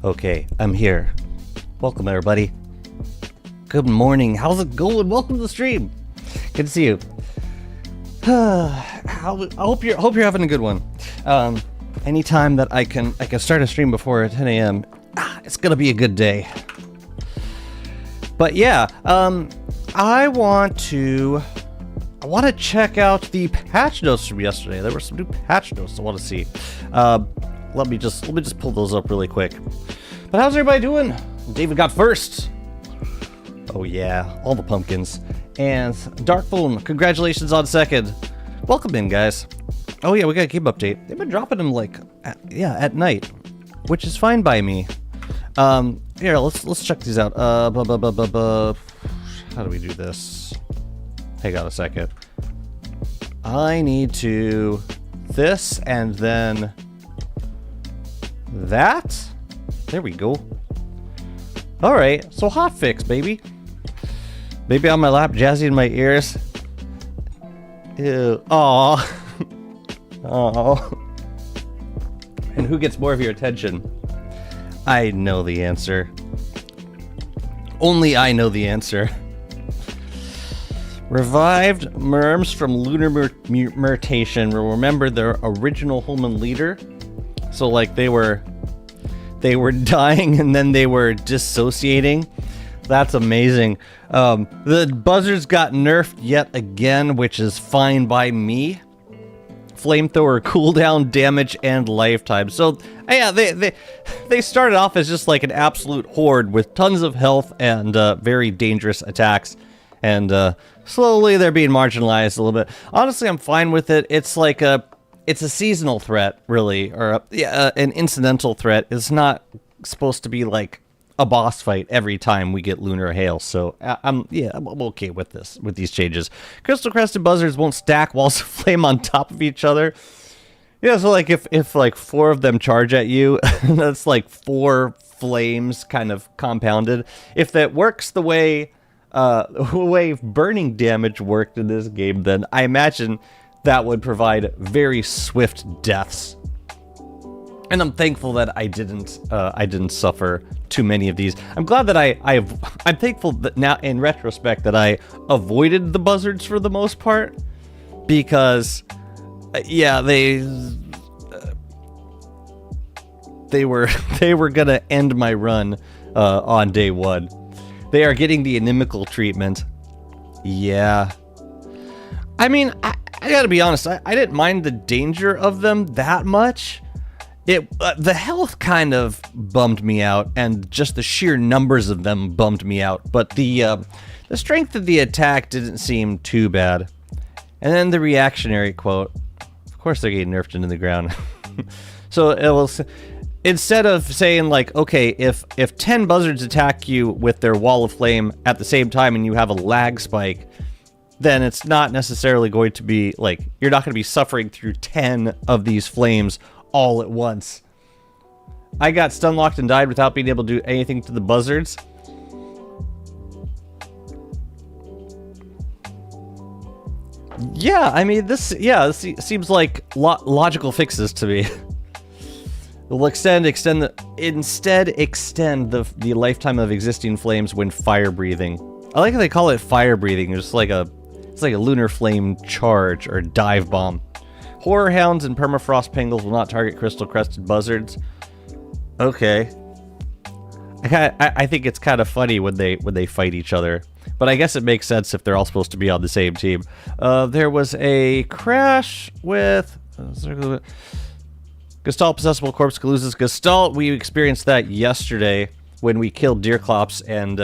Okay, I'm here. Welcome, everybody. Good morning. How's it going? Welcome to the stream. Good to see you. I hope you're having a good one. Anytime that I can start a stream before 10 a.m., it's gonna be a good day. But yeah, I want to check out the patch notes from yesterday. There were some new patch notes I want to see. Let me just pull those up really quick. But how's everybody doing? David got first. Oh yeah, all the pumpkins. And Darkphone, congratulations on second. Welcome in, guys. Oh yeah, we got a game update. They've been dropping them like, at night, which is fine by me. Here, let's check these out. How do we do this? Hang on a second. I need to this and then that. There we go. All right, so hotfix, baby. Baby on my lap, Jazzy in my ears. Ew. Aw. Aw. And who gets more of your attention? I know the answer. Only I know the answer. Revived merms from lunar mutation will remember their original human leader. So like they were dying and then they were dissociating. That's amazing. The buzzards got nerfed yet again, which is fine by me. Flamethrower cooldown, damage, and lifetime. So yeah, they started off as just like an absolute horde with tons of health and very dangerous attacks. And slowly they're being marginalized a little bit. Honestly, I'm fine with it. It's like it's a seasonal threat, really, or an incidental threat. It's not supposed to be like a boss fight every time we get lunar hail. So I'm okay with this, with these changes. Crystal crested buzzards won't stack walls of flame on top of each other. Yeah, so like if like 4 of them charge at you, that's like 4 flames kind of compounded. If that works the way burning damage worked in this game, then I imagine that would provide very swift deaths. And I'm thankful that I didn't suffer too many of these. I'm glad that I'm thankful that now in retrospect that I avoided the buzzards for the most part, because yeah, they were gonna end my run on day 1. They are getting the inimical treatment. Yeah. I mean, I gotta be honest, I didn't mind the danger of them that much. The health kind of bummed me out, and just the sheer numbers of them bummed me out. But the strength of the attack didn't seem too bad. And then the reactionary quote. Of course they're getting nerfed into the ground. So it was, instead of saying like, okay, if 10 buzzards attack you with their wall of flame at the same time and you have a lag spike, then it's not necessarily going to be like, you're not going to be suffering through 10 of these flames all at once. I got stun locked and died without being able to do anything to the buzzards. Yeah, I mean, this seems like logical fixes to me. Will extend the lifetime of existing flames when fire breathing. I like how they call it fire breathing. It's like a lunar flame charge or dive bomb. Horror hounds and permafrost pangolins will not target crystal crested buzzards. Okay. I think it's kind of funny when they fight each other, but I guess it makes sense if they're all supposed to be on the same team. There was a crash with Gestalt possessible corpse loses Gestalt. We experienced that yesterday when we killed Deerclops, and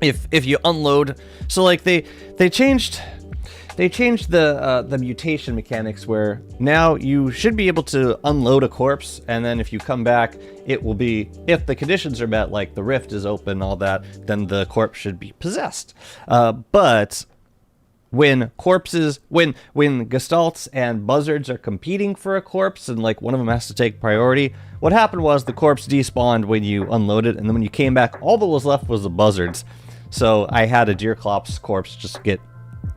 if you unload, so like they changed the mutation mechanics where now you should be able to unload a corpse, and then if you come back, it will be, if the conditions are met, like the rift is open, all that, then the corpse should be possessed. But when Gestalts and Buzzards are competing for a corpse, and like one of them has to take priority, what happened was the corpse despawned when you unloaded, and then when you came back, all that was left was the Buzzards. So I had a Deerclops corpse just get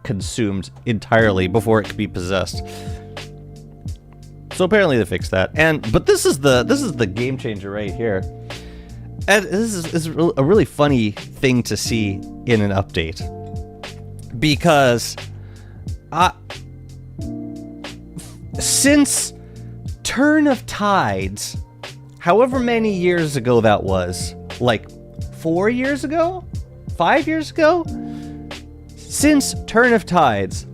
consumed entirely before it could be possessed. So apparently they fixed that. But this is the game changer right here. And this is a really funny thing to see in an update, because since Turn of Tides, however many years ago that was, like 4 years ago, 5 years ago, since Turn of Tides,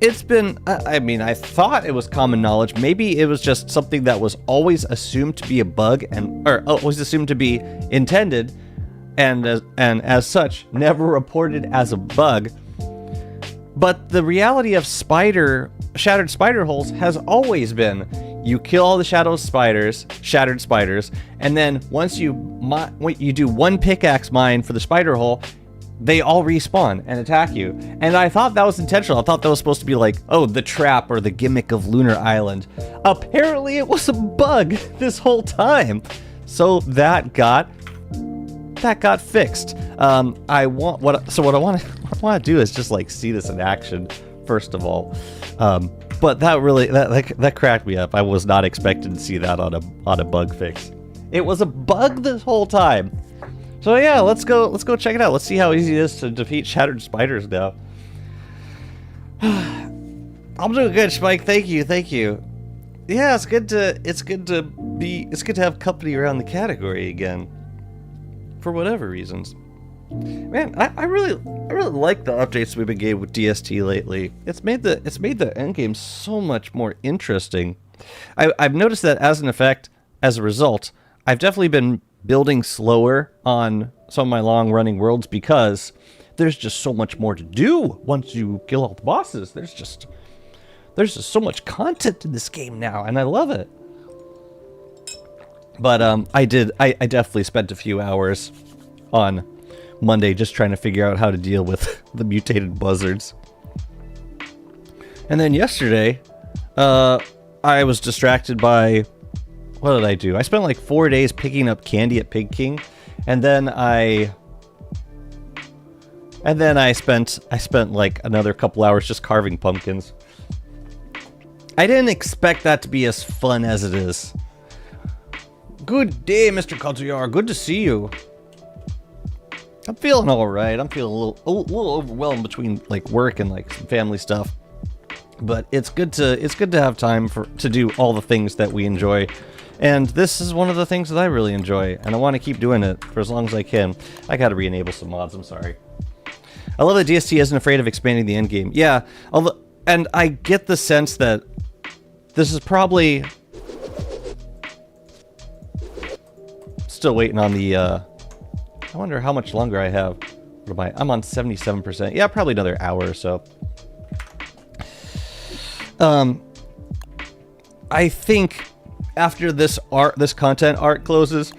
it's been, I mean, I thought it was common knowledge. Maybe it was just something that was always assumed to be a bug, or always assumed to be intended, and as such, never reported as a bug. But the reality of shattered spider holes has always been, you kill all the shattered spiders, and then once you do one pickaxe mine for the spider hole, they all respawn and attack you. And I thought that was intentional. I thought that was supposed to be like, oh, the trap or the gimmick of Lunar Island. Apparently it was a bug this whole time. So that got fixed. What I want to do is just like see this in action first of all. But that cracked me up. I was not expecting to see that on a bug fix. It was a bug this whole time. So yeah, let's go check it out. Let's see how easy it is to defeat shattered spiders now. I'm doing good, Spike. Thank you. Yeah, it's good to have company around the category again. For whatever reasons. Man, I really like the updates we've been getting with DST lately. It's made the endgame so much more interesting. I've noticed that as a result, I've definitely been building slower on some of my long-running worlds because there's just so much more to do once you kill all the bosses. There's just so much content in this game now, and I love it. But I definitely spent a few hours on Monday just trying to figure out how to deal with the mutated buzzards. And then yesterday, I was distracted by, what did I do? I spent like 4 days picking up candy at Pig King, and then I spent like another couple hours just carving pumpkins. I didn't expect that to be as fun as it is. Good day, Mr. Katsuyar. Good to see you. I'm feeling all right. I'm feeling a little overwhelmed between like work and like some family stuff, but it's good to have time to do all the things that we enjoy. And this is one of the things that I really enjoy, and I want to keep doing it for as long as I can. I gotta re-enable some mods, I'm sorry. I love that DST isn't afraid of expanding the endgame. Yeah, and I get the sense that this is probably... Still waiting on the, I wonder how much longer I have. What am I? I'm on 77%. Yeah, probably another hour or so. I think... after this content arc closes,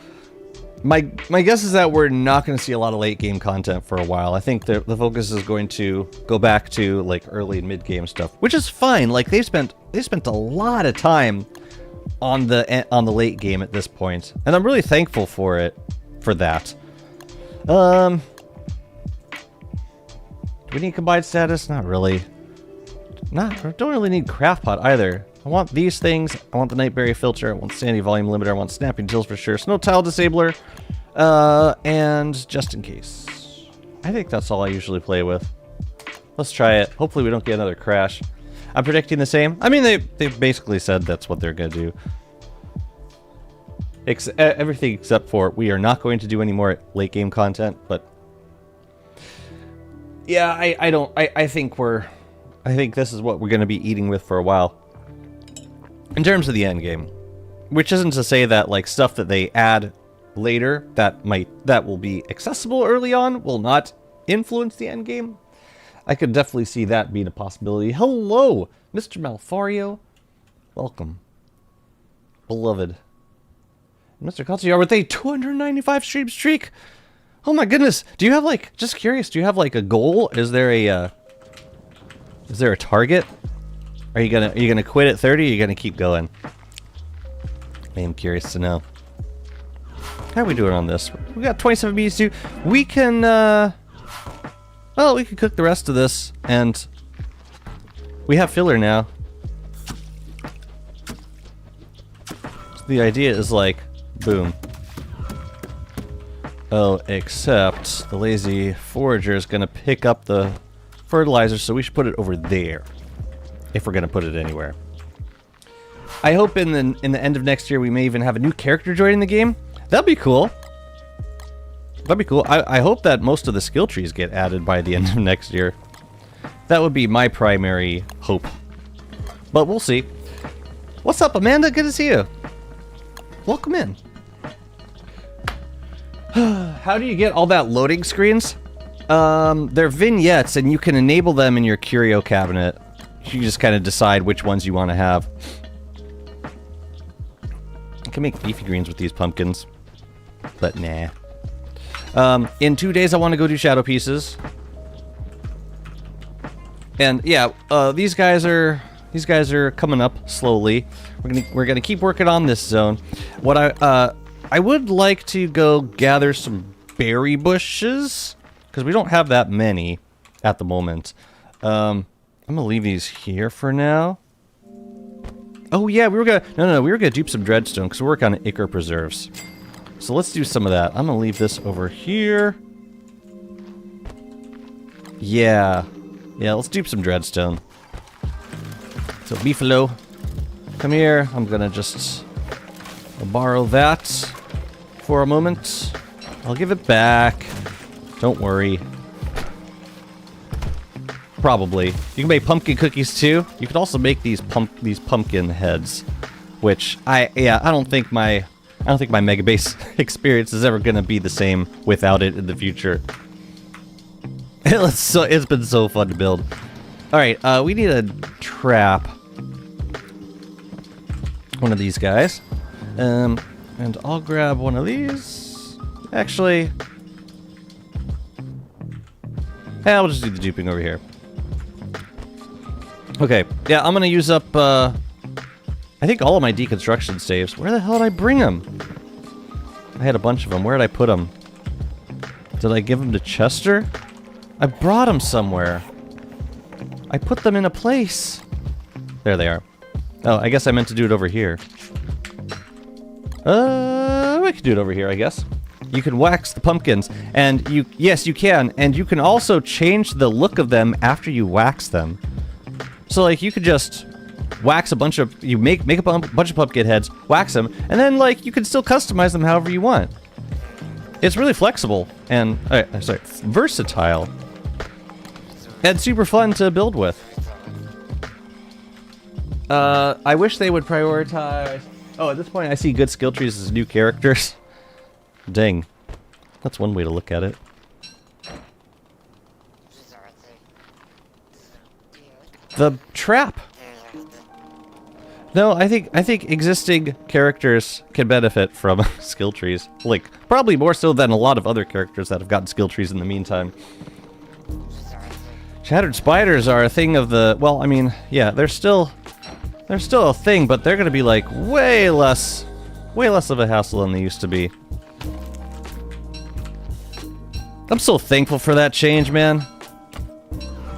my guess is that we're not going to see a lot of late game content for a while. I think the focus is going to go back to like early and mid game stuff, which is fine. Like they spent a lot of time on the late game at this point, and I'm really thankful for that. Do We need combined status? Not really. Don't really need craft pot either. I want these things. I want the night barrier filter. I want sandy volume limiter. I want snapping tills for sure. Snow tile disabler. And just in case. I think that's all I usually play with. Let's try it. Hopefully we don't get another crash. I'm predicting the same. I mean, they basically said that's what they're going to do. Everything except for we are not going to do any more late game content, but yeah, I think this is what we're going to be eating with for a while. In terms of the end game, which isn't to say that like stuff that they add later that will be accessible early on will not influence the end game. I could definitely see that being a possibility. Hello, Mr. Malfario. Welcome. Beloved. Mr. Katsuya with a 295 stream streak. Oh my goodness. Do you have like, just curious, do you have like a goal? Is there a target? Are you gonna quit at 30 or are you gonna keep going? I am curious to know. How are we doing on this? We got 27 bees too. We can well, we can cook the rest of this and we have filler now. So the idea is like boom. Oh, except the lazy forager is gonna pick up the fertilizer, so we should put it over there. If we're gonna put it anywhere. I hope in the end of next year we may even have a new character joining the game. That'd be cool. That'd be cool. I hope that most of the skill trees get added by the end of next year. That would be my primary hope. But we'll see. What's up, Amanda? Good to see you. Welcome in. How do you get all that loading screens? They're vignettes, and you can enable them in your curio cabinet. You just kind of decide which ones you want to have. I can make leafy greens with these pumpkins, but nah. In 2 days, I want to go do shadow pieces. And yeah, these guys are coming up slowly. We're gonna keep working on this zone. What I would like to go gather some berry bushes because we don't have that many at the moment. I'm gonna leave these here for now. Oh yeah, we were gonna dupe some dreadstone because we're working on Ichor preserves. So let's do some of that. I'm gonna leave this over here. Yeah, let's dupe some dreadstone. So Beefalo, come here. I'm gonna just borrow that for a moment. I'll give it back. Don't worry. Probably. You can make pumpkin cookies too. You could also make these pumpkin heads, which I don't think my Mega Base experience is ever gonna be the same without it in the future. It's been so fun to build. All right, we need a trap. One of these guys, and I'll grab one of these. Actually, yeah, we'll just do the duping over here. Okay, yeah, I'm gonna use up, I think all of my deconstruction saves. Where the hell did I bring them? I had a bunch of them. Where did I put them? Did I give them to Chester? I brought them somewhere. I put them in a place. There they are. Oh, I guess I meant to do it over here. We can do it over here, I guess. You can wax the pumpkins, and yes, you can, and you can also change the look of them after you wax them. So, like, you could just wax a bunch of, make a bunch of pumpkin heads, wax them, and then, like, you can still customize them however you want. It's really flexible, and, versatile. And super fun to build with. I wish they would prioritize... Oh, at this point I see good skill trees as new characters. Dang. That's one way to look at it. The trap! No, I think existing characters can benefit from skill trees. Like, probably more so than a lot of other characters that have gotten skill trees in the meantime. Shattered spiders are a thing of the... Well, I mean, yeah, they're still a thing, but they're gonna be like way less of a hassle than they used to be. I'm so thankful for that change, man.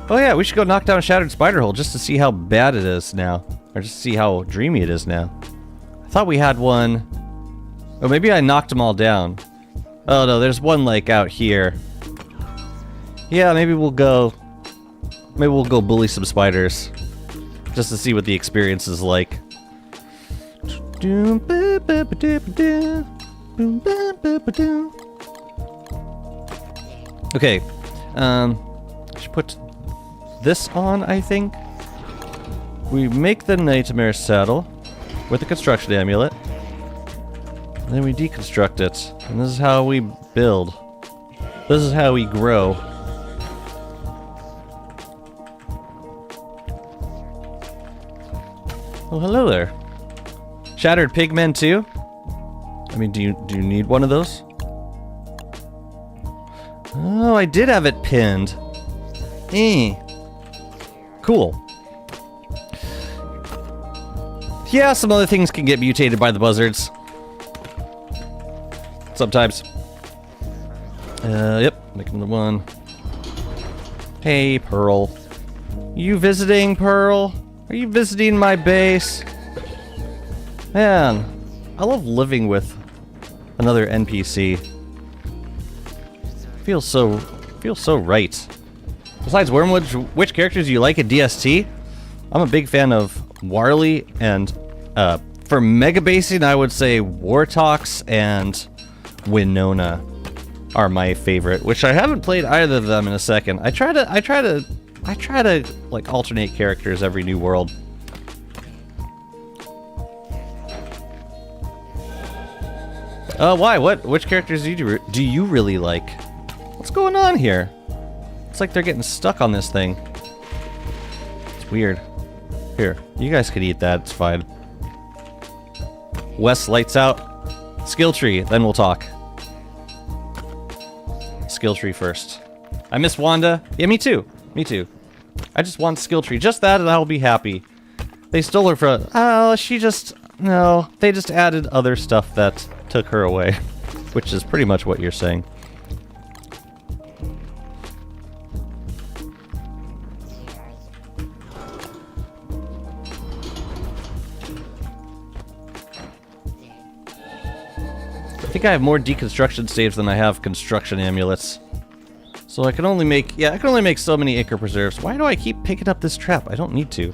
Oh yeah, we should go knock down Shattered Spider Hole just to see how bad it is now. Or just to see how dreamy it is now. I thought we had one... Oh, maybe I knocked them all down. Oh no, there's one like out here. Yeah, maybe we'll go... Maybe we'll go bully some spiders. Just to see what the experience is like. Okay. I should put this on, I think. We make the nightmare saddle with the construction amulet. And then we deconstruct it. And this is how we build. This is how we grow. Oh, hello there. Shattered pigmen too? I mean, do you need one of those? Oh, I did have it pinned. Cool. Yeah, some other things can get mutated by the buzzards. Sometimes. Yep, make another one. Hey, Pearl. You visiting, Pearl? Are you visiting my base? Man, I love living with another NPC. Feels so right. Besides Wormwood, which characters do you like at DST? I'm a big fan of Warley, and for mega basing, I would say Wartox and Winona are my favorite. Which I haven't played either of them in a second. I try to like alternate characters every new world. Why? Which characters do you really like? What's going on here? It's like they're getting stuck on this thing. It's weird. Here, you guys could eat that. It's fine. Wes, lights out. Skill tree, then we'll talk. Skill tree first. I miss Wanda. Yeah, me too. Me too. I just want skill tree. Just that and I'll be happy. They stole her from... Oh, she just... No. They just added other stuff that took her away. Which is pretty much what you're saying. I think I have more deconstruction saves than I have construction amulets. So I can only make, so many Acre Preserves. Why do I keep picking up this trap? I don't need to.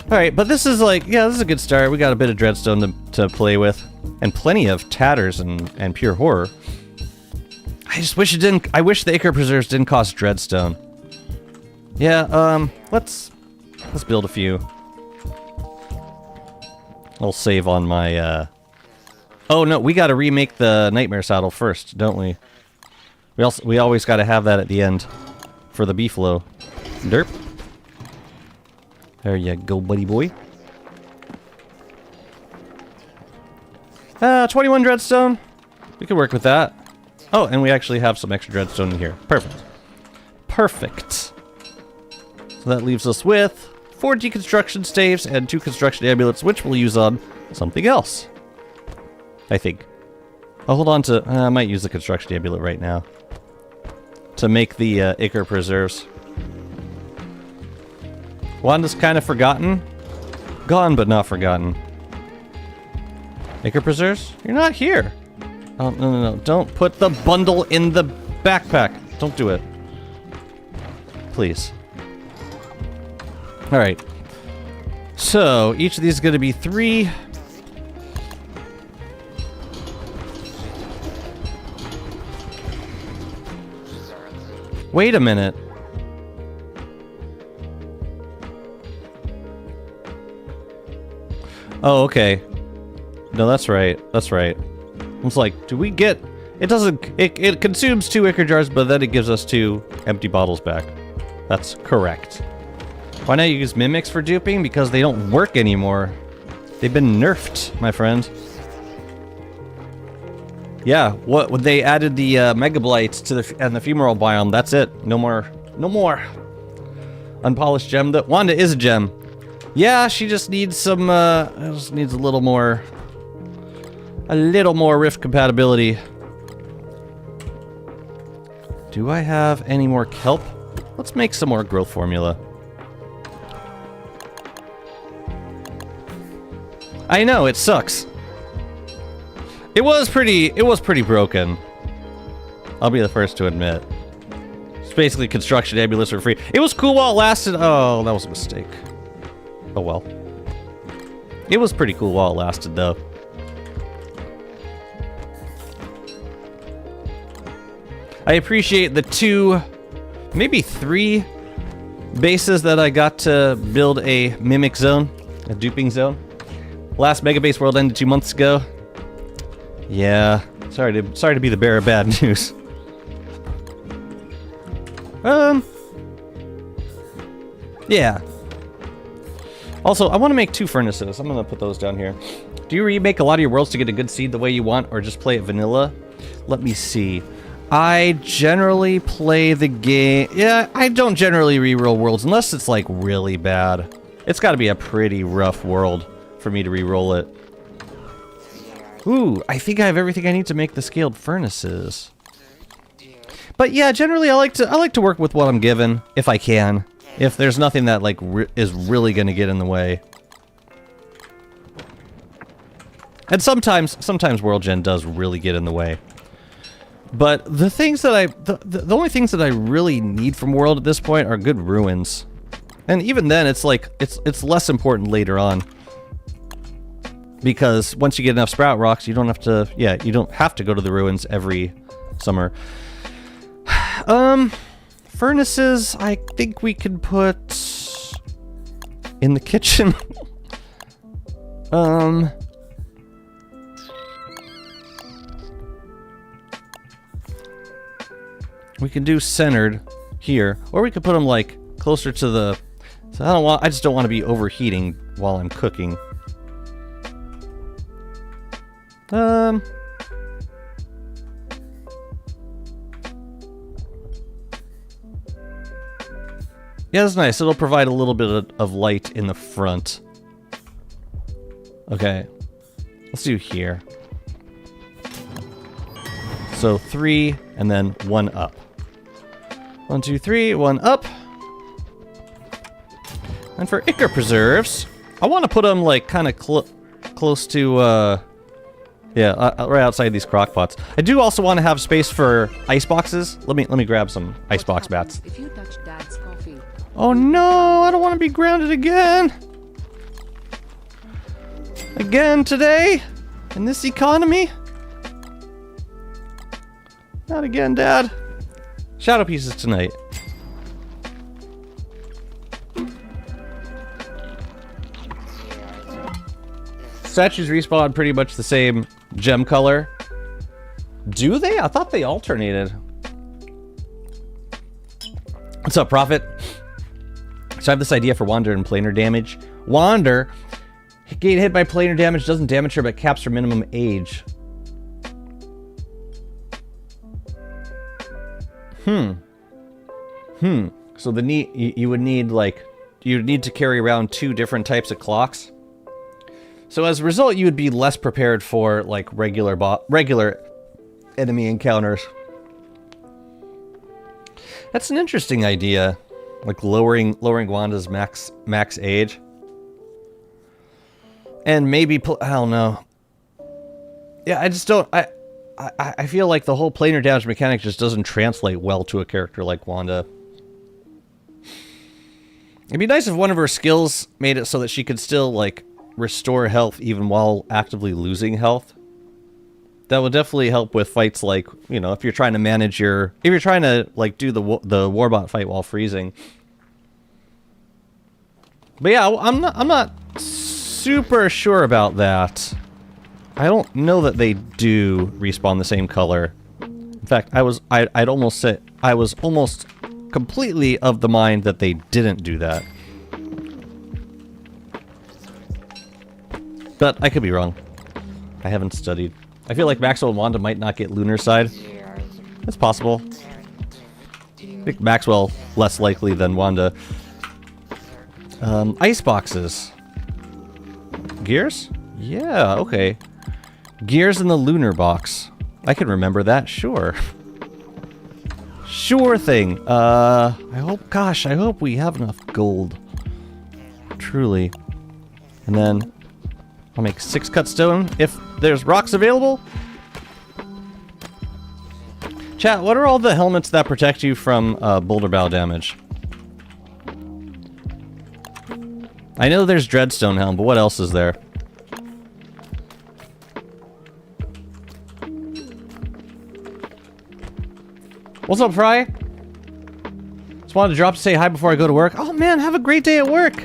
Alright, but this is like, yeah, this is a good start. We got a bit of Dreadstone to play with. And plenty of Tatters and Pure Horror. I just wish it didn't, I wish the Acre Preserves didn't cost Dreadstone. Yeah, let's build a few. I'll save on my, Oh no, we gotta remake the Nightmare Saddle first, don't we? We always gotta have that at the end for the beefalo. Derp. There you go, buddy boy. 21 Dreadstone. We could work with that. Oh, and we actually have some extra Dreadstone in here. Perfect. Perfect. So that leaves us with 4 deconstruction staves and 2 construction amulets, which we'll use on something else. I think. I'll hold on to... I might use the construction amulet right now. To make the Acre Preserves. Wanda's kind of forgotten. Gone, but not forgotten. Acre Preserves? You're not here. Oh, no. Don't put the bundle in the backpack. Don't do it. Please. Alright. So, each of these is going to be 3... Wait a minute. Oh, okay. No, that's right. That's right. I was like, do we get... It doesn't... It consumes 2 Ichor jars, but then it gives us 2 empty bottles back. That's correct. Why not use mimics for duping? Because they don't work anymore. They've been nerfed, my friend. Yeah, when they added the Mega Blights to the Femoral Biome, that's it. No more. No more. Unpolished gem. Wanda is a gem. Yeah, she just needs some, just needs a little more Rift compatibility. Do I have any more kelp? Let's make some more growth formula. I know, it sucks. It was pretty broken. I'll be the first to admit. It's basically construction amulets for free. It was cool while it lasted. Oh, that was a mistake. Oh well. It was pretty cool while it lasted, though. I appreciate the 2, maybe 3 bases that I got to build a mimic zone, a duping zone. Last Mega Base World ended 2 months ago. Yeah, sorry to be the bearer of bad news. Yeah. Also, I want to make 2 furnaces. I'm gonna put those down here. Do you remake a lot of your worlds to get a good seed the way you want, or just play it vanilla? Let me see. I generally play the game... Yeah, I don't generally reroll worlds unless it's, like, really bad. It's gotta be a pretty rough world for me to reroll it. Ooh, I think I have everything I need to make the scaled furnaces. But yeah, generally I like to work with what I'm given, if I can. If there's nothing that, like, is really gonna get in the way. And sometimes World Gen does really get in the way. But the things that the only things that I really need from World at this point are good ruins. And even then, it's like, it's less important later on. Because once you get enough sprout rocks, you don't have to, yeah, you don't have to go to the ruins every summer. Furnaces, I think we can put in the kitchen. We can do centered here, or we could put them like closer to the. So I just don't want to be overheating while I'm cooking. Yeah, that's nice. It'll provide a little bit of light in the front. Okay, let's do here. So 3 and then 1 up. 1, 2, 3, 1 up. And for Ichor preserves, I want to put them like kind of close to, yeah, right outside these crock pots. I do also want to have space for ice boxes. Let me grab some icebox bats. If you touch Dad's coffee. Oh no, I don't want to be grounded again. Again today? In this economy? Not again, Dad. Shadow pieces tonight. Statues respawn pretty much the same gem color. Do they? I thought they alternated. What's up, Prophet? So I have this idea for Wander and planar damage. Wander, getting hit by planar damage doesn't damage her, but caps her minimum age. So you would need to carry around 2 different types of clocks. So as a result, you would be less prepared for like regular enemy encounters. That's an interesting idea, like lowering Wanda's max age, and maybe I don't know. Yeah, I just don't. I feel like the whole planar damage mechanic just doesn't translate well to a character like Wanda. It'd be nice if one of her skills made it so that she could still like restore health even while actively losing health. That would definitely help with fights like, you know, if you're trying to manage if you're trying to like do the warbot fight while freezing. But yeah, I'm not super sure about that. I don't know that they do respawn the same color. In fact, I'd almost say I was almost completely of the mind that they didn't do that. But I could be wrong. I haven't studied. I feel like Maxwell and Wanda might not get lunar side. It's possible. I think Maxwell less likely than Wanda. Ice boxes. Gears? Yeah, okay. Gears in the lunar box. I can remember that, sure. Sure thing. I hope we have enough gold. Truly. And then I'll make 6 cut stone if there's rocks available. Chat, what are all the helmets that protect you from boulder bow damage? I know there's Dreadstone helm, but what else is there? What's up, Fry? Just wanted to drop to say hi before I go to work. Oh man, have a great day at work!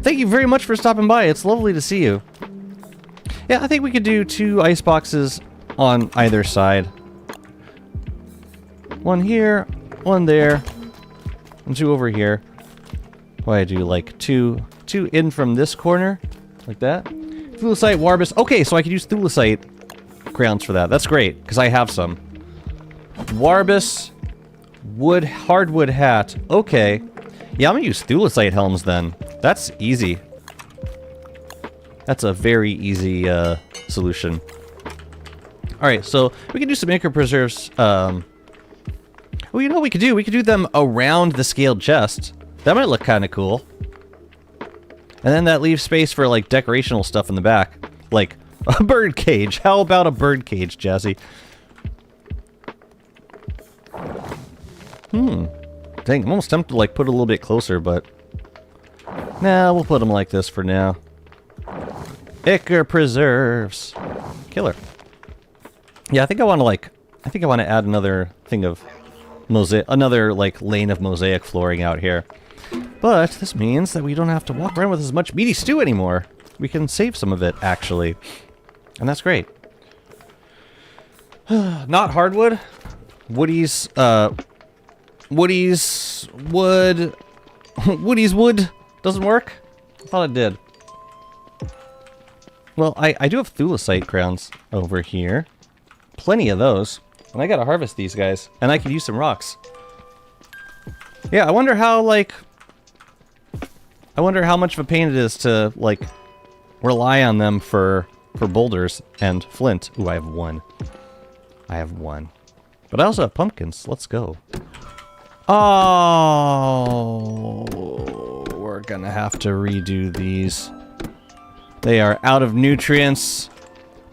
Thank you very much for stopping by. It's lovely to see you. Yeah, I think we could do 2 ice boxes on either side. 1 here, 1 there, and 2 over here. Why I do like 2 in from this corner, like that. Thulecite, Warbus. Okay, so I could use Thulecite crayons for that. That's great, because I have some. Warbus, wood, hardwood hat. Okay. Yeah, I'm gonna use Thulecite helms then. That's easy. That's a very easy solution. Alright, so we can do some anchor preserves. Well, you know what we could do? We could do them around the scaled chest. That might look kind of cool. And then that leaves space for, like, decorational stuff in the back. Like, a bird cage. How about a bird cage, Jazzy? Dang, I'm almost tempted to, like, put it a little bit closer, but... Nah, we'll put them like this for now. Ichor preserves. Killer. Yeah, I think I want to, like... I think I want to add another thing of... another, like, lane of mosaic flooring out here. But this means that we don't have to walk around with as much meaty stew anymore. We can save some of it, actually. And that's great. Not hardwood. Woody's wood... Woody's wood doesn't work? I thought it did. Well, I do have Thulecite crowns over here. Plenty of those. And I gotta harvest these guys. And I could use some rocks. Yeah, I wonder how, like... I wonder how much of a pain it is to, like, rely on them for boulders and flint. Ooh, I have 1. I have 1. But I also have pumpkins. Let's go. Oh, we're gonna have to redo these. They are out of nutrients.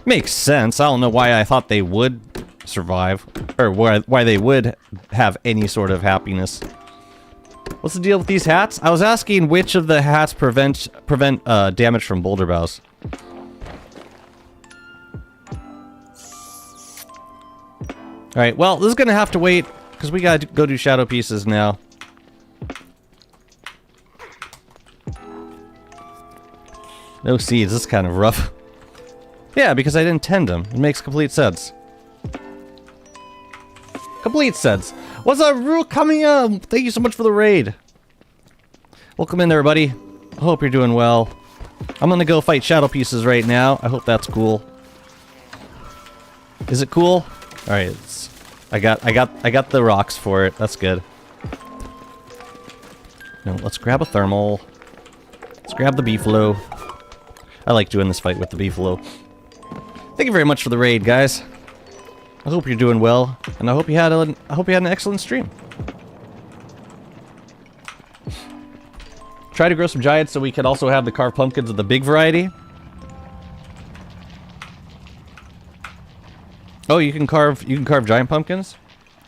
Makes sense. I don't know why I thought they would survive. Or why they would have any sort of happiness. What's the deal with these hats? I was asking which of the hats prevent damage from boulder bows. Alright, well, this is gonna have to wait, because we gotta go do shadow pieces now. No seeds, this is kind of rough. Yeah, because I didn't tend them. It makes complete sense. Complete sense. What's up, Rue coming up? Thank you so much for the raid. Welcome in there, buddy. I hope you're doing well. I'm gonna go fight shadow pieces right now. I hope that's cool. Is it cool? All right, I got the rocks for it. That's good. No, let's grab a thermal. Let's grab the beefalo. I like doing this fight with the beefalo. Thank you very much for the raid, guys. I hope you're doing well, and I hope you had an excellent stream. Try to grow some giants so we can also have the carved pumpkins of the big variety. Oh, you can carve giant pumpkins?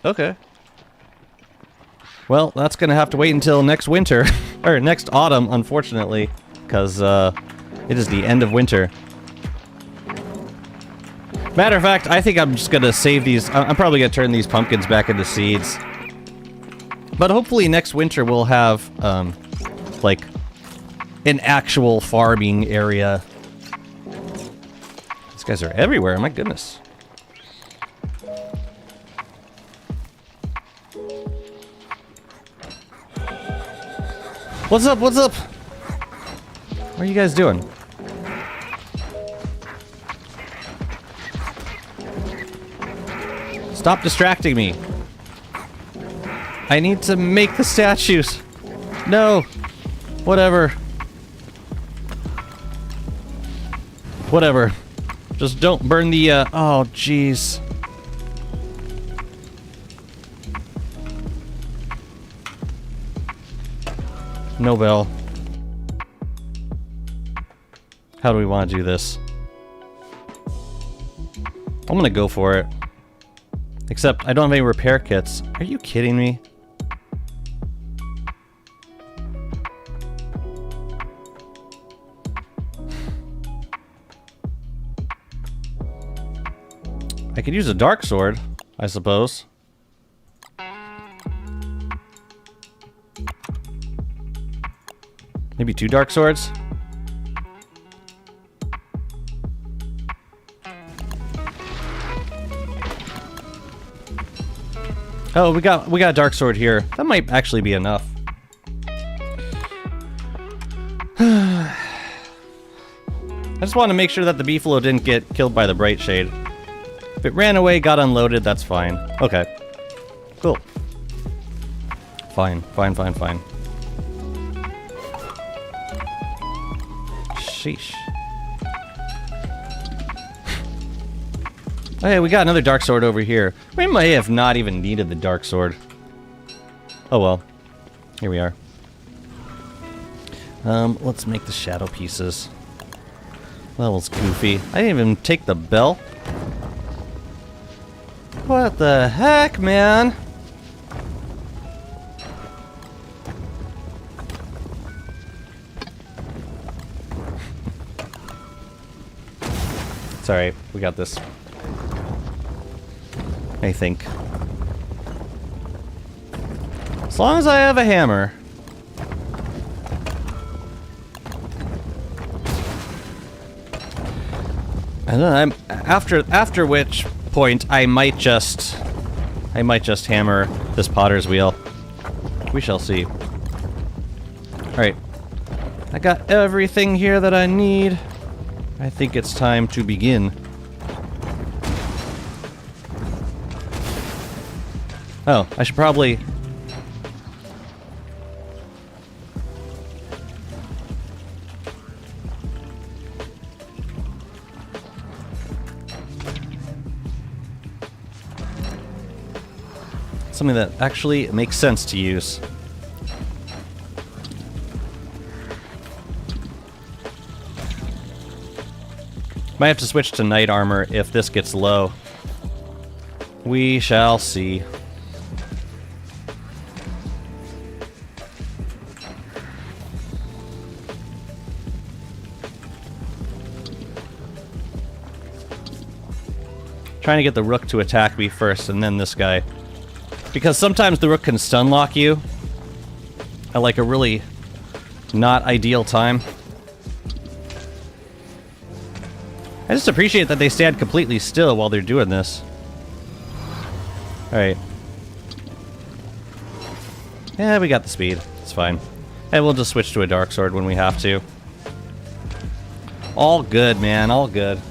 Okay. Well, that's gonna have to wait until next winter or next autumn, unfortunately, because it is the end of winter. Matter of fact, I think I'm just gonna save these. I'm probably gonna turn these pumpkins back into seeds. But hopefully next winter we'll have, like, an actual farming area. These guys are everywhere, my goodness. What's up, what's up? What are you guys doing? Stop distracting me. I need to make the statues. No. Whatever. Whatever. Just don't burn the, oh, jeez. No bell. How do we want to do this? I'm gonna go for it. Except I don't have any repair kits. Are you kidding me? I could use a dark sword, I suppose. Maybe 2 dark swords? Oh, we got a dark sword here. That might actually be enough. I just want to make sure that the beefalo didn't get killed by the bright shade. If it ran away, got unloaded, that's fine. Okay. Cool. Fine. Sheesh. Okay, we got another dark sword over here. We may have not even needed the dark sword. Oh well. Here we are. Let's make the shadow pieces. That was goofy. I didn't even take the bell. What the heck, man? Sorry, we got this. I think. As long as I have a hammer. And then after which point I might just hammer this potter's wheel. We shall see. Alright. I got everything here that I need. I think it's time to begin. Oh, I should probably... something that actually makes sense to use. Might have to switch to knight armor if this gets low. We shall see. Trying to get the rook to attack me first and then this guy. Because sometimes the rook can stun lock you at like a really not ideal time. I just appreciate that they stand completely still while they're doing this. Alright. Yeah, we got the speed. It's fine. And we'll just switch to a dark sword when we have to. All good, man. All good.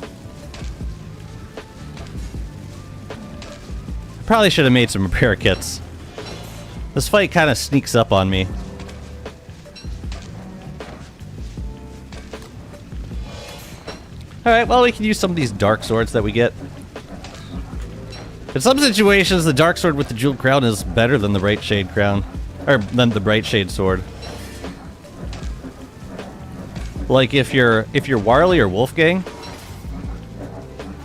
Probably should have made some repair kits. This fight kind of sneaks up on me. Alright, well, we can use some of these dark swords that we get. In some situations, the dark sword with the jeweled crown is better than the bright shade crown. Or, than the bright shade sword. Like, if you're Warley or Wolfgang,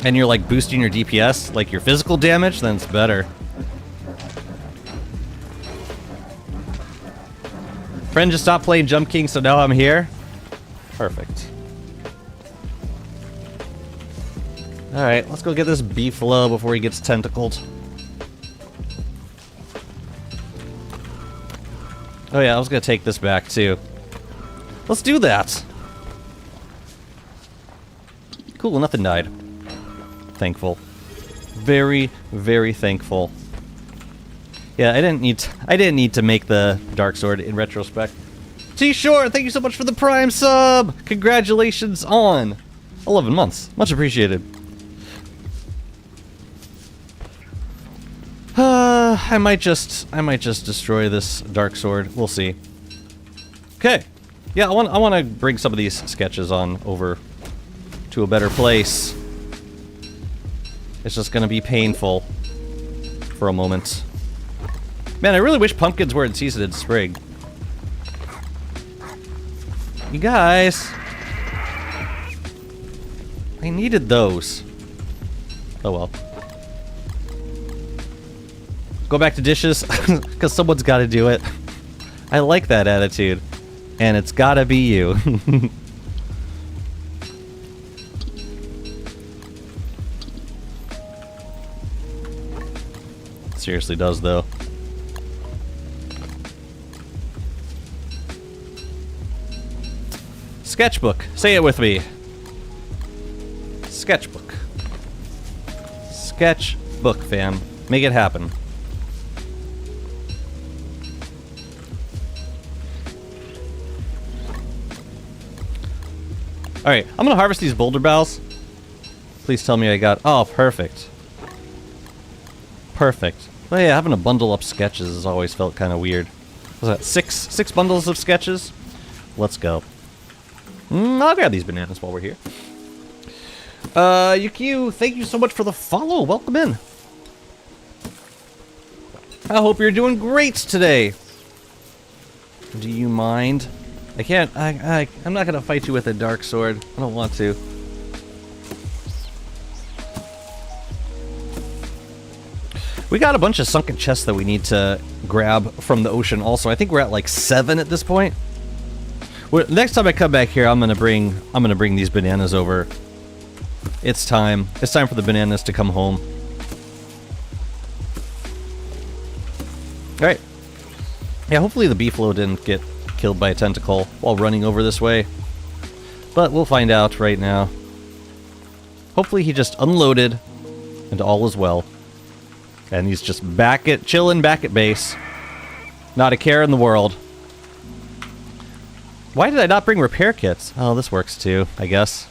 and you're like boosting your DPS, like your physical damage, then it's better. Friend just stopped playing Jump King, so now I'm here. Perfect. Alright, let's go get this beefalo before he gets tentacled. Oh yeah, I was gonna take this back too. Let's do that! Cool, nothing died. Thankful. Very, very thankful. Yeah, I didn't need to make the dark sword in retrospect. T-Short, thank you so much for the Prime sub! Congratulations on 11 months. Much appreciated. I might just destroy this dark sword. We'll see. Okay. Yeah, I want to bring some of these sketches on over to a better place. It's just gonna be painful for a moment. Man, I really wish pumpkins were in season in spring. You guys. I needed those. Oh well. Go back to dishes, because someone's got to do it. I like that attitude. And it's gotta be you. Seriously does, though. Sketchbook. Say it with me. Sketchbook. Sketchbook, fam. Make it happen. Alright, I'm gonna harvest these boulder boughs. Please tell me I got... Oh, perfect. Perfect. Oh yeah, having to bundle up sketches has always felt kind of weird. Was that six bundles of sketches? Let's go. I'll grab these bananas while we're here. Yukio, thank you so much for the follow. Welcome in. I hope you're doing great today. Do you mind? I can't, I'm not gonna fight you with a dark sword. I don't want to. We got a bunch of sunken chests that we need to grab from the ocean also. I think we're at like 7 at this point. Next time I come back here, I'm gonna bring these bananas over. It's time. It's time for the bananas to come home. Alright. Yeah, hopefully the beefalo didn't get killed by a tentacle while running over this way. But we'll find out right now. Hopefully he just unloaded and all is well. And he's just chilling back at base. Not a care in the world. Why did I not bring repair kits? Oh, this works too, I guess.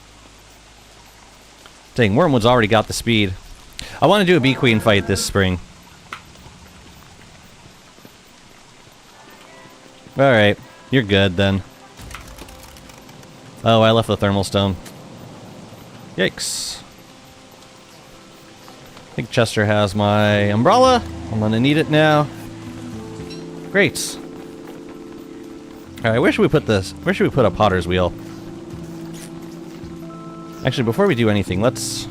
Dang, Wormwood's already got the speed. I want to do a bee queen fight this spring. Alright, you're good then. Oh, I left the thermal stone. Yikes. I think Chester has my umbrella. I'm gonna need it now. Great. Alright, where should we put this? Where should we put a potter's wheel? Actually, before we do anything, let's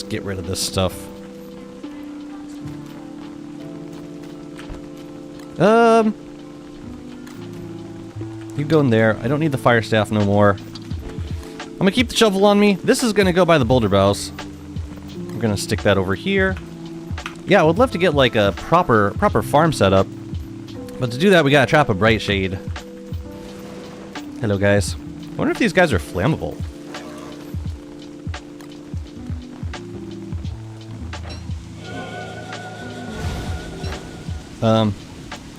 get rid of this stuff. You go in there. I don't need the fire staff no more. I'm gonna keep the shovel on me. This is gonna go by the boulder boughs. We're gonna stick that over here. Yeah, I would love to get like a proper farm setup. But to do that, we gotta trap a bright shade. Hello, guys. I wonder if these guys are flammable.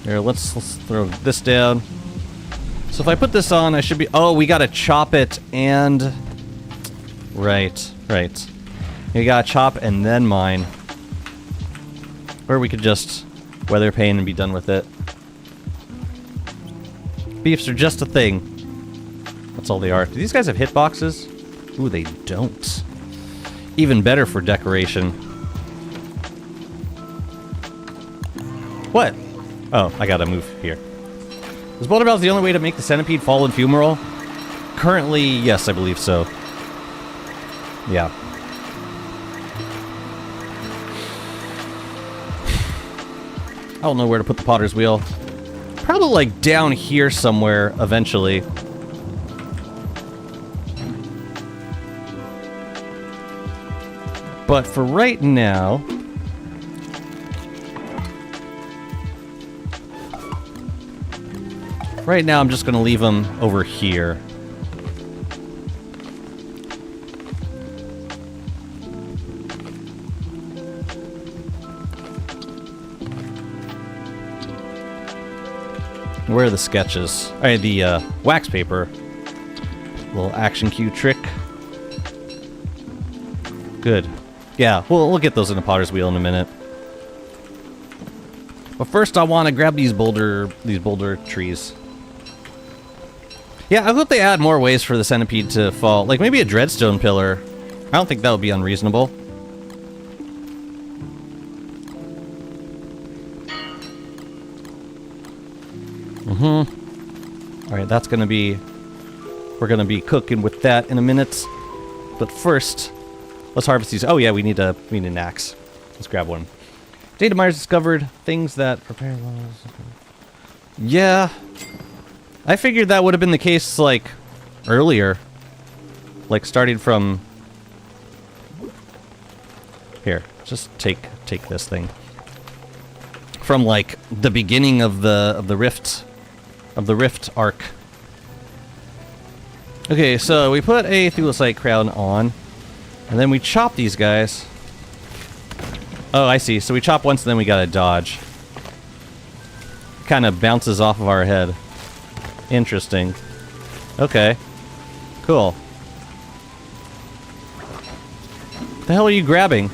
Here, let's throw this down. So if I put this on, I should be... Oh, we gotta chop it and... Right. We gotta chop and then mine. Or we could just weather pane and be done with it. Beefs are just a thing. That's all they are. Do these guys have hitboxes? Ooh, they don't. Even better for decoration. What? Oh, I gotta move here. Is boulder boughs the only way to make the centipede fall in fumarole? Currently, yes, I believe so. Yeah. I don't know where to put the potter's wheel. Probably like down here somewhere eventually. But for right now... Right now, I'm just going to leave them over here. Where are the sketches? Alright, the wax paper. Little action cue trick. Good. Yeah, we'll get those in the potter's wheel in a minute. But first, I want to grab these boulder trees. Yeah, I hope they add more ways for the centipede to fall. Like, maybe a dreadstone pillar. I don't think that would be unreasonable. Alright, that's gonna be... We're gonna be cooking with that in a minute. But first, let's harvest these. Oh yeah, we need an axe. Let's grab one. Data miners discovered things that prepare... Yeah. I figured that would have been the case, like, earlier. Like, starting from... Here, just take this thing. From, like, the beginning of the Rift arc. Okay, so we put a Thulecite crown on, and then we chop these guys. Oh, I see. So we chop once, and then we gotta dodge. Kind of bounces off of our head. Interesting. Okay. Cool. The hell are you grabbing?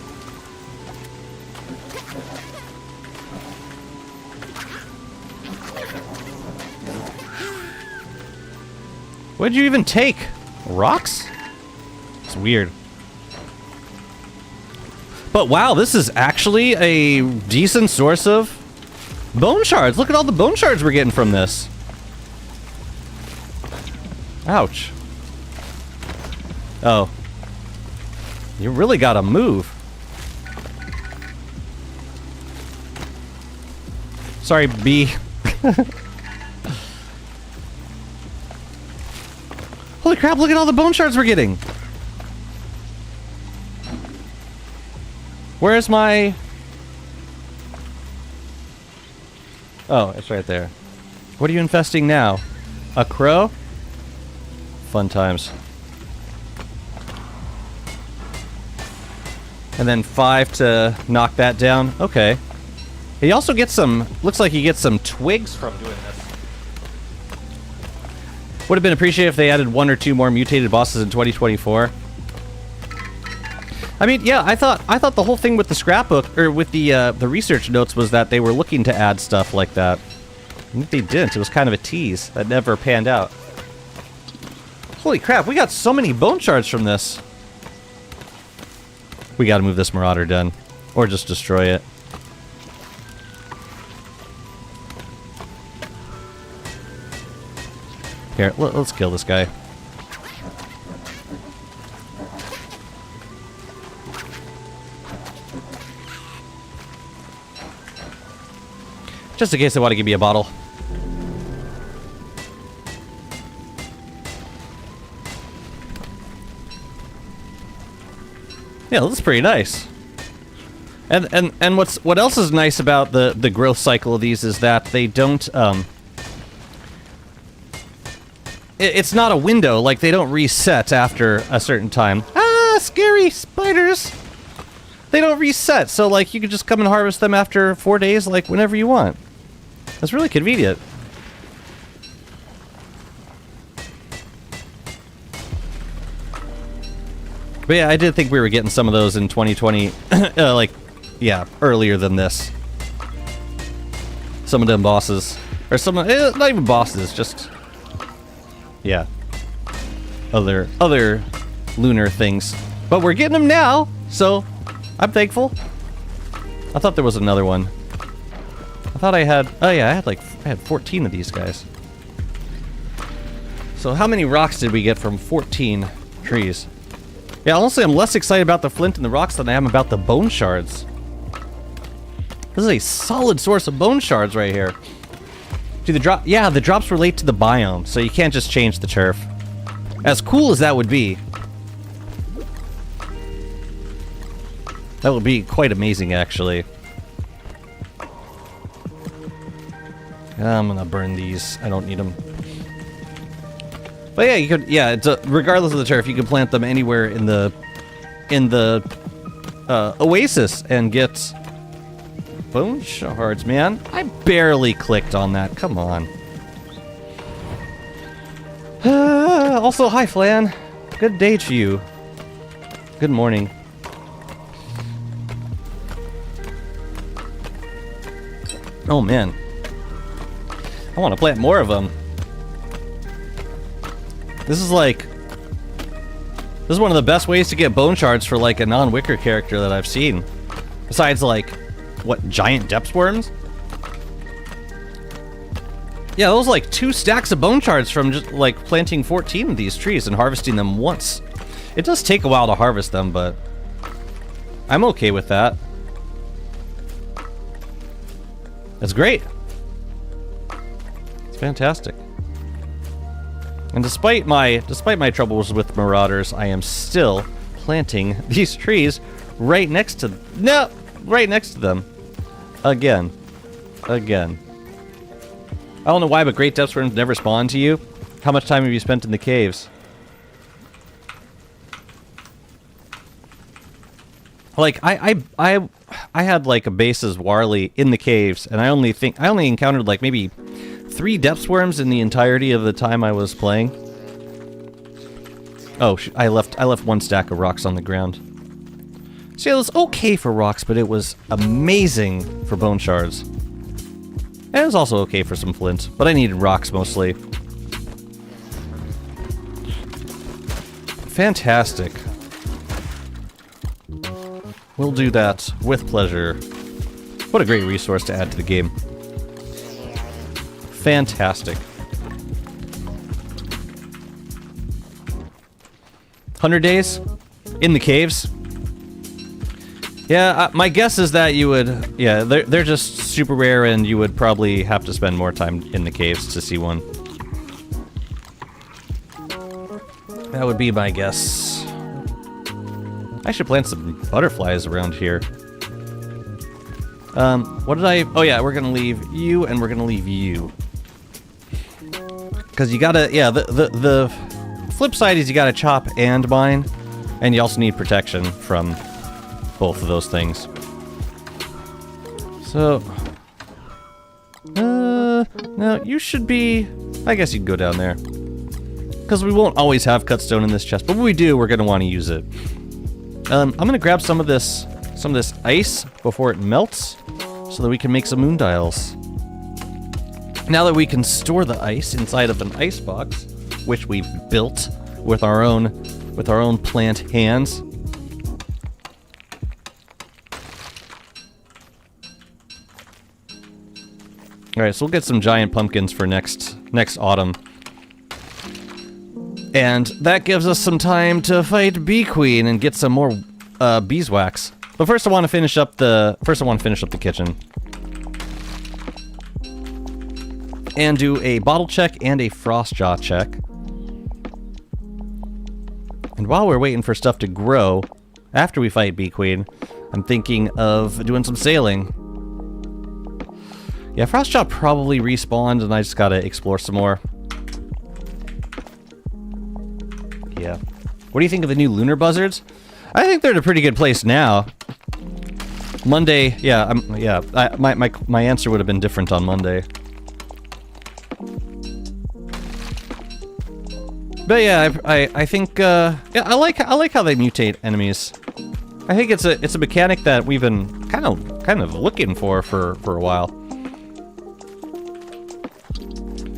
What did you even take? Rocks? It's weird. But wow, this is actually a decent source of bone shards. Look at all the bone shards we're getting from this. Ouch. Oh. You really gotta move. Sorry, bee. Holy crap, look at all the bone shards we're getting. Where's my... Oh, it's right there. What are you infesting now? A crow? Fun times. And then 5 to knock that down. Okay. He also gets some... Looks like he gets some twigs from doing this. Would have been appreciated if they added 1 or 2 more mutated bosses in 2024. I mean, yeah, I thought the whole thing with the scrapbook, or with the research notes, was that they were looking to add stuff like that. And if they didn't, it was kind of a tease that never panned out. Holy crap, we got so many bone shards from this. We gotta move this Marauder den. Or just destroy it. Here, let's kill this guy. Just in case they want to give me a bottle. Yeah, that's pretty nice. And what else is nice about the growth cycle of these is that they don't it's not a window, like they don't reset after a certain time. Ah, scary spiders. They don't reset, so like you can just come and harvest them after 4 days, like whenever you want. That's really convenient. But yeah, I did think we were getting some of those in 2020, like, yeah, earlier than this. Some of them bosses. Or some, not even bosses, just, yeah. Other lunar things. But we're getting them now, so I'm thankful. I thought there was another one. I thought I had, oh yeah, I had 14 of these guys. So how many rocks did we get from 14 trees? Yeah, honestly, I'm less excited about the flint and the rocks than I am about the bone shards. This is a solid source of bone shards right here. See, the drops relate to the biome, so you can't just change the turf. As cool as that would be. That would be quite amazing, actually. I'm gonna burn these. I don't need them. But yeah, you could. Yeah, it's regardless of the turf, you can plant them anywhere in the oasis and get bone shards. Man, I barely clicked on that. Come on. Also, hi, Flan. Good day to you. Good morning. Oh man, I want to plant more of them. This is one of the best ways to get bone shards for like a non-wicker character that I've seen. Besides like, what, giant depth worms? Yeah, those like 2 stacks of bone shards from just like planting 14 of these trees and harvesting them once. It does take a while to harvest them, but I'm okay with that. That's great. It's fantastic. And despite my troubles with marauders, I am still planting these trees right next to them. Again. I don't know why, but great depth worms never spawn to you. How much time have you spent in the caves? Like I had like a base as Warley in the caves, and I only encountered like maybe 3 depth worms in the entirety of the time I was playing. Oh, I left 1 stack of rocks on the ground. So yeah, it was okay for rocks, but it was amazing for bone shards. And it was also okay for some flint, but I needed rocks mostly. Fantastic. We'll do that with pleasure. What a great resource to add to the game. Fantastic. 100 days? In the caves? Yeah, my guess is that you would... Yeah, they're just super rare, and you would probably have to spend more time in the caves to see one. That would be my guess. I should plant some butterflies around here. What did I... Oh yeah, we're gonna leave you, and we're gonna leave you. Because you gotta... Yeah, the flip side is you gotta chop and mine, and you also need protection from both of those things. So... now, you should be... I guess you can go down there. Because we won't always have cut stone in this chest, but when we do, we're gonna want to use it. I'm gonna grab some of this ice before it melts, so that we can make some moon dials. Now that we can store the ice inside of an ice box, which we've built with our own plant hands. All right, so we'll get some giant pumpkins for next autumn. And that gives us some time to fight Bee Queen and get some more beeswax. But first I want to finish up the kitchen. And do a bottle check and a frost jaw check. And while we're waiting for stuff to grow, after we fight Bee Queen, I'm thinking of doing some sailing. Yeah, Frostjaw probably respawned, and I just gotta explore some more. Yeah. What do you think of the new lunar buzzards? I think they're in a pretty good place now. Monday, yeah, my answer would have been different on Monday. But yeah, I think yeah, I like how they mutate enemies. I think it's a mechanic that we've been kind of looking for a while.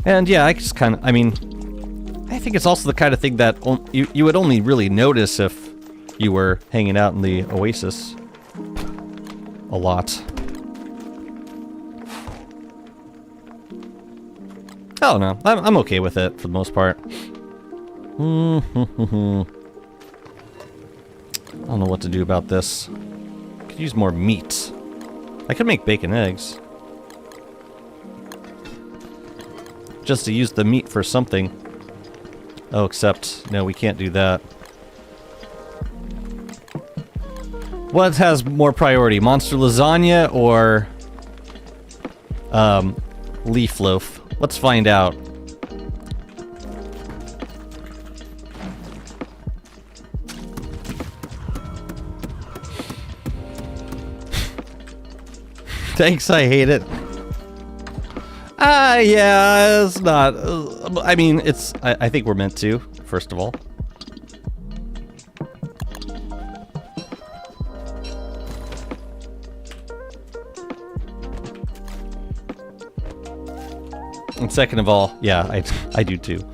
And yeah, I think it's also the kind of thing that you would only really notice if you were hanging out in the oasis a lot. I don't know. I'm okay with it for the most part. I don't know what to do about this. Could use more meat. I could make bacon eggs. Just to use the meat for something. Oh, except, no, we can't do that. What has more priority, monster lasagna or leaf loaf? Let's find out. Thanks, I hate it. Yeah, it's not. I mean, it's. I think we're meant to, first of all. And second of all, yeah, I do too.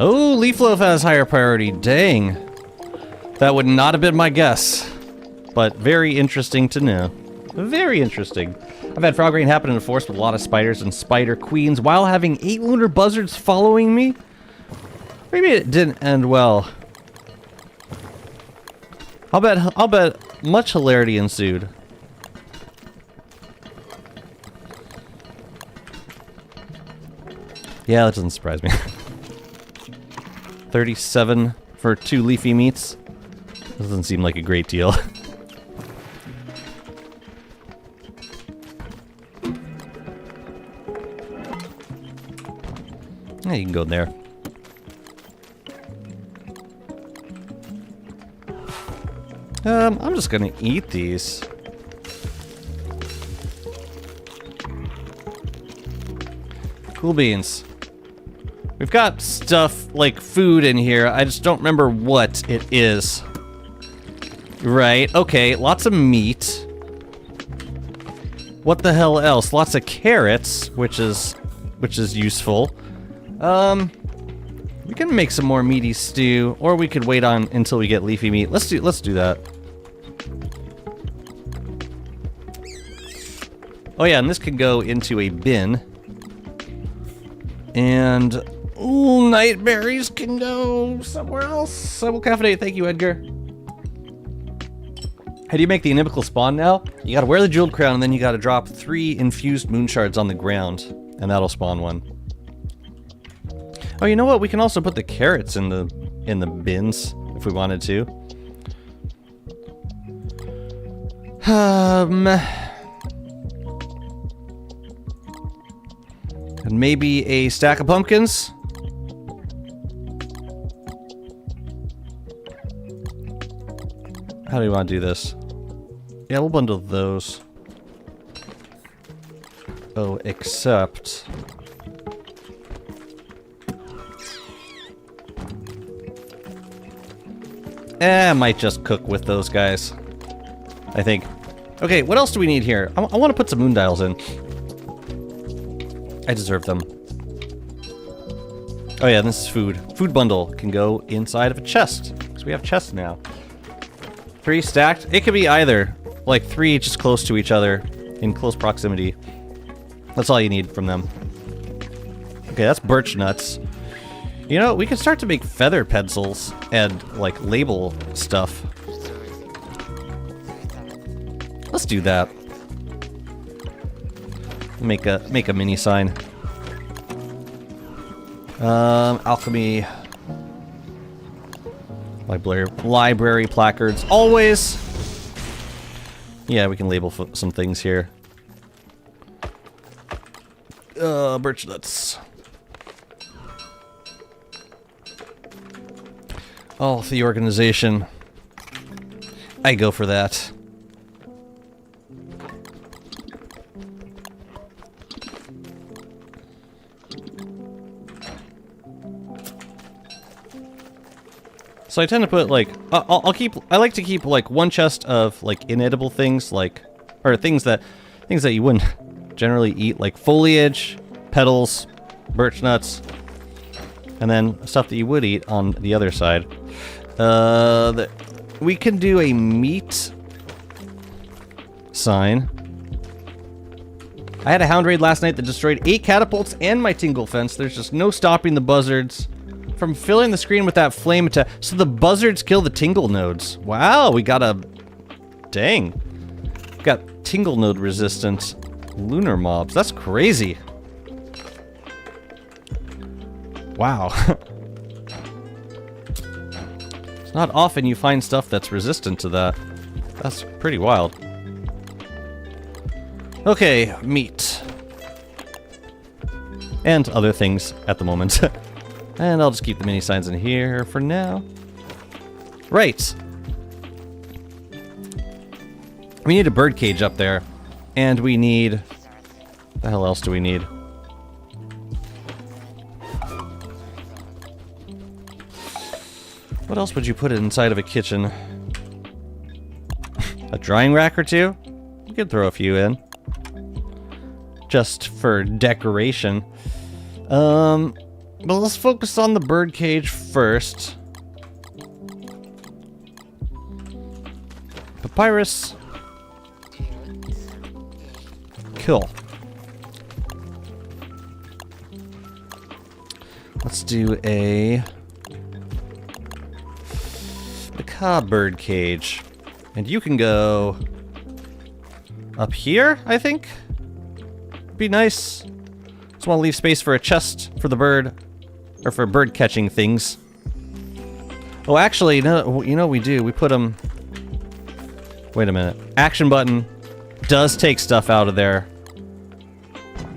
Oh, leaf loaf has higher priority. Dang. That would not have been my guess. But very interesting to know. Very interesting. I've had frog rain happen in the forest with a lot of spiders and spider queens while having 8 lunar buzzards following me. Maybe it didn't end well. I'll bet much hilarity ensued. Yeah, that doesn't surprise me. 37 for 2 leafy meats. Doesn't seem like a great deal. Yeah, you can go in there. I'm just gonna eat these. Cool beans. We've got stuff like food in here. I just don't remember what it is. Right, okay, lots of meat. What the hell else? Lots of carrots, which is useful. We can make some more meaty stew, or we could wait on until we get leafy meat. Let's do that. Oh yeah, and this can go into a bin. And ooh, night berries can go somewhere else. I will caffeinate. Thank you, Edgar. How do you make the inimical spawn now? You gotta wear the jeweled crown, and then you gotta drop 3 infused moon shards on the ground, and that'll spawn one. Oh, you know what? We can also put the carrots in the bins if we wanted to. And maybe a stack of pumpkins. How do you want to do this? Yeah, we'll bundle those. Oh, except... I might just cook with those guys. I think. Okay, what else do we need here? I want to put some moon dials in. I deserve them. Oh yeah, this is food. Food bundle can go inside of a chest. Because we have chests now. 3 stacked. It could be either. Like 3 just close to each other. In close proximity. That's all you need from them. Okay, that's birch nuts. You know, we could start to make feather pencils and, like, label stuff. Let's do that. Make a mini sign. Alchemy. Library placards. Always! Yeah, we can label some things here. Birch nuts. Oh, the organization. I go for that. So I tend to put like I like to keep like 1 chest of like inedible things, like or things that you wouldn't generally eat, like foliage, petals, birch nuts, and then stuff that you would eat on the other side. We can do a meat sign. I had a hound raid last night that destroyed 8 catapults and my tingle fence. There's just no stopping the buzzards from filling the screen with that flame attack. So the buzzards kill the tingle nodes. Wow, we got a... Dang. We got tingle node resistant lunar mobs. That's crazy. Wow. It's not often you find stuff that's resistant to that. That's pretty wild. Okay, meat. And other things at the moment. And I'll just keep the mini signs in here for now. Right. We need a bird cage up there. And we need... What the hell else do we need? What else would you put inside of a kitchen? A drying rack or 2? You could throw a few in. Just for decoration. But let's focus on the birdcage first. Papyrus. Cool. Let's do a macabre birdcage. And you can go up here, I think. Be nice. Just want to leave space for a chest for the bird. Or for bird catching things. Oh, actually, no, you know what we do? We put them... Wait a minute. Action button does take stuff out of there.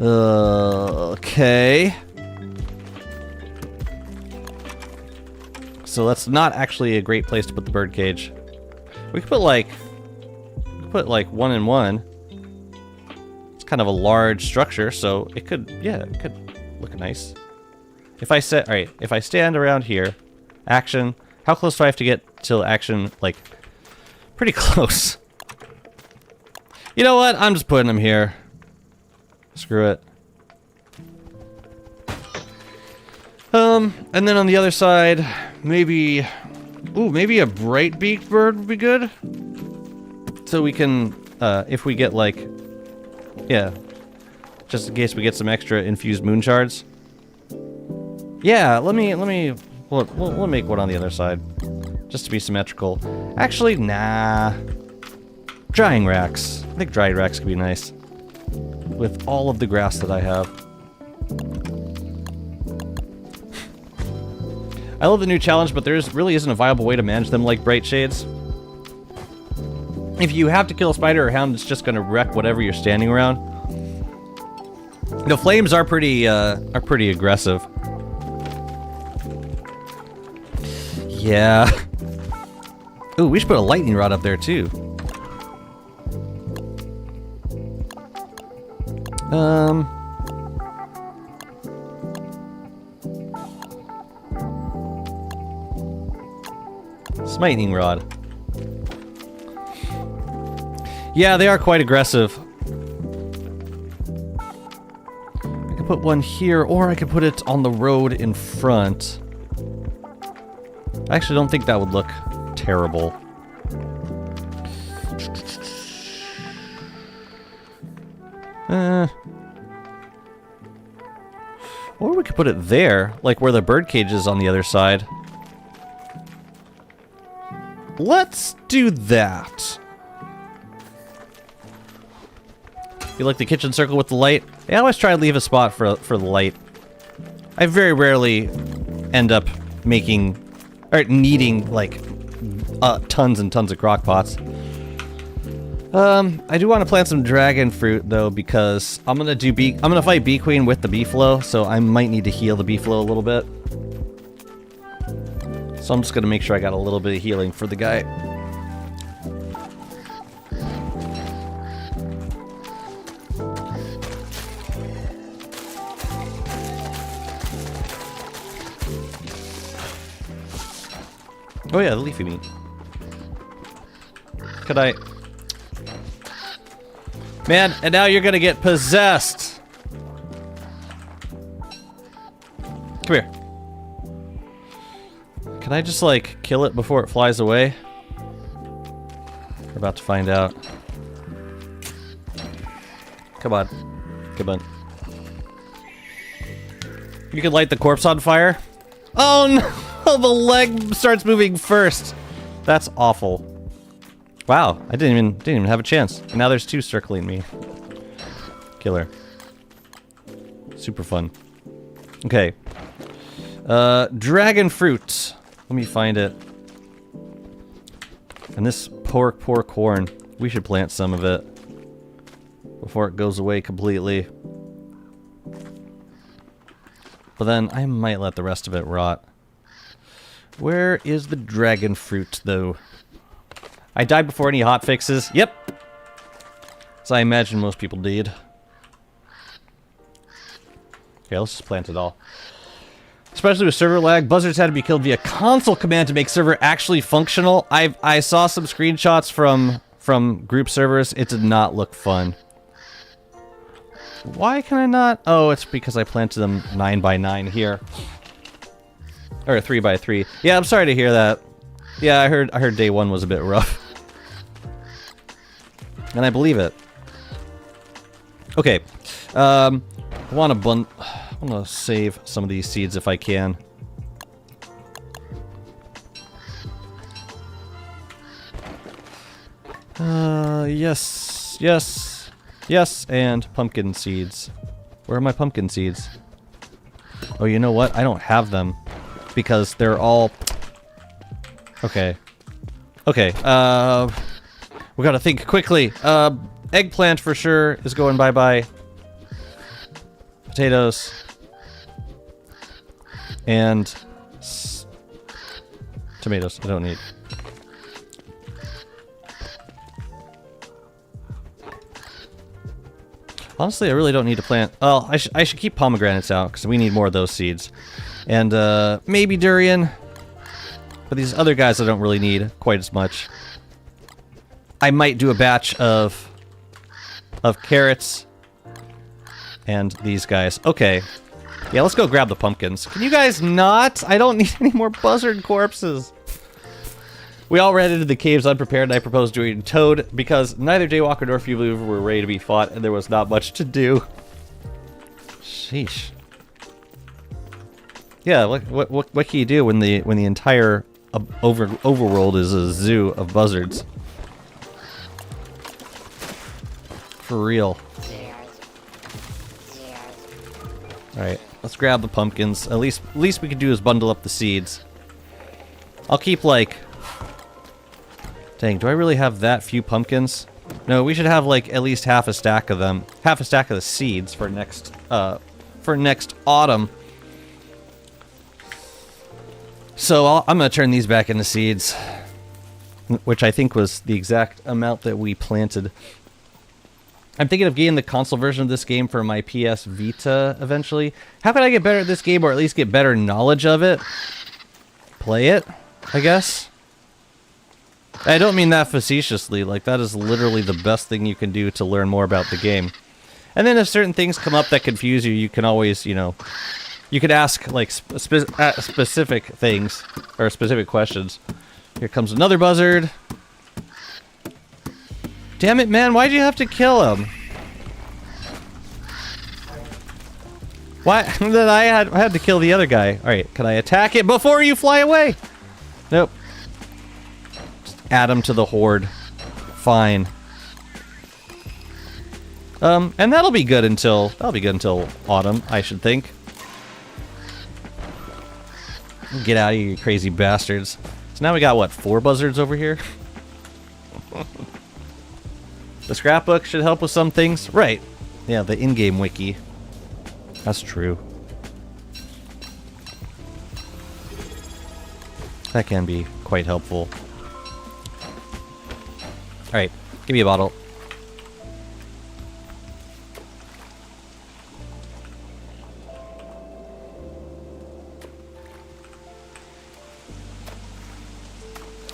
Okay. So that's not actually a great place to put the bird cage. We could put like one and one. It's kind of a large structure, so it could, yeah, it could look nice. If I set, all right, if I stand around here, action, how close do I have to get till action? Like, pretty close. You know what? I'm just putting them here. Screw it. And then on the other side, maybe, ooh, maybe a bright-beaked bird would be good. So we can, if we get like, yeah, just in case we get some extra infused moon shards. Yeah, we'll make one on the other side, just to be symmetrical. Actually, nah. Drying racks. I think drying racks could be nice. With all of the grass that I have. I love the new challenge, but there really isn't a viable way to manage them like bright shades. If you have to kill a spider or hound, it's just gonna wreck whatever you're standing around. The flames are pretty aggressive. Yeah. Ooh, we should put a lightning rod up there too. Smiting rod. Yeah, they are quite aggressive. I could put one here, or I could put it on the road in front. I actually don't think that would look terrible. Or we could put it there, like where the birdcage is on the other side. Let's do that. You like the kitchen circle with the light? I always try to leave a spot for the light. I very rarely end up making or needing like tons and tons of crock pots. I do want to plant some dragon fruit though, because I'm gonna fight Bee Queen with the bee flow, so I might need to heal the bee flow a little bit. So I'm just gonna make sure I got a little bit of healing for the guy. Oh yeah, the leafy meat. Could I... Man, and now you're gonna get possessed! Come here. Can I just, like, kill it before it flies away? We're about to find out. Come on. Come on. You can light the corpse on fire? Oh no! The leg starts moving first. That's awful. Wow, I didn't even have a chance. And now there's two circling me. Killer. Super fun. Okay. Dragon fruit. Let me find it. And this poor corn. We should plant some of it before it goes away completely. But then I might let the rest of it rot. Where is the dragon fruit, though? I died before any hot fixes. Yep. As I imagine most people did. Okay, let's just plant it all. Especially with server lag, buzzards had to be killed via console command to make server actually functional. I saw some screenshots from group servers. It did not look fun. Why can I not? Oh, it's because I planted them 9 by 9 here. Or 3 by 3. Yeah, I'm sorry to hear that. Yeah, I heard day 1 was a bit rough. And I believe it. Okay. I want to save some of these seeds if I can. Yes, yes, yes, and pumpkin seeds. Where are my pumpkin seeds? Oh, you know what? I don't have them because they're all... Okay. Okay, we gotta think quickly. Eggplant for sure is going bye-bye. Potatoes. And... tomatoes, I don't need. Honestly, I really don't need to plant... Well, I should keep pomegranates out, because we need more of those seeds. And, maybe durian. But these other guys I don't really need quite as much. I might do a batch of carrots. And these guys. Okay. Yeah, let's go grab the pumpkins. Can you guys not? I don't need any more buzzard corpses. We all ran into the caves unprepared, and I proposed doing Toad, because neither Daywalker nor Feebleweaver were ready to be fought, and there was not much to do. Sheesh. Yeah, what can you do when the entire overworld is a zoo of buzzards? For real. Alright, let's grab the pumpkins. At least we can do is bundle up the seeds. I'll keep, like... Dang, do I really have that few pumpkins? No, we should have, like, at least half a stack of them. Half a stack of the seeds for next autumn. So I'm gonna turn these back into seeds. Which I think was the exact amount that we planted. I'm thinking of getting the console version of this game for my PS Vita eventually. How can I get better at this game, or at least get better knowledge of it? Play it, I guess? I don't mean that facetiously, like that is literally the best thing you can do to learn more about the game. And then if certain things come up that confuse you, you can always, you know, you could ask like specific things, or specific questions. Here comes another buzzard. Damn it, man, why'd you have to kill him? Why? Then I had to kill the other guy. Alright, can I attack it before you fly away? Nope. Add them to the horde. Fine. And that'll be good until autumn, I should think. Get out of here, you crazy bastards. So now we got what, 4 buzzards over here? The scrapbook should help with some things. Right. Yeah, the in-game wiki. That's true. That can be quite helpful. Alright, give me a bottle.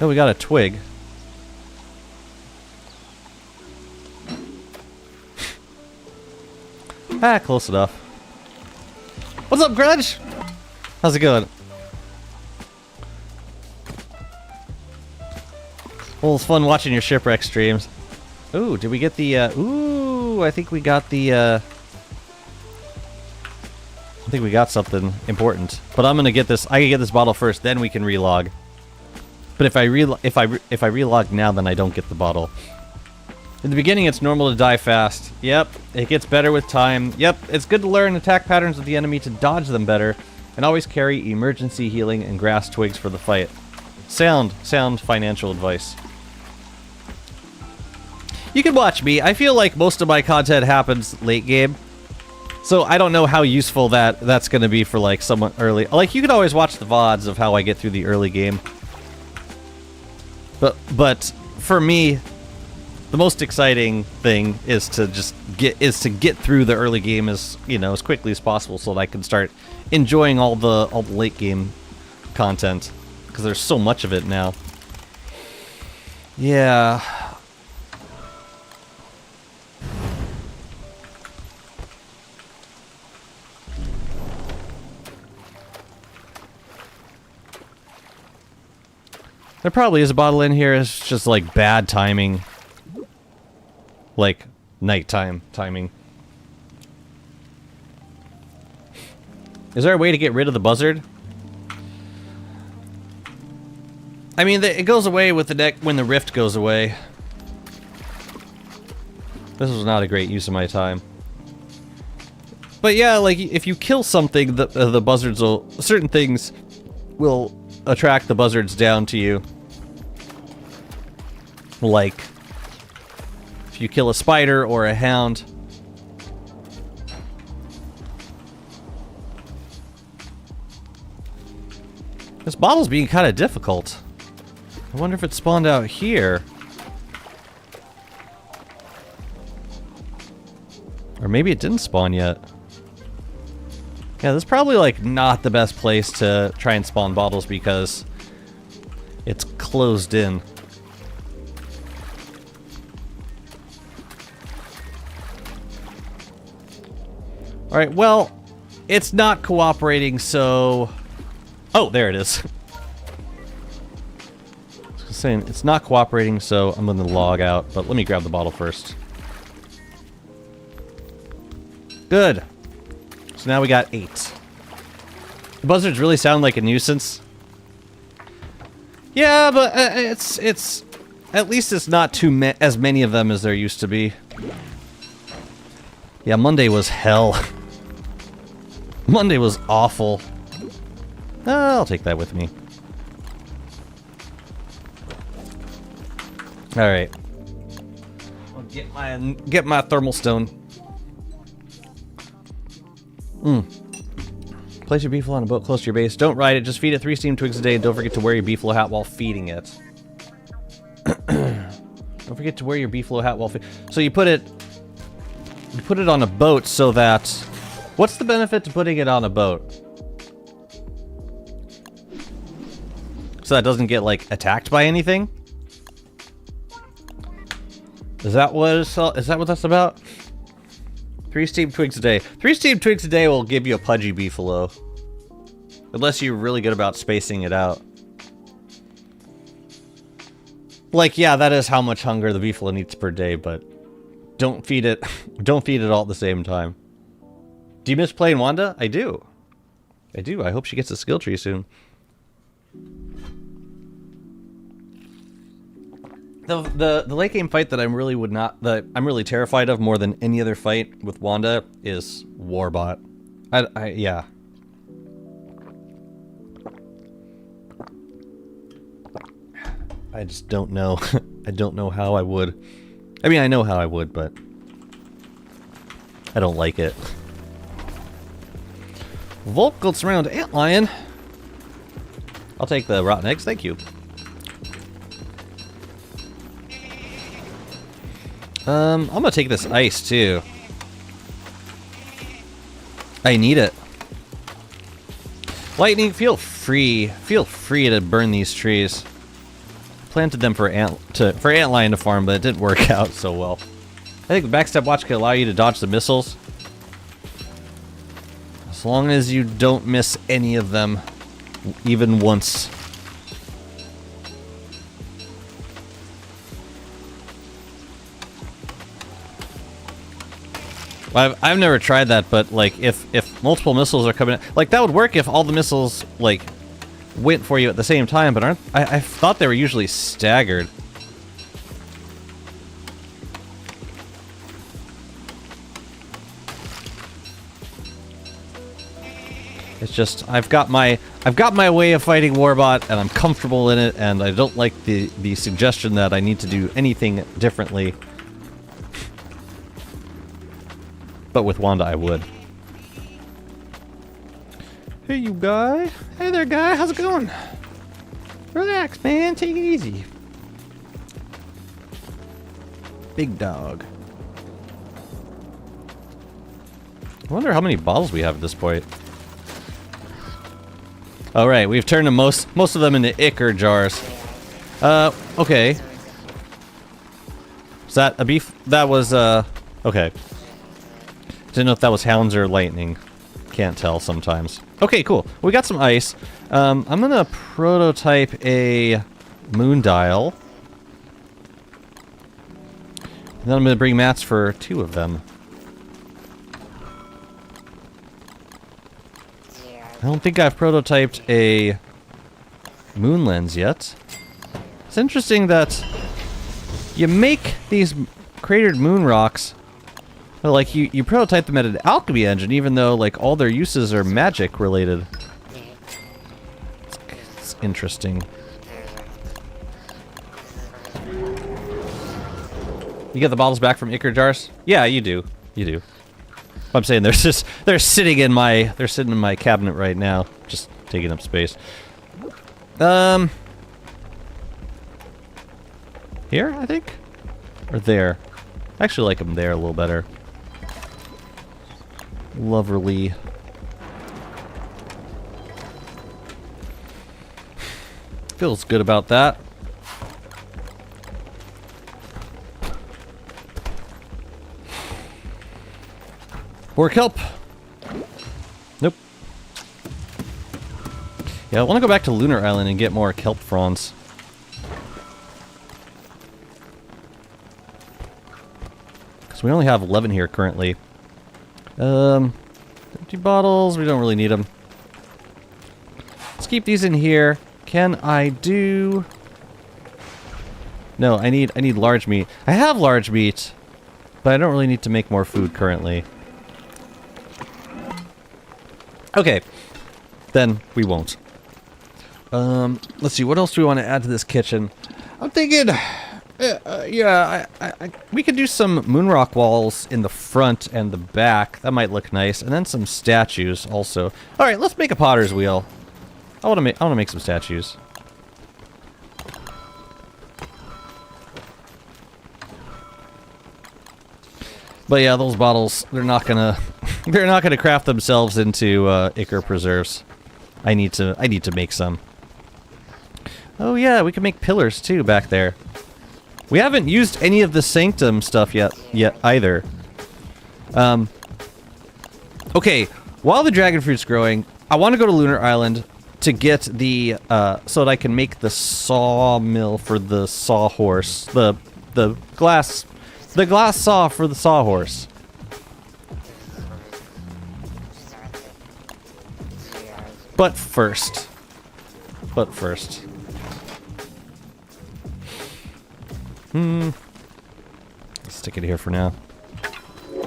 Oh, we got a twig. Ah, close enough. What's up, Grudge? How's it going? Well, it's fun watching your shipwreck streams. Ooh, did we get the, ooh, I think we got the, I think we got something important. But I'm gonna get this, I can get this bottle first, then we can relog. But if I relog now, then I don't get the bottle. In the beginning, it's normal to die fast. Yep, it gets better with time. Yep, it's good to learn attack patterns of the enemy to dodge them better, and always carry emergency healing and grass twigs for the fight. Sound financial advice. You can watch me. I feel like most of my content happens late game, so I don't know how useful that's going to be for like someone early. Like, you can always watch the VODs of how I get through the early game. But for me, the most exciting thing is to just get through the early game as quickly as possible, so that I can start enjoying all the late game content, because there's so much of it now. Yeah. There probably is a bottle in here. It's just like bad timing. Like nighttime timing. Is there a way to get rid of the buzzard? I mean, it goes away with the deck when the rift goes away. This was not a great use of my time. But yeah, like, if you kill something, the buzzards will... Certain things will attract the buzzards down to you. Like, if you kill a spider or a hound. This bottle's being kind of difficult. I wonder if it spawned out here. Or maybe it didn't spawn yet. Yeah, this is probably like not the best place to try and spawn bottles because it's closed in. Alright, well, it's not cooperating, so... Oh, there it is. I was saying, it's not cooperating, so I'm gonna log out, but let me grab the bottle first. Good. So now we got 8. The buzzards really sound like a nuisance. Yeah, but it's at least it's not as many of them as there used to be. Yeah, Monday was hell. Monday was awful. I'll take that with me. All right. I'll get my thermal stone. Place your beefalo on a boat close to your base. Don't ride it, just feed it 3 steam twigs a day, and don't forget to wear your beefalo hat while feeding it. Don't forget to wear your beefalo hat while feeding. So you put it on a boat so that... What's the benefit to putting it on a boat? So that doesn't get, like, attacked by anything? Is that what that's about? 3 steamed twigs a day. 3 steamed twigs a day will give you a pudgy beefalo. Unless you're really good about spacing it out. Like, yeah, that is how much hunger the beefalo needs per day, but don't feed it don't feed it all at the same time. Do you miss playing Wanda? I do. I do. I hope she gets a skill tree soon. The late game fight that I'm really terrified of more than any other fight with Wanda is Warbot. Yeah. I just don't know. I don't know how I would. I mean, I know how I would, but I don't like it. Volk goes around Antlion. I'll take the rotten eggs, thank you. I'm gonna take this ice too. I need it. Lightning, feel free to burn these trees. Planted them for Antlion to farm, but it didn't work out so well. I think the backstep watch can allow you to dodge the missiles. As long as you don't miss any of them, even once. I've never tried that, but like if multiple missiles are coming in, like that would work if all the missiles like went for you at the same time, but I thought they were usually staggered. It's just I've got my way of fighting Warbot, and I'm comfortable in it, and I don't like the suggestion that I need to do anything differently. But with Wanda, I would. Hey, you guy. Hey there, guy. How's it going? Relax, man. Take it easy. Big dog. I wonder how many bottles we have at this point. All right, we've turned most of them into ichor jars. Okay. Is that a beef? That was, okay. Didn't know if that was hounds or lightning. Can't tell sometimes. Okay, cool. We got some ice. I'm gonna prototype a moon dial. And then I'm going to bring mats for 2 of them. I don't think I've prototyped a moon lens yet. It's interesting that you make these cratered moon rocks, but like you prototype them at an alchemy engine, even though like all their uses are magic related. It's interesting. You get the bottles back from Ichor jars? Yeah, you do. You do. I'm saying they're sitting in my cabinet right now, just taking up space. Here, I think? Or there. I actually like them there a little better. Loverly. Feels good about that. More kelp. Nope. Yeah, I want to go back to Lunar Island and get more kelp fronds. Because we only have 11 here currently. Empty bottles, we don't really need them. Let's keep these in here. Can I do... No, I need large meat. I have large meat, but I don't really need to make more food currently. Okay, then we won't. Let's see, what else do we want to add to this kitchen? I'm thinking, yeah, we could do some moonrock walls in the front and the back. That might look nice, and then some statues also. All right, let's make a potter's wheel. I want to make some statues. But yeah, those bottles, they're not gonna craft themselves into Ichor preserves. I need to make some. Oh yeah, we can make pillars too back there. We haven't used any of the sanctum stuff yet either. Okay, while the dragon fruit's growing, I want to go to Lunar Island to get the so that I can make the sawmill for the sawhorse, the glass saw for the sawhorse. But first. Let's stick it here for now. I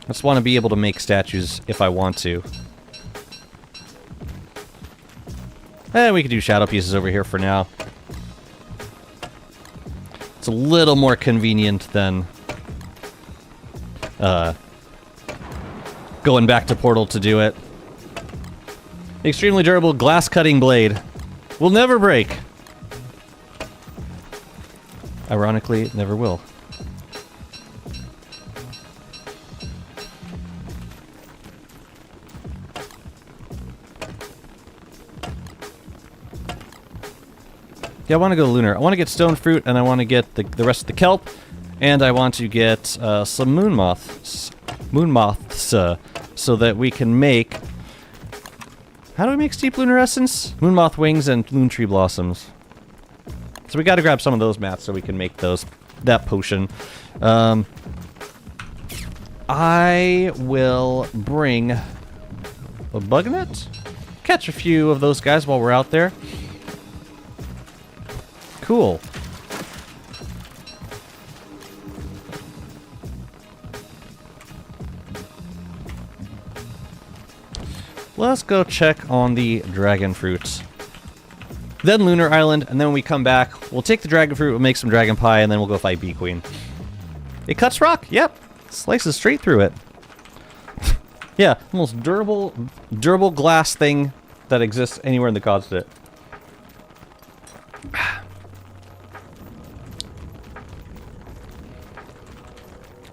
just want to be able to make statues if I want to. And we could do shadow pieces over here for now. It's a little more convenient than going back to Portal to do it. Extremely durable glass cutting blade. Will never break. Ironically, it never will. Yeah, I want to go lunar. I want to get stone fruit, and I want to get the rest of the kelp, and I want to get some moon moths, so that we can make... How do we make steep lunar essence? Moon moth wings and loon tree blossoms. So we got to grab some of those mats so we can make that potion. I will bring a bug net. Catch a few of those guys while we're out there. Cool. Let's go check on the dragon fruits. Then Lunar Island, and then when we come back, we'll take the dragon fruit, we'll make some dragon pie, and then we'll go fight Bee Queen. It cuts rock? Yep. Slices straight through it. Yeah, most durable glass thing that exists anywhere in the continent.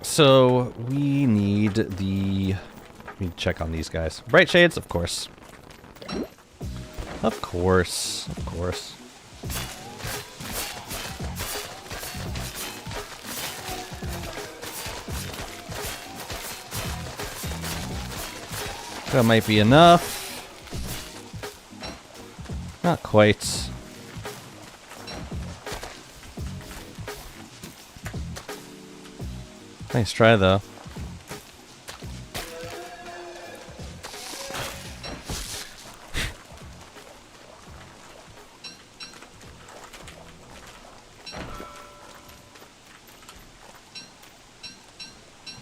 So, we need the... We need to check on these guys. Bright shades, of course. Of course. Of course. That might be enough. Not quite. Nice try, though.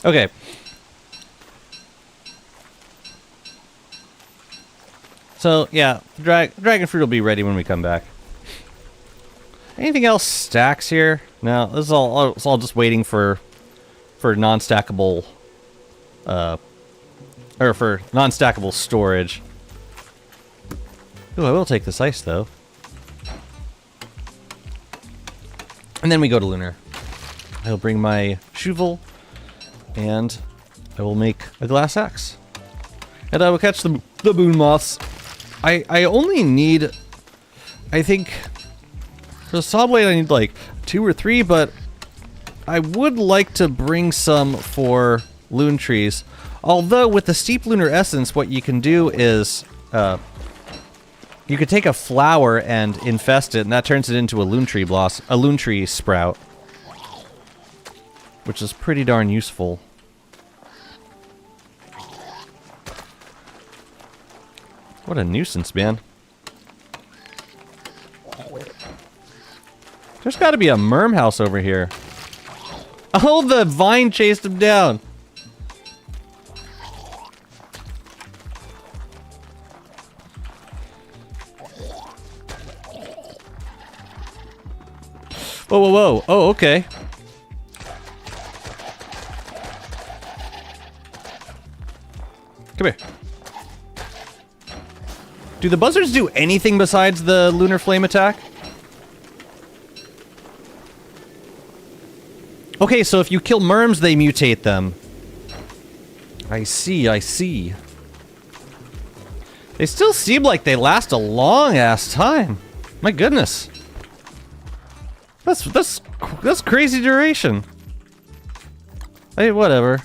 Okay. So, yeah, dragon fruit will be ready when we come back. Anything else stacks here? No, this is all. It's all just waiting for non-stackable, or for non-stackable storage. Ooh, I will take this ice though. And then we go to Lunar. I'll bring my shovel, and I will make a glass axe. And I will catch the moon moths. I only need, I think, for the saw blade I need like 2 or 3, but I would like to bring some for loon trees. Although with the steep lunar essence, what you can do is you could take a flower and infest it, and that turns it into a loon tree sprout, which is pretty darn useful. What a nuisance, man. There's got to be a merm house over here. Oh, the vine chased him down. Whoa, whoa, whoa. Oh, okay. Come here. Do the buzzards do anything besides the lunar flame attack? Okay, so if you kill merms, they mutate them. I see, I see. They still seem like they last a long-ass time. My goodness. That's crazy duration. Hey, whatever.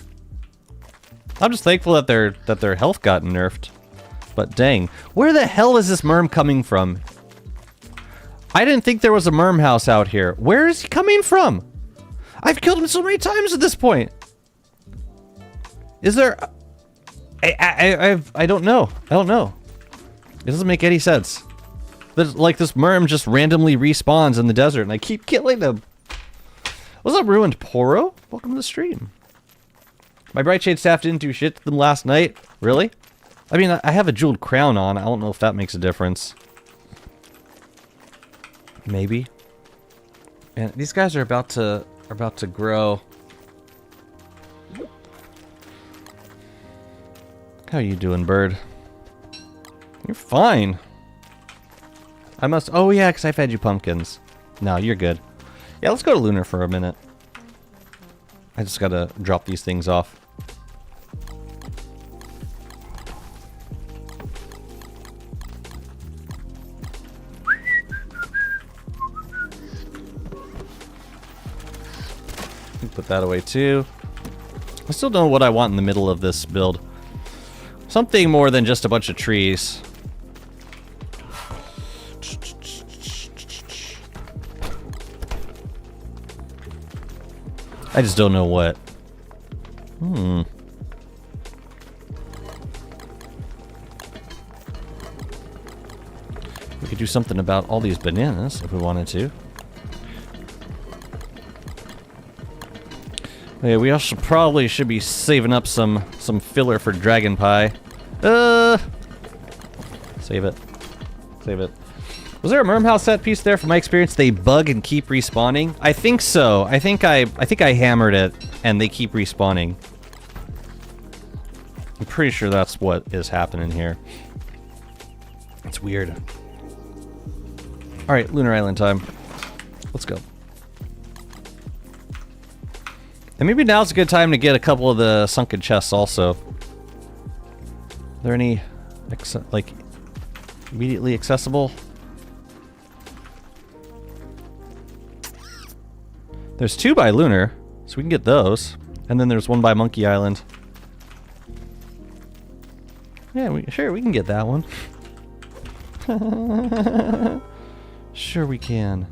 I'm just thankful that their health got nerfed. But dang, where the hell is this merm coming from? I didn't think there was a merm house out here. Where is he coming from? I've killed him so many times at this point. Is there? I don't know. I don't know. It doesn't make any sense. There's, like, this merm just randomly respawns in the desert, and I keep killing them. What's up, Ruined Poro? Welcome to the stream. My Bright Shade staff didn't do shit to them last night. Really? I mean, I have a jeweled crown on. I don't know if that makes a difference. Maybe. And these guys are about to grow. How you doing, bird? You're fine. I must. Oh yeah, because I fed you pumpkins. No, you're good. Yeah, let's go to Lunar for a minute. I just gotta drop these things off. Put that away too. I still don't know what I want in the middle of this build. Something more than just a bunch of trees. I just don't know what. We could do something about all these bananas if we wanted to. Yeah, we also probably should be saving up some filler for dragon pie. Save it. Save it. Was there a merm house set piece there? From my experience, they bug and keep respawning. I think so. I think I hammered it, and they keep respawning. I'm pretty sure that's what is happening here. It's weird. All right, Lunar Island time. Let's go. And maybe now's a good time to get a couple of the sunken chests also. Are there any, like, immediately accessible? There's 2 by Lunar, so we can get those. And then there's 1 by Monkey Island. Yeah, sure, we can get that one. Sure we can.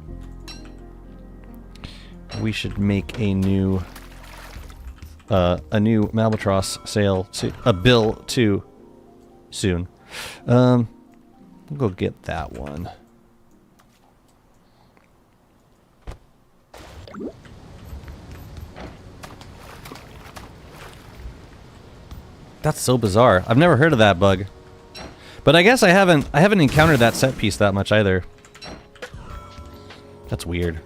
We should make a new a new Malbatross sale to a bill too soon. We'll go get that one. That's so bizarre. I've never heard of that bug. But I guess I haven't encountered that set piece that much either. That's weird.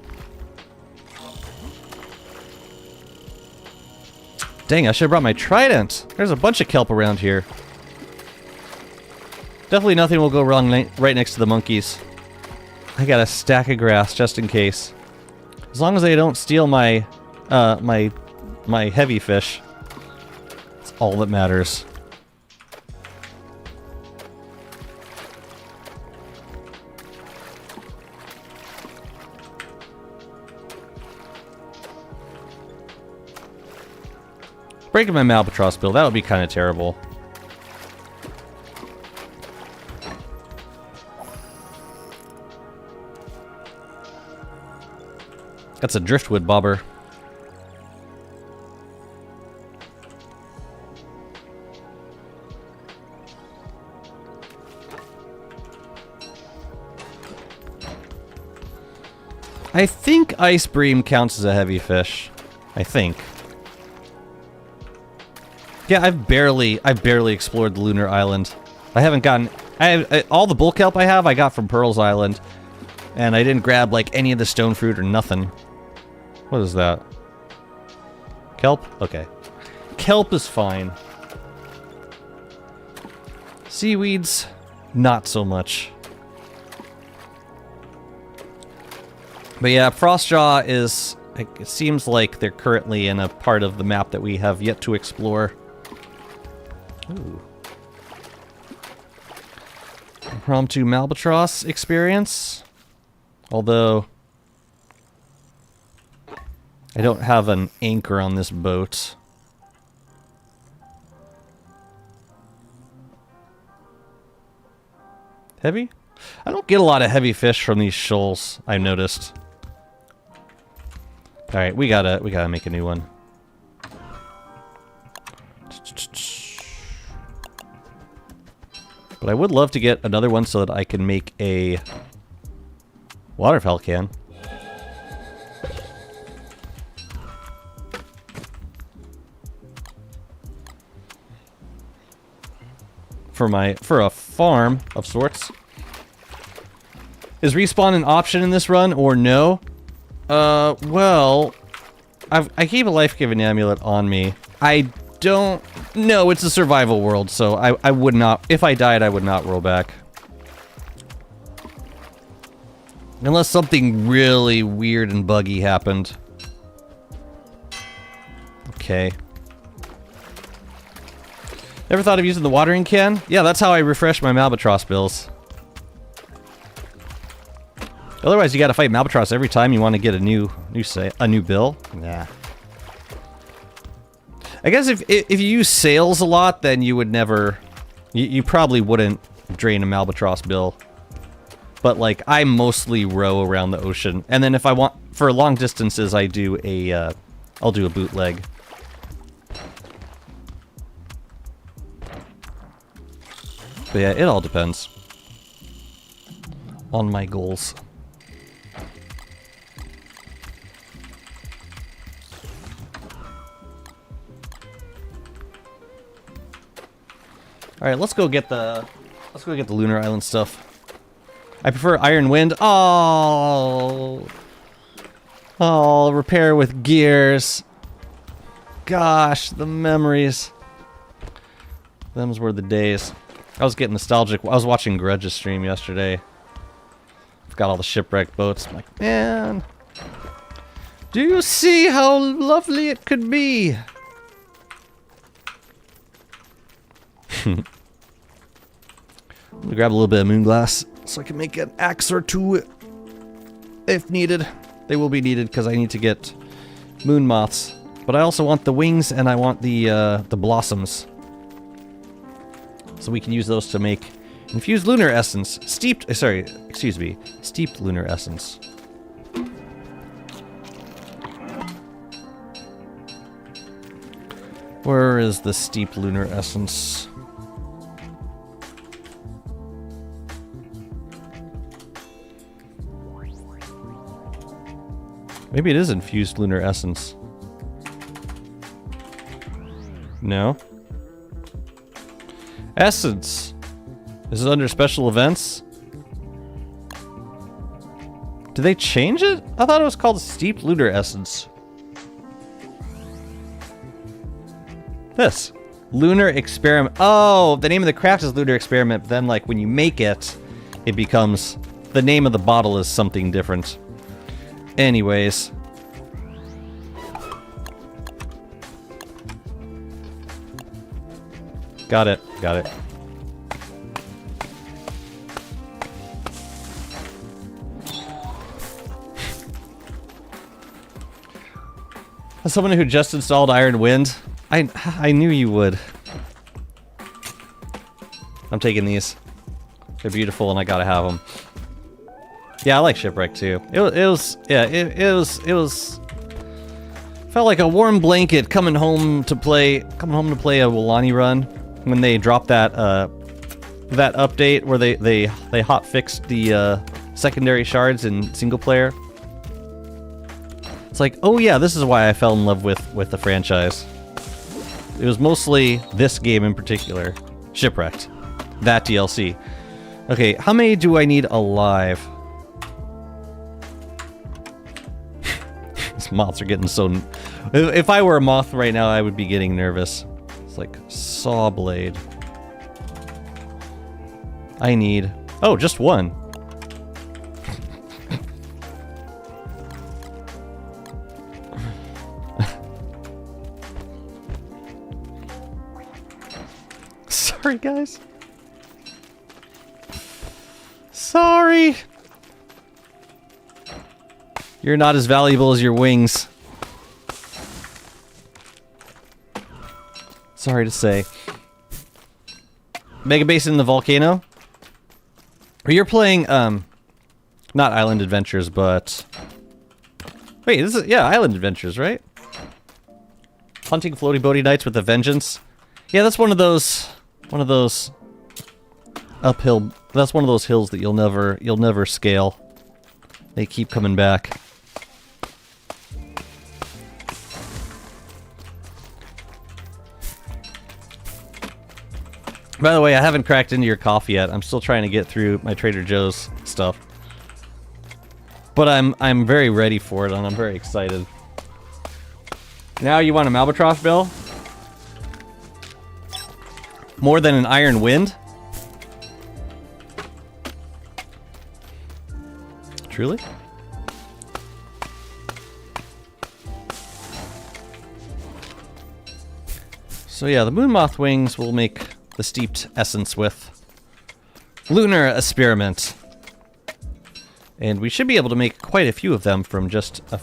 Dang, I should have brought my trident. There's a bunch of kelp around here. Definitely nothing will go wrong right next to the monkeys. I got a stack of grass just in case. As long as they don't steal my my heavy fish. That's all that matters. Breaking my Malbatross bill, that would be kind of terrible. That's a driftwood bobber. I think ice bream counts as a heavy fish. I think. Yeah, I've barely explored the lunar island. I haven't gotten all the bull kelp I got from Pearl's Island, and I didn't grab like any of the stone fruit or nothing. What is that? Kelp? Okay. Kelp is fine. Seaweeds, not so much. But yeah, Frostjaw is... It seems like they're currently in a part of the map that we have yet to explore. Ooh. Impromptu Malbatross experience. Although... I don't have an anchor on this boat. Heavy? I don't get a lot of heavy fish from these shoals, I noticed. Alright, we gotta make a new one. But I would love to get another one so that I can make a waterfowl can. For a farm of sorts. Is respawn an option in this run or no? Well, I keep a life-giving amulet on me. I don't... No, it's a survival world, so I would not... If I died, I would not roll back. Unless something really weird and buggy happened. Okay. Ever thought of using the watering can? Yeah, that's how I refresh my Malbatross bills. Otherwise, you gotta fight Malbatross every time you want to get a new bill. Nah. I guess if you use sails a lot, then you would never... You probably wouldn't drain a Malbatross bill. But, like, I mostly row around the ocean. And then if I want... For long distances, I do a... I'll do a bootleg. But yeah, it all depends on my goals. All right, let's go get the lunar island stuff. I prefer Iron Wind. Oh, repair with gears. Gosh, the memories. Them's were the days. I was getting nostalgic. I was watching Grudge's stream yesterday. I've got all the shipwrecked boats. I'm like, man, do you see how lovely it could be? I'm gonna grab a little bit of moon glass so I can make an axe or two if needed. They will be needed because I need to get moon moths. But I also want the wings and I want the blossoms. So we can use those to make infused lunar essence. Steeped lunar essence. Where is the steep lunar essence? Maybe it is infused lunar essence. No. Essence. Is it under special events? Did they change it? I thought it was called steep lunar essence. This. Lunar experiment. Oh, the name of the craft is lunar experiment, but then like when you make it, it becomes... The name of the bottle is something different. Anyways. Got it. Got it. As someone who just installed Iron Wind, I knew you would. I'm taking these. They're beautiful and I gotta have them. Yeah, I like Shipwreck too. It was felt like a warm blanket coming home to play a Wolani run when they dropped that that update where they hot fixed the secondary shards in single player. It's like, oh yeah, this is why I fell in love with the franchise. It was mostly this game in particular, Shipwrecked, that DLC. Okay, how many do I need alive? These moths are getting so... If I were a moth right now, I would be getting nervous. It's like saw blade. I need... Oh, just one. Sorry, guys. Sorry. You're not as valuable as your wings. Sorry to say. Mega Base in the volcano? You're playing, not Island Adventures, but... Wait, this is, yeah, Island Adventures, right? Hunting floaty boaty nights with a vengeance. Yeah, that's one of those uphill, that's one of those hills that you'll never scale. They keep coming back. By the way, I haven't cracked into your coffee yet. I'm still trying to get through my Trader Joe's stuff. But I'm very ready for it and I'm very excited. Now you want a Malbatross Bill? More than an Iron Wind? Truly? So yeah, the moon moth wings will make the steeped essence with lunar experiment. And we should be able to make quite a few of them from just a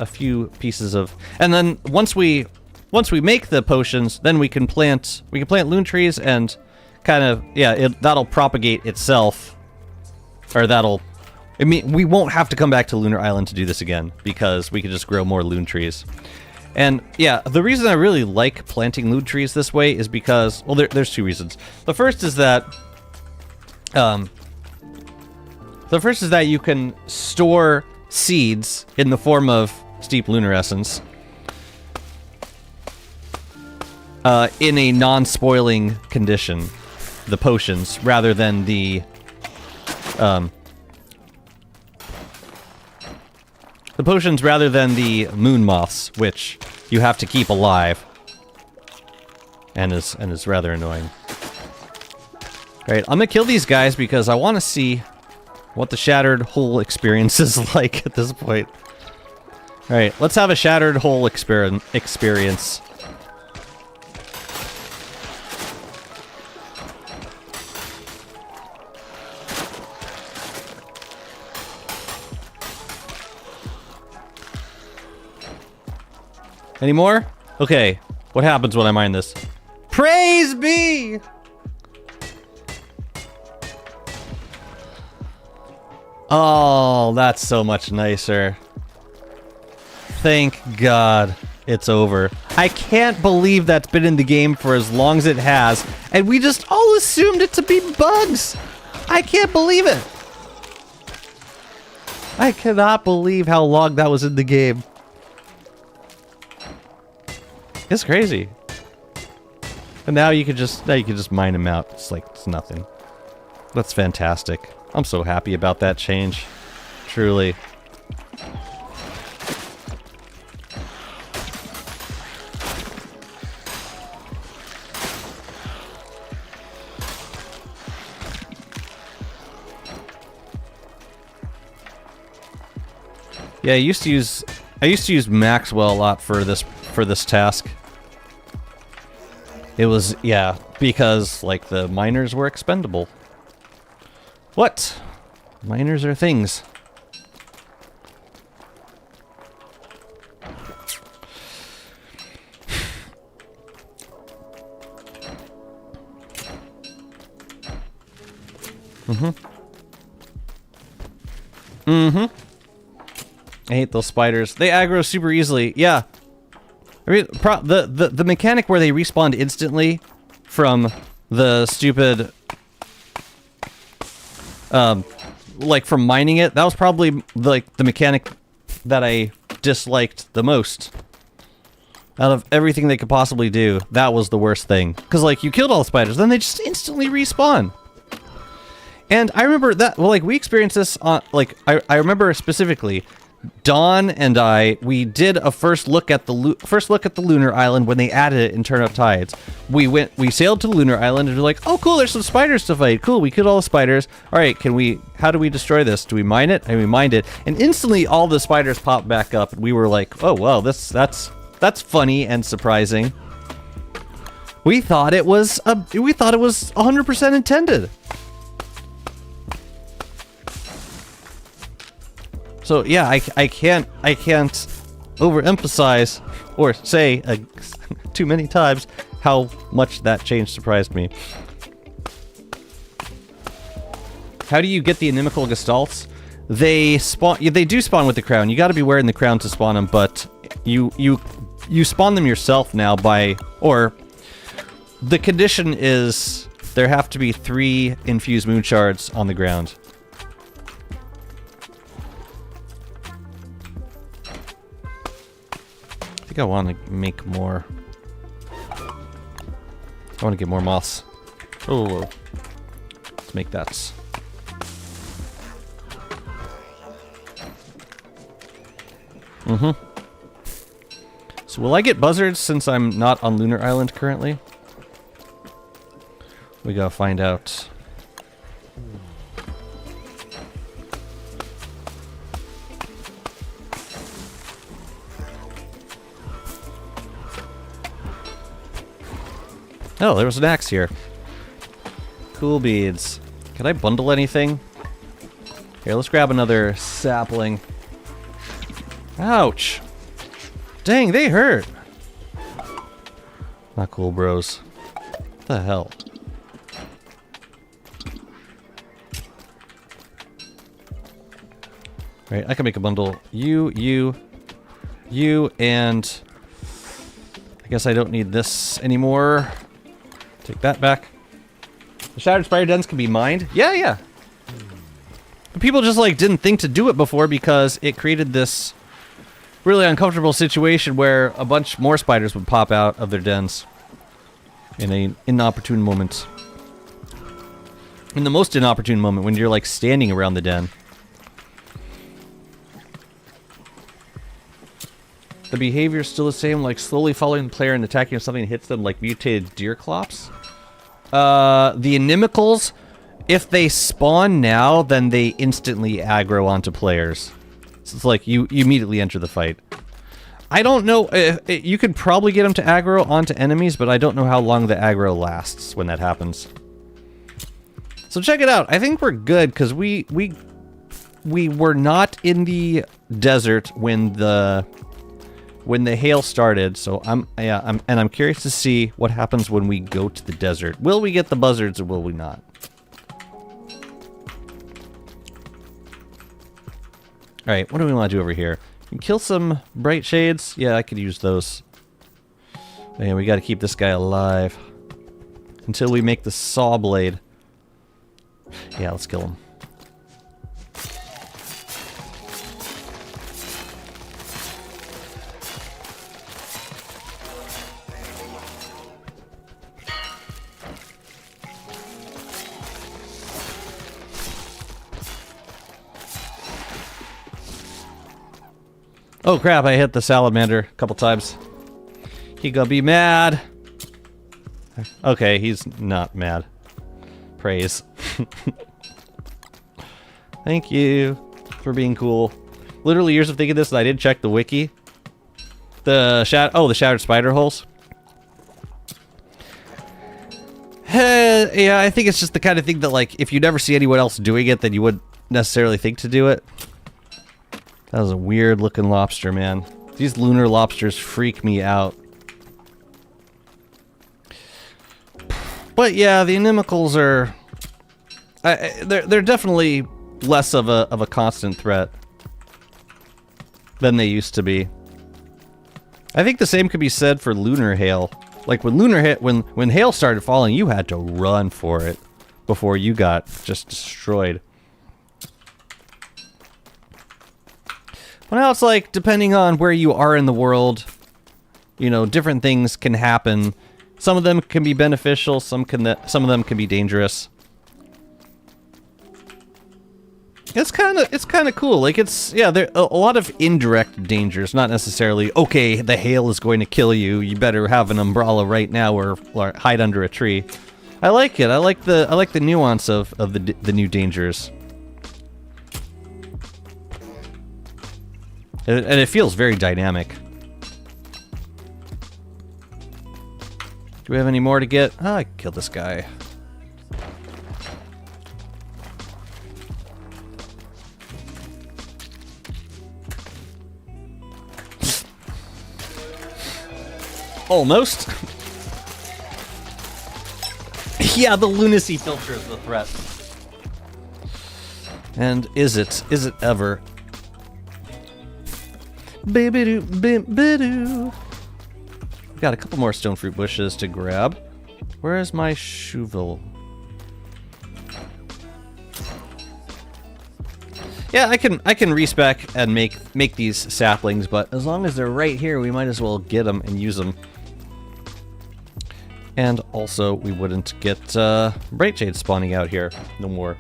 few pieces of... And then once we make the potions, then we can plant loon trees and kind of, yeah, that'll propagate itself. Or I mean, we won't have to come back to Lunar Island to do this again, because we can just grow more loon trees. And yeah, the reason I really like planting loon trees this way is because, well, there's two reasons. The first is that, you can store seeds in the form of steep lunar essence in a non-spoiling condition, the potions, rather than the moon moths, which you have to keep alive, and is rather annoying. All right, I'm gonna kill these guys because I want to see what the shattered hole experience is like at this point. All right, let's have a shattered hole experience. Any more? Okay, what happens when I mine this? Praise be! Oh, that's so much nicer. Thank God. It's over. I can't believe that's been in the game for as long as it has, and we just all assumed it to be bugs. I can't believe it. I cannot believe how long that was in the game. It's crazy. And now you can just mine them out. It's like it's nothing. That's fantastic. I'm so happy about that change. Truly. Yeah, I used to use Maxwell a lot for this task. It was, yeah, because like the miners were expendable. What? Miners are things. I hate those spiders. They aggro super easily. Yeah. I mean, the mechanic where they respawned instantly from the stupid, like from mining it, that was probably like the mechanic that I disliked the most. Out of everything they could possibly do, that was the worst thing. Because like you killed all the spiders, then they just instantly respawn. And I remember that, well, like we experienced this on, like I remember specifically. Dawn and we did a first look at the lunar island when they added it in Turn Up Tides. We sailed to the lunar island and we're like, oh cool, there's some spiders to fight. Cool, we killed all the spiders. All right, how do we destroy this? Do we mine it? And we mined it, and instantly all the spiders popped back up, and we were like, oh well, that's funny and surprising. We thought it was 100% intended. So yeah, I can't overemphasize or say too many times how much that change surprised me. How do you get the inimical gestalts? They spawn. They do spawn with the crown. You got to be wearing the crown to spawn them, but you spawn them yourself now by, or the condition is there have to be 3 infused moon shards on the ground. I think I want to make more. I want to get more moths. Oh, let's make that. So will I get buzzards since I'm not on Lunar Island currently? We gotta find out. Oh, there was an axe here. Cool beads. Can I bundle anything? Here, let's grab another sapling. Ouch! Dang, they hurt! Not cool, bros. What the hell? Right, I can make a bundle. You, and... I guess I don't need this anymore. Take that back. The Shattered Spider Dens can be mined? Yeah. But people just, like, didn't think to do it before because it created this really uncomfortable situation where a bunch more spiders would pop out of their dens in an inopportune moment. In the most inopportune moment, when you're, like, standing around the den. The behavior is still the same, like slowly following the player and attacking if something hits them, like mutated deer clops. The inimicals, if they spawn now, then they instantly aggro onto players. So it's like you immediately enter the fight. I don't know, you could probably get them to aggro onto enemies, but I don't know how long the aggro lasts when that happens. So check it out. I think we're good because we were not in the desert when the hail started, so I'm curious to see what happens when we go to the desert. Will we get the buzzards or will we not? Alright, what do we want to do over here? Kill some bright shades. Yeah, I could use those. Man, we got to keep this guy alive until we make the saw blade. Yeah, let's kill him. Oh crap, I hit the salamander a couple times. He gonna be mad. Okay, he's not mad. Praise. Thank you for being cool. Literally years of thinking this, and I didn't check the wiki. The shattered spider holes. Yeah, I think it's just the kind of thing that, like, if you never see anyone else doing it, then you wouldn't necessarily think to do it. That was a weird looking lobster, man. These lunar lobsters freak me out. But yeah, the inimicals are... they're definitely less of a constant threat than they used to be. I think the same could be said for lunar hail. Like when hail started falling, you had to run for it before you got just destroyed. Well, now it's like, depending on where you are in the world, you know, different things can happen. Some of them can be beneficial, some of them can be dangerous. It's kind of cool. Like, there a lot of indirect dangers, not necessarily, okay, the hail is going to kill you, you better have an umbrella right now or hide under a tree. I like it. I like the nuance of the new dangers. And it feels very dynamic. Do we have any more to get? Ah, I killed this guy. Almost. Yeah, the lunacy filter is the threat. And is it ever? Baby-doo, baby-doo. Got a couple more stone fruit bushes to grab. Where is my shovel? Yeah, I can respec and make these saplings, but as long as they're right here, we might as well get them and use them. And also, we wouldn't get bright shades spawning out here no more.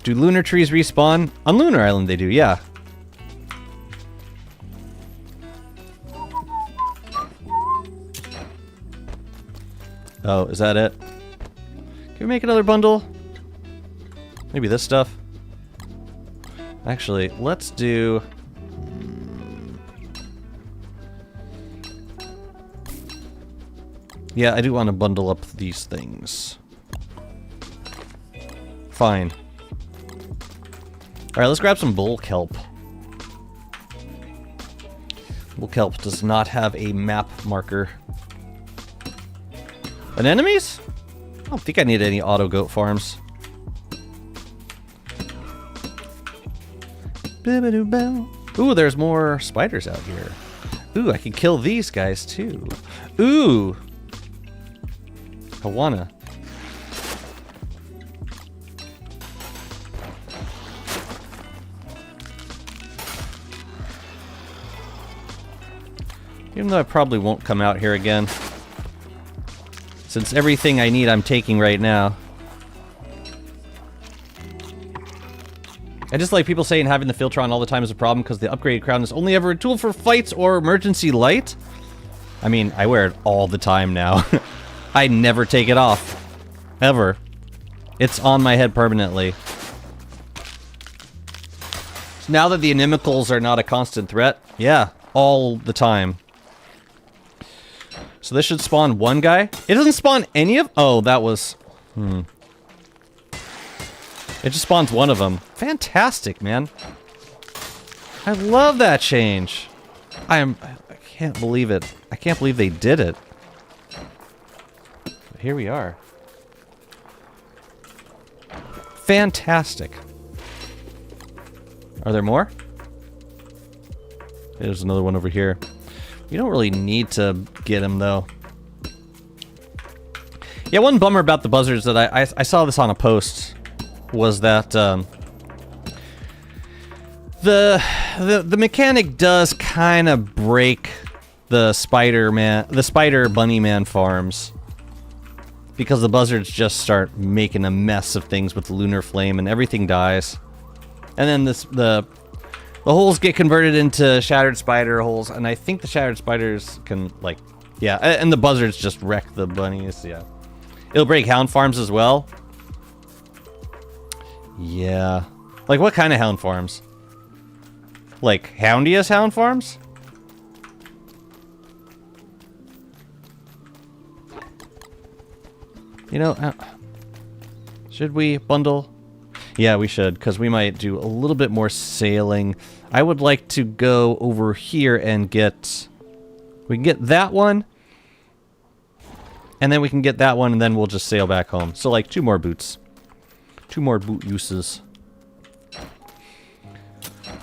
Do lunar trees respawn? On Lunar Island they do, yeah. Oh, is that it? Can we make another bundle? Maybe this stuff? Actually, let's do... Yeah, I do want to bundle up these things. Fine. Alright, let's grab some bull kelp. Bull kelp does not have a map marker. Anemones? I don't think I need any auto goat farms. Ooh, there's more spiders out here. Ooh, I can kill these guys too. Ooh! I wanna. Even though I probably won't come out here again. Since everything I need I'm taking right now. I just like people saying having the Filtron all the time is a problem because the upgraded crown is only ever a tool for fights or emergency light. I mean, I wear it all the time now. I never take it off. Ever. It's on my head permanently. So now that the inimicals are not a constant threat, yeah, all the time. So this should spawn one guy. It doesn't spawn any of... Oh, that was... It just spawns one of them. Fantastic, man. I love that change. I can't believe it. I can't believe they did it. But here we are. Fantastic. Are there more? There's another one over here. You don't really need to get him, though. Yeah, one bummer about the buzzards that I saw this on a post was that the mechanic does kind of break the spider bunny man farms, because the buzzards just start making a mess of things with lunar flame and everything dies, and then the holes get converted into shattered spider holes, and I think the shattered spiders can, like, yeah, and the buzzards just wreck the bunnies. Yeah, it'll break hound farms as well. Yeah, like what kind of hound farms? Like Houndius hound farms? You know, should we bundle? Yeah, we should, because we might do a little bit more sailing. I would like to go over here and get... We can get that one. And then we can get that one, and then we'll just sail back home. So, like, 2 more boots. 2 more boot uses.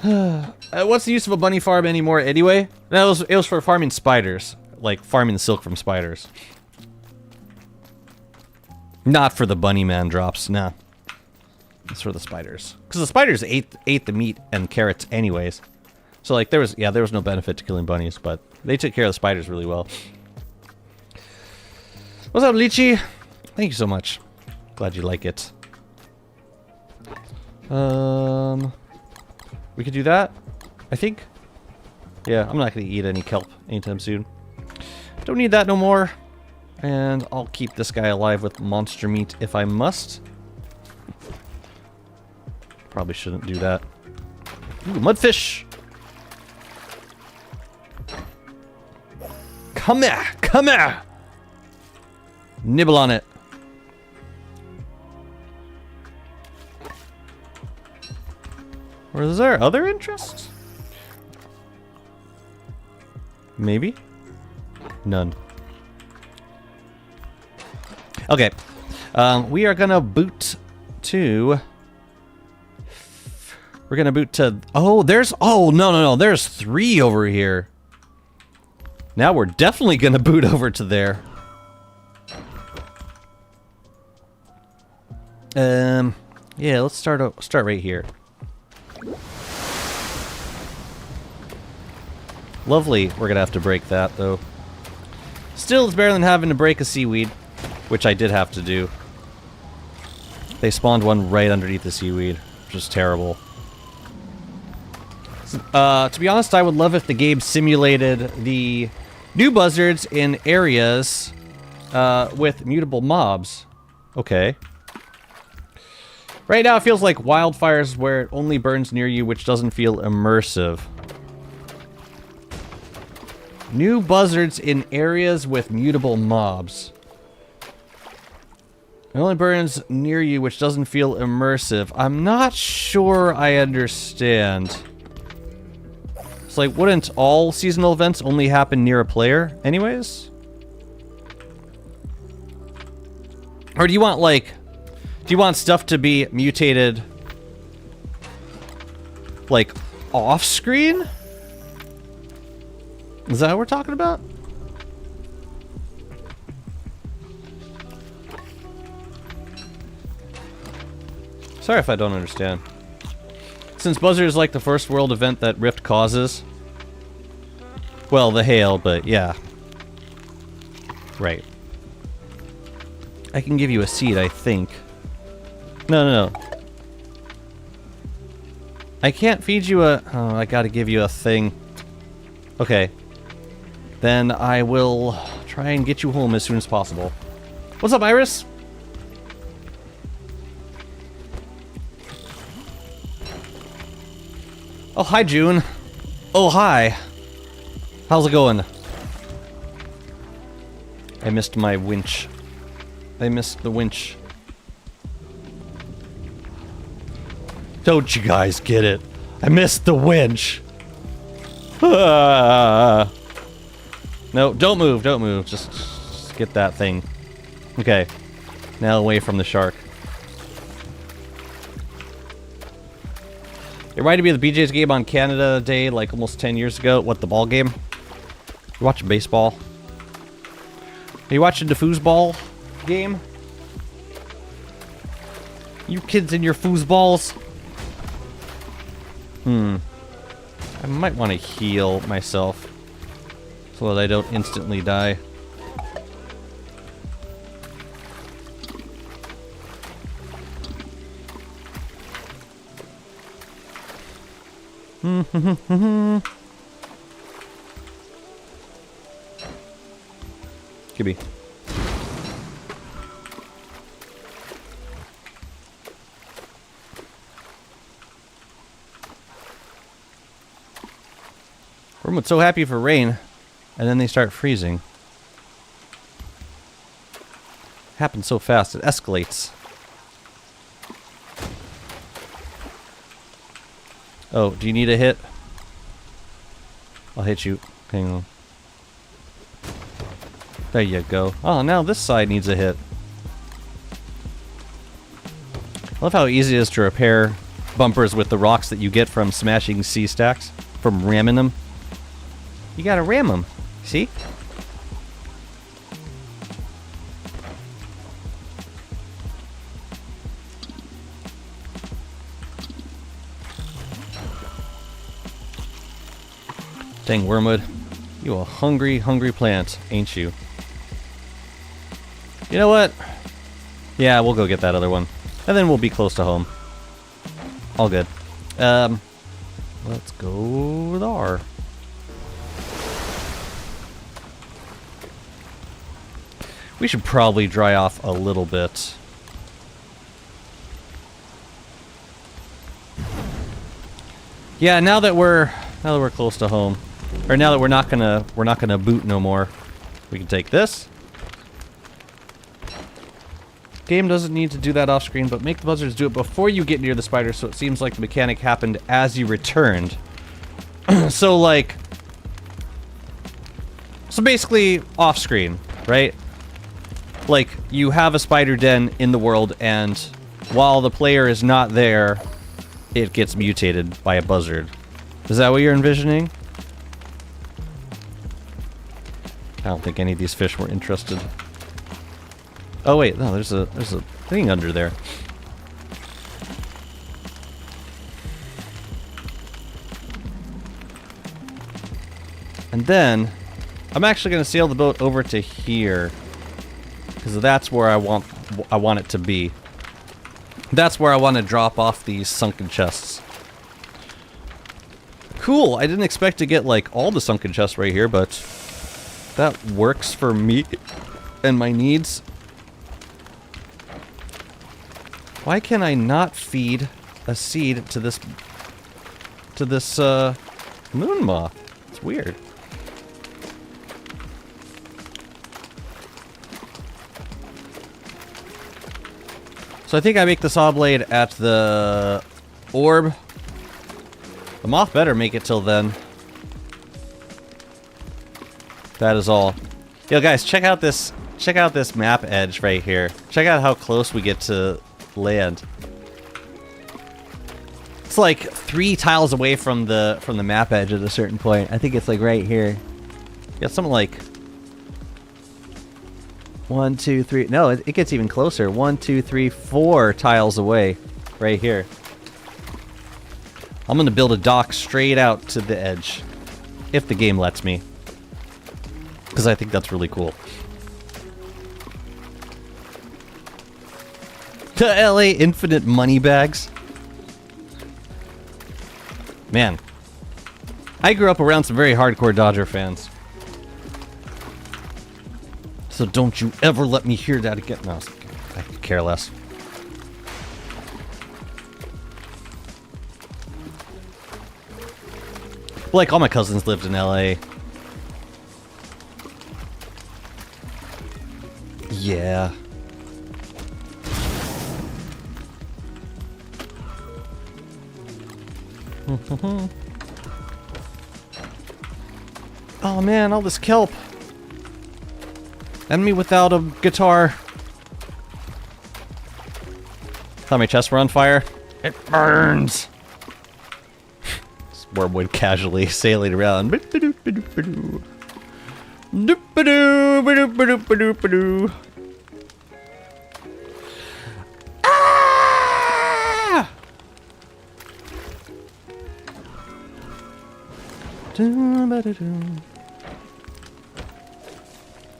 What's the use of a bunny farm anymore anyway? It was for farming spiders. Like, farming the silk from spiders. Not for the bunny man drops, nah. It's for the spiders. Because the spiders ate the meat and carrots anyways. So, like, there was no benefit to killing bunnies, but they took care of the spiders really well. What's up, Lychee? Thank you so much. Glad you like it. We could do that, I think. Yeah, I'm not going to eat any kelp anytime soon. Don't need that no more. And I'll keep this guy alive with monster meat if I must. Probably shouldn't do that. Ooh, mudfish! Come here! Come here! Nibble on it. Or is there other interests? Maybe? None. Okay. We are gonna boot to... We're gonna boot to... Oh, there's... Oh, no. There's 3 over here. Now we're definitely gonna boot over to there. Yeah, let's start right here. Lovely. We're gonna have to break that, though. Still, it's better than having to break a seaweed, which I did have to do. They spawned one right underneath the seaweed, which is terrible. To be honest, I would love if the game simulated the new buzzards in areas with mutable mobs. Okay. Right now, it feels like wildfires where it only burns near you, which doesn't feel immersive. New buzzards in areas with mutable mobs. It only burns near you, which doesn't feel immersive. I'm not sure I understand. It's like, wouldn't all seasonal events only happen near a player anyways? Or do you want, like... Do you want stuff to be mutated, like, off-screen? Is that what we're talking about? Sorry if I don't understand. Since Buzzard is like the first world event that Rift causes. Well, the hail, but yeah. Right. I can give you a seed, I think. No. I can't feed you a... Oh, I gotta give you a thing. Okay. Then I will try and get you home as soon as possible. What's up, Iris? Oh, hi, June. Oh, hi. How's it going? I missed my winch. I missed the winch. Don't you guys get it? I missed the winch. No, don't move, don't move. Just get that thing. Okay. Now away from the shark. It reminded me of the BJ's game on Canada Day, like almost 10 years ago. What, the ball game? You watching baseball? Are you watching the foosball game? You kids and your foosballs? I might want to heal myself so that I don't instantly die. Gibby. Wormwood's so happy for rain, and then they start freezing. Happens so fast, it escalates. Oh, do you need a hit? I'll hit you. Hang on. There you go. Oh, now this side needs a hit. I love how easy it is to repair bumpers with the rocks that you get from smashing C-stacks, from ramming them. You gotta ram them. See? Dang, Wormwood. You a hungry, hungry plant, ain't you? You know what? Yeah, we'll go get that other one. And then we'll be close to home. All good. Let's go there. We should probably dry off a little bit. Yeah, now that we're close to home, or now that we're not gonna boot no more, we can take this. Game doesn't need to do that off screen, but make the buzzards do it before you get near the spider, so it seems like the mechanic happened as you returned. So basically off screen, right? Like, you have a spider den in the world, and while the player is not there, it gets mutated by a buzzard. Is that what you're envisioning? I don't think any of these fish were interested. Oh wait, no, there's a thing under there. And then I'm actually going to sail the boat over to here, because that's where I want it to be. That's where I want to drop off these sunken chests. Cool, I didn't expect to get like all the sunken chests right here, but that works for me and my needs. Why can I not feed a seed to this moon moth? It's weird. So I think I make the saw blade at the orb. The moth better make it till then. That is all. Yo guys, check out this map edge right here. Check out how close we get to land. It's like 3 tiles away from the map edge at a certain point. I think it's like right here. Yeah, something like 1, 2, 3. No, it gets even closer. 1, 2, 3, 4 tiles away, right here. I'm gonna build a dock straight out to the edge, if the game lets me, because I think that's really cool. The LA Infinite money bags. Man, I grew up around some very hardcore Dodger fans. So don't you ever let me hear that again. No, I could care less. Like, all my cousins lived in LA. Yeah. Oh man, all this kelp. Enemy without a guitar. Thought my chests were on fire. It burns. Wormwood casually sailing around. Ah!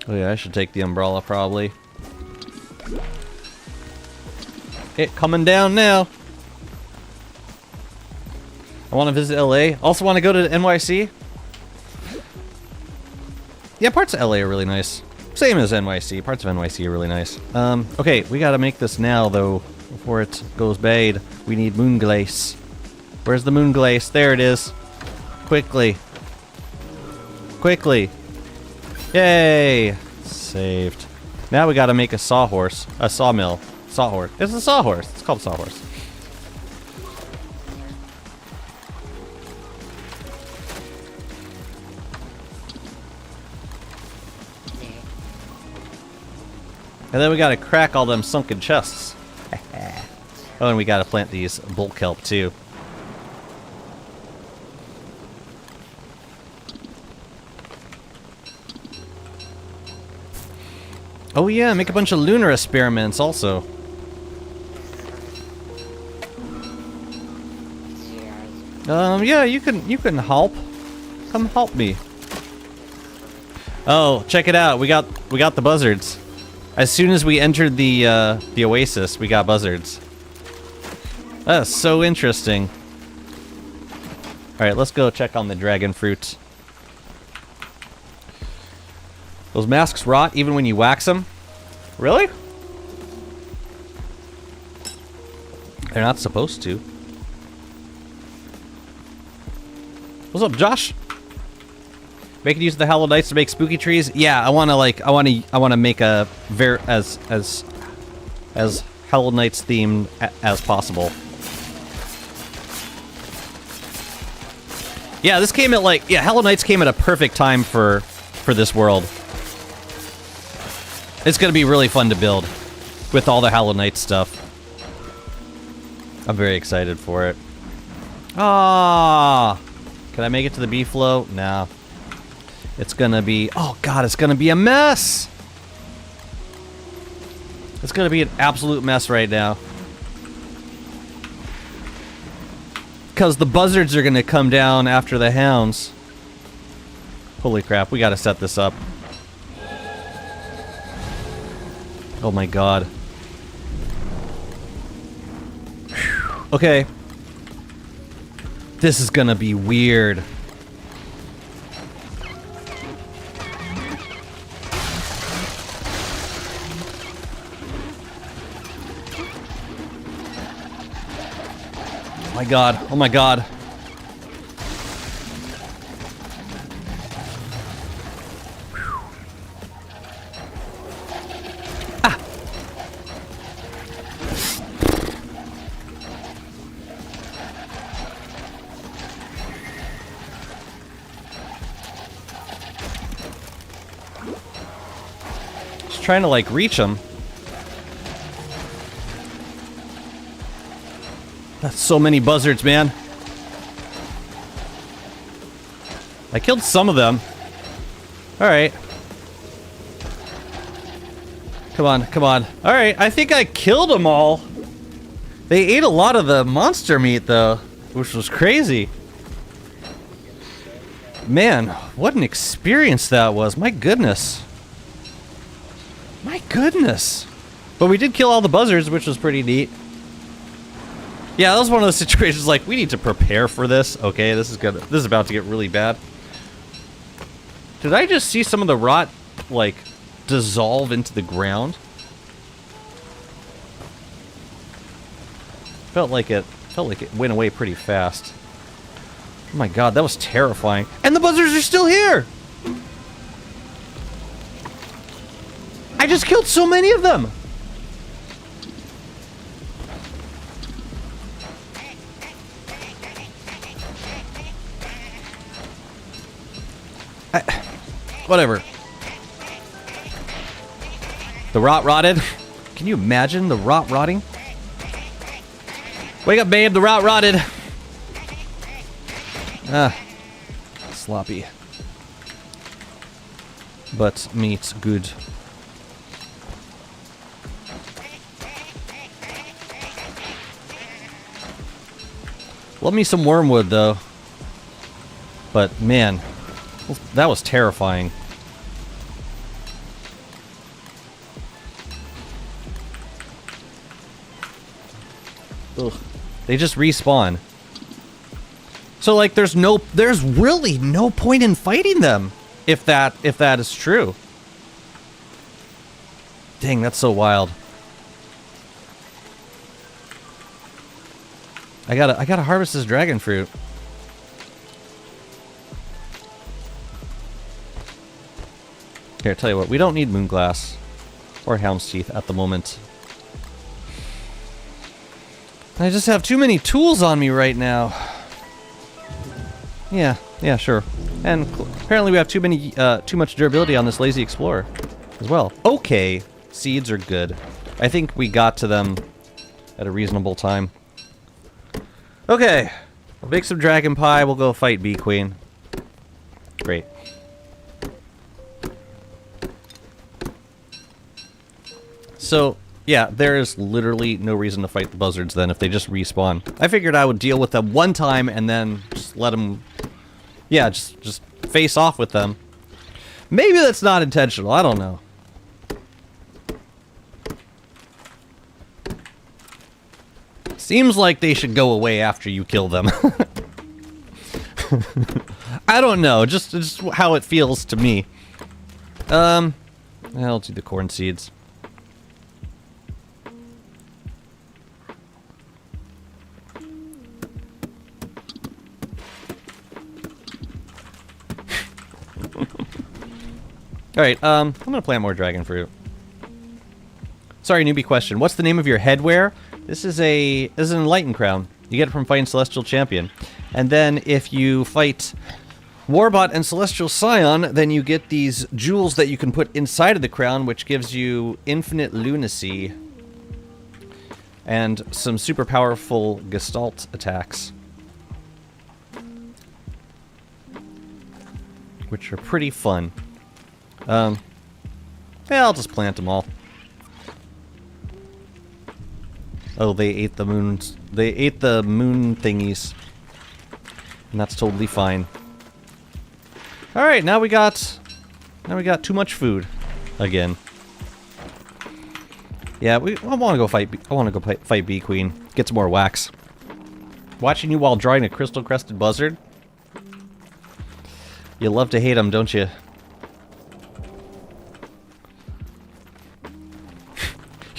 Oh yeah, I should take the umbrella probably. It coming down now. I want to visit LA. Also want to go to NYC. Yeah, parts of LA are really nice. Same as NYC. Parts of NYC are really nice. Okay, we gotta make this now though, before it goes bad. We need moon glaze. Where's the moon glaze? There it is. Quickly. Quickly. Yay! Saved. Now we gotta make a sawhorse. A sawmill. Sawhorse. It's a sawhorse. It's called sawhorse. And then we gotta crack all them sunken chests. Oh, and we gotta plant these bull kelp too. Oh yeah, make a bunch of lunar experiments also. Yeah, you can help. Come help me. Oh, check it out. We got the buzzards. As soon as we entered the oasis, we got buzzards. That's so interesting. All right, let's go check on the dragon fruit. Those masks rot even when you wax them? Really? They're not supposed to. What's up, Josh? Making use of the Hallowed Nights to make spooky trees? Yeah, I wanna make a as Hallowed Nights themed as possible. Yeah, this came at Hallowed Nights came at a perfect time for this world. It's gonna be really fun to build with all the Hallowed Nights stuff. I'm very excited for it. Ah, can I make it to the B-flow? No. It's gonna be, oh god, it's gonna be a mess! It's gonna be an absolute mess right now. Because the buzzards are gonna come down after the hounds. Holy crap, we gotta set this up. Oh my god. Whew. Okay. This is gonna be weird. Oh my god, oh my god. Whew. Ah! Just trying to like reach him. That's so many buzzards, man. I killed some of them. Alright. Come on, come on. Alright, I think I killed them all. They ate a lot of the monster meat, though, which was crazy. Man, what an experience that was. My goodness. My goodness. But we did kill all the buzzards, which was pretty neat. Yeah, that was one of those situations like, we need to prepare for this. Okay, this is about to get really bad. Did I just see some of the rot, like, dissolve into the ground? Felt like it went away pretty fast. Oh my god, that was terrifying. And the buzzards are still here! I just killed so many of them! Whatever. The rot rotted. Can you imagine the rot rotting? Wake up, babe. The rot rotted. Ah, sloppy. But meat good. Love me some wormwood though. But man, that was terrifying. Ugh. They just respawn. So like there's really no point in fighting them if that is true. Dang, that's so wild. I gotta harvest this dragon fruit. Here, tell you what, we don't need moonglass or helm's teeth at the moment. I just have too many tools on me right now. Yeah, sure. And apparently we have too much durability on this lazy explorer as well. Okay, seeds are good. I think we got to them at a reasonable time. Okay, we'll make some dragon pie. We'll go fight Bee Queen. Great. So, yeah, there is literally no reason to fight the buzzards then if they just respawn. I figured I would deal with them one time and then just let them... Yeah, just face off with them. Maybe that's not intentional, I don't know. Seems like they should go away after you kill them. I don't know, just how it feels to me. I'll do the corn seeds. Alright, I'm gonna plant more dragon fruit. Sorry, newbie question. What's the name of your headwear? This is an enlightened crown. You get it from fighting Celestial Champion. And then if you fight Warbot and Celestial Scion, then you get these jewels that you can put inside of the crown, which gives you infinite lunacy and some super powerful Gestalt attacks, which are pretty fun. Yeah, I'll just plant them all. Oh, they ate the moons. They ate the moon thingies. And that's totally fine. Alright, now we got too much food. Again. Yeah, I wanna go fight Bee Queen. Get some more wax. Watching you while drawing a crystal-crested buzzard. You love to hate them, don't you?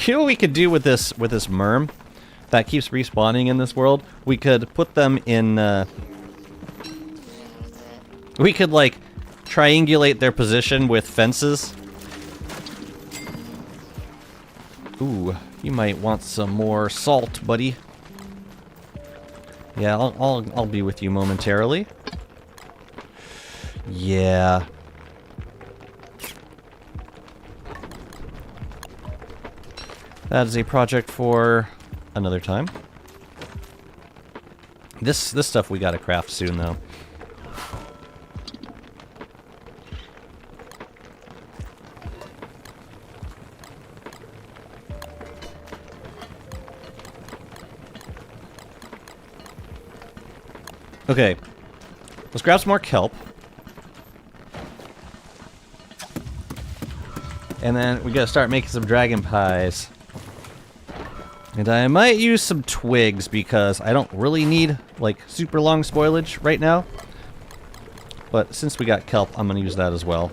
You know what we could do with this merm that keeps respawning in this world? We could put them in, we could, like, triangulate their position with fences. Ooh, you might want some more salt, buddy. Yeah, I'll be with you momentarily. Yeah. That is a project for another time. This stuff we gotta craft soon, though. Okay, let's grab some more kelp. And then we gotta start making some dragon pies. And I might use some twigs because I don't really need, like, super long spoilage right now. But since we got kelp, I'm gonna use that as well.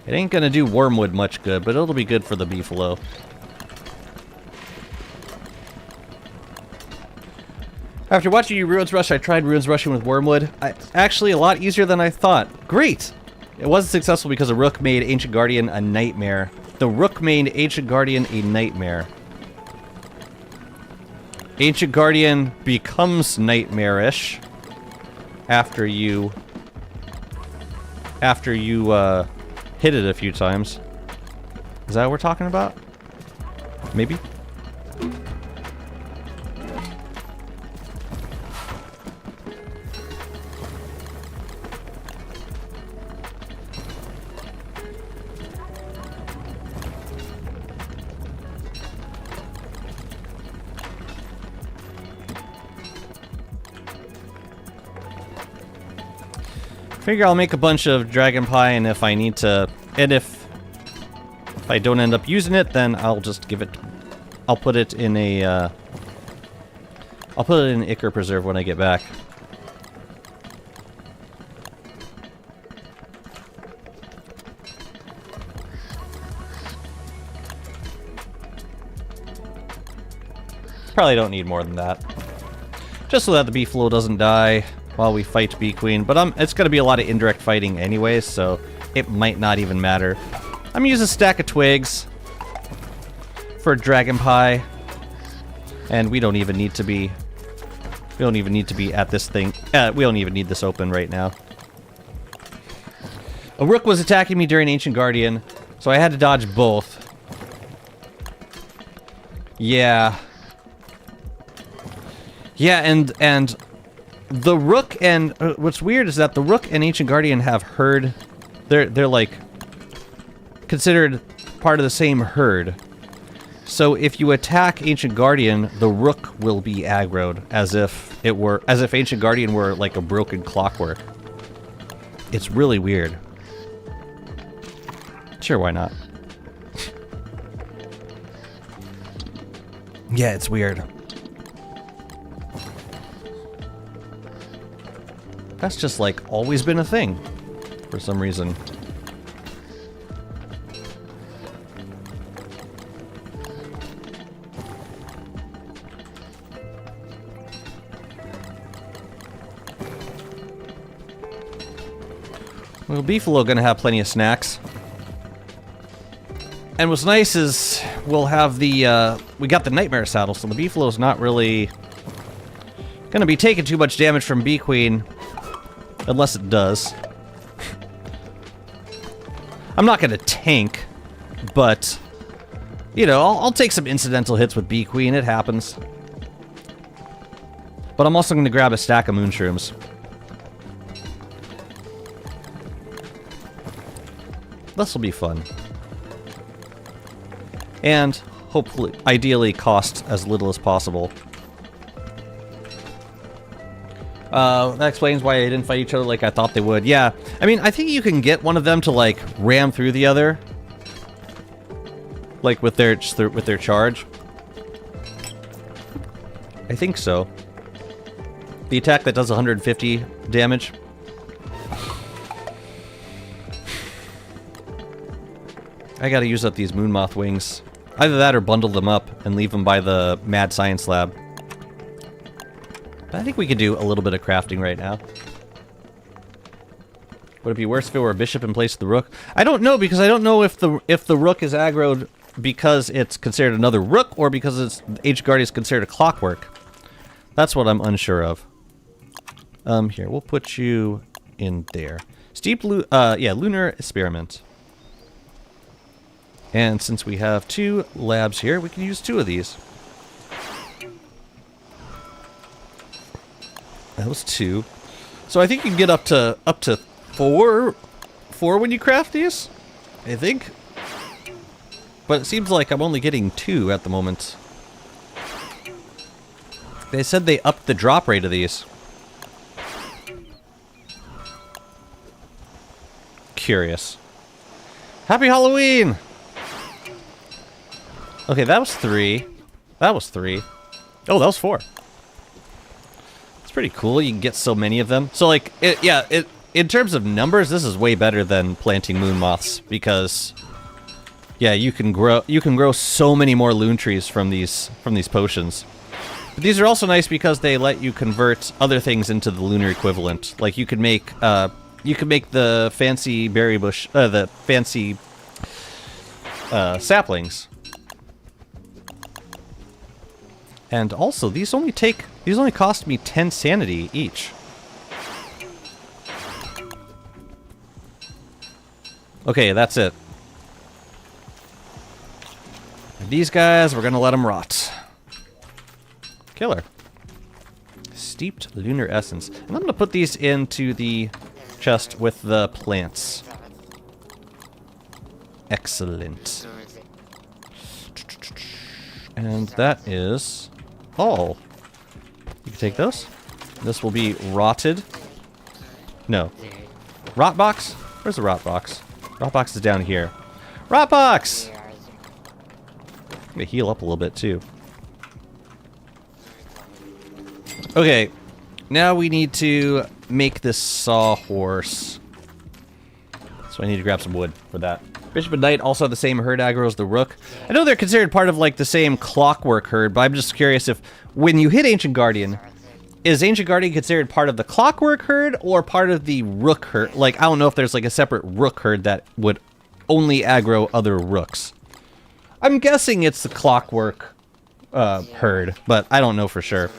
It ain't gonna do wormwood much good, but it'll be good for the beefalo. After watching you Ruins Rush, I tried Ruins Rushing with Wormwood. Actually, a lot easier than I thought. Great! It wasn't successful because a rook made Ancient Guardian a nightmare. The rook made Ancient Guardian a nightmare. Ancient Guardian becomes nightmarish after you hit it a few times. Is that what we're talking about? Maybe? Figure I'll make a bunch of dragon pie, and if I need to, and if I don't end up using it, then I'll just give it. I'll put it in a. I'll put it in an Ichor preserve when I get back. Probably don't need more than that. Just so that the beefalo doesn't die while we fight Bee Queen. But it's going to be a lot of indirect fighting anyways, so it might not even matter. I'm going to use a stack of twigs for dragon pie. And we don't even need to be... We don't even need to be at this thing. We don't even need this open right now. A rook was attacking me during Ancient Guardian, so I had to dodge both. Yeah. Yeah, and the rook and what's weird is that the rook and Ancient Guardian have herd. They're like considered part of the same herd. So if you attack Ancient Guardian, the rook will be aggroed as if Ancient Guardian were like a broken clockwork. It's really weird. Sure, why not? Yeah, it's weird. That's just, like, always been a thing, for some reason. Well, beefalo gonna have plenty of snacks. And what's nice is we'll have the, we got the Nightmare Saddle, so the beefalo's not really gonna be taking too much damage from Bee Queen. Unless it does. I'm not gonna tank, but, you know, I'll take some incidental hits with Bee Queen, it happens. But I'm also gonna grab a stack of moonshrooms. This'll be fun. And, hopefully, ideally cost as little as possible. That explains why they didn't fight each other like I thought they would. Yeah, I mean, I think you can get one of them to, like, ram through the other. Like, with their charge. I think so. The attack that does 150 damage. I gotta use up these Moonmoth wings. Either that or bundle them up and leave them by the Mad Science Lab. But I think we could do a little bit of crafting right now. Would it be worse if it were a bishop in place of the rook? I don't know, because I don't know if the rook is aggroed because it's considered another rook or because it's Ancient Guardian is considered a clockwork. That's what I'm unsure of. Here, we'll put you in there. Lunar Experiment. And since we have 2 labs here, we can use 2 of these. That was 2. So I think you can get up to 4 when you craft these, I think. But it seems like I'm only getting 2 at the moment. They said they upped the drop rate of these. Curious. Happy Halloween! Okay, that was 3. That was 3. Oh, that was 4. It's pretty cool. You can get so many of them. So, like, in terms of numbers, this is way better than planting moon moths because, yeah, you can grow so many more loon trees from these potions. But these are also nice because they let you convert other things into the lunar equivalent. Like you could make the fancy berry bush, the fancy saplings. And also, these only cost me 10 sanity each. Okay, that's it. And these guys, we're gonna let them rot. Killer. Steeped lunar essence. And I'm gonna put these into the chest with the plants. Excellent. And that is all. You can take those. This will be rotted. No. Rot box? Where's the rot box? Rot box is down here. Rot box! I'm gonna heal up a little bit too. Okay, now we need to make this sawhorse. So I need to grab some wood for that. Bishop and Knight also have the same herd aggro as the Rook. I know they're considered part of like the same clockwork herd, but I'm just curious if when you hit Ancient Guardian, is Ancient Guardian considered part of the clockwork herd or part of the Rook herd? Like, I don't know if there's like a separate Rook herd that would only aggro other Rooks. I'm guessing it's the clockwork herd, but I don't know for sure.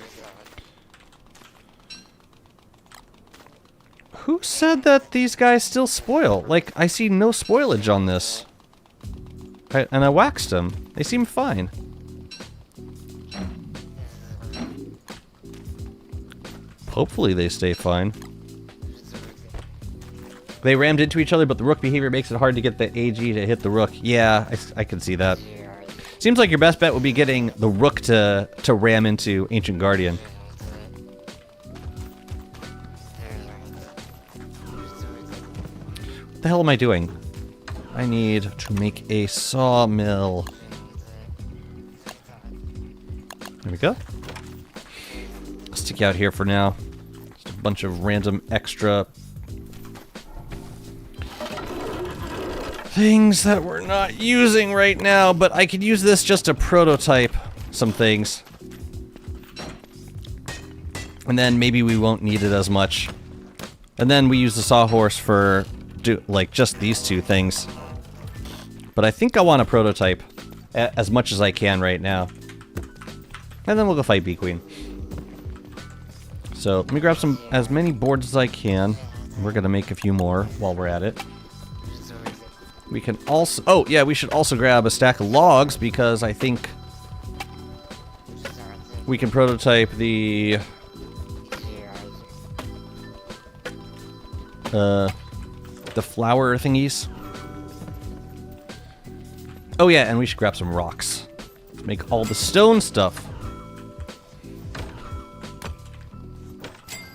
Who said that these guys still spoil? Like, I see no spoilage on this. And I waxed them. They seem fine. Hopefully they stay fine. They rammed into each other, but the Rook behavior makes it hard to get the AG to hit the Rook. Yeah, I can see that. Seems like your best bet would be getting the Rook to ram into Ancient Guardian. What the hell am I doing? I need to make a sawmill. There we go. I'll stick you out here for now. Just a bunch of random extra things that we're not using right now, but I could use this just to prototype some things. And then maybe we won't need it as much. And then we use the sawhorse for like just these two things. But I think I want to prototype as much as I can right now. And then we'll go fight Bee Queen. So let me grab as many boards as I can. We're gonna make a few more while we're at it. We can also... Oh, yeah, we should also grab a stack of logs because I think we can prototype the... the flower thingies. Oh yeah, and we should grab some rocks. Make all the stone stuff.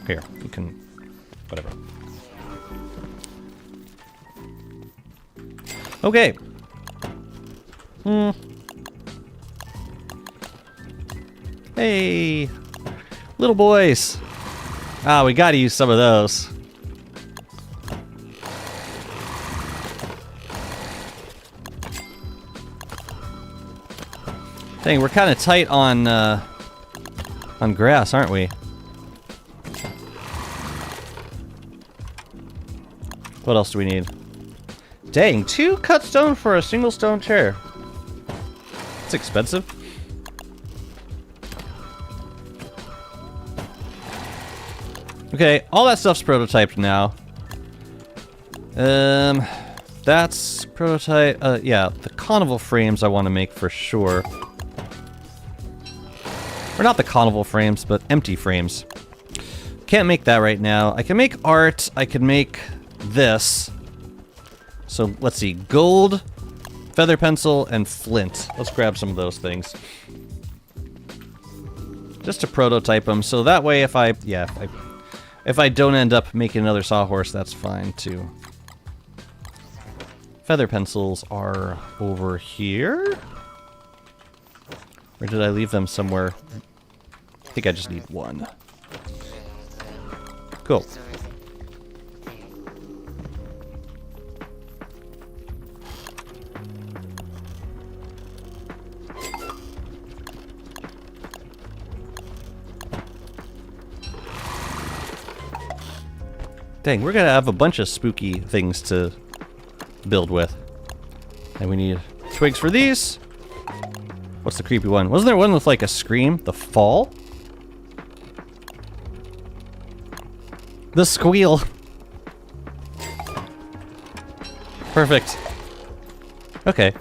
Here, you can... whatever. Okay. Hey! Little boys! Ah, we gotta use some of those. Dang, we're kind of tight on grass, aren't we? What else do we need? Dang, 2 cut stone for a single stone chair. It's expensive. Okay, all that stuff's prototyped now. That's prototype. Yeah, the carnival frames I want to make for sure. Or not the carnival frames, but empty frames. Can't make that right now. I can make art. I can make this. So let's see, gold, feather pencil, and flint. Let's grab some of those things. Just to prototype them, so that way if I don't end up making another sawhorse, that's fine too. Feather pencils are over here. Or did I leave them somewhere? I think I just need one. Cool. Dang, we're gonna have a bunch of spooky things to build with. And we need twigs for these. What's the creepy one? Wasn't there one with like a scream? The fall? The squeal. Perfect. Okay.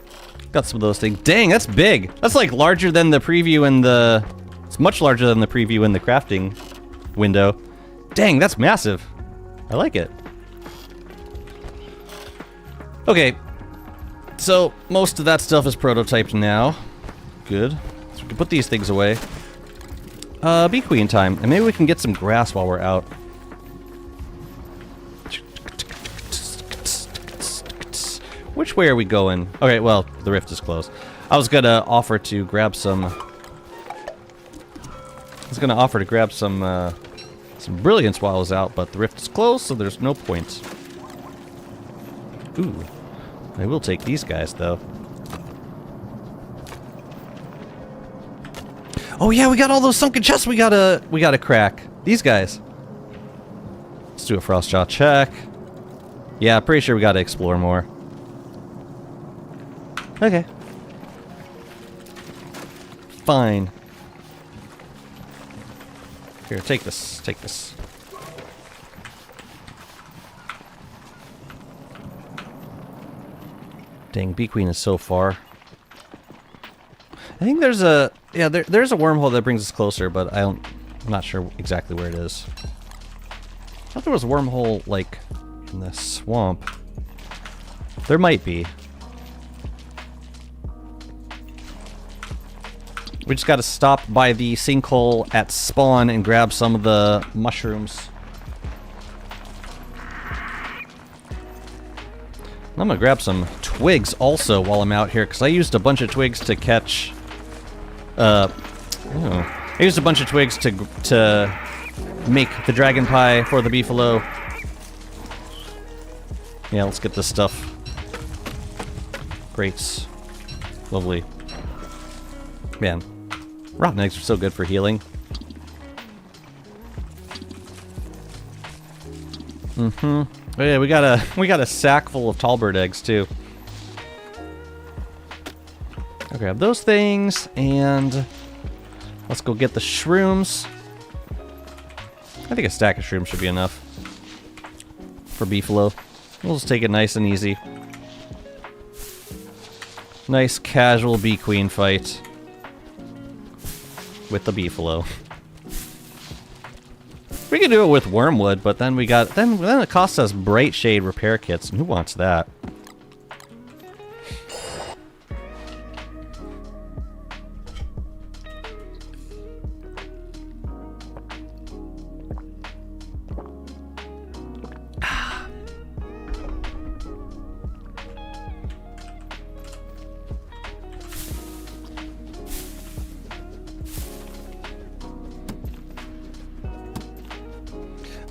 Got some of those things. Dang, that's big. That's like larger than the preview in the... It's much larger than the preview in the crafting window. Dang, that's massive. I like it. Okay. So, most of that stuff is prototyped now. Good. So we can put these things away. Bee Queen time. And maybe we can get some grass while we're out. Which way are we going? Okay, well, the rift is closed. I was gonna offer to grab some... some brilliance while I was out, but the rift is closed, so there's no point. Ooh. I will take these guys, though. Oh yeah, we got all those sunken chests we gotta crack. These guys. Let's do a Frostjaw check. Yeah, pretty sure we gotta explore more. Okay. Fine. Here, take this. Take this. Dang, Bee Queen is so far. I think there's a... Yeah, there's a wormhole that brings us closer, but I'm not sure exactly where it is. I thought there was a wormhole, like, in the swamp. There might be. We just gotta stop by the sinkhole at spawn and grab some of the mushrooms. I'm gonna grab some twigs also while I'm out here, because I used a bunch of twigs to catch... I used a bunch of twigs to make the dragon pie for the beefalo. Yeah, let's get this stuff. Great. Lovely. Man, rotten eggs are so good for healing. Oh yeah, we got a sack full of tallbird eggs too. I'll grab those things and let's go get the shrooms. I think a stack of shrooms should be enough for beefalo. We'll just take it nice and easy. Nice casual bee queen fight with the beefalo. We could do it with Wormwood, but then then it costs us bright shade repair kits, and who wants that?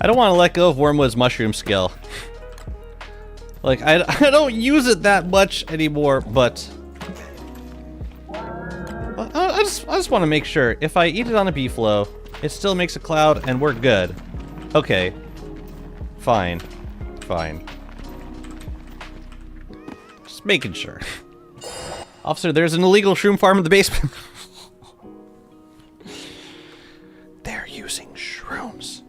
I don't want to let go of Wormwood's mushroom skill. Like, I don't use it that much anymore, but... I just want to make sure. If I eat it on a beefalo, it still makes a cloud and we're good. Okay. Fine. Fine. Just making sure. Officer, there's an illegal shroom farm in the basement. They're using shrooms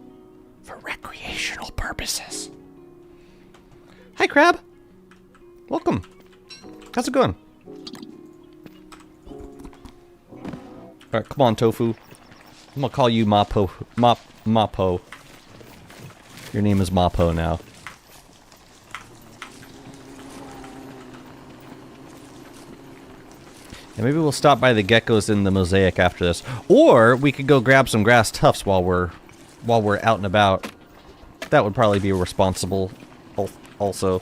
for recreational purposes. Hi, Crab. Welcome. How's it going? Alright, come on, Tofu. I'm gonna call you Mapo. Mapo. Your name is Mapo now. And maybe we'll stop by the geckos in the mosaic after this. Or we could go grab some grass tufts while we're out and about. That would probably be responsible also.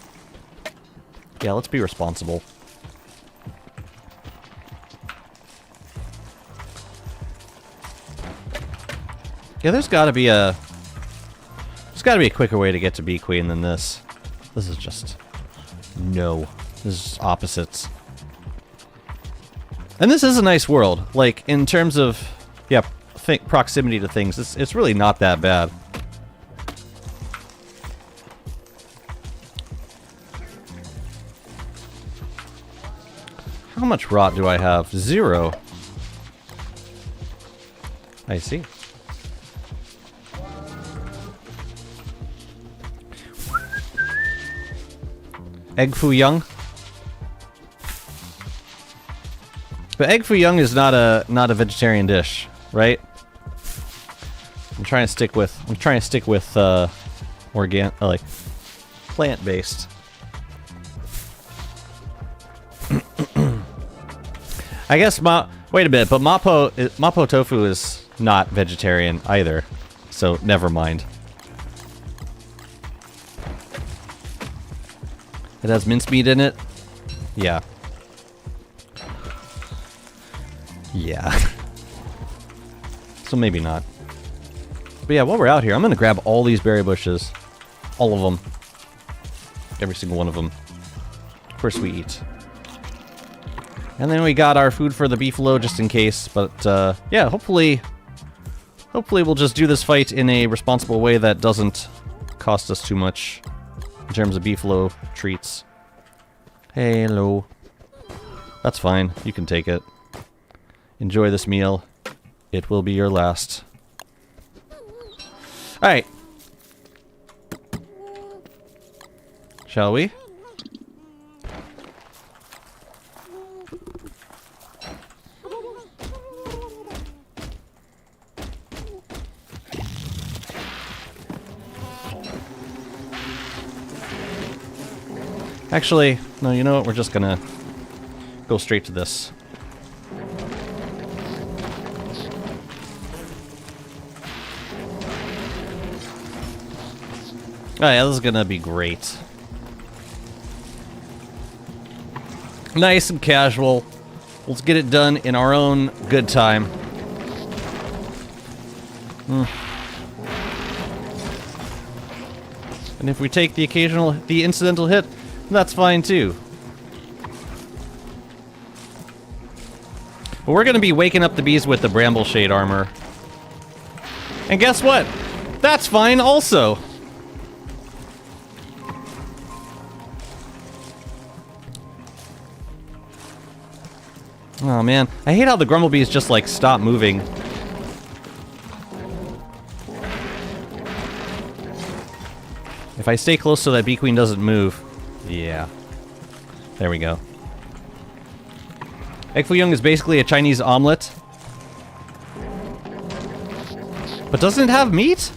Yeah, let's be responsible. Yeah, there's gotta be a quicker way to get to Bee Queen than this. This is just... no. This is opposites. And this is a nice world. Like, in terms of, yeah, proximity to things, it's really not that bad. How much rot do I have? 0. I see. Egg Foo Young. But egg foo young is not a vegetarian dish, right? I'm trying to stick with like plant-based. I guess wait a minute, but Mapo tofu is not vegetarian either. So never mind. It has mincemeat in it. Yeah. Yeah. So maybe not. But yeah, while we're out here, I'm gonna grab all these berry bushes. All of them. Every single one of them. For sweet. And then we got our food for the beefalo just in case. But yeah, hopefully we'll just do this fight in a responsible way that doesn't cost us too much in terms of beefalo treats. Hello. That's fine. You can take it. Enjoy this meal. It will be your last. Alright. Shall we? Actually, no, you know what? We're just gonna go straight to this. Oh yeah, this is gonna be great. Nice and casual. Let's get it done in our own good time. And if we take the incidental hit, that's fine too. But we're gonna be waking up the bees with the bramble shade armor. And guess what? That's fine also. Oh man, I hate how the grumblebees just like stop moving. If I stay close so that bee queen doesn't move. Yeah. There we go. Egg foo young is basically a Chinese omelet. But doesn't it have meat?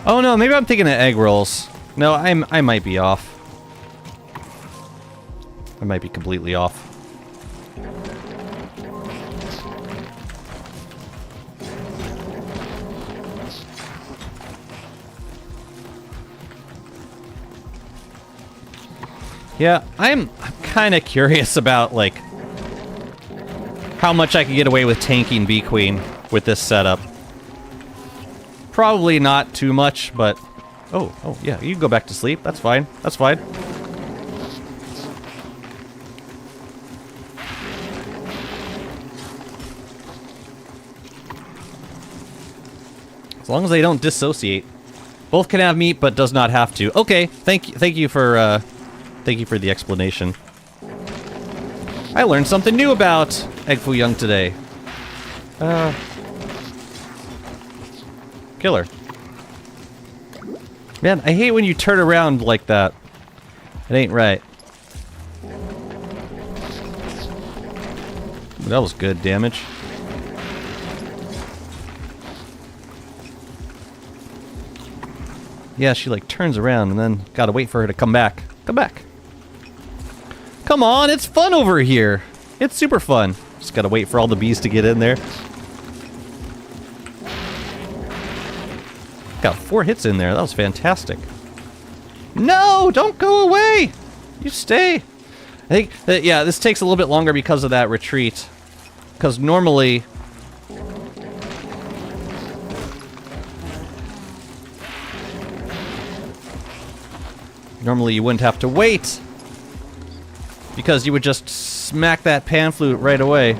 Oh no, maybe I'm thinking of egg rolls. No, I might be off. I might be completely off. Yeah, I'm kind of curious about, like, how much I could get away with tanking Bee Queen with this setup. Probably not too much, but... Oh, yeah, you can go back to sleep. That's fine. That's fine. As long as they don't dissociate. Both can have meat, but does not have to. Okay, thank you for the explanation. I learned something new about Egg Foo Young today. Killer. Man, I hate when you turn around like that. It ain't right. That was good damage. Yeah, she like turns around and then gotta wait for her to come back. Come back. Come on, it's fun over here. It's super fun. Just gotta wait for all the bees to get in there. Got 4 hits in there. That was fantastic. No, don't go away. You stay. I think that, yeah, this takes a little bit longer because of that retreat. Because normally... Normally you wouldn't have to wait. Because you would just smack that pan flute right away.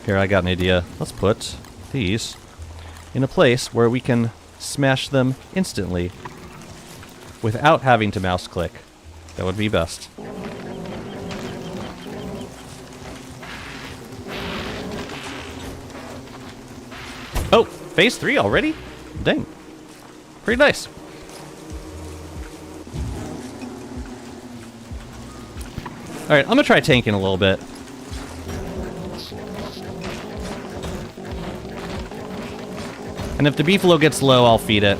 Here, I got an idea. Let's put these in a place where we can smash them instantly without having to mouse click. That would be best. Oh, phase 3 already? Dang. Pretty nice. Alright, I'm gonna try tanking a little bit. And if the beefalo gets low, I'll feed it.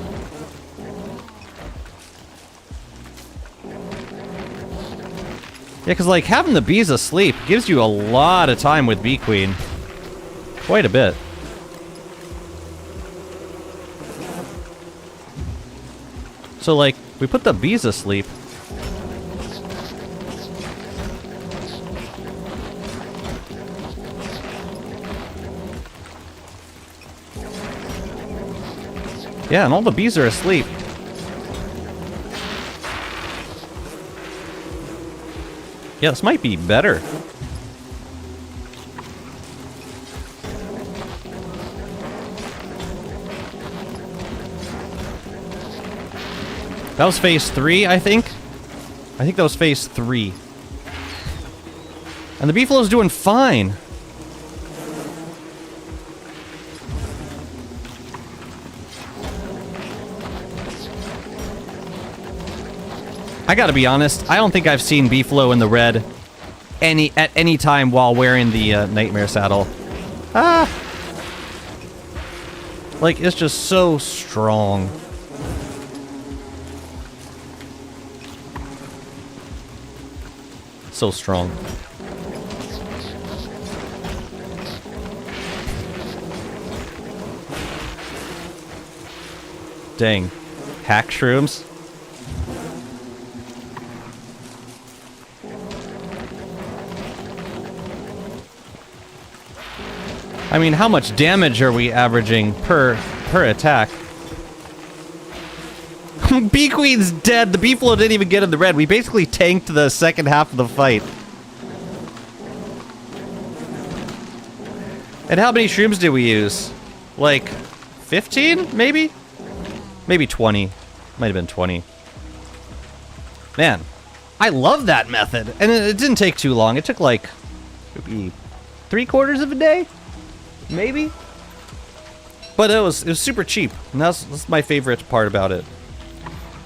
Yeah, because like having the bees asleep gives you a lot of time with Bee Queen. Quite a bit. So, like, we put the bees asleep. Yeah, and all the bees are asleep. Yeah, this might be better. That was phase 3, I think. I think that was phase 3. And the beefalo's doing fine. I gotta be honest, I don't think I've seen beefalo in the red at any time while wearing the nightmare saddle. Ah! Like, it's just so strong. So strong. Dang. Hack shrooms? I mean, how much damage are we averaging per attack? Bee Queen's dead. The beefalo didn't even get in the red. We basically tanked the second half of the fight. And how many shrooms did we use? Like 15, maybe? Maybe 20. Might have been 20. Man, I love that method. And it didn't take too long. It took like maybe 3/4 of a day? Maybe? But it was super cheap. And that's my favorite part about it.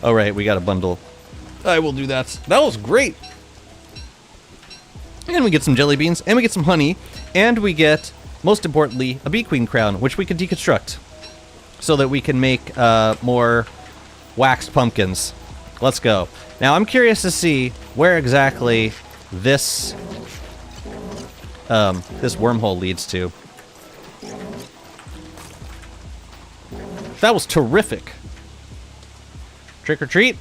Oh, right, we got a bundle. I will do that. That was great. And we get some jelly beans, and we get some honey, and we get, most importantly, a bee queen crown, which we can deconstruct so that we can make more waxed pumpkins. Let's go. Now, I'm curious to see where exactly this wormhole leads to. That was terrific. Trick or treat.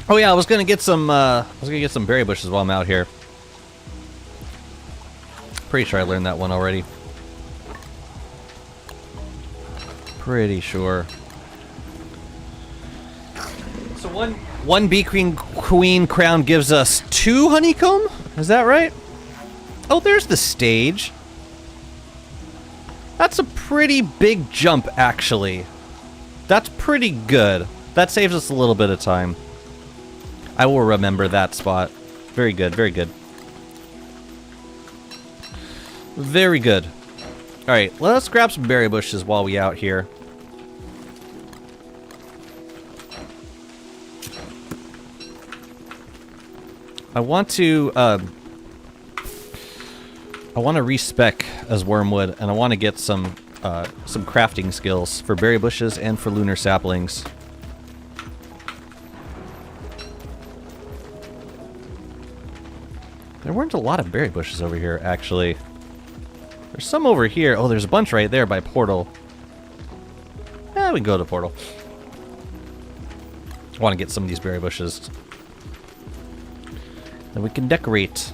Oh yeah, I was gonna get some berry bushes while I'm out here. Pretty sure I learned that one already. Pretty sure. So one bee queen crown gives us 2 honeycomb? Is that right? Oh, there's the stage. That's a pretty big jump, actually. That's pretty good. That saves us a little bit of time. I will remember that spot. Very good, very good. Very good. Alright, let's grab some berry bushes while we out here. I want to respec as Wormwood, and I want to get some crafting skills for berry bushes and for lunar saplings. There weren't a lot of berry bushes over here, actually. There's some over here. Oh, there's a bunch right there by portal. Yeah, we can go to portal. I want to get some of these berry bushes. Then we can decorate.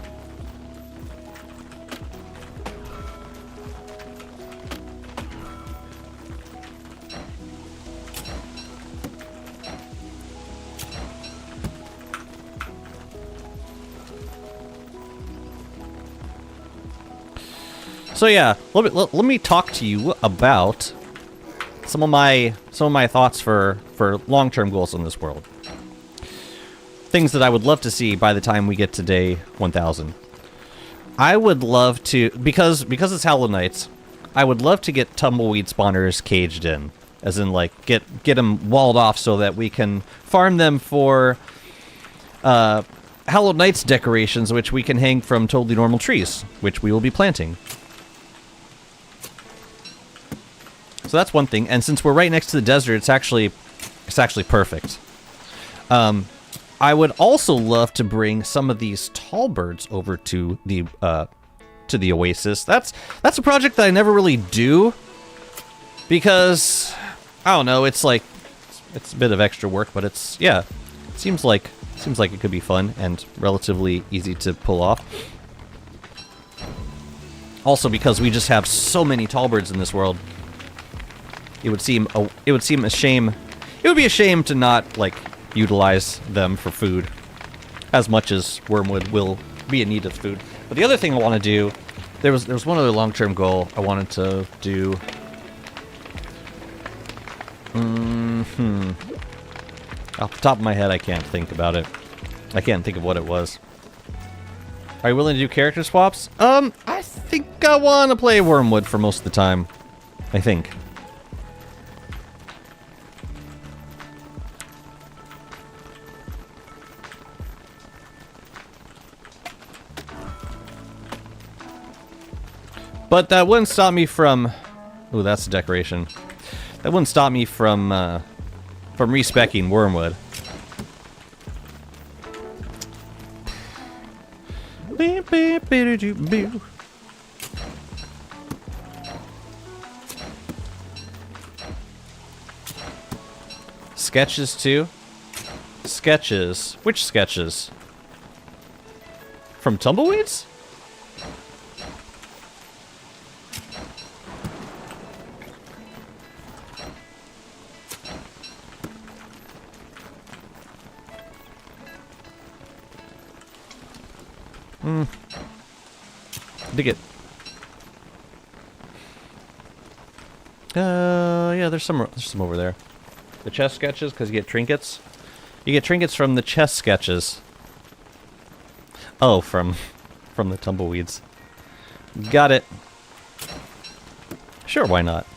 So yeah, let me talk to you about some of my thoughts for long-term goals in this world. Things that I would love to see by the time we get to day 1000. I would love to, because it's Hallowed Nights, I would love to get tumbleweed spawners caged in, as in like get them walled off so that we can farm them for Hallowed Nights decorations, which we can hang from totally normal trees, which we will be planting. So that's one thing, and since we're right next to the desert, it's actually perfect. I would also love to bring some of these tall birds over to the oasis. That's a project that I never really do, because I don't know. It's like it's a bit of extra work, but it's yeah. It seems like it could be fun and relatively easy to pull off. Also, because we just have so many tall birds in this world, it would seem a shame. It would be a shame to not like utilize them for food as much as Wormwood will be in need of food. But the other thing I want to do, there was one other long-term goal I wanted to do. Off the top of my head, I can't think about it. I can't think of what it was. Are you willing to do character swaps? I think I want to play Wormwood for most of the time. I think. But that wouldn't stop me from... Ooh, that's a decoration. That wouldn't stop me from respecking Wormwood. Sketches too? Sketches. Which sketches? From Tumbleweeds? Dig it. Yeah, there's some over there. The chest sketches, because you get trinkets. You get trinkets from the chest sketches. Oh, from the tumbleweeds. Got it. Sure, why not?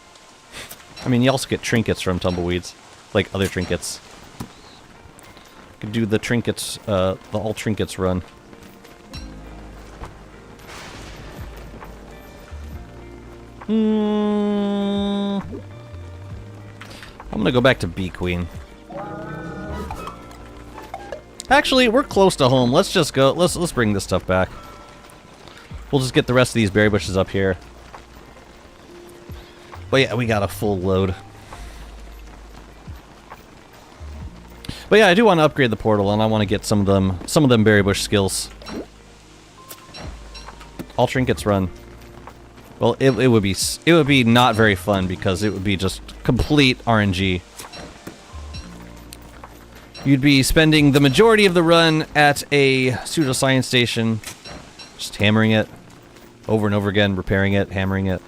I mean, you also get trinkets from tumbleweeds, like other trinkets. You could do the trinkets, the all trinkets run. I'm gonna go back to Bee Queen. Actually, we're close to home. Let's just go. Let's bring this stuff back. We'll just get the rest of these berry bushes up here. But yeah, we got a full load. But yeah, I do want to upgrade the portal, and I want to get some of them berry bush skills. All trinkets run. Well, it would be not very fun because it would be just complete RNG. You'd be spending the majority of the run at a pseudoscience station, just hammering it over and over again, repairing it, hammering it.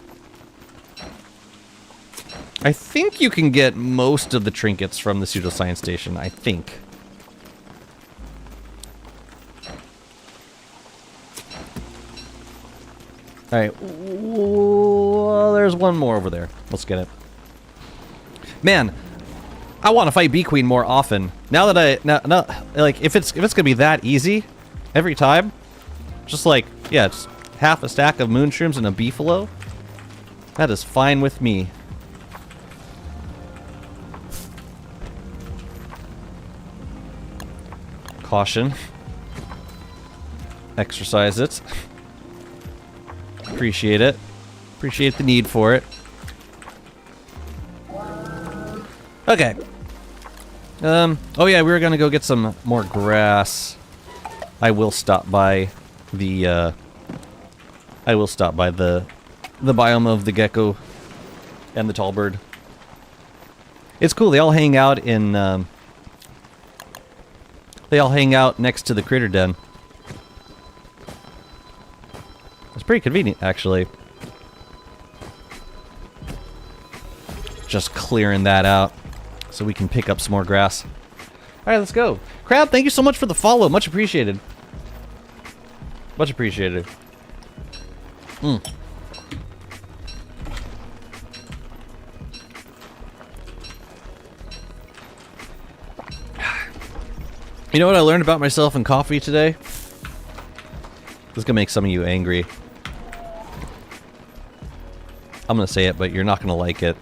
I think you can get most of the trinkets from the pseudoscience station, I think. Alright, well, there's one more over there. Let's get it. Man, I want to fight Bee Queen more often. Now that now, like, if it's gonna be that easy every time, just like, yeah, just half a stack of moonshrooms and a beefalo, that is fine with me. Caution. Exercise it. Appreciate it. Appreciate the need for it. Okay. Oh yeah, we were gonna go get some more grass. I will stop by the biome of the gecko and the tall bird. It's cool. They all hang out in next to the critter den. It's pretty convenient, actually. Just clearing that out so we can pick up some more grass. Alright, let's go. Crab, thank you so much for the follow. Much appreciated. Much appreciated. You know what I learned about myself in coffee today? This is gonna make some of you angry. I'm gonna say it, but you're not gonna like it.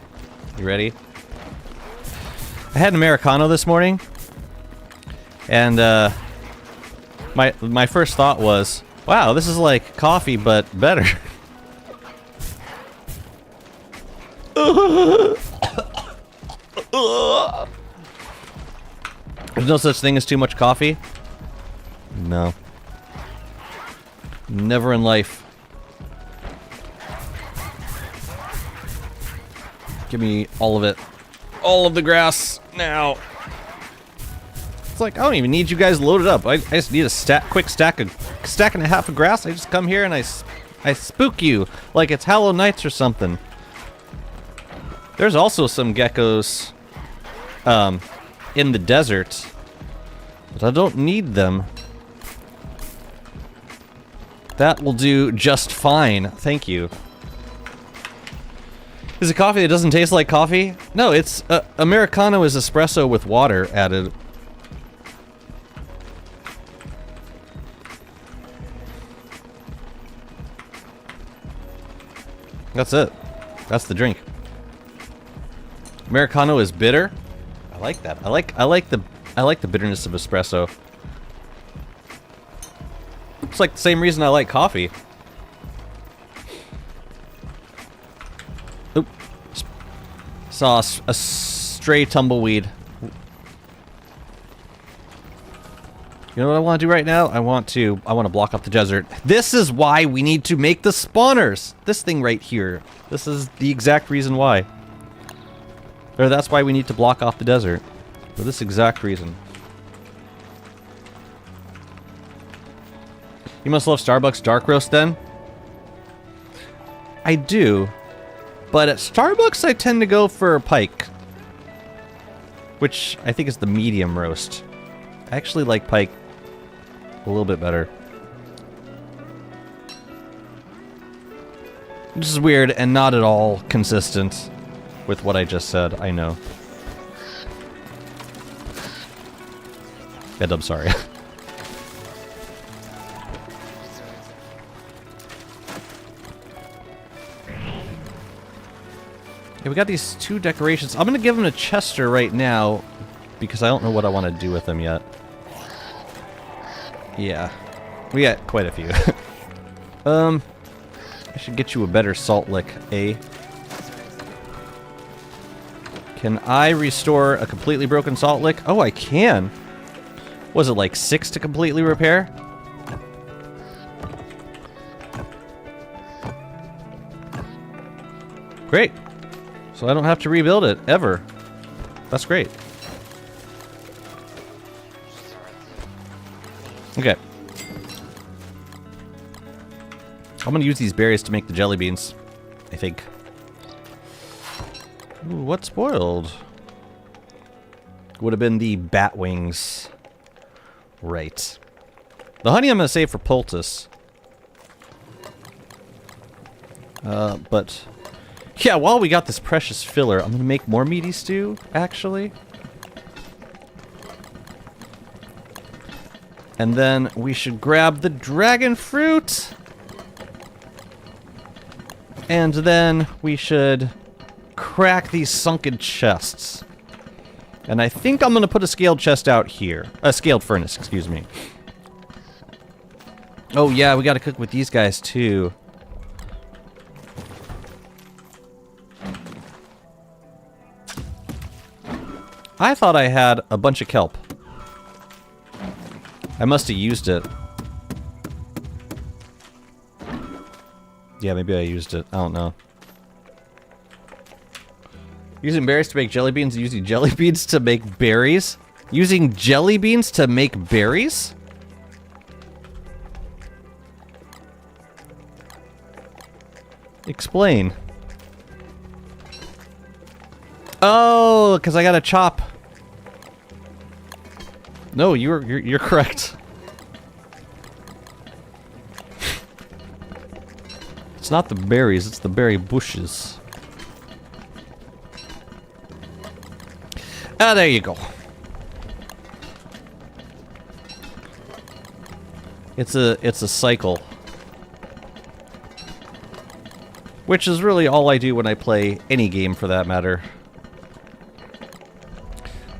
You ready? I had an Americano this morning, and my first thought was, wow, this is like coffee, but better. Ugh. There's no such thing as too much coffee? No. Never in life. Give me all of it. All of the grass now. It's like, I don't even need you guys loaded up. I just need a quick stack and a half of grass. I just come here and I spook you like it's Hallow Nights or something. There's also some geckos in the desert, but I don't need them. That will do just fine. Thank you. Is it coffee that doesn't taste like coffee? No, it's Americano is espresso with water added. That's it. That's the drink. Americano is bitter. I like that. I like the bitterness of espresso. It's like the same reason I like coffee. Oop. Saw a stray tumbleweed. You know what I want to do right now? I want to block up the desert. This is why we need to make the spawners. This thing right here. This is the exact reason why. Or that's why we need to block off the desert. For this exact reason. You must love Starbucks dark roast then? I do. But at Starbucks I tend to go for Pike. Which I think is the medium roast. I actually like Pike a little bit better. This is weird and not at all consistent with what I just said, I know. Yeah, I'm sorry. Yeah, we got these two decorations. I'm gonna give them to Chester right now because I don't know what I want to do with them yet. Yeah, we got quite a few. I should get you a better salt lick, eh? Can I restore a completely broken salt lick? Oh, I can. Was it like 6 to completely repair? Great. So I don't have to rebuild it, ever. That's great. Okay. I'm gonna use these berries to make the jelly beans, I think. Ooh, what spoiled? Would have been the bat wings. Right. The honey I'm gonna save for poultice. But... yeah, while we got this precious filler, I'm gonna make more meaty stew, actually. And then we should grab the dragon fruit. And then we should crack these sunken chests. And I think I'm gonna put a scaled chest out here. A scaled furnace, excuse me. Oh yeah, we gotta cook with these guys too. I thought I had a bunch of kelp. I must have used it. Yeah, maybe I used it. I don't know. Using berries to make jelly beans, using jelly beans to make berries? Using jelly beans to make berries? Explain. Oh, because I got to chop. No, you're correct. It's not the berries, it's the berry bushes. Ah, there you go. It's a cycle. Which is really all I do when I play any game for that matter.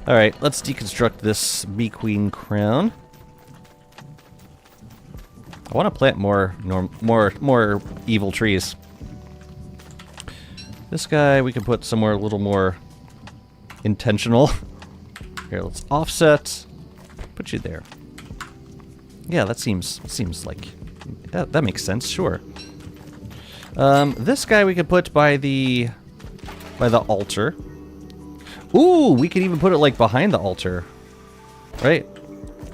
Alright, let's deconstruct this Bee Queen crown. I want to plant more evil trees. This guy we can put somewhere a little more intentional. Here, let's offset. Put you there. Yeah, that seems like that makes sense. Sure. This guy we could put by the altar. Ooh, we could even put it like behind the altar, right?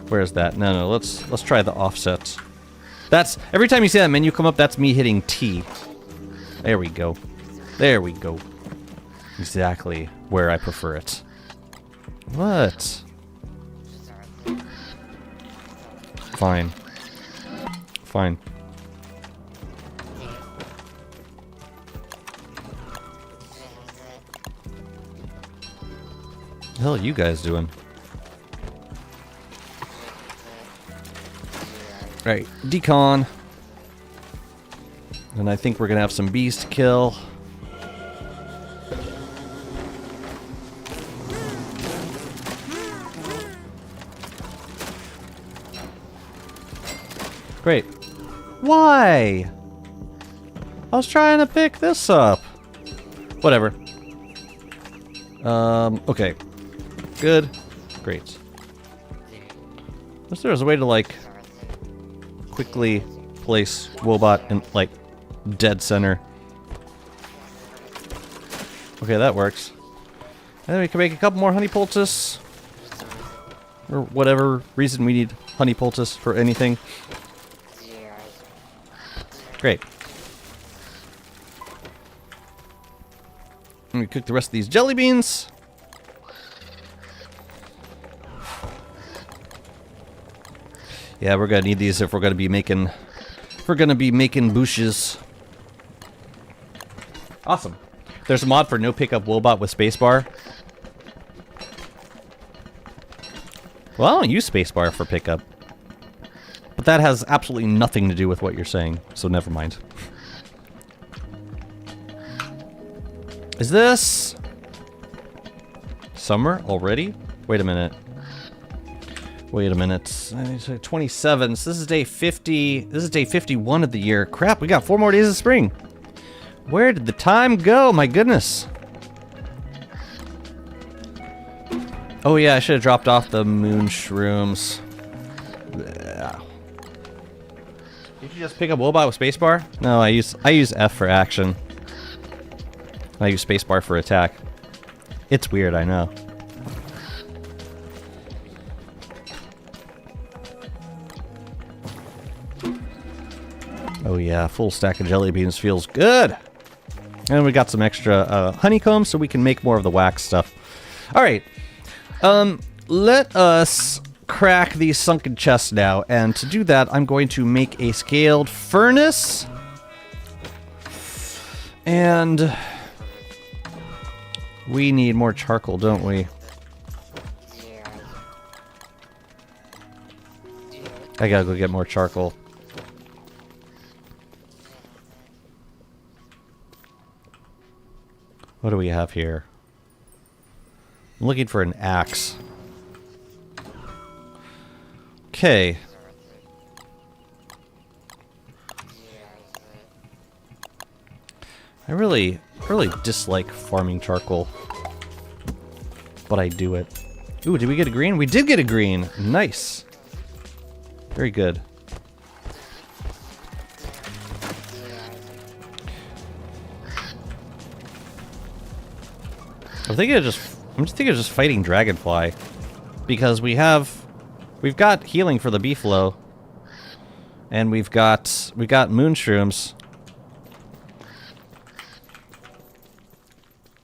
Where is that? No. Let's try the offset. That's every time you see that menu come up, that's me hitting T. There we go. There we go. Exactly where I prefer it. What? Fine. Fine. What the hell are you guys doing? Right, decon. And I think we're gonna have some bees to kill. Great. Why? I was trying to pick this up. Whatever. Okay. Good. Great. Unless there was a way to, like, quickly place Wobot in, like, dead center. Okay, that works. And then we can make a couple more honey poultice. Or whatever reason we need honey poultice for anything. Great. Let me cook the rest of these jelly beans. Yeah, we're gonna need these if we're gonna be making bushes. Awesome. There's a mod for no pickup Wobot with spacebar. Well, I don't use spacebar for pickup. But that has absolutely nothing to do with what you're saying, so never mind. Is this summer already? Wait a minute. Wait a minute. 27. So this is day 50. This is day 51 of the year. Crap, we got 4 more days of spring. Where did the time go? My goodness. Oh yeah, I should have dropped off the moon shrooms. Yeah. Did you just pick up Wobot with spacebar? No, I use F for action. I use spacebar for attack. It's weird, I know. Oh yeah, full stack of jelly beans feels good. And we got some extra honeycomb so we can make more of the wax stuff. All right. Let us crack these sunken chests now, and to do that, I'm going to make a scaled furnace. And we need more charcoal, don't we? I gotta go get more charcoal. What do we have here? I'm looking for an axe. Okay. I really dislike farming charcoal. But I do it. Ooh, did we get a green? We did get a green! Nice. Very good. I'm just thinking of just fighting Dragonfly. Because we've got healing for the beefalo. And we've got moon shrooms.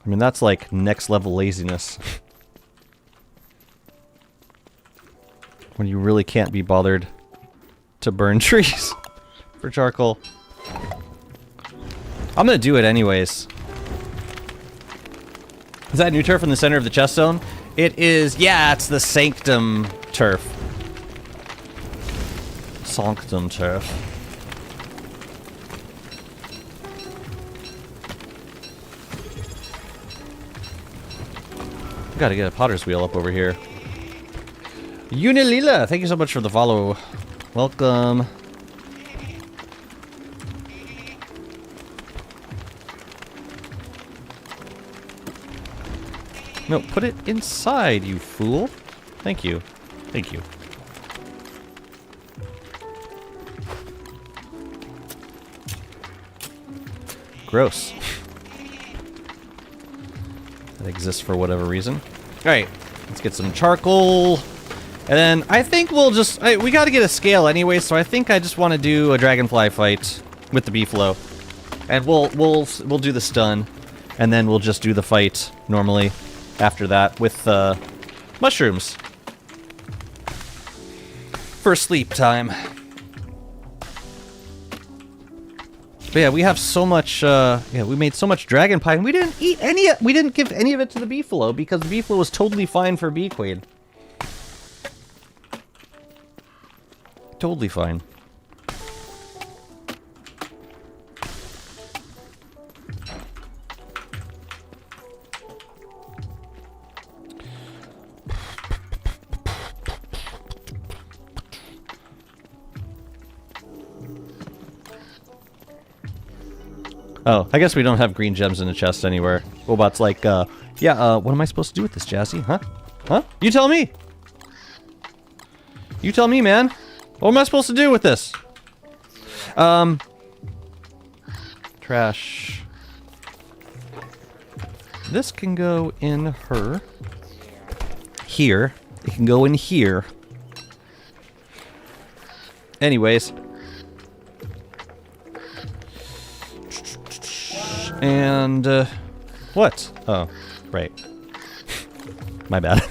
I mean, that's like next level laziness. When you really can't be bothered to burn trees for charcoal. I'm gonna do it anyways. Is that new turf in the center of the chest zone? It is, yeah, it's the Sanctum turf. Sanctum turf. Gotta get a potter's wheel up over here. Unilila, thank you so much for the follow. Welcome. No, put it inside, you fool. Thank you. Thank you. Gross. That exists for whatever reason. Alright, let's get some charcoal. And then I think we'll just... we gotta get a scale anyway, so I think I just want to do a dragonfly fight with the beefalo. And we'll do the stun. And then we'll just do the fight normally after that with mushrooms. For sleep time. But yeah, we have so much, yeah, we made so much dragon pie, and we didn't eat any, we didn't give any of it to the beefalo, because the beefalo was totally fine for bee queen. Totally fine. Oh, I guess we don't have green gems in the chest anywhere. Robot's like, yeah, what am I supposed to do with this, Jazzy? Huh? Huh? You tell me! You tell me, man! What am I supposed to do with this? Trash. This can go in her. Here. It can go in here. Anyways. And, what? Oh, right. My bad.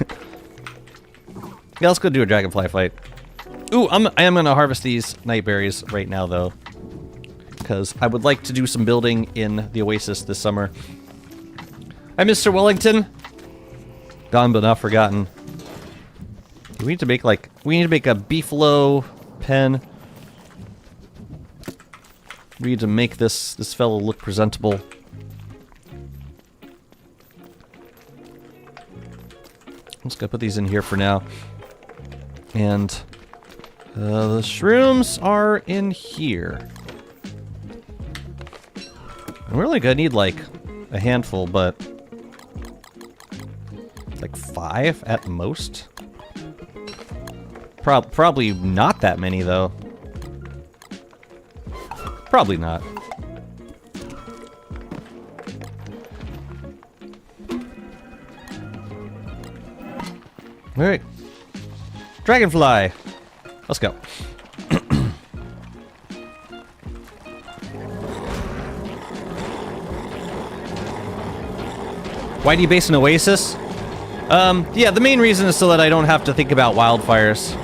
Yeah, let's go do a dragonfly fight. Ooh, I am gonna harvest these night berries right now, though. Because I would like to do some building in the Oasis this summer. Hi, Mr. Wellington! Gone but not forgotten. We need to make, like, we need to make a beefalo pen. We need to make this fellow look presentable. I'm just gonna put these in here for now. And the shrooms are in here. I'm really gonna need like a handful, but like 5 at most. Probably not that many though. Probably not. Alright. Dragonfly! Let's go. Why do you base an Oasis? Yeah, the main reason is so that I don't have to think about wildfires.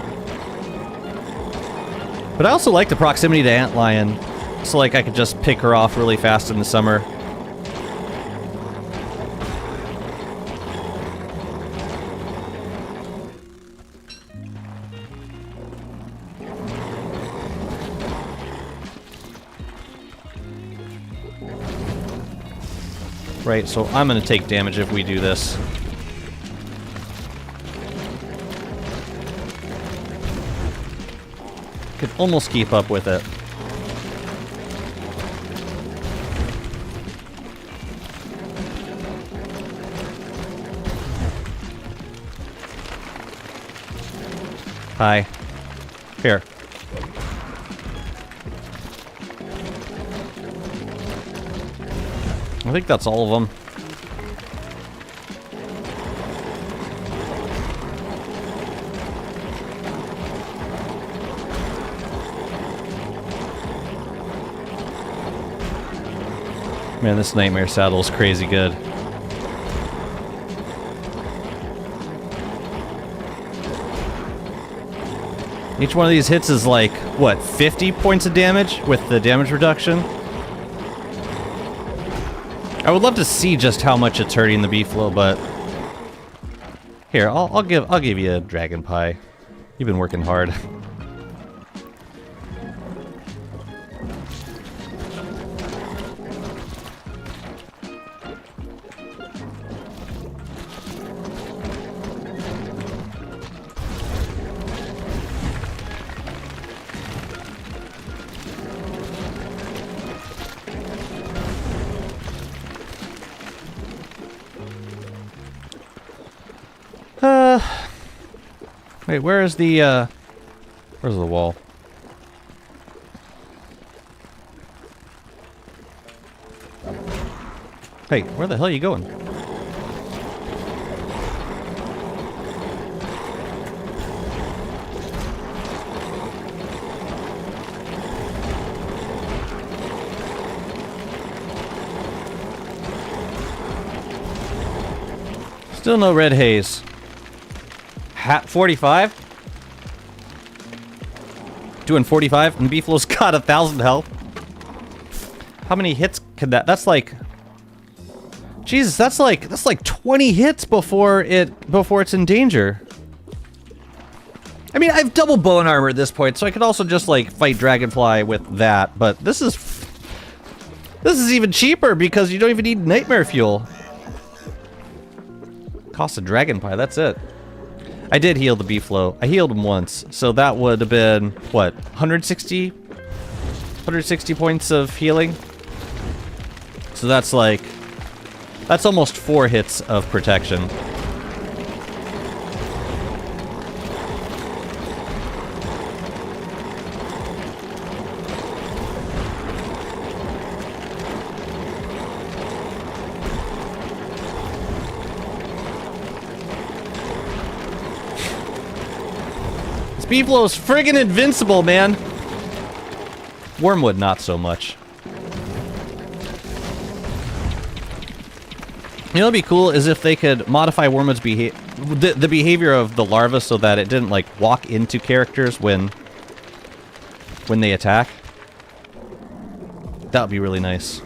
But I also like the proximity to Antlion. So like I could just pick her off really fast in the summer. Right, so I'm gonna take damage if we do this. Could almost keep up with it. Hi. Here. I think that's all of them. Man, this nightmare saddle is crazy good. Each one of these hits is like, what, 50 points of damage with the damage reduction? I would love to see just how much it's hurting the beefalo, but here, I'll give you a dragon pie. You've been working hard. Wait, where's the wall? Hey, where the hell are you going? Still no red haze. Hat 45? Doing 45, and Beeflo's got 1,000 health. How many hits could that? That's like, Jesus, that's like 20 hits before it's in danger. I mean, I have double bone armor at this point, so I could also just like fight Dragonfly with that. But this is even cheaper because you don't even need nightmare fuel. Cost of Dragon Pie, that's it. I did heal the Beeflo. I healed him once, so that would have been, what, 160 points of healing? So that's like, that's almost 4 hits of protection. Beeflo's friggin' invincible, man. Wormwood, not so much. You know what'd be cool is if they could modify Wormwood's the behavior of the larva so that it didn't like walk into characters when they attack. That would be really nice.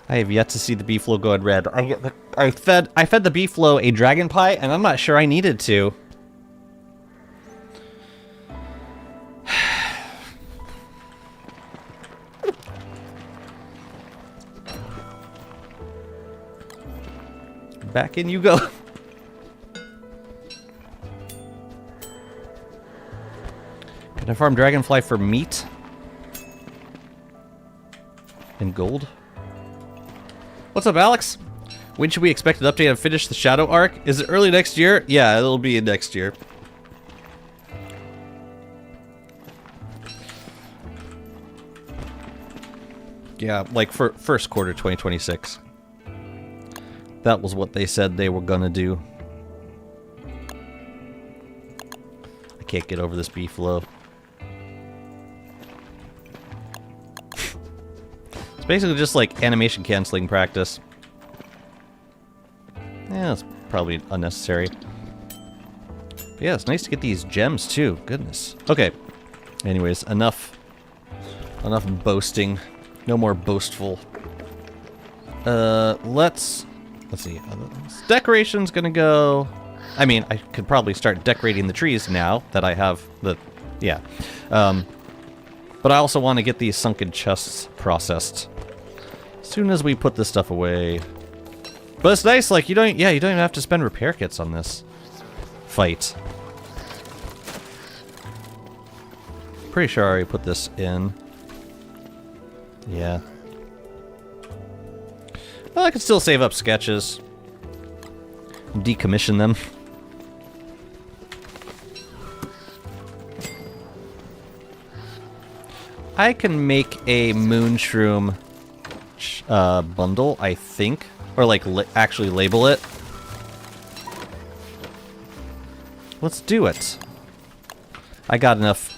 I have yet to see the Beeflo go in red. I fed the Beeflo a dragon pie, and I'm not sure I needed to. Back in you go. Can I farm Dragonfly for meat? And gold? What's up, Alex? When should we expect an update and finish the Shadow arc? Is it early next year? Yeah, it'll be next year. Yeah, like for first quarter 2026. That was what they said they were gonna do. I can't get over this Beeflo. It's basically just like animation canceling practice. Yeah, it's probably unnecessary. But yeah, it's nice to get these gems too. Goodness. Okay. Anyways, enough boasting. No more boastful. Let's see. Decoration's gonna go. I mean, I could probably start decorating the trees now that I have the. Yeah. But I also want to get these sunken chests processed. As soon as we put this stuff away. But it's nice, like, you don't even have to spend repair kits on this fight. Pretty sure I already put this in. Yeah. Well, I could still save up sketches. Decommission them. I can make a Moonshroom bundle, I think. Or, like, actually label it. Let's do it. I got enough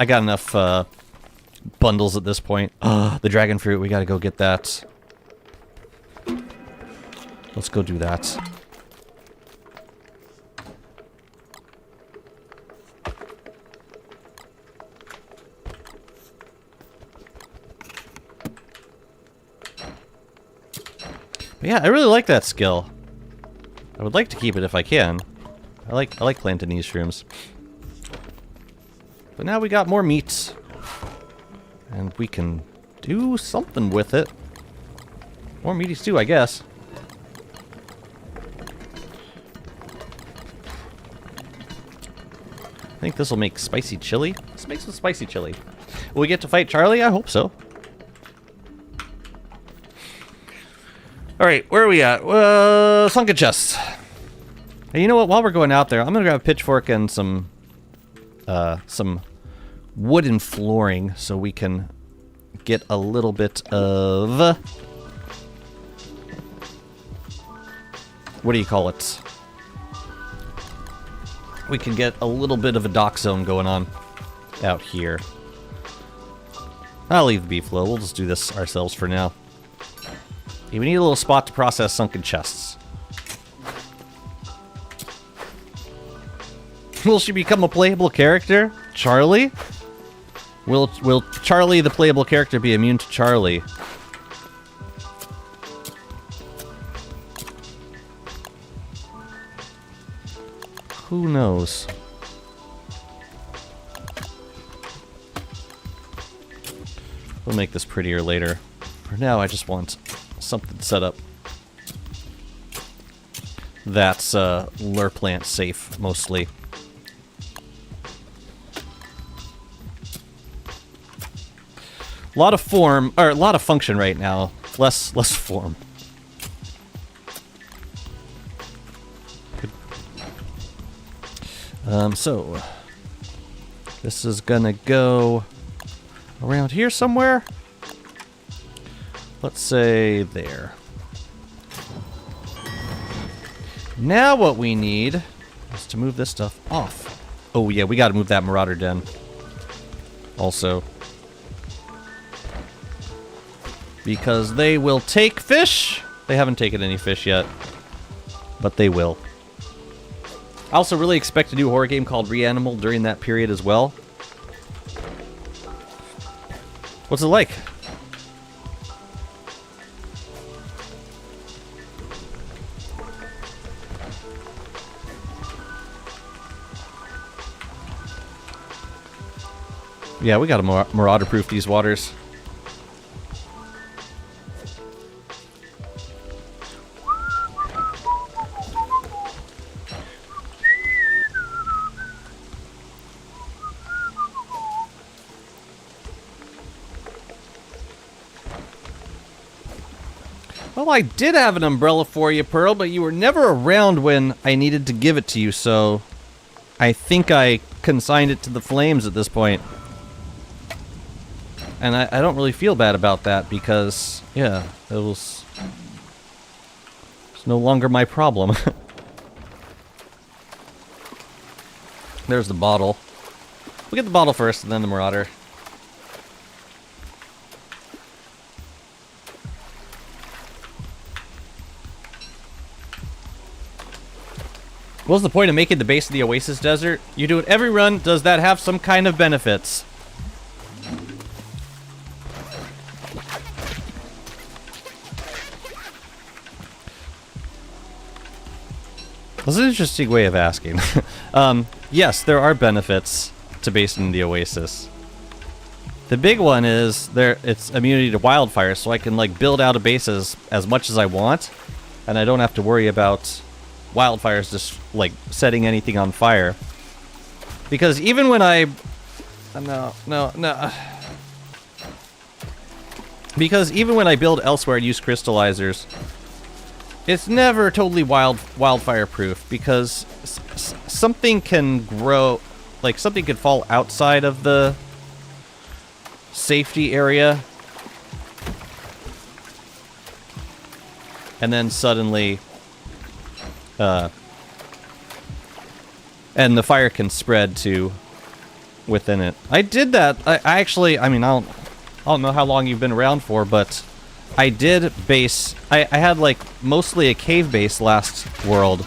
bundles at this point. The dragon fruit, we gotta go get that. Let's go do that. But yeah, I really like that skill. I would like to keep it if I can. I like planting these shrooms. But now we got more meat. And we can do something with it. More meaties too, I guess. I think this will make spicy chili. Let's make some spicy chili. Will we get to fight Charlie? I hope so. Alright, where are we at? Sunken chests. Hey, you know what? While we're going out there, I'm gonna grab a pitchfork and some wooden flooring so we can get a little bit of... What do you call it? We can get a little bit of a dock zone going on out here. I'll leave the beef low. We'll just do this ourselves for now. Okay, we need a little spot to process sunken chests. Will she become a playable character? Charlie? Will Charlie, the playable character, be immune to Charlie? Who knows? We'll make this prettier later. For now, I just want something set up that's lure plant safe, mostly. A lot of form, or a lot of function right now. Less form. Good. So this is gonna go around here somewhere. Let's say there. Now what we need is to move this stuff off. Oh yeah, we gotta move that marauder den. Also. Because they will take fish. They haven't taken any fish yet. But they will. I also really expect to do a horror game called Reanimal during that period as well. What's it like? Yeah, we gotta marauder-proof these waters. Well, I did have an umbrella for you, Pearl, but you were never around when I needed to give it to you, so I think I consigned it to the flames at this point. And I don't really feel bad about that because, yeah, it's no longer my problem. There's the bottle. We'll get the bottle first and then the marauder. What's the point of making the base of the Oasis Desert? You do it every run. Does that have some kind of benefits? That's an interesting way of asking. Yes, there are benefits to basing the Oasis. The big one is it's immunity to wildfire, so I can like build out a base as much as I want, and I don't have to worry about wildfires just like setting anything on fire. Because even when I because even when I build elsewhere and use crystallizers, it's never totally wildfire proof because something can grow, like something could fall outside of the safety area and then suddenly and the fire can spread to within it. I did that. I actually, I mean, I don't know how long you've been around for, but I did base... I had, like, mostly a cave base last world.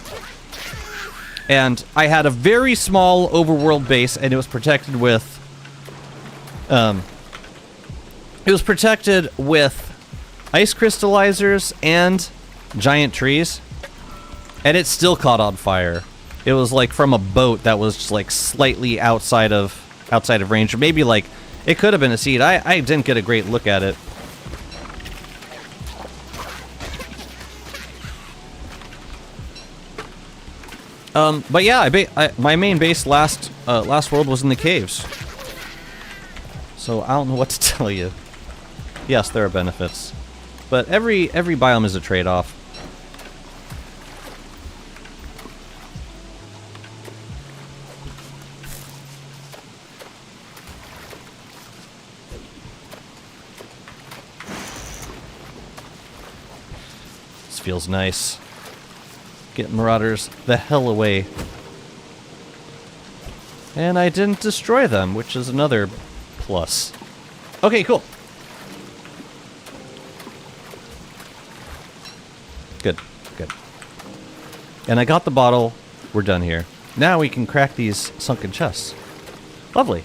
And I had a very small overworld base, and it was protected with... it was protected with ice crystallizers and giant trees. And it still caught on fire. It was, like, from a boat that was just, like, slightly outside of range. Or maybe, like, it could have been a seed. I didn't get a great look at it. But yeah, my main base last world was in the caves. So I don't know what to tell you. Yes, there are benefits, but every biome is a trade-off. This feels nice. Get marauders the hell away. And I didn't destroy them, which is another plus. Okay, cool. Good, good. And I got the bottle. We're done here. Now we can crack these sunken chests. Lovely.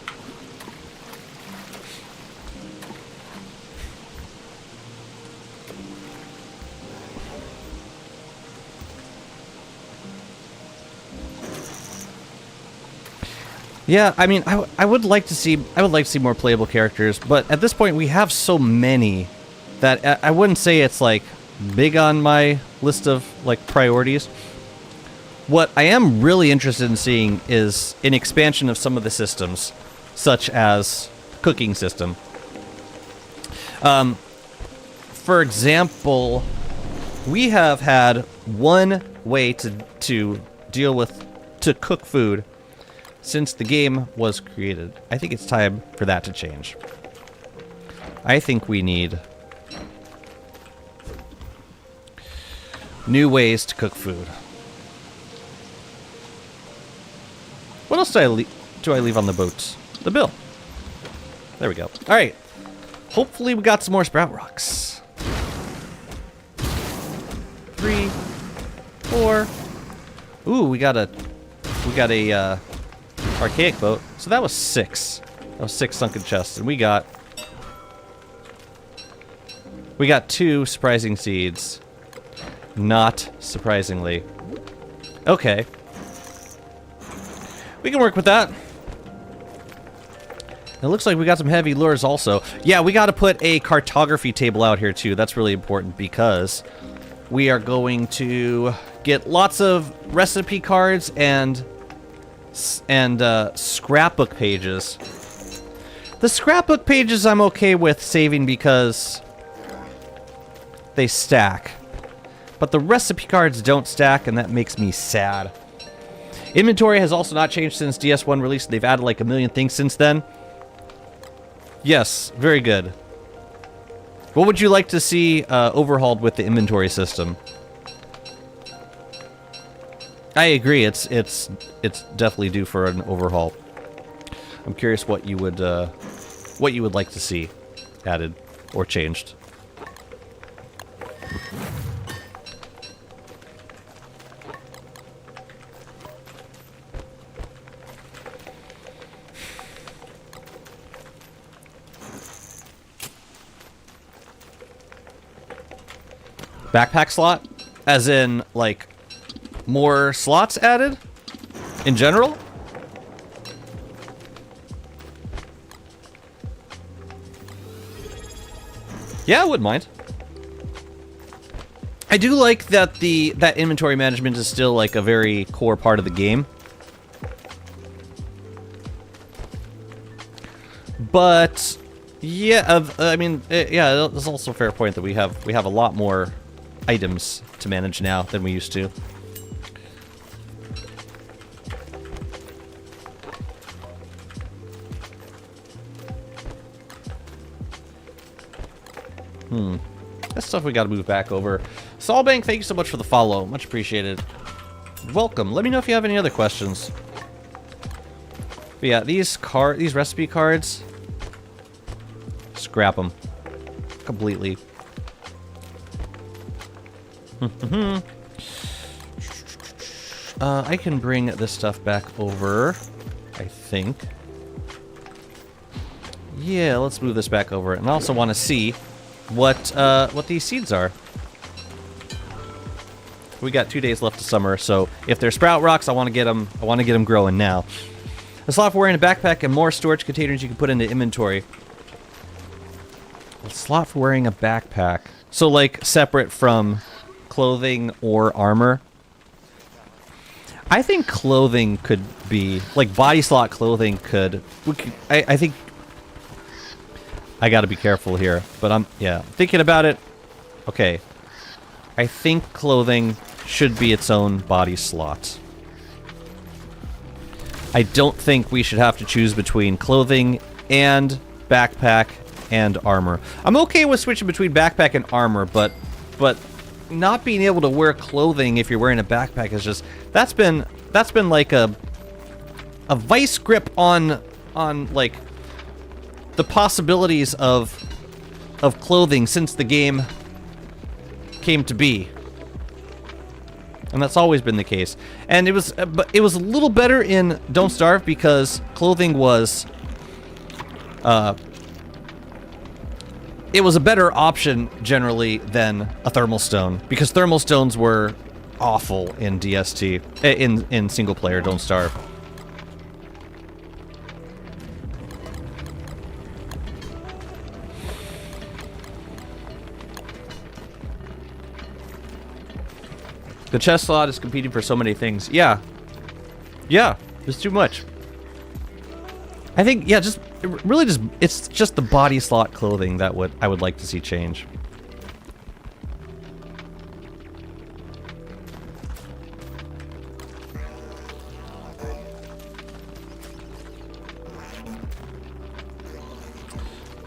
Yeah, I mean, I would like to see more playable characters, but at this point we have so many that I wouldn't say it's like big on my list of like priorities. What I am really interested in seeing is an expansion of some of the systems, such as cooking system. For example, we have had one way to cook food since the game was created. I think it's time for that to change. I think we need new ways to cook food. What else do I leave on the boat? The bill. There we go. All right. Hopefully we got some more sprout rocks. 3, 4. Ooh, we got a archaic boat. So that was 6. That was 6 sunken chests, and we got 2 surprising seeds. Not surprisingly. Okay. We can work with that. It looks like we got some heavy lures also. Yeah, we got to put a cartography table out here too. That's really important because we are going to get lots of recipe cards and scrapbook pages. The scrapbook pages I'm okay with saving because they stack. But the recipe cards don't stack, and that makes me sad. Inventory has also not changed since DS1 release. They've added like a million things since then. Yes, very good. What would you like to see overhauled with the inventory system? I agree. It's definitely due for an overhaul. I'm curious what you would like to see added or changed. Backpack slot? As in, like, more slots added? In general? Yeah, I wouldn't mind. I do like that that inventory management is still, like, a very core part of the game. But, yeah, I mean, yeah, there's also a fair point that we have a lot more items to manage now than we used to. That's stuff we gotta move back over. Solbank, thank you so much for the follow. Much appreciated. Welcome. Let me know if you have any other questions. But yeah, these recipe cards, scrap them completely. I can bring this stuff back over, I think. Yeah, let's move this back over. And I also want to see what these seeds are. We got 2 days left of summer, so if they're sprout rocks, I want to get them. I want to get them growing now. A slot for wearing a backpack and more storage containers you can put into inventory. A slot for wearing a backpack, so like separate from clothing or armor. I think clothing could be like body slot clothing could. I think I got to be careful here, but I'm thinking about it. Okay. I think clothing should be its own body slot. I don't think we should have to choose between clothing and backpack and armor. I'm okay with switching between backpack and armor, but not being able to wear clothing if you're wearing a backpack is just that's been like a vice grip on like the possibilities of clothing since the game came to be, and that's always been the case. And it was a little better in Don't Starve because clothing was it was a better option generally than a thermal stone, because thermal stones were awful in DST in single player Don't Starve. The chest slot is competing for so many things. Yeah. Yeah, there's too much. I think, yeah, just, really just, it's just the body slot clothing that I would like to see change.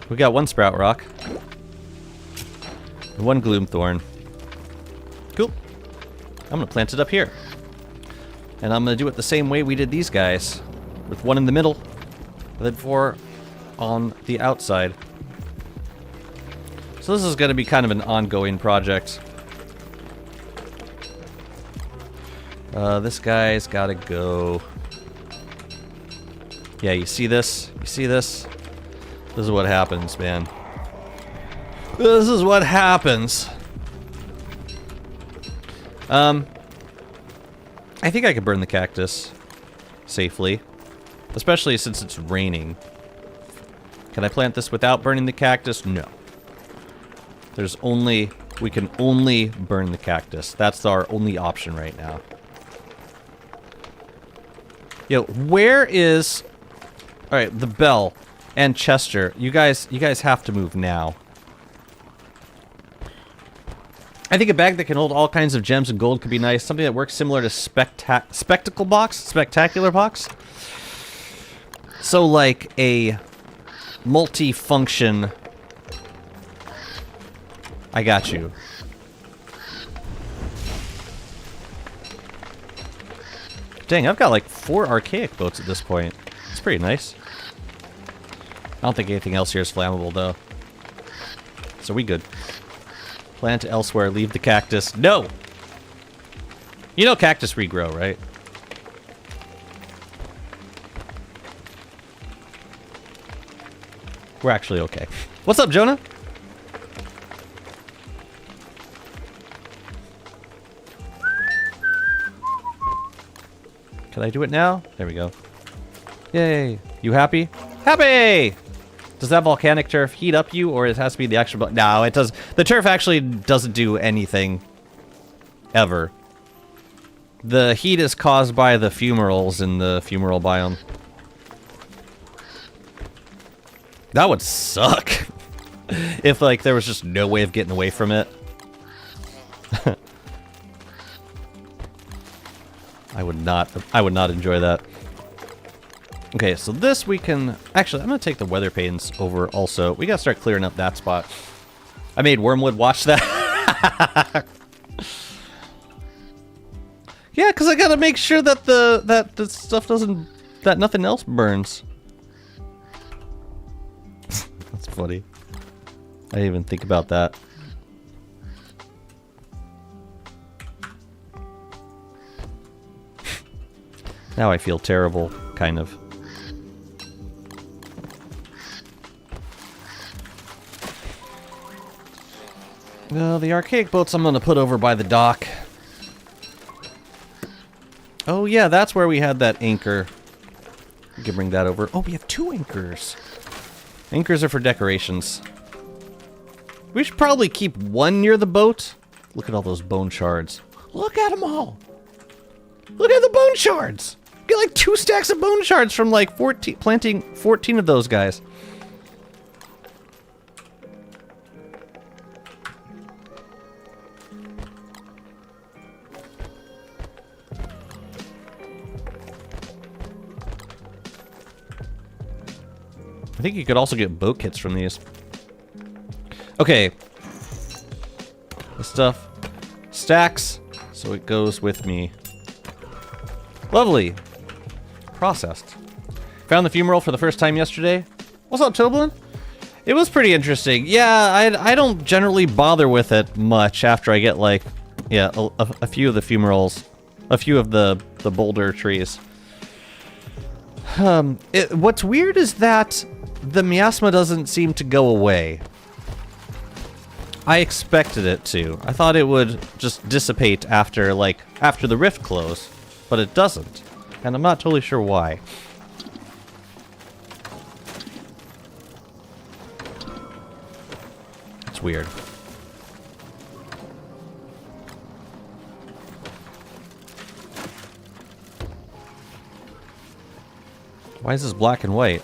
We got one Sprout Rock. And one Gloomthorn. Cool. I'm gonna plant it up here. And I'm gonna do it the same way we did these guys. With one in the middle, and then 4 on the outside. So this is gonna be kind of an ongoing project. This guy's gotta go. Yeah, you see this? You see this? This is what happens, man. This is what happens. I think I could burn the cactus safely, especially since it's raining. Can I plant this without burning the cactus? No. We can only burn the cactus. That's our only option right now. Yo, where is... Alright, the bell and Chester. You guys have to move now. I think a bag that can hold all kinds of gems and gold could be nice. Something that works similar to Spectacular Box. So like a multi-function... I got you. Dang, I've got like 4 archaic boats at this point. It's pretty nice. I don't think anything else here is flammable though. So we good. Plant elsewhere, leave the cactus. No! You know cactus regrow, right? We're actually okay. What's up, Jonah? Can I do it now? There we go. Yay. You happy? Happy! Does that volcanic turf heat up you, or it has to be the extra... No, it does. The turf actually doesn't do anything. Ever. The heat is caused by the fumaroles in the fumarole biome. That would suck. If, like, there was just no way of getting away from it. I would not enjoy that. Okay, so this we can... Actually, I'm going to take the weather panes over also. We got to start clearing up that spot. I made Wormwood watch that. Yeah, because I got to make sure that the stuff doesn't... That nothing else burns. That's funny. I didn't even think about that. Now I feel terrible, kind of. The archaic boats I'm going to put over by the dock. Oh yeah, that's where we had that anchor. We can bring that over. Oh, we have 2 anchors. Anchors are for decorations. We should probably keep one near the boat. Look at all those bone shards. Look at them all. Look at the bone shards. Get like 2 stacks of bone shards from like planting 14 of those guys. I think you could also get boat kits from these. Okay. The stuff stacks, so it goes with me. Lovely. Processed. Found the fumarole for the first time yesterday. What's up, Toblin? It was pretty interesting. Yeah, I don't generally bother with it much after I get like, yeah, a few of the fumaroles, a few of the boulder trees. What's weird is that the miasma doesn't seem to go away. I expected it to. I thought it would just dissipate after the rift close, but it doesn't. And I'm not totally sure why. It's weird. Why is this black and white?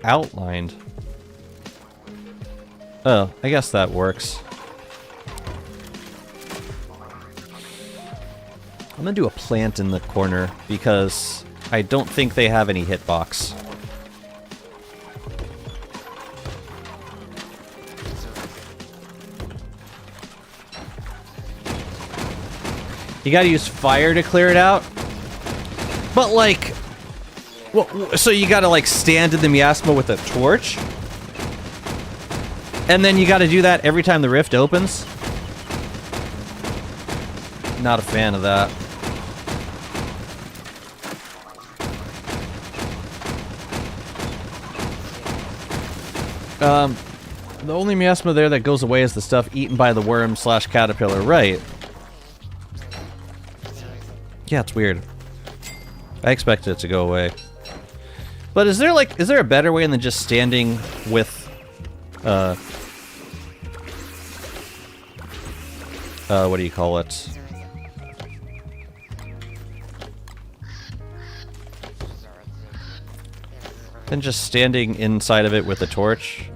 Outlined. Oh, I guess that works. I'm gonna do a plant in the corner because I don't think they have any hitbox. You gotta use fire to clear it out. But like, well, so you gotta like stand in the miasma with a torch? And then you gotta do that every time the rift opens? Not a fan of that. The only miasma there that goes away is the stuff eaten by the worm / caterpillar, right? Yeah, it's weird. I expected it to go away. But is there a better way than just standing with, what do you call it? Than just standing inside of it with a torch?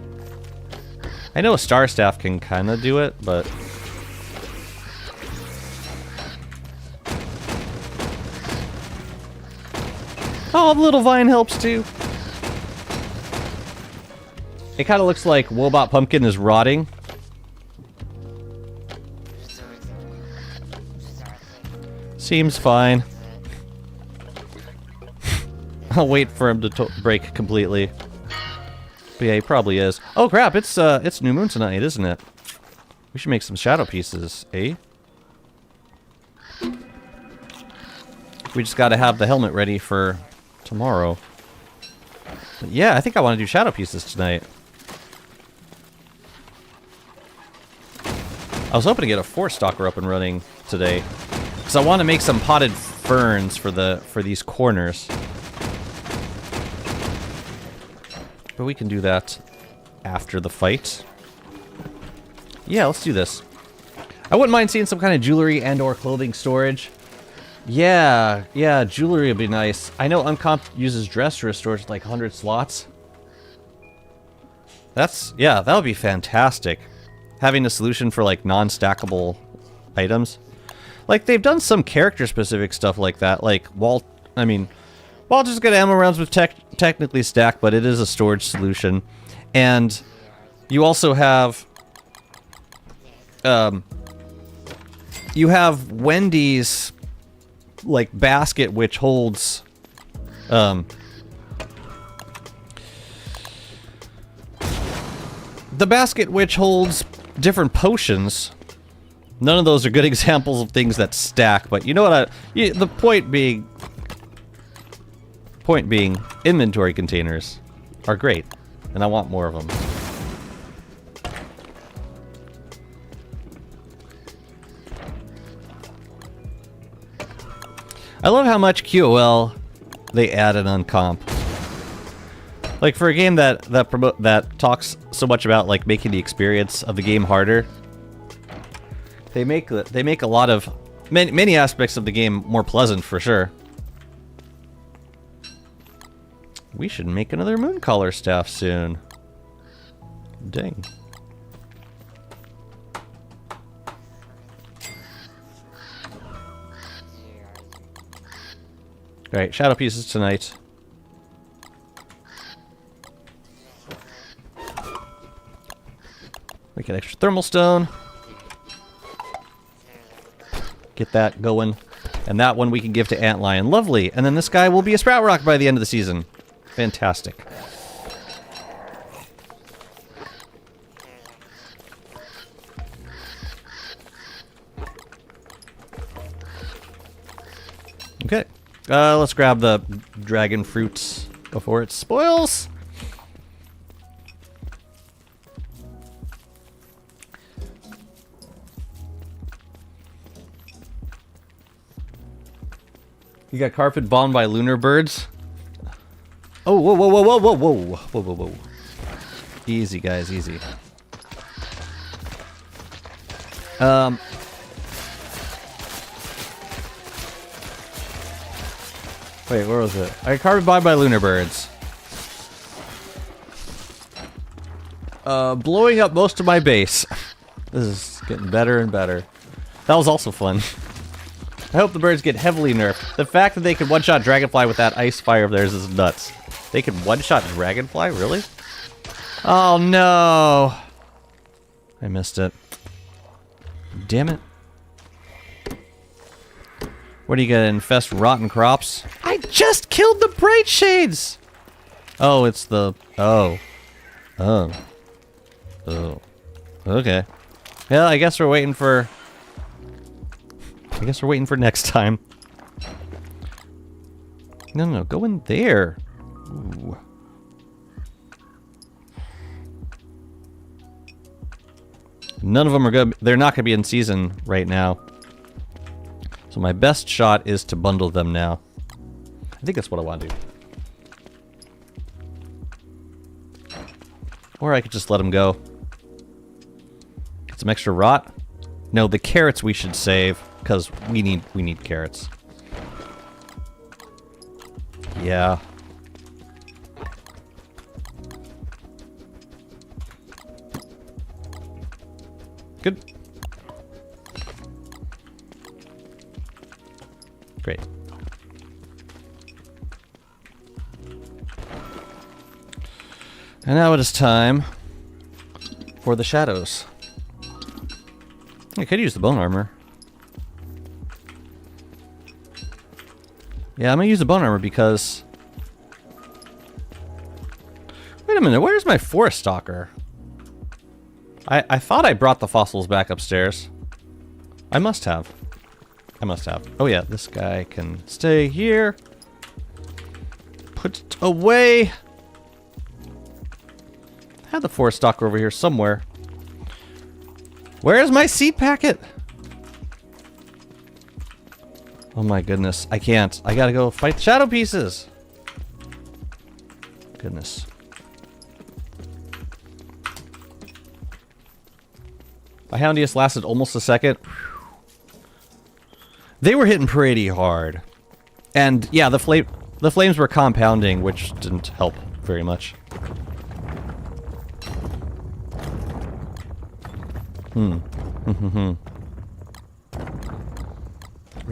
I know a star staff can kinda do it, but... Oh, the little vine helps too. It kind of looks like Wobot Pumpkin is rotting. Seems fine. I'll wait for him to break completely. But yeah, he probably is. Oh crap! It's new moon tonight, isn't it? We should make some shadow pieces, eh? We just got to have the helmet ready for tomorrow. But yeah, I think I want to do shadow pieces tonight. I was hoping to get a forest stalker up and running today, because I want to make some potted ferns for these corners. But we can do that after the fight. Yeah, let's do this. I wouldn't mind seeing some kind of jewelry and or clothing storage. Yeah, jewelry would be nice. I know Uncomp uses dresser storage like 100 slots. Yeah, that would be fantastic. Having a solution for like non-stackable items. Like they've done some character-specific stuff like that. Like Walter's got ammo rounds with technically stacked, but it is a storage solution. And you also have you have Wendy's like basket which holds the basket which holds different potions. None of those are good examples of things that stack, but you know what the point being inventory containers are great, and I want more of them. I love how much QOL they added on comp. Like for a game that talks so much about like making the experience of the game harder, they make a lot of many aspects of the game more pleasant for sure. We should make another Mooncaller staff soon. Dang. Alright, shadow pieces tonight. We get extra thermal stone. Get that going. And that one we can give to Antlion. Lovely. And then this guy will be a Sprout Rock by the end of the season. Fantastic. Okay. Let's grab the dragon fruits before it spoils. You got carpet bombed by lunar birds. Oh, whoa, whoa, whoa, whoa, whoa, whoa, whoa, whoa, whoa. Easy, guys, easy. Wait, where was it? I got carpet bombed by lunar birds. Blowing up most of my base. This is getting better and better. That was also fun. I hope the birds get heavily nerfed. The fact that they can one-shot Dragonfly with that ice fire of theirs is nuts. They can one-shot Dragonfly? Really? Oh, no. I missed it. Damn it. What are you gonna infest rotten crops? I just killed the Bright Shades! Oh, it's the... Oh. Oh. Oh. Okay. Well, I guess we're waiting for next time. No, no, go in there. Ooh. None of them are good. They're not going to be in season right now. So my best shot is to bundle them now. I think that's what I want to do. Or I could just let them go. Get some extra rot. No, the carrots we should save. Because we need carrots. Yeah. Good. Great. And now it is time for the shadows. I could use the bone armor. Yeah, I'm gonna use the bone armor because... Wait a minute, where's my forest stalker? I thought I brought the fossils back upstairs. I must have. I must have. Oh yeah, this guy can stay here. Put it away. I had the forest stalker over here somewhere. Where's my seed packet? Oh my goodness, I can't. I gotta go fight the shadow pieces. Goodness. My Houndius lasted almost a second. They were hitting pretty hard. And yeah, the flames were compounding, which didn't help very much. We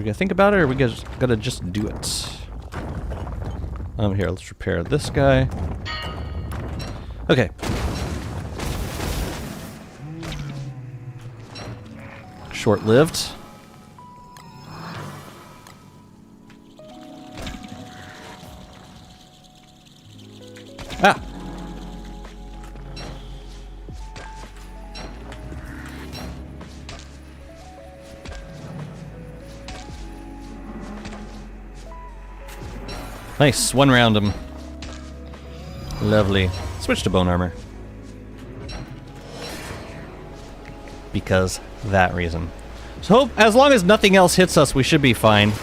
gonna think about it, or are we gonna just do it? Here, let's repair this guy. Okay. Short-lived. Ah! Nice, one round him. Lovely. Switch to bone armor. Because that reason. So as long as nothing else hits us, we should be fine.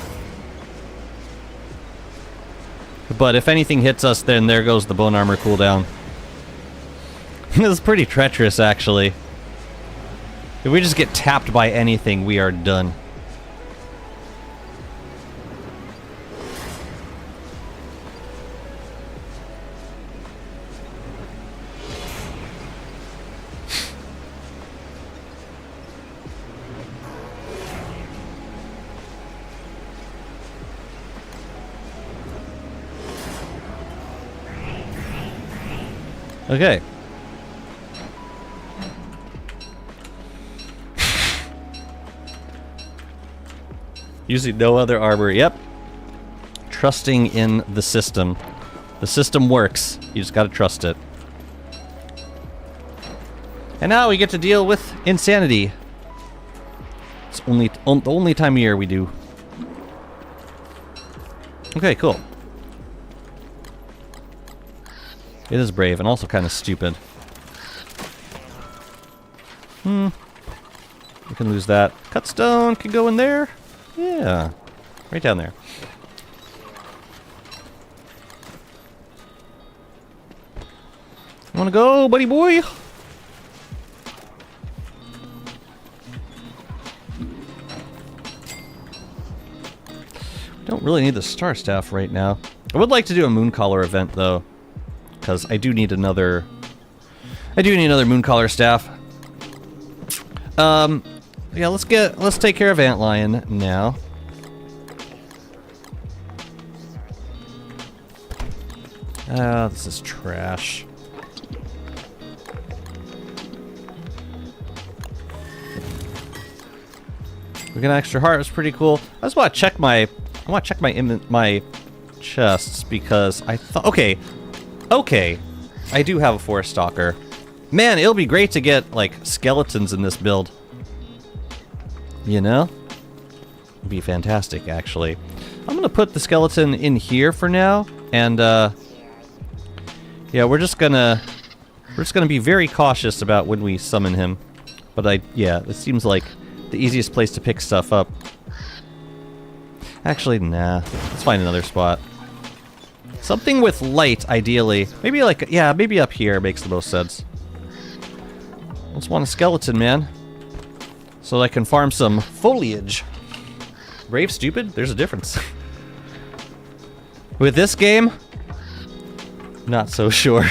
But if anything hits us, then there goes the bone armor cooldown. This is pretty treacherous, actually. If we just get tapped by anything, we are done. Okay. Using no other armor. Yep. Trusting in the system. The system works. You just gotta trust it. And now we get to deal with insanity. It's the only time of year we do. Okay, cool. It is brave and also kind of stupid. We can lose that. Cut stone can go in there. Yeah. Right down there. Wanna go, buddy boy? Don't really need the star staff right now. I would like to do a mooncaller event though, because I do need another mooncaller staff. Yeah, let's take care of Antlion now. This is trash. We got an extra heart. It's pretty cool. I just want to check my my chests because I thought okay, I do have a forest stalker. Man, it'll be great to get like skeletons in this build. You know? It'd be fantastic, actually. I'm gonna put the skeleton in here for now, and yeah, we're just gonna be very cautious about when we summon him. But yeah, it seems like the easiest place to pick stuff up. Actually, nah. Let's find another spot. Something with light, ideally. Maybe like, yeah, maybe up here makes the most sense. I just want a skeleton, man. So I can farm some foliage. Brave, stupid? There's a difference. With this game, not so sure.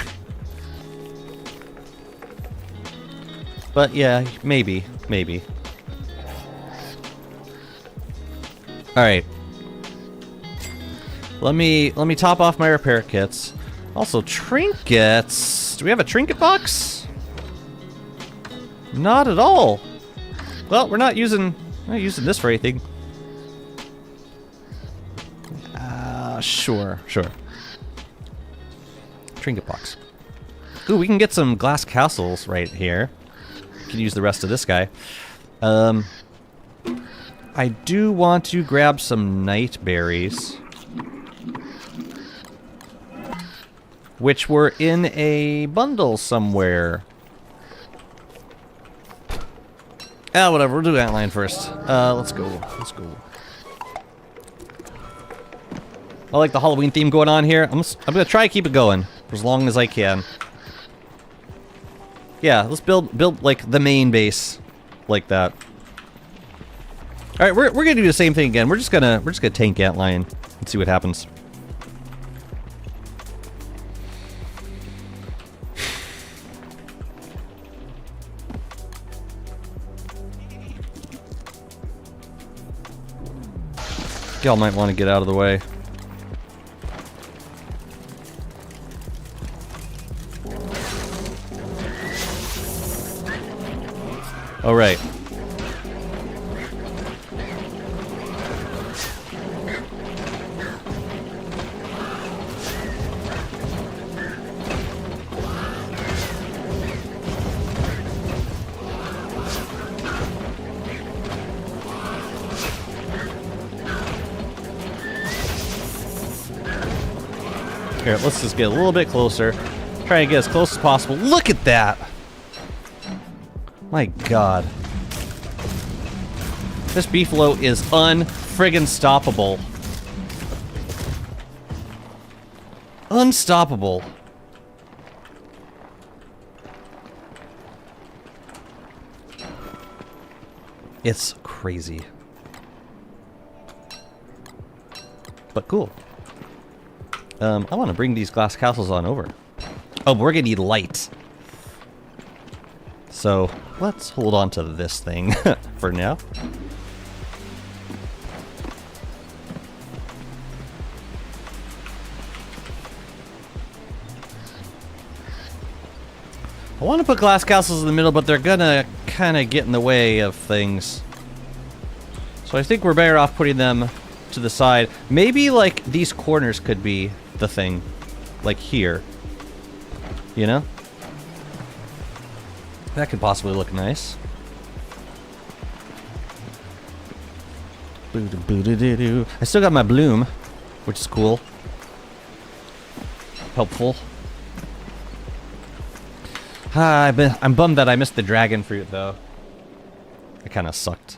But yeah, maybe. Alright. Let me top off my repair kits. Also, trinkets. Do we have a trinket box? Not at all. Well, we're not using this for anything. Sure. Trinket box. Ooh, we can get some glass castles right here. We can use the rest of this guy. I do want to grab some night berries, which were in a bundle somewhere. Whatever. We'll do Antlion first. Let's go. I like the Halloween theme going on here. I'm gonna try to keep it going for as long as I can. Yeah, let's build like the main base like that. All right, we're gonna do the same thing again. We're just gonna tank Antlion and see what happens. Y'all might want to get out of the way. All right. Here, let's just get a little bit closer. Try and get as close as possible. Look at that! My god. This beefalo is unfriggin' stoppable. Unstoppable. It's crazy. But cool. I want to bring these glass castles on over. Oh, we're gonna need light. So, let's hold on to this thing for now. I want to put glass castles in the middle, but they're gonna kind of get in the way of things. So I think we're better off putting them to the side. Maybe, like, these corners could be the thing. Like here. You know? That could possibly look nice. I still got my bloom, which is cool. Helpful. I'm bummed that I missed the dragon fruit, though. It kind of sucked.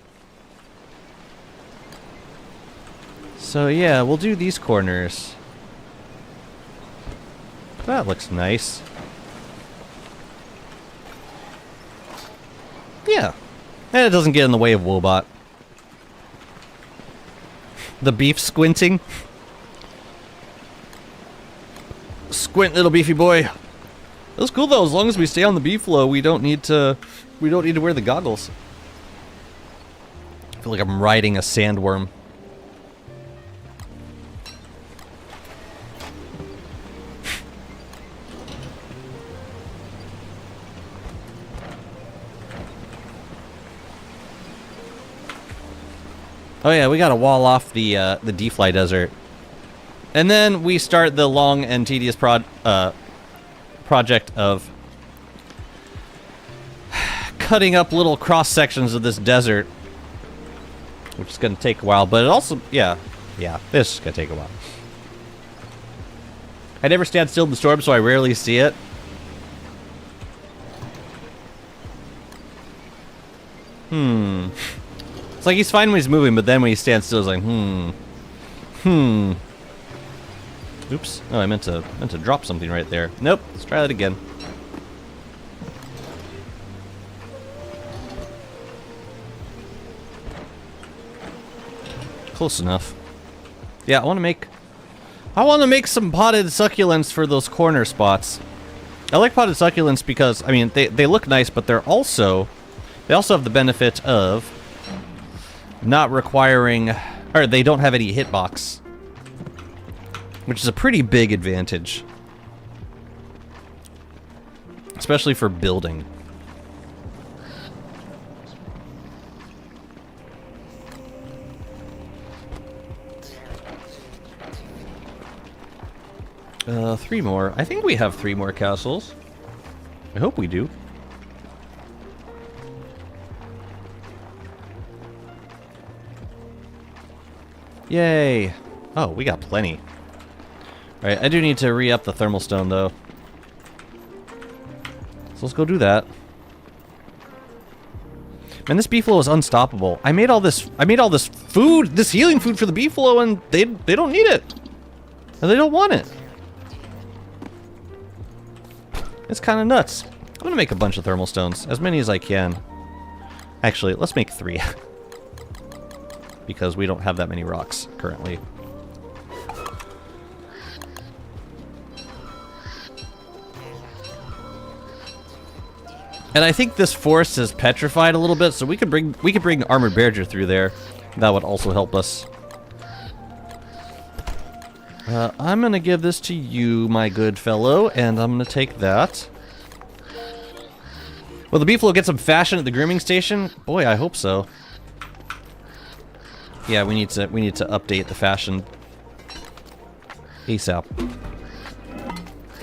So yeah, we'll do these corners. That looks nice. Yeah. And it doesn't get in the way of Wobot. The beef squinting. Squint, little beefy boy. That's cool though, as long as we stay on the beefalo, we don't need to wear the goggles. I feel like I'm riding a sandworm. Oh yeah, we gotta wall off the D-Fly Desert. And then we start the long and tedious project of cutting up little cross sections of this desert, which is going to take a while, but it also, yeah, this is going to take a while. I never stand still in the storm, so I rarely see it. It's like he's fine when he's moving, but then when he stands still, it's like, Oops. Oh, I meant to drop something right there. Nope. Let's try that again. Close enough. Yeah, I want to make some potted succulents for those corner spots. I like potted succulents because, I mean, they look nice, but they also have the benefit of not requiring, or they don't have any hitbox. Which is a pretty big advantage. Especially for building. Three more. I think we have 3 more castles. I hope we do. Yay! Oh, we got plenty. Alright, I do need to re-up the thermal stone, though. So let's go do that. Man, this beefalo is unstoppable. I made all this food, this healing food for the beefalo, and they don't need it. And they don't want it. It's kind of nuts. I'm gonna make a bunch of thermal stones, as many as I can. Actually, let's make 3. Because we don't have that many rocks currently. And I think this forest is petrified a little bit, so we could bring Armored Bearger through there. That would also help us. I'm gonna give this to you, my good fellow, and I'm gonna take that. Will the beefalo get some fashion at the grooming station? Boy, I hope so. Yeah, we need to update the fashion ASAP.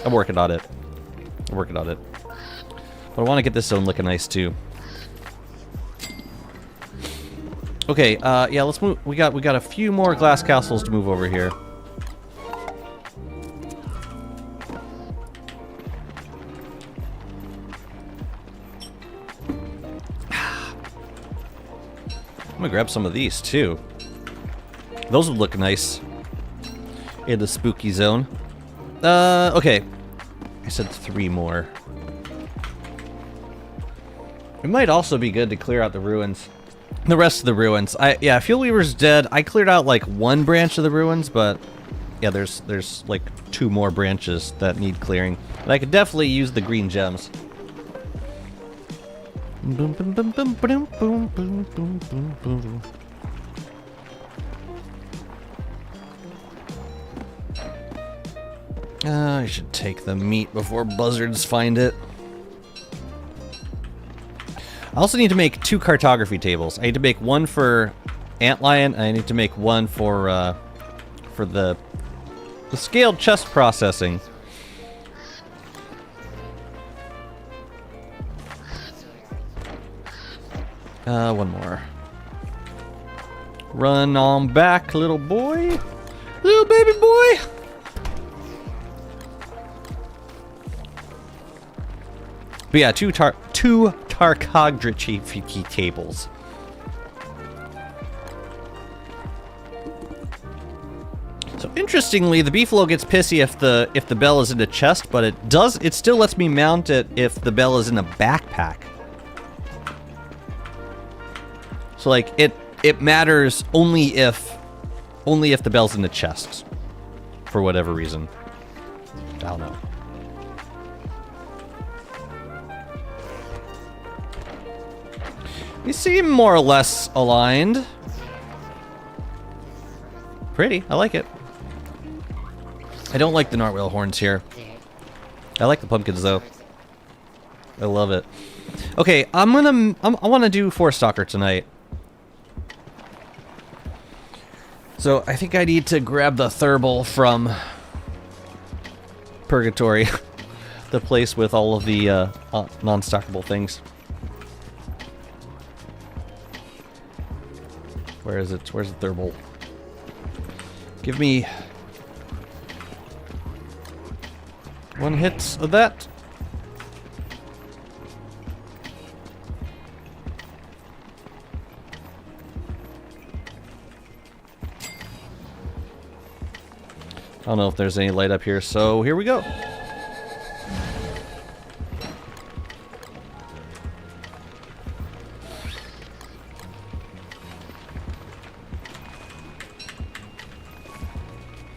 I'm working on it. But I want to get this zone looking nice too. Okay, yeah, let's move. We got a few more glass castles to move over here. gonna grab some of these too. Those would look nice in the spooky zone. Okay. I said 3 more. It might also be good to clear out the ruins. The rest of the ruins. Yeah, Fuel Weaver's dead. I cleared out like 1 branch of the ruins, but yeah, there's like 2 more branches that need clearing. And I could definitely use the green gems. Boom, boom, boom, boom, boom, boom, boom, boom, boom, boom. I should take the meat before buzzards find it. I also need to make 2 cartography tables. I need to make 1 for antlion, and I need to make 1 for the scaled chest processing. One more. Run on back, little boy. Little baby boy. But yeah, 2 cartography tables. So interestingly, the beefalo gets pissy if the bell is in a chest, but it still lets me mount it if the bell is in a backpack. So like it matters only if the bell's in the chest, for whatever reason. I don't know. We seem more or less aligned. Pretty, I like it. I don't like the narwhal horns here. I like the pumpkins though. I love it. Okay, I want to do Forest Stalker tonight. So I think I need to grab the Thurble from Purgatory, the place with all of the non-stackable things. Where is it? Where's the Thurble? Give me 1 hit of that. I don't know if there's any light up here, so here we go.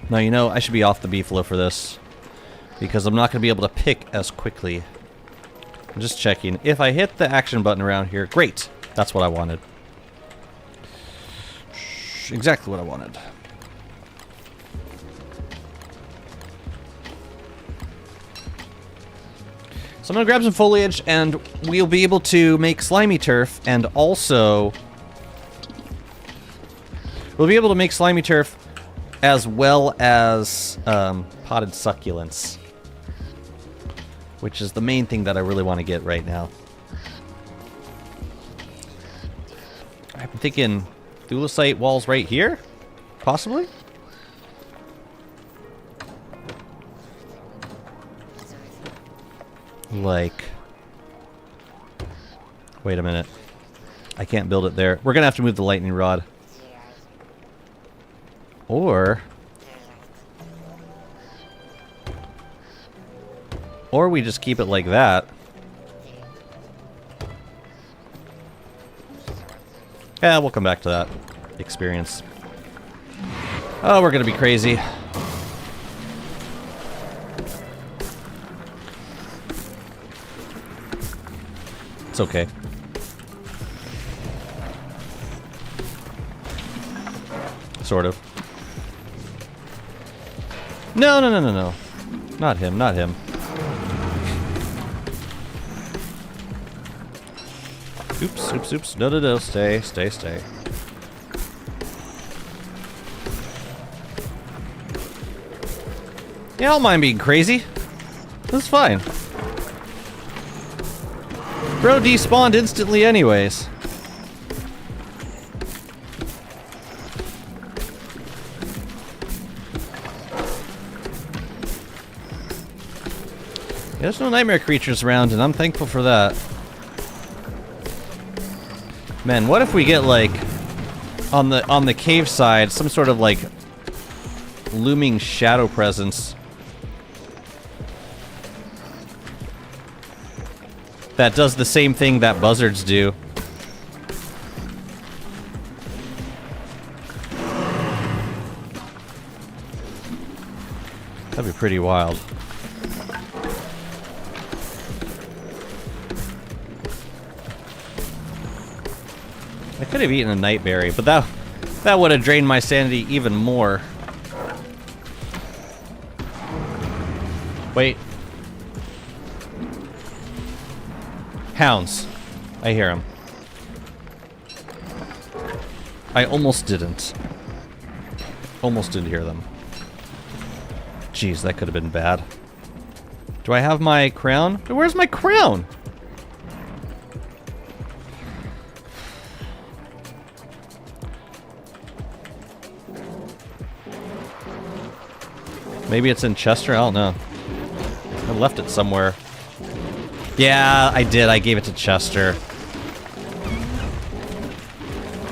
Now, you know, I should be off the beefalo for this, because I'm not going to be able to pick as quickly. I'm just checking. If I hit the action button around here, great. That's what I wanted. Exactly what I wanted. So I'm going to grab some foliage, and we'll be able to make slimy turf, and also we'll be able to make slimy turf as well as potted succulents, which is the main thing that I really want to get right now. I'm thinking thulecite walls right here, possibly. Like, wait a minute. I can't build it there. We're gonna have to move the lightning rod. Or we just keep it like that. Yeah, we'll come back to that experience. Oh, we're gonna be crazy. It's okay. Sort of. No, no, no, no, no. Not him, not him. Oops, oops, oops. No, no, no. Stay, stay, stay. Yeah, I don't mind being crazy. That's fine. Bro despawned instantly anyways. There's no nightmare creatures around, and I'm thankful for that. Man, what if we get, like, on the cave side, some sort of like looming shadow presence that does the same thing that buzzards do. That'd be pretty wild. I could have eaten a nightberry, but that would have drained my sanity even more. Wait. Hounds. I hear them. I almost didn't. Almost didn't hear them. Jeez, that could have been bad. Do I have my crown? Where's my crown? Maybe it's in Chester? I don't know. I left it somewhere. Yeah, I did. I gave it to Chester.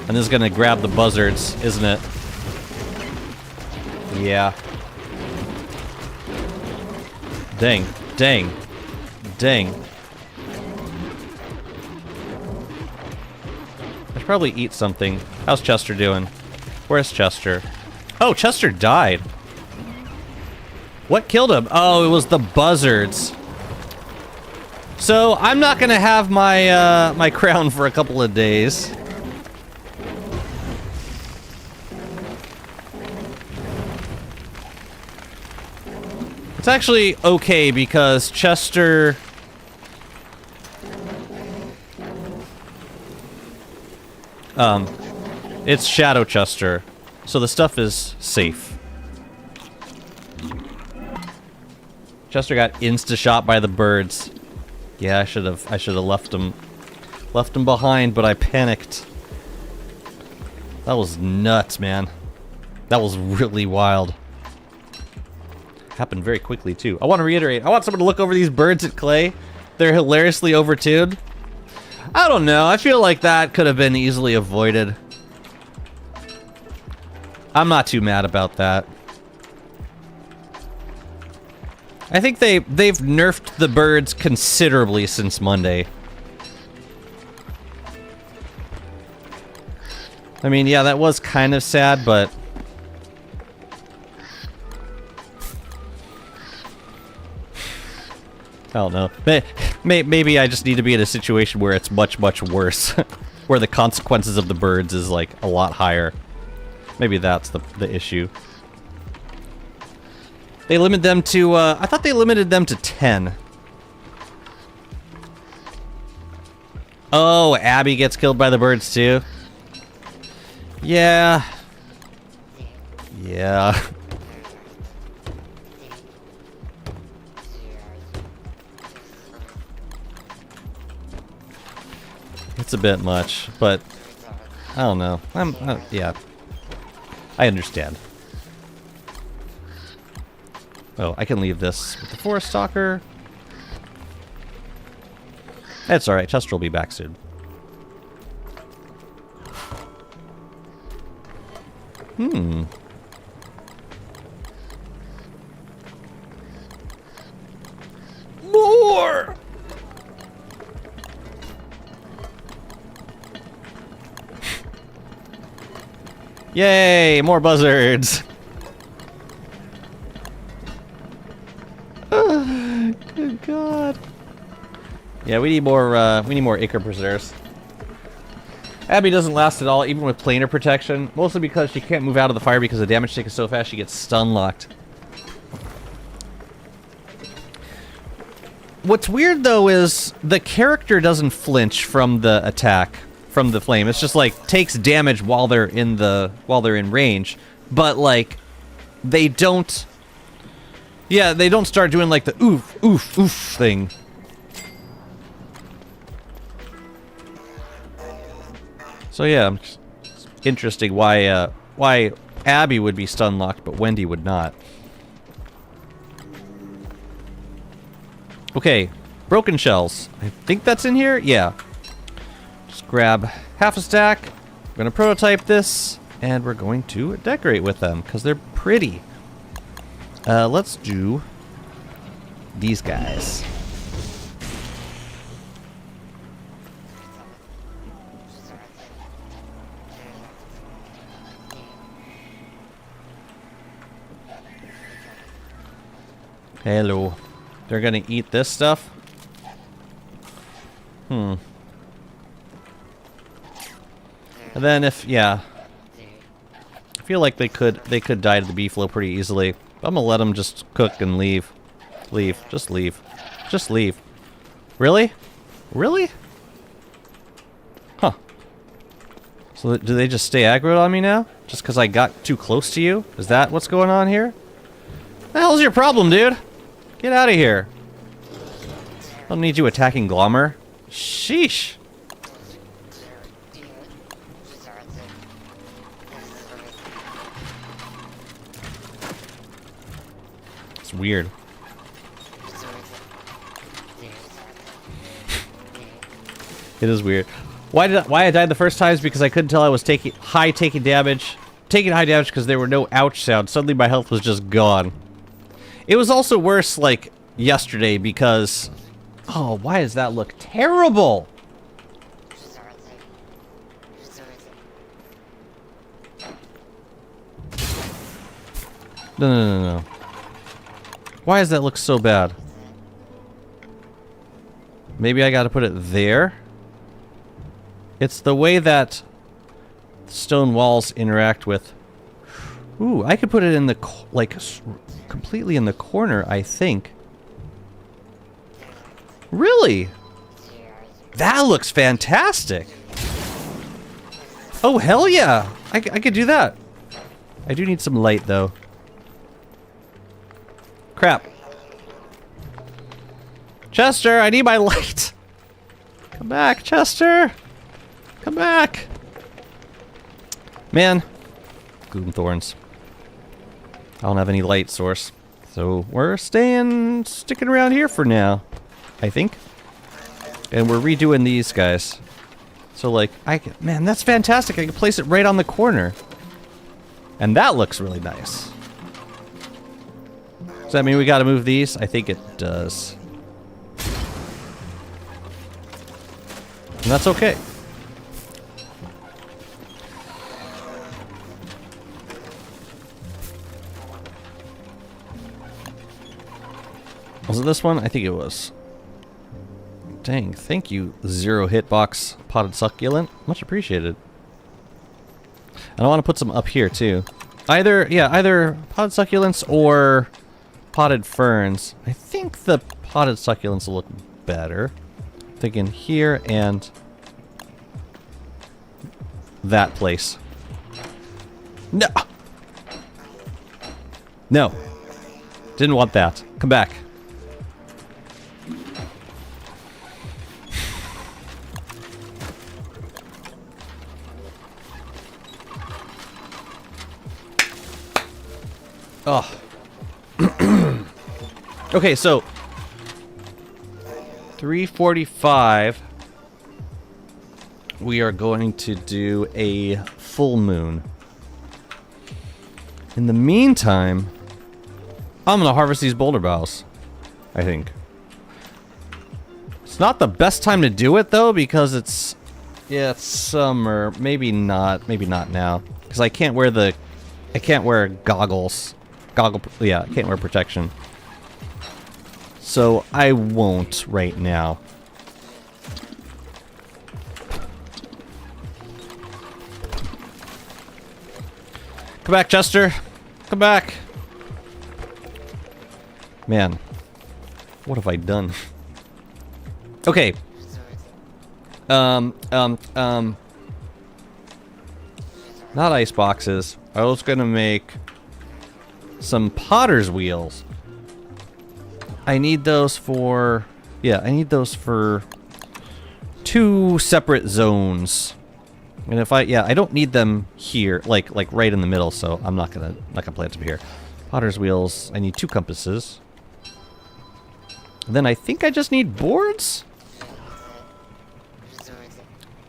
And this is gonna grab the buzzards, isn't it? Yeah. Dang. Dang. Dang. I should probably eat something. How's Chester doing? Where's Chester? Oh, Chester died. What killed him? Oh, it was the buzzards. So, I'm not gonna have my, my crown for a couple of days. It's actually okay because Chester... it's Shadow Chester, so the stuff is safe. Chester got insta-shot by the birds. Yeah, I should have left him behind, but I panicked. That was nuts, man. That was really wild. Happened very quickly, too. I want to reiterate, I want someone to look over these birds at Clay. They're hilariously overtuned. I don't know, I feel like that could have been easily avoided. I'm not too mad about that. I think they've nerfed the birds considerably since Monday. I mean, yeah, that was kind of sad, but... I don't know. Maybe I just need to be in a situation where it's much, much worse. Where the consequences of the birds is, like, a lot higher. Maybe that's the issue. They limit them to, I thought they limited them to 10. Oh, Abby gets killed by the birds, too? Yeah. Yeah. It's a bit much, but I don't know. Yeah. I understand. Oh, I can leave this with the Forest Stalker. That's alright, Chester will be back soon. Hmm. More! Yay, more buzzards! Good God. Yeah, we need more Ichor Preserves. Abby doesn't last at all, even with planar protection. Mostly because she can't move out of the fire because the damage taken so fast she gets stun locked. What's weird though is the character doesn't flinch from the attack from the flame. It's just like takes damage while they're in range, but like they don't. Yeah, they don't start doing like the oof oof oof thing. So yeah, it's interesting why Abby would be stun locked, but Wendy would not. Okay, broken shells. I think that's in here? Yeah. Just grab half a stack. We're going to prototype this, and we're going to decorate with them, because they're pretty. Let's do these guys. Hello. They're gonna eat this stuff? And then if, yeah. I feel like they could die to the beef flow pretty easily. I'm gonna let them just cook and leave. Leave. Just leave. Just leave. Really? Really? Huh. So do they just stay aggroed on me now? Just because I got too close to you? Is that what's going on here? The hell's your problem, dude? Get out of here. I don't need you attacking Glommer. Sheesh. It's weird. It is weird. Why I died the first time is because I couldn't tell I was taking high damage because there were no ouch sounds. Suddenly my health was just gone. It was also worse, like, yesterday because... Oh, why does that look terrible? No. Why does that look so bad? Maybe I gotta put it there? It's the way that stone walls interact with... Ooh, I could put it in the... like... completely in the corner, I think. Really? That looks fantastic. Oh, hell yeah. I could do that. I do need some light, though. Crap. Chester, I need my light. Come back, Chester. Come back. Man. Gloom thorns. I don't have any light source. So we're sticking around here for now, I think. And we're redoing these guys. So like, man, that's fantastic. I can place it right on the corner. And that looks really nice. Does that mean we gotta move these? I think it does. And that's okay. Was it this one? I think it was. Dang, thank you, 0 hitbox potted succulent. Much appreciated. And I want to put some up here too. Either potted succulents or potted ferns. I think the potted succulents will look better. I'm thinking here and that place. No! No. Didn't want that. Come back. Oh. Okay, so 3:45 we are going to do a full moon. In the meantime, I'm gonna harvest these boulder boughs, I think. It's not the best time to do it though, because it's summer. Maybe not now, because I can't wear goggles. I can't wear protection. So I won't right now. Come back, Chester. Come back. Man, what have I done? Okay. Not ice boxes. I was gonna make some potter's wheels. I need those for... Yeah, I need those for 2 separate zones. And if I don't need them here, like right in the middle, so I'm not gonna plant them here. Potter's wheels, I need 2 compasses. And then I think I just need boards?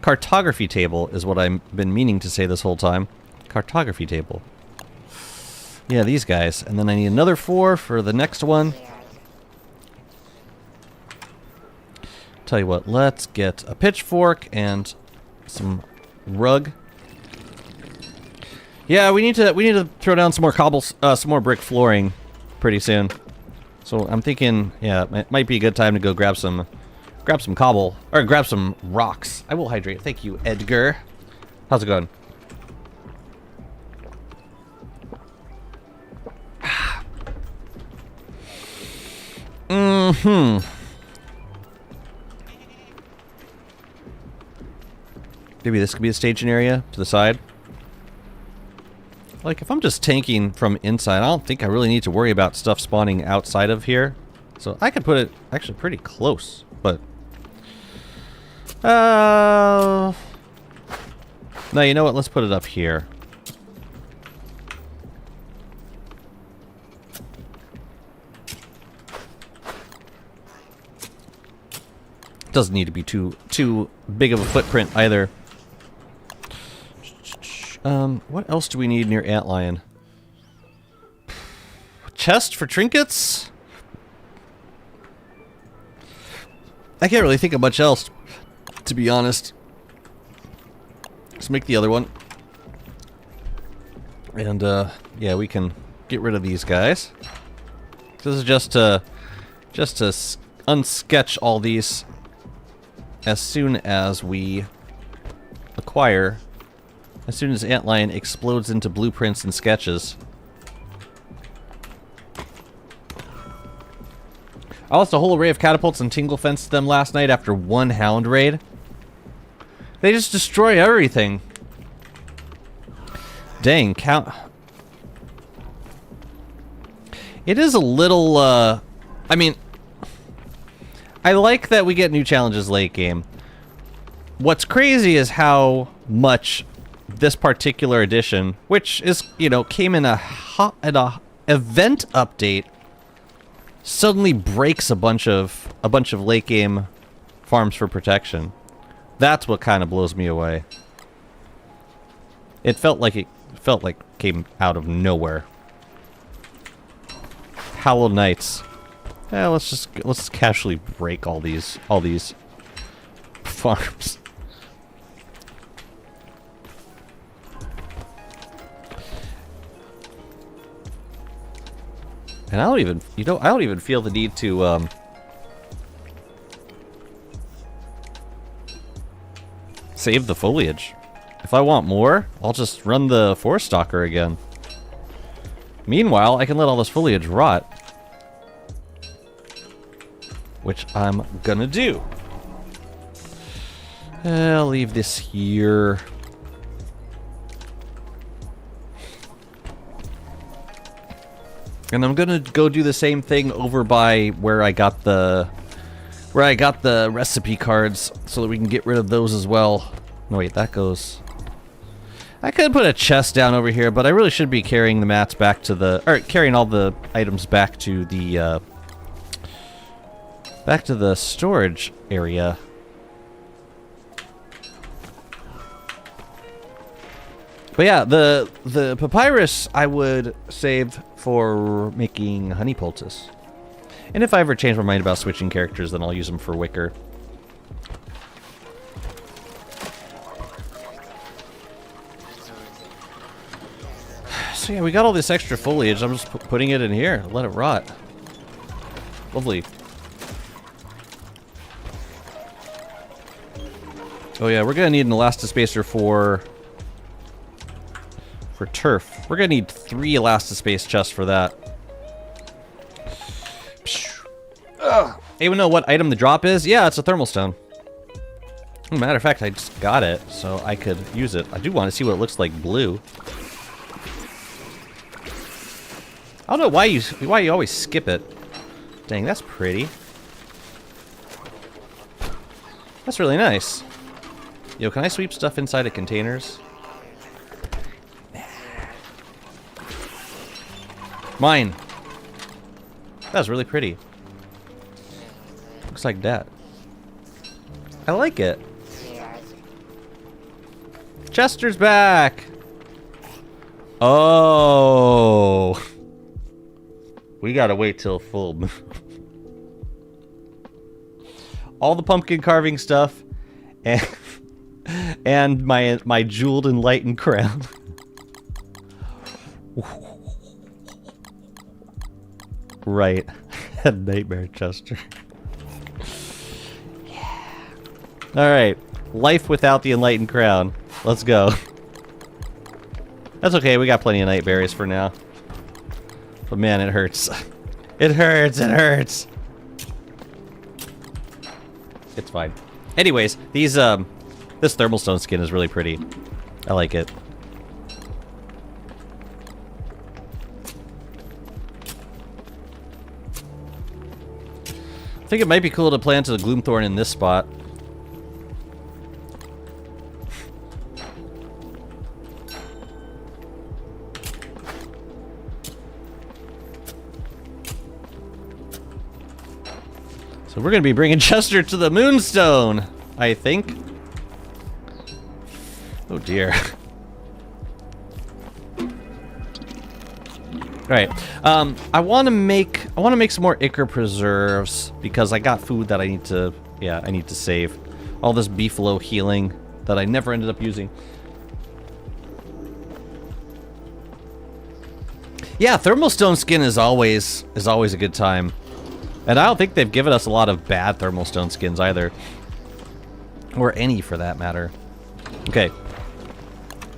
Cartography table is what I've been meaning to say this whole time. Cartography table. Yeah, these guys. And then I need another 4 for the next one. Tell you what, let's get a pitchfork and some rug. Yeah, we need to throw down some more some more brick flooring pretty soon. So I'm thinking, yeah, it might be a good time to go grab some cobble or grab some rocks. I will hydrate. Thank you, Edgar. How's it going? Maybe this could be a staging area to the side. Like, if I'm just tanking from inside, I don't think I really need to worry about stuff spawning outside of here. So I could put it actually pretty close, but... no, you know what? Let's put it up here. Doesn't need to be too big of a footprint either. What else do we need near Antlion? Chest for trinkets? I can't really think of much else, to be honest. Let's make the other one. And, yeah, we can get rid of these guys. This is just to unsketch all these as soon as we acquire. As soon as Antlion explodes into blueprints and sketches. I lost a whole array of catapults and tingle fenced them last night after one hound raid. They just destroy everything. Dang, count. It is a little, I mean, I like that we get new challenges late game. What's crazy is how much this particular edition, which is, you know, came in an event update, suddenly breaks a bunch of late game farms for protection. That's what kind of blows me away. It felt like came out of nowhere. Hallowed Knights. Yeah, let's just casually break all these farms. And I don't even feel the need to save the foliage. If I want more, I'll just run the Forest Stalker again. Meanwhile, I can let all this foliage rot, which I'm gonna do. I'll leave this here. And I'm gonna go do the same thing over by where I got the recipe cards, so that we can get rid of those as well. No, wait, that goes. I could put a chest down over here, but I really should be carrying the mats back to the, or carrying all the items back to the storage area. But yeah, the papyrus I would save for making honey poultice. And if I ever change my mind about switching characters, then I'll use them for wicker. So yeah, we got all this extra foliage. I'm just putting it in here. Let it rot. Lovely. Oh yeah, we're gonna need an elastispacer for turf. We're gonna need 3 elastispace chests for that. Even know what item the drop is? Yeah, it's a thermal stone. Matter of fact, I just got it, so I could use it. I do want to see what it looks like blue. I don't know why you always skip it. Dang, that's pretty. That's really nice. Yo, can I sweep stuff inside of containers? Mine. That's really pretty. Looks like that. I like it. Chester's back! Oh! We gotta wait till full moon. All the pumpkin carving stuff, and my jeweled enlightened crown. Right. Nightmare Chester. Yeah. Alright. Life without the enlightened crown. Let's go. That's okay, we got plenty of night berries for now. But man, it hurts. It hurts, it hurts. It's fine. Anyways, these, this thermal stone skin is really pretty. I like it. I think it might be cool to plant a gloomthorn in this spot. So we're going to be bringing Chester to the Moonstone, I think. Oh dear. Alright, I want to make some more ichor preserves because I got food that I need to, I need to save. All this beefalo healing that I never ended up using. Yeah, thermal stone skin is always a good time. And I don't think they've given us a lot of bad thermal stone skins either. Or any for that matter. Okay.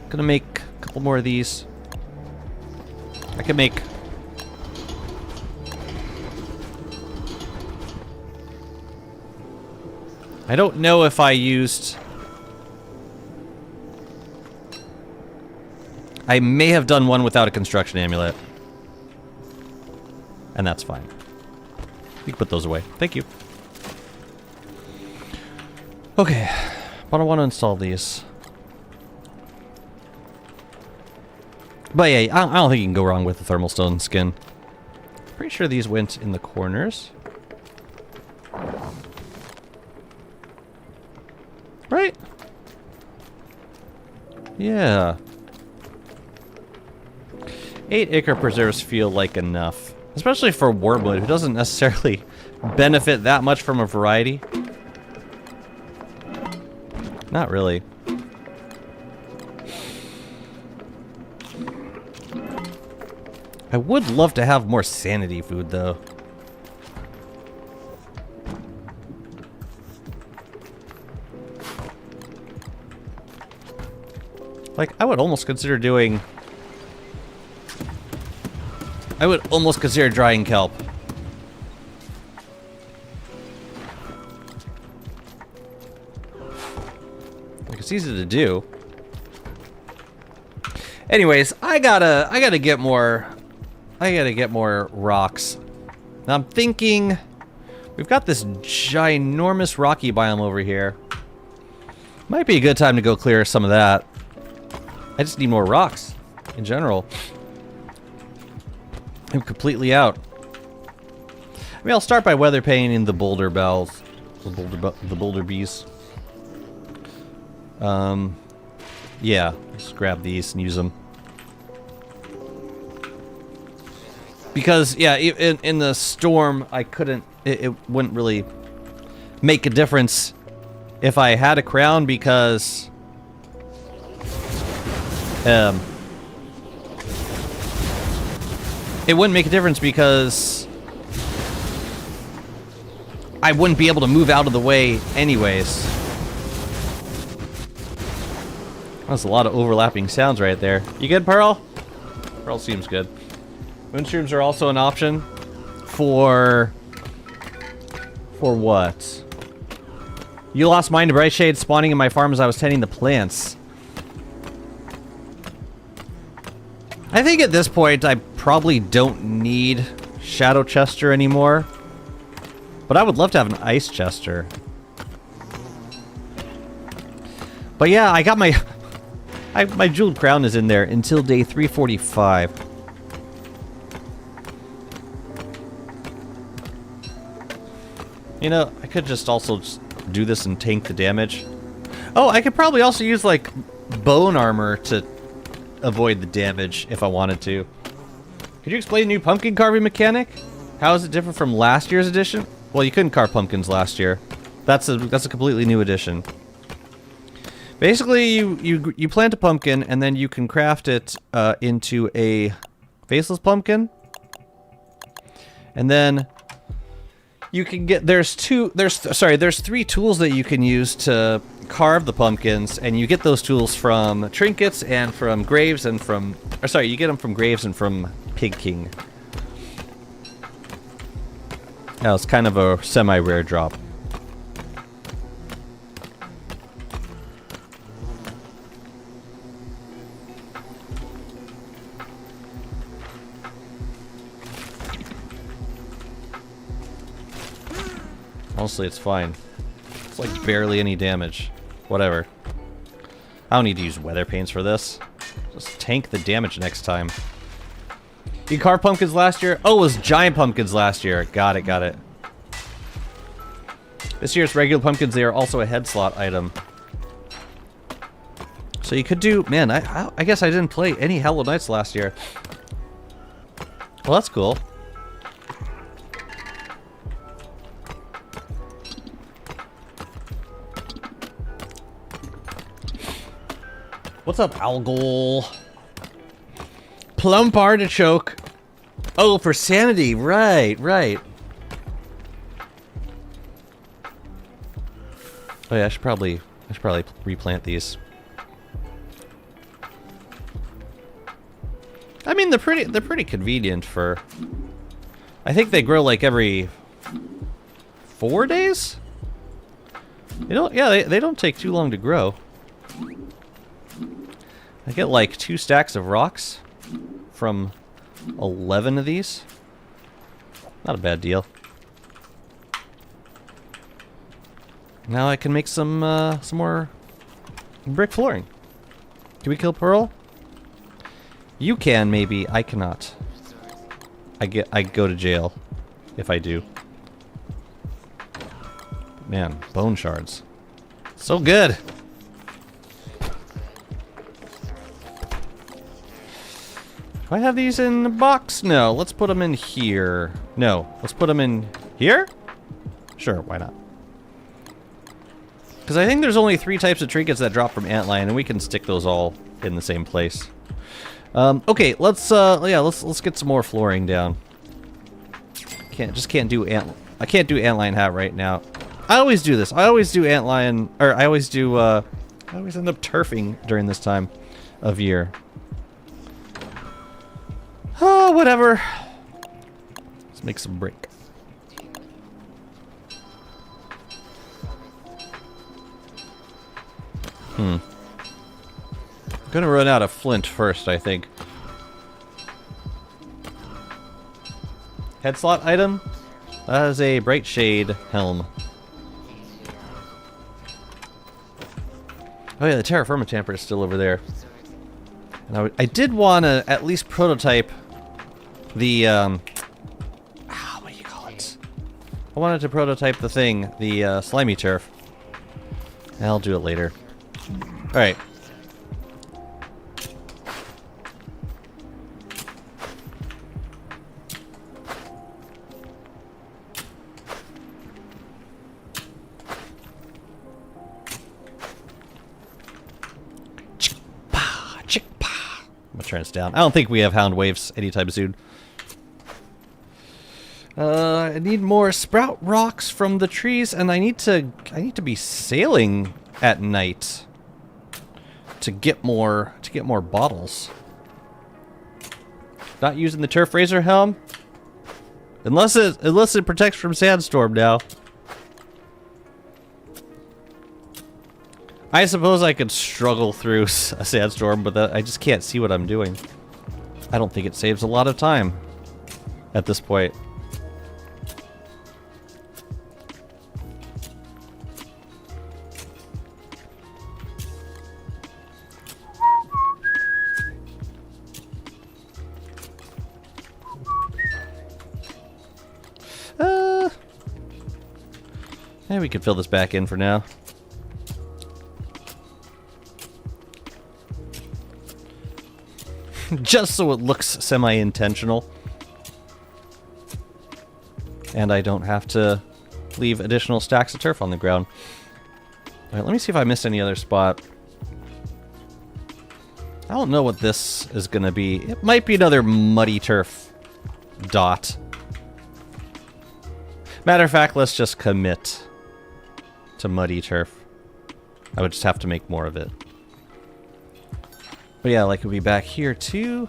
Gonna make a couple more of these. I can make... I don't know if I used... I may have done one without a construction amulet. And that's fine. You can put those away. Thank you. Okay. But I want to install these. But yeah, I don't think you can go wrong with the thermal stone skin. Pretty sure these went in the corners. Right? Yeah. 8 ichor preserves feel like enough. Especially for Wormwood, who doesn't necessarily benefit that much from a variety. Not really. I would love to have more sanity food, though. Like, I would almost consider doing... I would almost consider drying kelp. Like, it's easy to do. Anyways, I gotta get more rocks. Now I'm thinking we've got this ginormous rocky biome over here. Might be a good time to go clear some of that. I just need more rocks in general. I'm completely out. I mean, I'll start by weather painting the boulder bells, the boulder bees. Yeah, just grab these and use them. Because yeah, in the storm, I couldn't. It wouldn't really make a difference if I had a crown because. It wouldn't make a difference because I wouldn't be able to move out of the way anyways. That's a lot of overlapping sounds right there. You good, Pearl? Pearl seems good. Moonshrooms are also an option for what? You lost mine to bright shade spawning in my farm as I was tending the plants. I think at this point I probably don't need Shadow Chester anymore. But I would love to have an Ice Chester. But yeah, I got my... my jeweled crown is in there until day 345. You know, I could just also just do this and tank the damage. Oh, I could probably also use, like, bone armor to avoid the damage if I wanted to. Could you explain the new pumpkin carving mechanic? How is it different from last year's edition? Well, you couldn't carve pumpkins last year. That's a completely new edition. Basically, you plant a pumpkin and then you can craft it into a faceless pumpkin. And then you can get there's three tools that you can use to carve the pumpkins, and you get those tools from trinkets and from graves and from you get them from graves and from Pig King. Now it's kind of a semi-rare drop. Honestly, it's fine. It's like barely any damage. Whatever. I don't need to use weather paints for this. Just tank the damage next time. You carved pumpkins last year? Oh, it was giant pumpkins last year. Got it, got it. This year's regular pumpkins, they are also a head slot item. So you could do... Man, I guess I didn't play any Hallowed Nights last year. Well, that's cool. What's up, Algol? Plump artichoke. Oh, for sanity. Right, right. Oh yeah, I should probably replant these. I mean, they're pretty convenient for... I think they grow like every 4 days? They don't take too long to grow. I get like 2 stacks of rocks from 11 of these. Not a bad deal. Now I can make some more brick flooring. Can we kill Pearl? You can, maybe. I cannot. I go to jail if I do. Man, bone shards. So good. Do I have these in the box? No, let's put them in here. No, let's put them in here? Sure, why not? Because I think there's only 3 types of trinkets that drop from Antlion, and we can stick those all in the same place. Okay, let's get some more flooring down. I can't do Antlion hat right now. I always do this. I always do Antlion, or I always end up turfing during this time of year. Oh, whatever. Let's make some brick. I'm gonna run out of flint first, I think. Head slot item? That is a bright shade helm. Oh yeah, the terra firma tamper is still over there. And I did want to at least prototype the, what do you call it? I wanted to prototype the thing, the slimy turf. I'll do it later. Alright. I'm gonna turn this down. I don't think we have hound waves anytime soon. I need more sprout rocks from the trees, and I need to be sailing at night to get more bottles. Not using the turf razor helm, unless it protects from sandstorm now. I suppose I could struggle through a sandstorm, but I just can't see what I'm doing. I don't think it saves a lot of time at this point. Maybe we can fill this back in for now. Just so it looks semi-intentional. And I don't have to leave additional stacks of turf on the ground. Alright, let me see if I missed any other spot. I don't know what this is going to be. It might be another muddy turf dot. Matter of fact, let's just commit to muddy turf. I would just have to make more of it. But yeah, like it'll be back here too.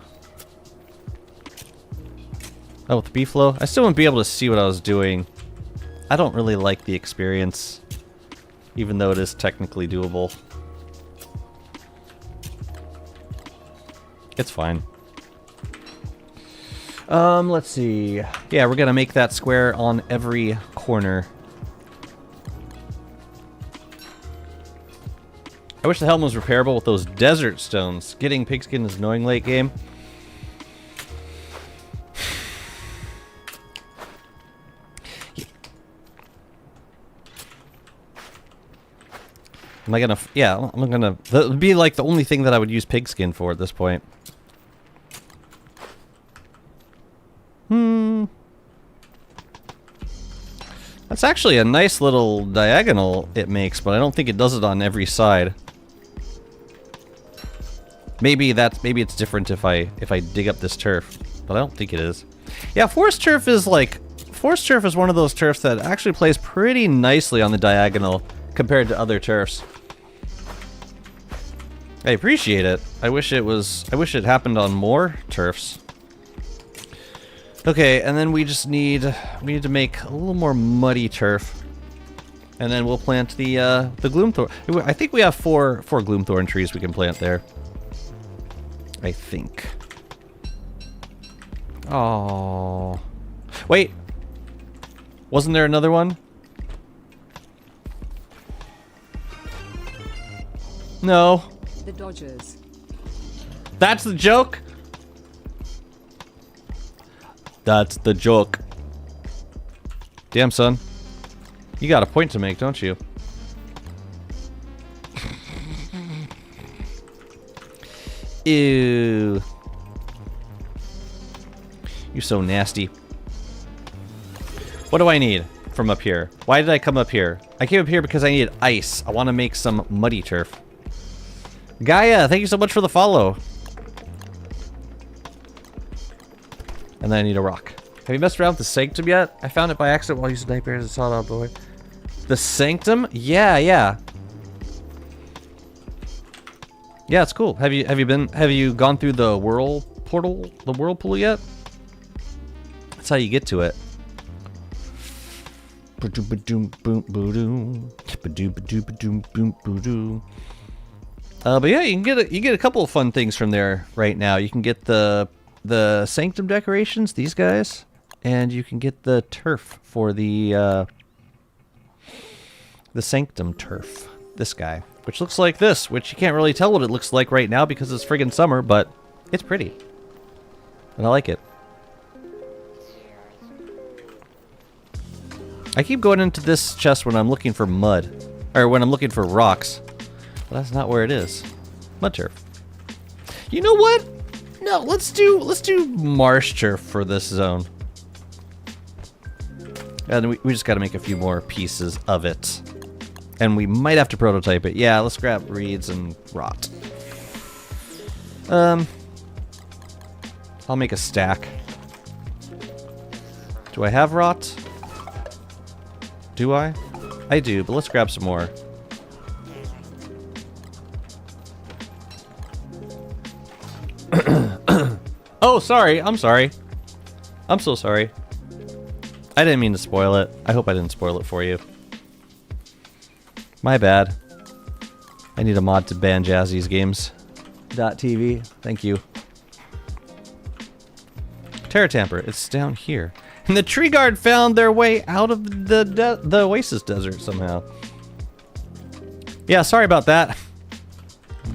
Oh, with the B-flow? I still wouldn't be able to see what I was doing. I don't really like the experience, even though it is technically doable. It's fine. Let's see. Yeah, we're gonna make that square on every corner. I wish the helm was repairable with those desert stones. Getting pigskin is annoying late game. Am I gonna... Yeah, I'm gonna... That would be like the only thing that I would use pigskin for at this point. That's actually a nice little diagonal it makes, but I don't think it does it on every side. Maybe it's different if I dig up this turf, but I don't think it is. Yeah, forest turf is one of those turfs that actually plays pretty nicely on the diagonal compared to other turfs. I appreciate it. I wish it happened on more turfs. Okay, and then we need to make a little more muddy turf. And then we'll plant the gloomthorn. I think we have four gloomthorn trees we can plant there. I think. Oh. Wait. Wasn't there another one? No. The Dodgers. That's the joke? That's the joke. Damn, son. You got a point to make, don't you? Ew. You're so nasty. What do I need from up here? Why did I come up here? I came up here because I needed ice. I want to make some muddy turf. Gaia, thank you so much for the follow. And then I need a rock. Have you messed around with the Sanctum yet? I found it by accident while using Nightmares and saw it out boy. The Sanctum? Yeah. Yeah, it's cool. Have you gone through the whirlpool yet? That's how you get to it. But yeah, you get a couple of fun things from there right now. You can get the Sanctum decorations, these guys, and you can get the turf for the Sanctum turf, this guy, which looks like this, which you can't really tell what it looks like right now because it's friggin' summer, but it's pretty, and I like it. I keep going into this chest when I'm looking for mud, or when I'm looking for rocks, but that's not where it is. Mud turf. You know what? No, let's do marsh turf for this zone. And we just got to make a few more pieces of it. And we might have to prototype it. Yeah, let's grab reeds and rot. I'll make a stack. Do I have rot? Do I? I do, but let's grab some more. Oh, sorry. I'm sorry. I'm so sorry. I didn't mean to spoil it. I hope I didn't spoil it for you. My bad. I need a mod to ban Jazzy's games. .tv. Thank you. Terra Tamper. It's down here. And the tree guard found their way out of the Oasis Desert somehow. Yeah, sorry about that.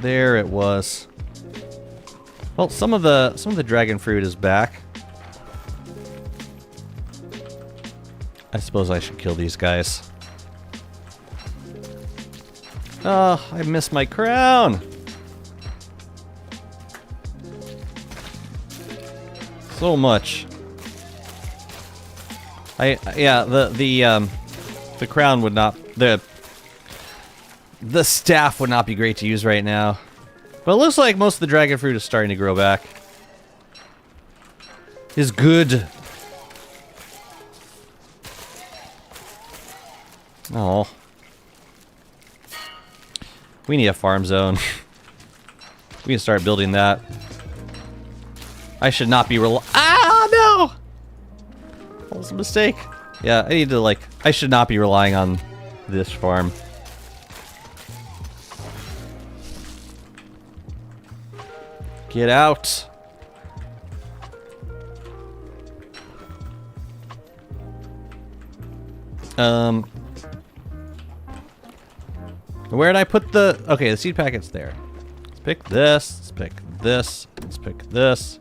There it was. Well, some of the dragon fruit is back. I suppose I should kill these guys. Oh, I missed my crown. So much. Yeah, the crown would not, the staff would not be great to use right now. But it looks like most of the dragon fruit is starting to grow back. Is good. Oh. We need a farm zone. We can start building that. I should not be Ah, no! That was a mistake. Yeah, I need to, like, I should not be relying on this farm. Get out. Where did I put the... Okay, the seed packet's there. Let's pick this. Let's pick this. Let's pick this.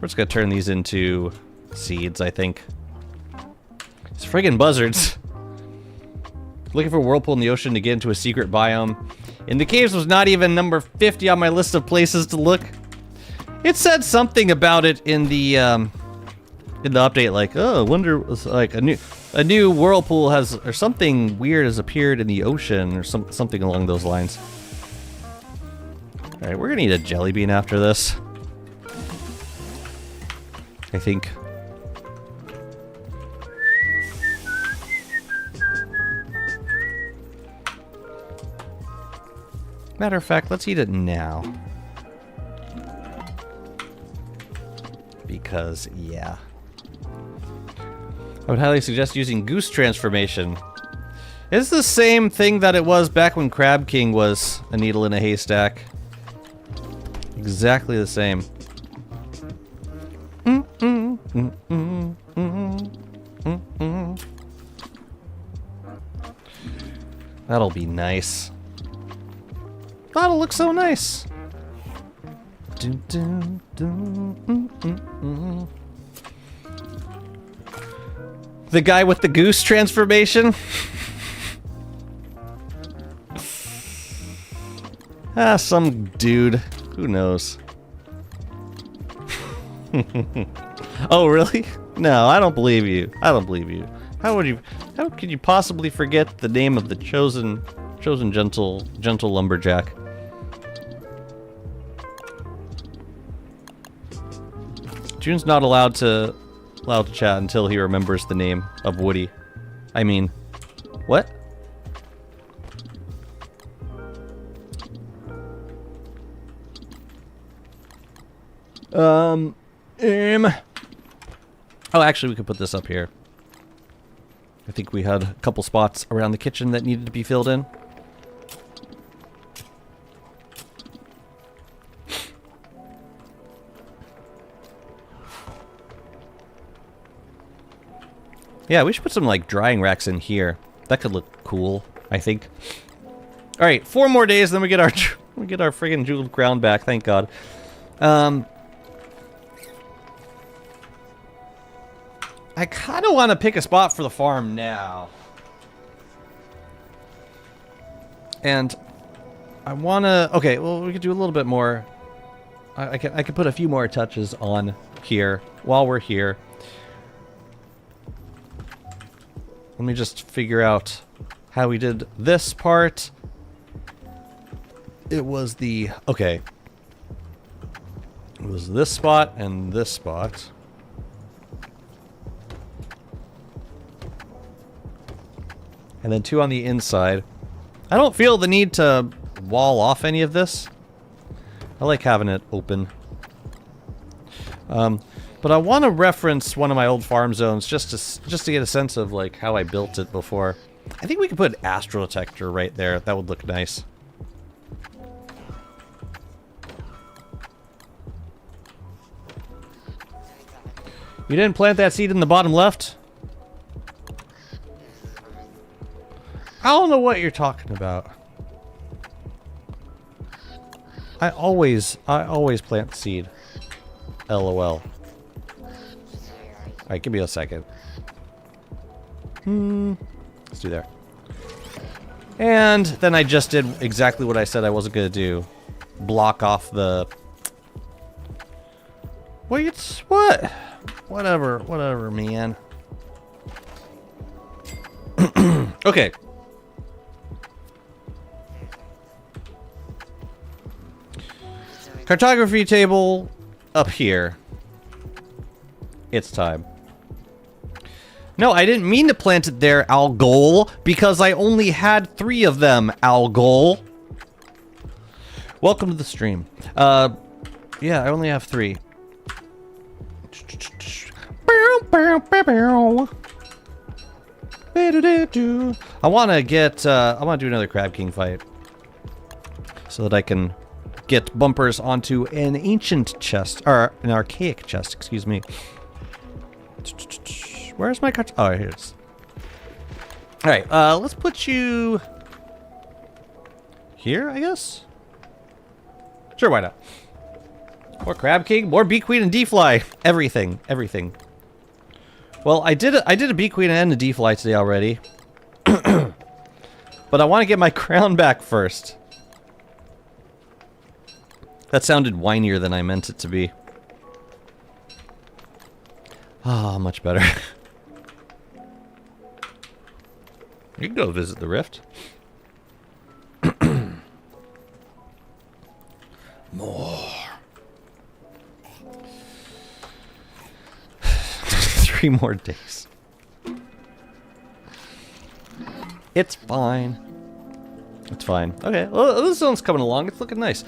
We're just gonna turn these into seeds, I think. It's friggin' buzzards. Looking for a whirlpool in the ocean to get into a secret biome. In the caves was not even number 50 on my list of places to look. It said something about it in the update, like, oh, I wonder, like a new whirlpool has, or something weird has appeared in the ocean, or something along those lines. All right, we're gonna eat a jelly bean after this, I think. Matter of fact, let's eat it now. Because, yeah. I would highly suggest using Goose Transformation. It's the same thing that it was back when Crab King was a needle in a haystack. Exactly the same. That'll be nice. That'll look so nice. The guy with the goose transformation? Ah, some dude. Who knows? Oh, really? No, I don't believe you. I don't believe you. How could you possibly forget the name of the chosen gentle lumberjack? June's not allowed to chat until he remembers the name of Woody. I mean, what? Oh, actually, we could put this up here. I think we had a couple spots around the kitchen that needed to be filled in. Yeah, we should put some, like, drying racks in here. That could look cool, I think. All right, 4 more days, then we get our friggin' jeweled crown back. Thank God. I kind of want to pick a spot for the farm now. And I want to... Okay, well, we could do a little bit more. I could put a few more touches on here while we're here. Let me just figure out how we did this part. It was the... Okay. It was this spot and this spot. And then 2 on the inside. I don't feel the need to wall off any of this. I like having it open. But I want to reference one of my old farm zones just to get a sense of, like, how I built it before. I think we could put astral detector right there. That would look nice. You didn't plant that seed in the bottom left? I don't know what you're talking about. I always plant the seed. LOL. Alright, give me a second. Let's do there. And then I just did exactly what I said I wasn't going to do. Block off the... Wait, what? Whatever, man. Okay. Cartography table up here. It's time. No, I didn't mean to plant it there, Algol, because I only had 3 of them, Algol. Welcome to the stream. Yeah, I only have 3. I want to do another Crab King fight. So that I can get bumpers onto an ancient chest, or an archaic chest, excuse me. Where's my cart? Oh, here it is. Alright, let's put you here, I guess? Sure, why not? More Crab King, more Bee Queen and D-Fly. Everything. Well, I did a Bee Queen and a D-Fly today already. But I want to get my crown back first. That sounded whinier than I meant it to be. Ah, much better. You can go visit the rift. More. 3 more days. It's fine. It's fine. Okay, well, this one's coming along. It's looking nice.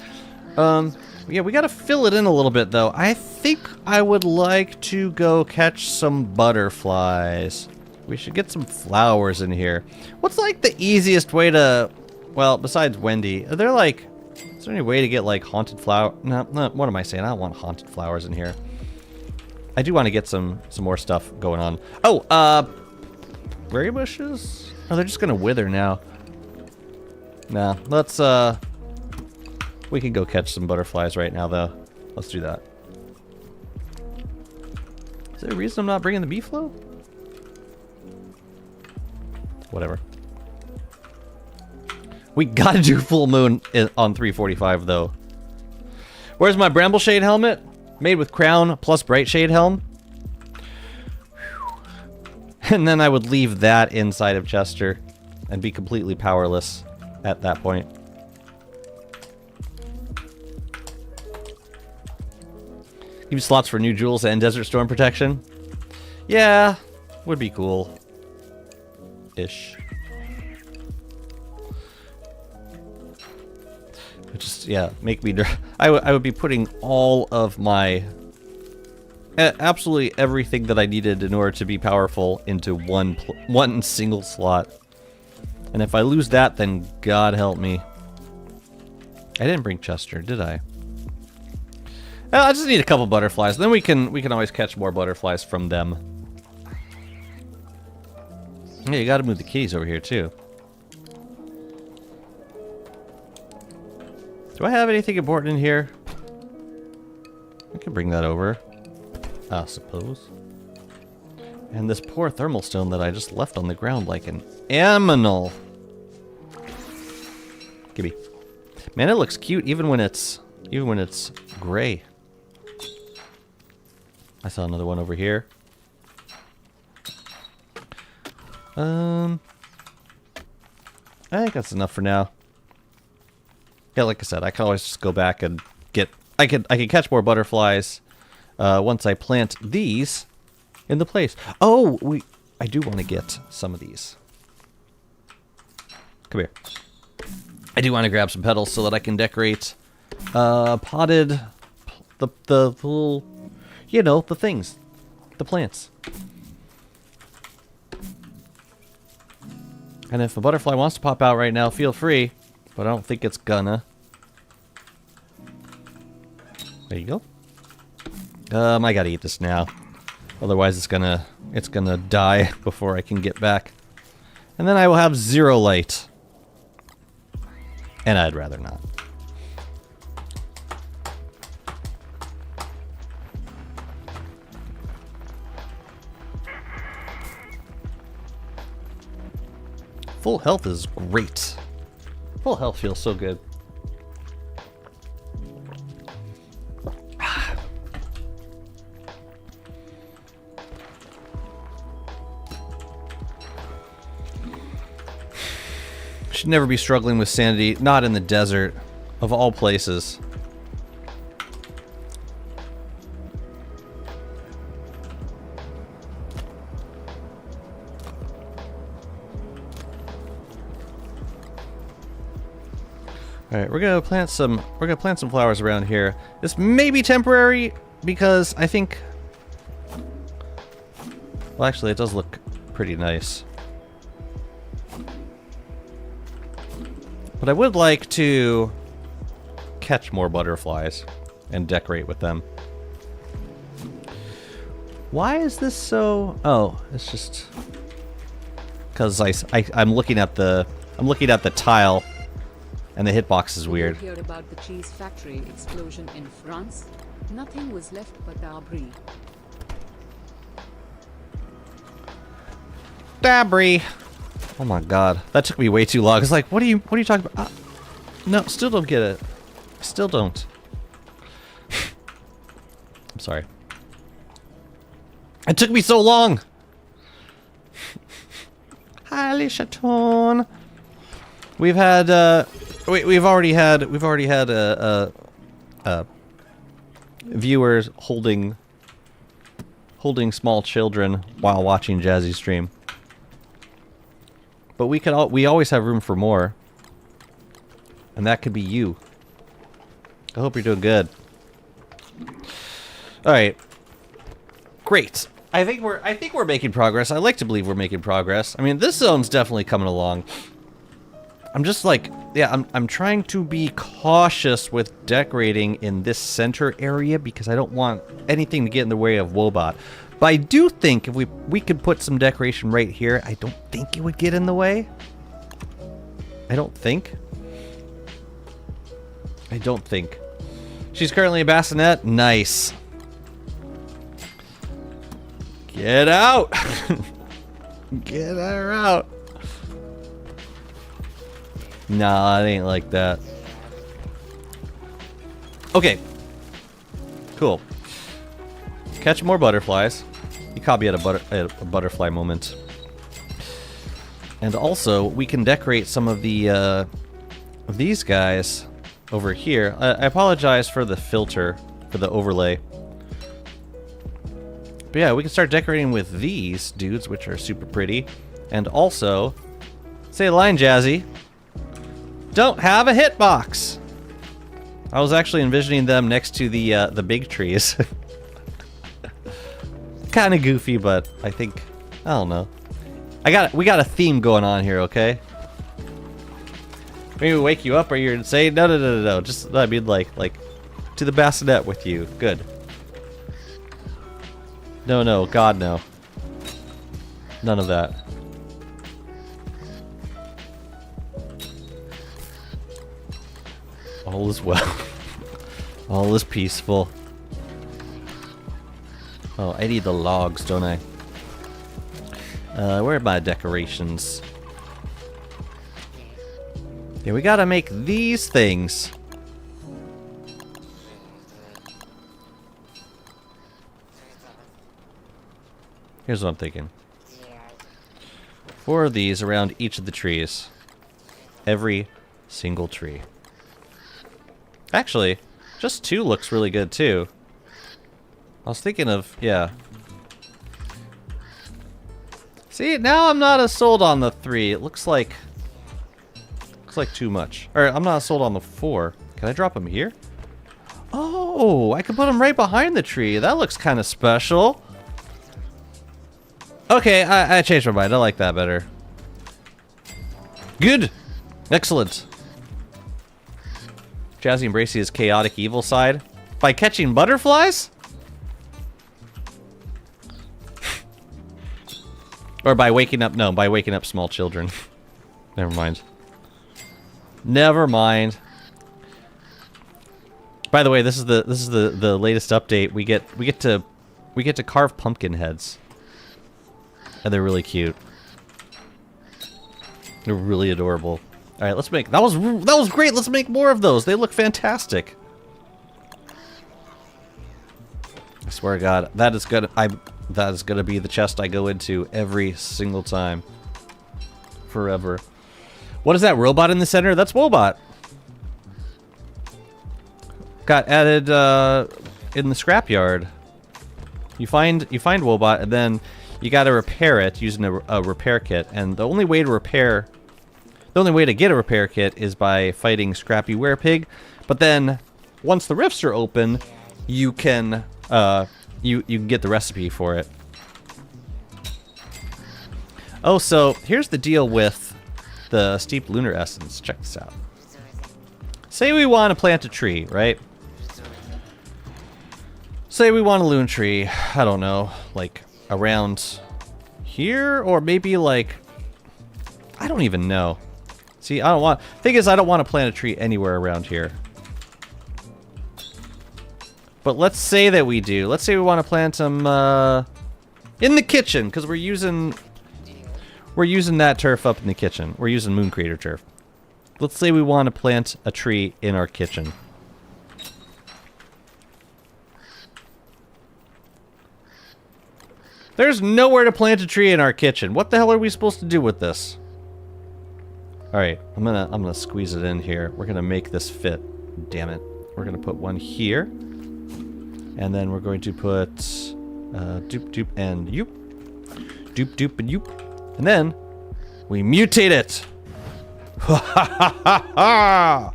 Yeah, we gotta fill it in a little bit, though. I think I would like to go catch some butterflies. We should get some flowers in here. What's, like, the easiest way to... Well, besides Wendy, are there, like... Is there any way to get, like, haunted flower... No, what am I saying? I don't want haunted flowers in here. I do want to get some more stuff going on. Oh, berry bushes? Oh, they're just gonna wither now. Nah, let's, we can go catch some butterflies right now, though. Let's do that. Is there a reason I'm not bringing the bee flow? Whatever. We gotta do full moon on 345, though. Where's my bramble shade helmet? Made with crown plus bright shade helm. And then I would leave that inside of Chester and be completely powerless at that point. Give slots for new jewels and desert storm protection. Yeah, would be cool. Ish. Just, yeah, make me... I would be putting all of my... absolutely everything that I needed in order to be powerful into one single slot. And if I lose that, then God help me. I didn't bring Chester, did I? I just need a couple butterflies. Then we can always catch more butterflies from them. Yeah, you gotta move the keys over here, too. Do I have anything important in here? I can bring that over. I suppose. And this poor thermal stone that I just left on the ground like an animal. Gimme. Man, it looks cute even when it's gray. I saw another one over here. I think that's enough for now. Yeah, like I said, I can always just go back and get... I can catch more butterflies once I plant these in the place. Oh, I do want to get some of these. Come here. I do want to grab some petals so that I can decorate potted... the little... You know, the things. The plants. And if a butterfly wants to pop out right now, feel free. But I don't think it's gonna. There you go. I gotta eat this now. Otherwise it's gonna die before I can get back. And then I will have 0 light. And I'd rather not. Full health is great. Full health feels so good. should never be struggling with sanity, not in the desert, of all places. All right, we're gonna plant some flowers around here. This may be temporary because I think, well, actually, it does look pretty nice. But I would like to catch more butterflies and decorate with them. Why is this so? Oh, it's just because I'm looking at the tile. And the hitbox is weird. Heard about the cheese factory explosion in France? Nothing was left but debris. Debris. Oh my god, that took me way too long. It's like, what are you talking about? No, still don't get it. Still don't. I'm sorry. It took me so long. Highly chaton. We've had we've already had viewers holding small children while watching Jazzy stream. But we always have room for more. And that could be you. I hope you're doing good. All right. Great. I think we're making progress. I like to believe we're making progress. I mean, this zone's definitely coming along. I'm just like, yeah, I'm trying to be cautious with decorating in this center area because I don't want anything to get in the way of Wobot. But I do think if we could put some decoration right here, I don't think it would get in the way. I don't think. She's currently a bassinet. Nice. Get out. Get her out. Nah, it ain't like that. Okay. Cool. Catch more butterflies. You caught me at a butterfly moment. And also, we can decorate some of the these guys over here. I apologize for the filter, for the overlay. But yeah, we can start decorating with these dudes, which are super pretty. And also, say a line, Jazzy. Don't have a hitbox. I was actually envisioning them next to the big trees. Kind of goofy, but I think, I don't know. We got a theme going on here, okay? Maybe wake you up or you're say no. Just I mean like to the bassinet with you. Good. No, God no. None of that. All is well. All is peaceful. Oh, I need the logs, don't I? Where are my decorations? Yeah, we gotta make these things. Here's what I'm thinking. 4 of these around each of the trees. Every single tree. Actually, just 2 looks really good too. I was thinking of, yeah. See, now I'm not as sold on the 3. It looks like too much. Or I'm not sold on the 4. Can I drop them here? Oh, I can put them right behind the tree. That looks kind of special. Okay, I changed my mind. I like that better. Good. Excellent. Jazzy embracing his chaotic evil side by catching butterflies? Or by waking up, no, by waking up small children. Never mind. Never mind. By the way, this is the latest update. We get to carve pumpkin heads. And they're really cute. They're really adorable. All right, let's make that was great. Let's make more of those. They look fantastic. I swear to God, that is gonna be the chest I go into every single time, forever. What is that robot in the center? That's Wobot. Got added in the scrapyard. You find Wobot, and then you got to repair it using a repair kit. And the only way to get a repair kit is by fighting Scrappy Werepig. But then once the rifts are open, you can you can get the recipe for it. Oh, so here's the deal with the steep lunar essence. Check this out. Say we want to plant a tree, right? Say we want a loon tree, I don't know, like around here, or maybe like, I don't even know. See, thing is, I don't want to plant a tree anywhere around here. But let's say that we do. Let's say we want to plant them in the kitchen, because we're using that turf up in the kitchen. We're using Moon Crater turf. Let's say we want to plant a tree in our kitchen. There's nowhere to plant a tree in our kitchen. What the hell are we supposed to do with this? All right, I'm gonna squeeze it in here. We're gonna make this fit. Damn it. We're gonna put one here, and then we're going to put doop doop and yoop, doop doop and yoop, and then we mutate it. Ha ha ha ha!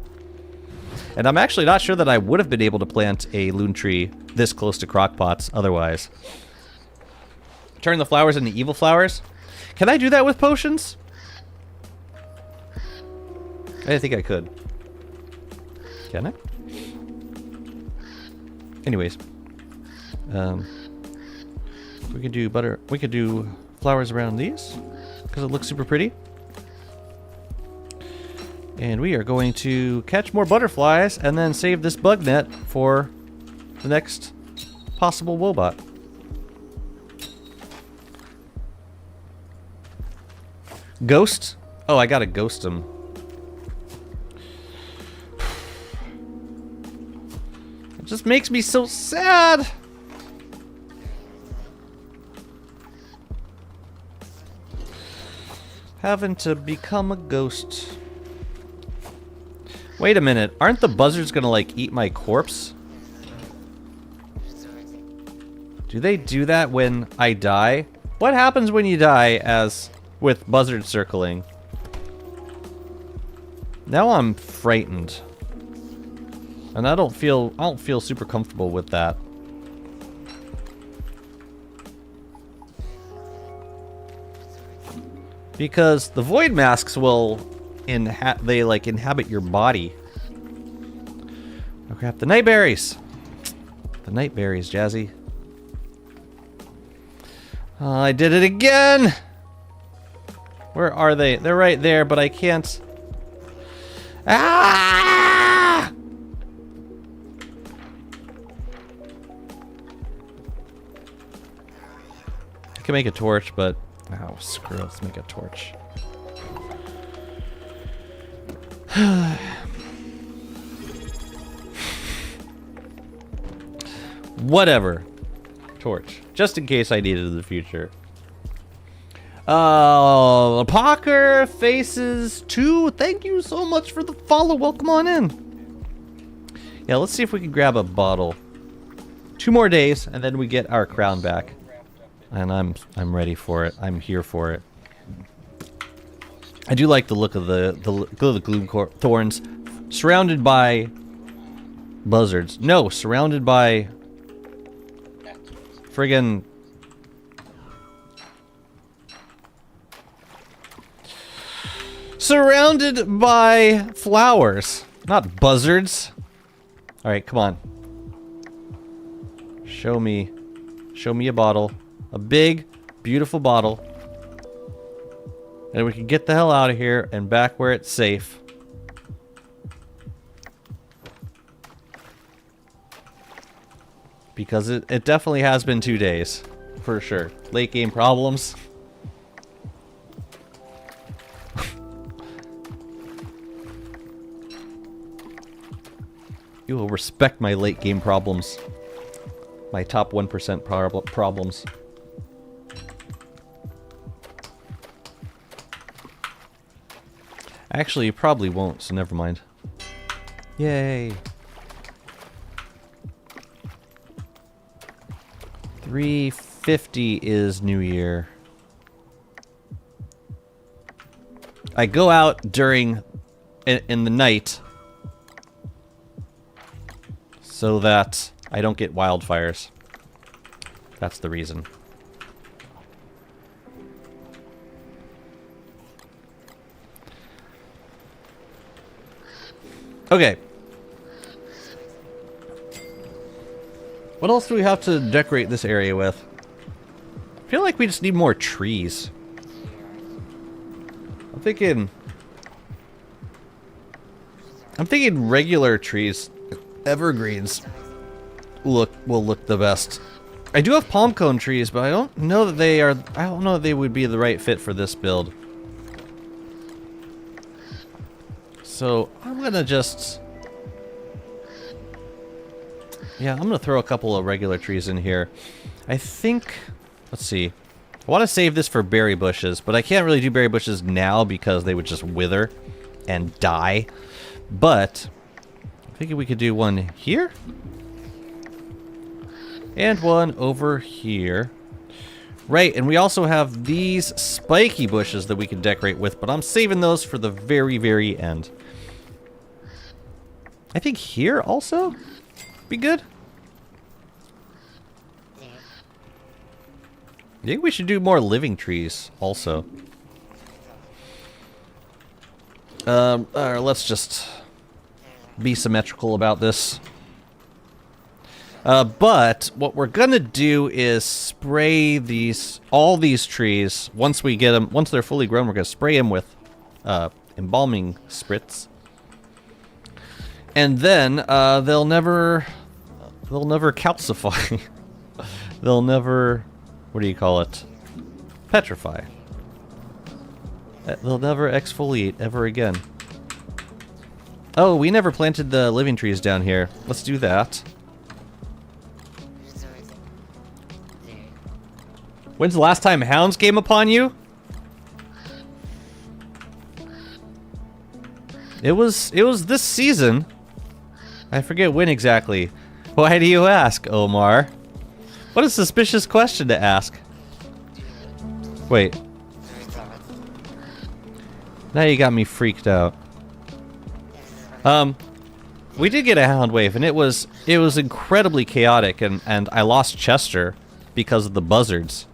And I'm actually not sure that I would have been able to plant a loon tree this close to crockpots otherwise. Turn the flowers into evil flowers? Can I do that with potions? I think I could. Can I? Anyways. We could do we could do flowers around these, because it looks super pretty. And we are going to catch more butterflies and then save this bug net for the next possible Wobot. Ghost? Oh, I gotta ghost him. It just makes me so sad. Having to become a ghost. Wait a minute, aren't the buzzards gonna like eat my corpse? Do they do that when I die? What happens when you die as with buzzards circling? Now I'm frightened. And I don't feel super comfortable with that. Because the void masks will inhabit your body. Oh crap, the night berries. The night berries, Jazzy. I did it again. Where are they? They're right there, but I can't. Ah! I can make a torch, but oh, screw it. Let's make a torch. Whatever. Torch. Just in case I need it in the future. Pocker Faces 2, thank you so much for the follow. Welcome on in. Yeah, let's see if we can grab a bottle. 2 more days, and then we get our crown back. And I'm ready for it. I'm here for it. I do like the look of the gloom thorns, surrounded by buzzards. No, surrounded by friggin' surrounded by flowers, not buzzards. All right, come on. Show me a bottle, a big, beautiful bottle, and we can get the hell out of here and back where it's safe. Because it definitely has been 2 days, for sure. Late game problems. You will respect my late game problems. My top 1% problems. Actually, you probably won't, so never mind. Yay. 350 is New Year. I go out during in the night so that I don't get wildfires. That's the reason. Okay. What else do we have to decorate this area with? I feel like we just need more trees. I'm thinking regular trees, evergreens, will look the best. I do have palm cone trees, but I don't know that they are. I don't know that they would be the right fit for this build. So I'm gonna just, yeah, I'm gonna throw a couple of regular trees in here. I think, let's see. I want to save this for berry bushes, but I can't really do berry bushes now because they would just wither and die. But I'm thinking we could do one here. And one over here. Right, and we also have these spiky bushes that we can decorate with, but I'm saving those for the very, very end. I think here also be good. I think we should do more living trees also. Let's just be symmetrical about this. But what we're gonna do is spray all these trees once we get them. Once they're fully grown, we're gonna spray them with embalming spritz, and then they'll never calcify. They'll never, what do you call it? Petrify. They'll never exfoliate ever again. Oh, we never planted the living trees down here. Let's do that. When's the last time hounds came upon you? It was this season. I forget when exactly. Why do you ask, Omar? What a suspicious question to ask. Wait. Now you got me freaked out. We did get a hound wave, and it was incredibly chaotic, and I lost Chester because of the buzzards.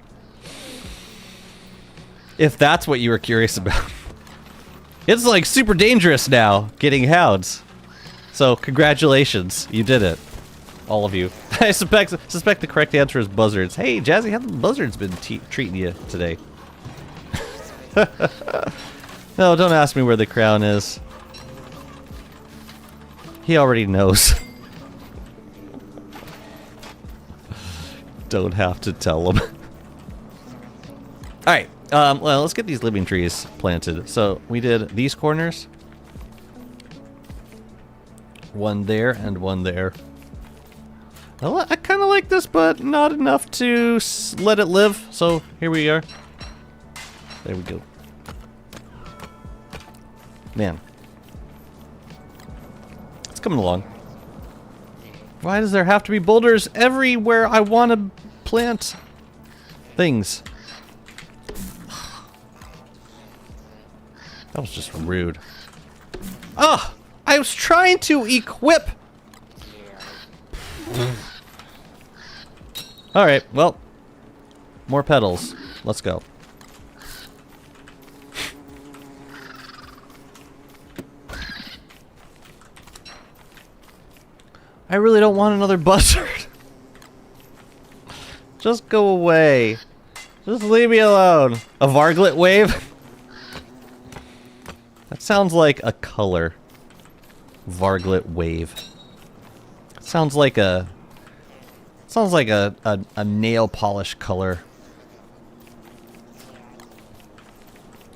If that's what you were curious about. It's like super dangerous now, getting hounds. So congratulations, you did it. All of you. I suspect the correct answer is buzzards. Hey, Jazzy, how have the buzzards been treating you today? No, don't ask me where the crown is. He already knows. Don't have to tell him. Alright, well, let's get these living trees planted. So, we did these corners. One there and one there. I kind of like this, but not enough to let it live. So, here we are. There we go. Man. It's coming along. Why does there have to be boulders everywhere I want to plant things? That was just rude. Ah! I was trying to equip! Alright, well. More petals. Let's go. I really don't want another buzzard. Just go away. Just leave me alone. A Varglet wave? That sounds like a color. Varglet wave. Sounds like a nail polish color.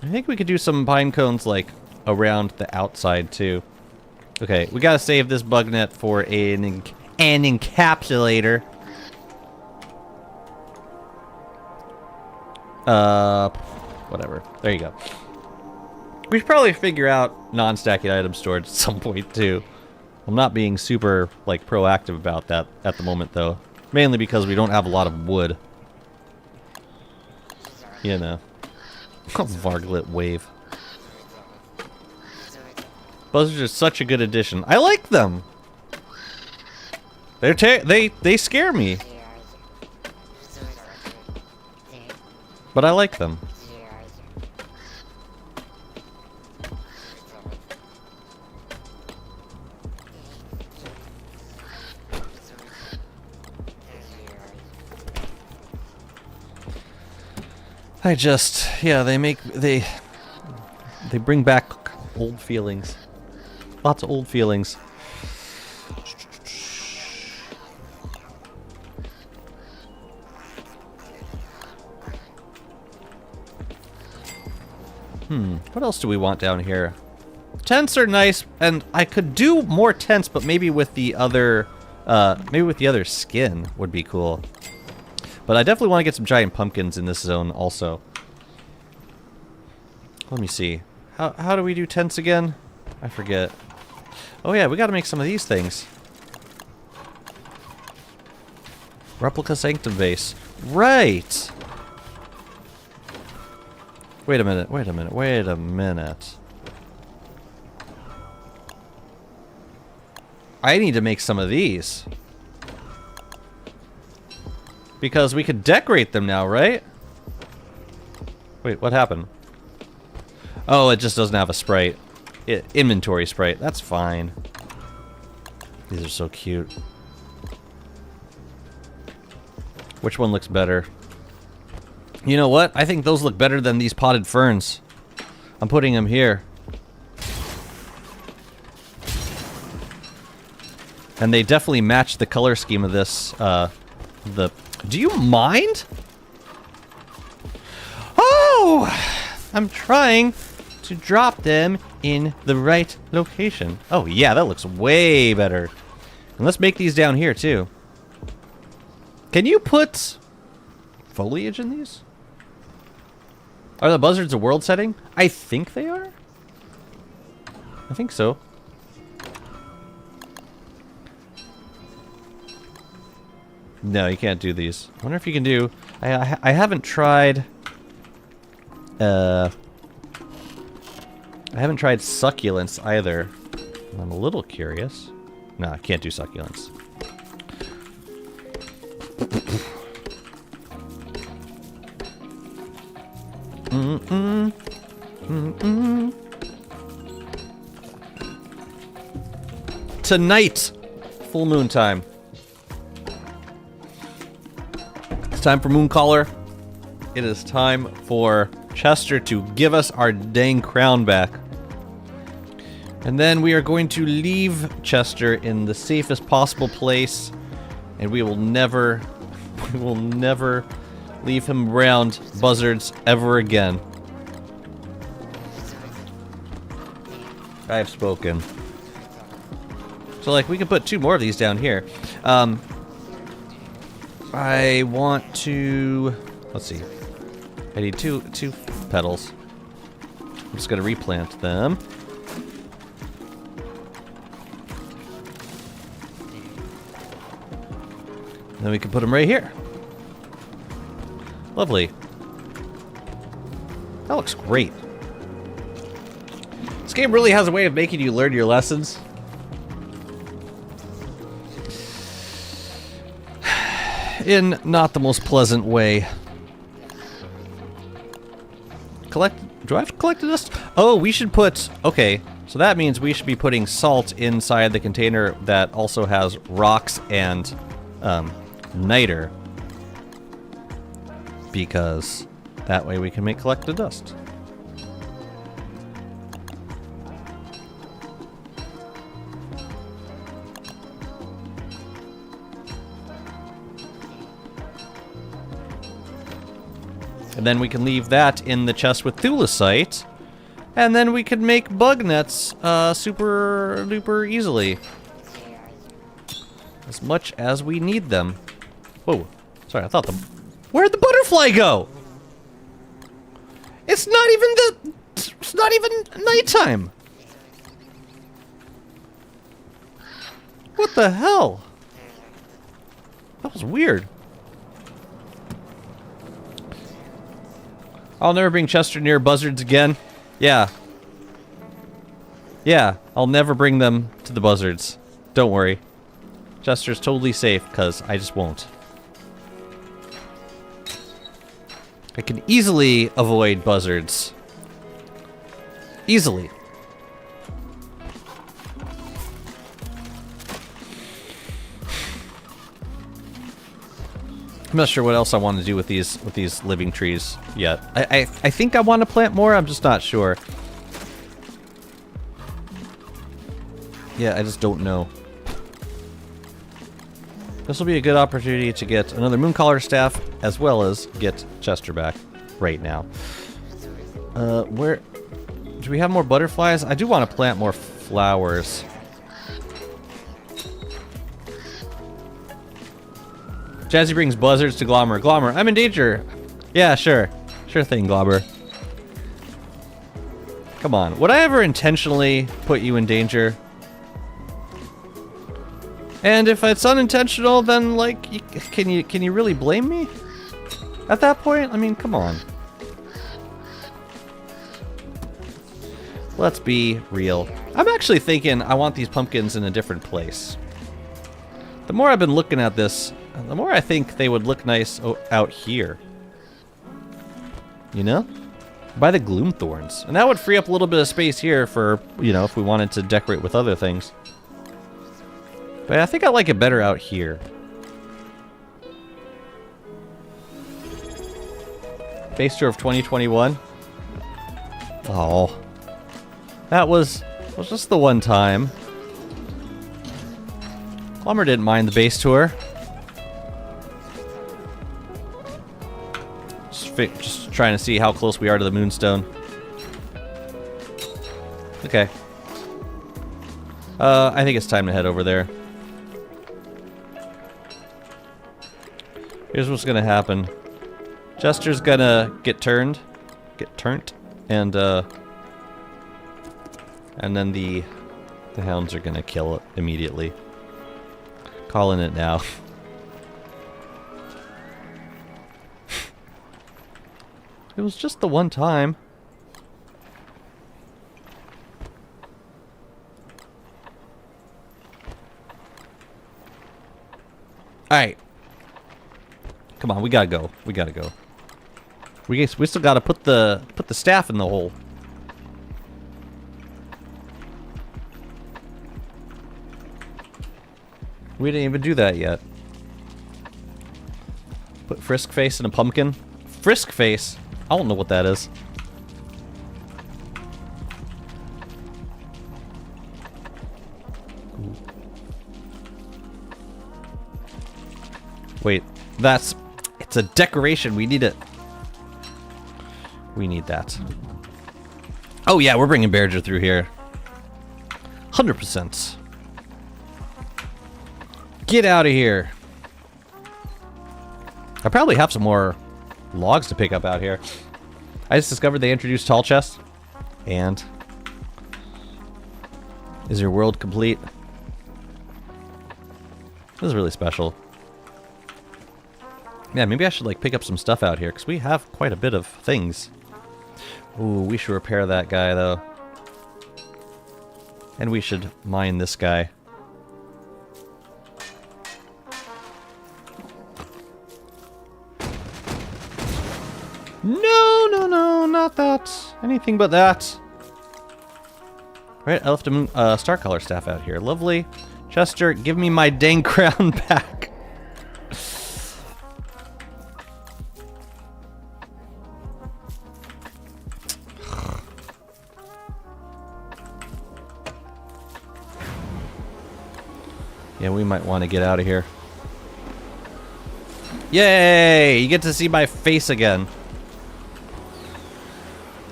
I think we could do some pine cones like around the outside too. Okay, we gotta save this bug net for an encapsulator. Whatever. There you go. We should probably figure out non-stacking item storage at some point, too. I'm not being super, like, proactive about that at the moment, though. Mainly because we don't have a lot of wood. You know. Varglet wave. Buzzards are such a good addition. I like them! They scare me. But I like them. Yeah, they bring back old feelings. Lots of old feelings. What else do we want down here? Tents are nice, and I could do more tents, but maybe with the other skin would be cool. But I definitely want to get some giant pumpkins in this zone also. Let me see. How do we do tents again? I forget. Oh yeah, we gotta make some of these things. Replica sanctum vase. Right! Wait a minute, wait a minute, wait a minute. I need to make some of these. Because we could decorate them now, right? Wait, what happened? Oh, it just doesn't have a sprite. Inventory sprite. That's fine. These are so cute. Which one looks better? You know what? I think those look better than these potted ferns. I'm putting them here. And they definitely match the color scheme of this, Do you mind? Oh! I'm trying to drop them in the right location. Oh yeah, that looks way better. And let's make these down here too. Can you put foliage in these? Are the buzzards a world setting? I think they are. I think so. No, you can't do these. I wonder if you can do... I haven't tried... I haven't tried succulents either. I'm a little curious. No, I can't do succulents. Tonight! Full moon time. It's time for Mooncaller. It is time for Chester to give us our dang crown back. And then we are going to leave Chester in the safest possible place. And we will never leave him around buzzards ever again. I have spoken. So, like, we can put 2 more of these down here. I want to... Let's see. I need two petals. I'm just going to replant them. Then we can put them right here. Lovely. That looks great. This game really has a way of making you learn your lessons. In not the most pleasant way. Do I have to collect dust? Oh, we should put... Okay, so that means we should be putting salt inside the container that also has rocks and niter. Because that way we can make collected dust. And then we can leave that in the chest with thulecite. And then we could make bug nets super duper easily. As much as we need them. Whoa. Sorry, I thought the... Where'd the butterfly go? It's not even the It's not even nighttime. What the hell? That was weird. I'll never bring Chester near buzzards again. Yeah. Yeah, I'll never bring them to the buzzards. Don't worry. Chester's totally safe, because I just won't. I can easily avoid buzzards. Easily. I'm not sure what else I want to do with these living trees yet. I think I want to plant more, I'm just not sure. Yeah, I just don't know. This will be a good opportunity to get another Mooncaller staff, as well as get Chester back right now. Where... Do we have more butterflies? I do want to plant more flowers. Jazzy brings buzzards to Glommer. Glommer, I'm in danger. Yeah, sure. Sure thing, Glommer. Come on. Would I ever intentionally put you in danger? And if it's unintentional, then, like, can you really blame me? At that point? I mean, come on. Let's be real. I'm actually thinking I want these pumpkins in a different place. The more I've been looking at this, the more I think they would look nice out here. You know? By the gloom thorns. And that would free up a little bit of space here for, you know, if we wanted to decorate with other things. But I think I like it better out here. Base tour of 2021. Oh. That was just the one time. Glommer didn't mind the base tour. Just trying to see how close we are to the Moonstone. Okay. I think it's time to head over there. Here's what's gonna happen. Chester's gonna get turned, and then the hounds are gonna kill it immediately. Calling it now. It was just the one time. Alright. Come on, we gotta go. We gotta go. We still gotta put the staff in the hole. We didn't even do that yet. Put Frisk Face in a pumpkin. Frisk Face? I don't know what that is. Ooh. Wait, it's a decoration. We need it. We need that. Oh yeah, we're bringing Berger through here. 100%. Get out of here. I probably have some more logs to pick up out here. I just discovered they introduced tall chests. And is your world complete? This is really special. Yeah, maybe I should like pick up some stuff out here because we have quite a bit of things. Ooh, we should repair that guy though. And we should mine this guy. No, no, no, not that. Anything but that. Right, I left a star color staff out here. Lovely. Chester, give me my dang crown back. Yeah, we might want to get out of here. Yay! You get to see my face again.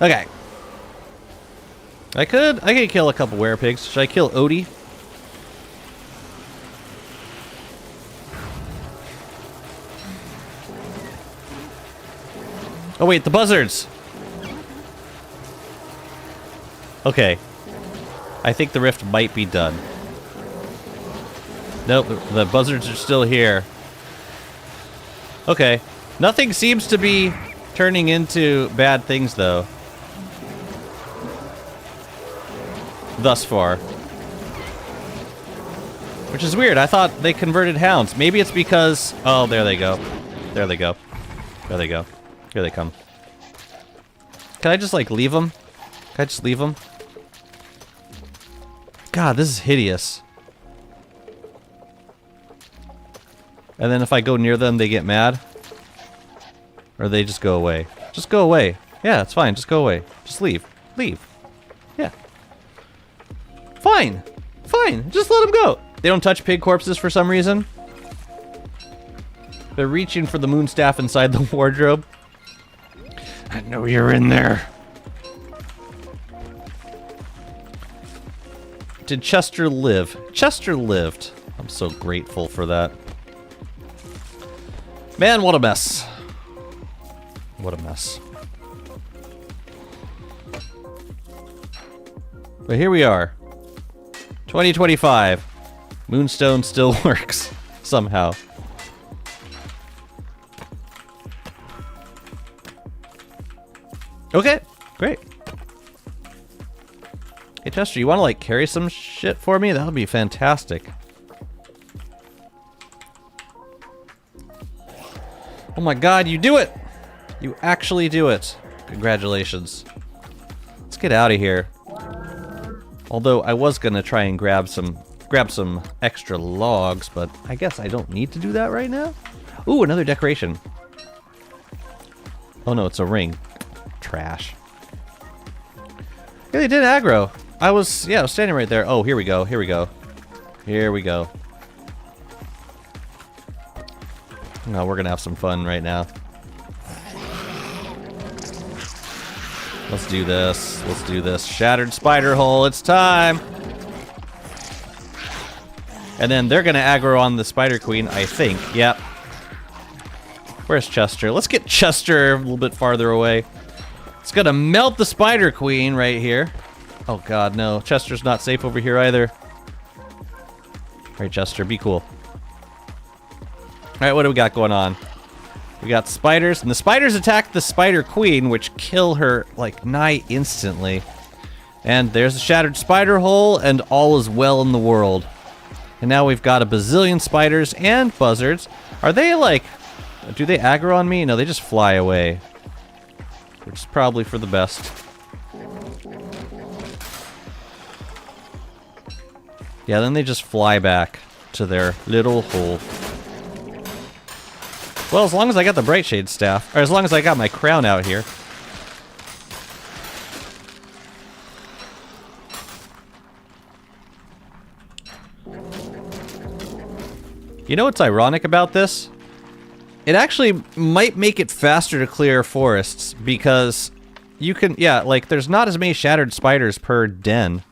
Okay. I could kill a couple werepigs. Should I kill Odie? Oh wait, the buzzards! Okay. I think the rift might be done. Nope, the buzzards are still here. Okay. Nothing seems to be turning into bad things, though. Thus far. Which is weird. I thought they converted hounds. Maybe it's because... Oh, there they go. There they go. There they go. Here they come. Can I just, like, leave them? Can I just leave them? God, this is hideous. And then if I go near them, they get mad? Or they just go away? Just go away. Yeah, it's fine. Just go away. Just leave. Leave. Yeah. Fine. Fine. Just let them go. They don't touch pig corpses for some reason. They're reaching for the moonstaff inside the wardrobe. I know you're in there. Did Chester live? Chester lived. I'm so grateful for that. Man, what a mess. What a mess. But here we are. 2025. Moonstone still works. Somehow. Okay, great. Hey Chester, you want to like carry some shit for me? That would be fantastic. Oh my god, you do it! You actually do it. Congratulations. Let's get out of here. Although I was gonna try and grab some extra logs, but I guess I don't need to do that right now. Ooh, another decoration. Oh no, it's a ring. Trash. Yeah, they did aggro. I was standing right there. Oh, here we go. Here we go. Here we go. No, we're gonna have some fun right now. Let's do this. Let's do this. Shattered spider hole. It's time. And then they're gonna aggro on the spider queen, I think. Yep. Where's Chester? Let's get Chester a little bit farther away. It's gonna melt the spider queen right here. Oh god, no. Chester's not safe over here either. Alright, Chester, be cool. Alright, what do we got going on? We got spiders, and the spiders attack the spider queen, which kill her, like, nigh instantly. And there's a shattered spider hole, and all is well in the world. And now we've got a bazillion spiders and buzzards. Are they, like... Do they aggro on me? No, they just fly away. Which is probably for the best. Yeah, then they just fly back to their little hole. Well, as long as I got the Brightshade staff, or as long as I got my crown out here. You know what's ironic about this? It actually might make it faster to clear forests, because you can, yeah, like, there's not as many shattered spiders per den.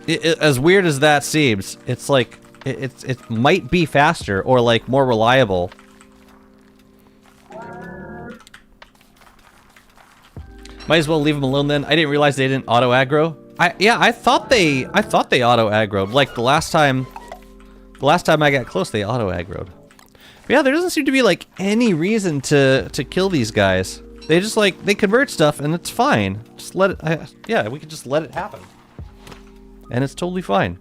As weird as that seems, it's like, it might be faster, or, like, more reliable. Might as well leave them alone then. I didn't realize they didn't auto-aggro. I thought they auto-aggroed, like, the last time I got close, they auto-aggroed. But yeah, there doesn't seem to be, like, any reason to kill these guys. They just, like, they convert stuff, and it's fine. Just let it, yeah, we can just let it happen. And it's totally fine.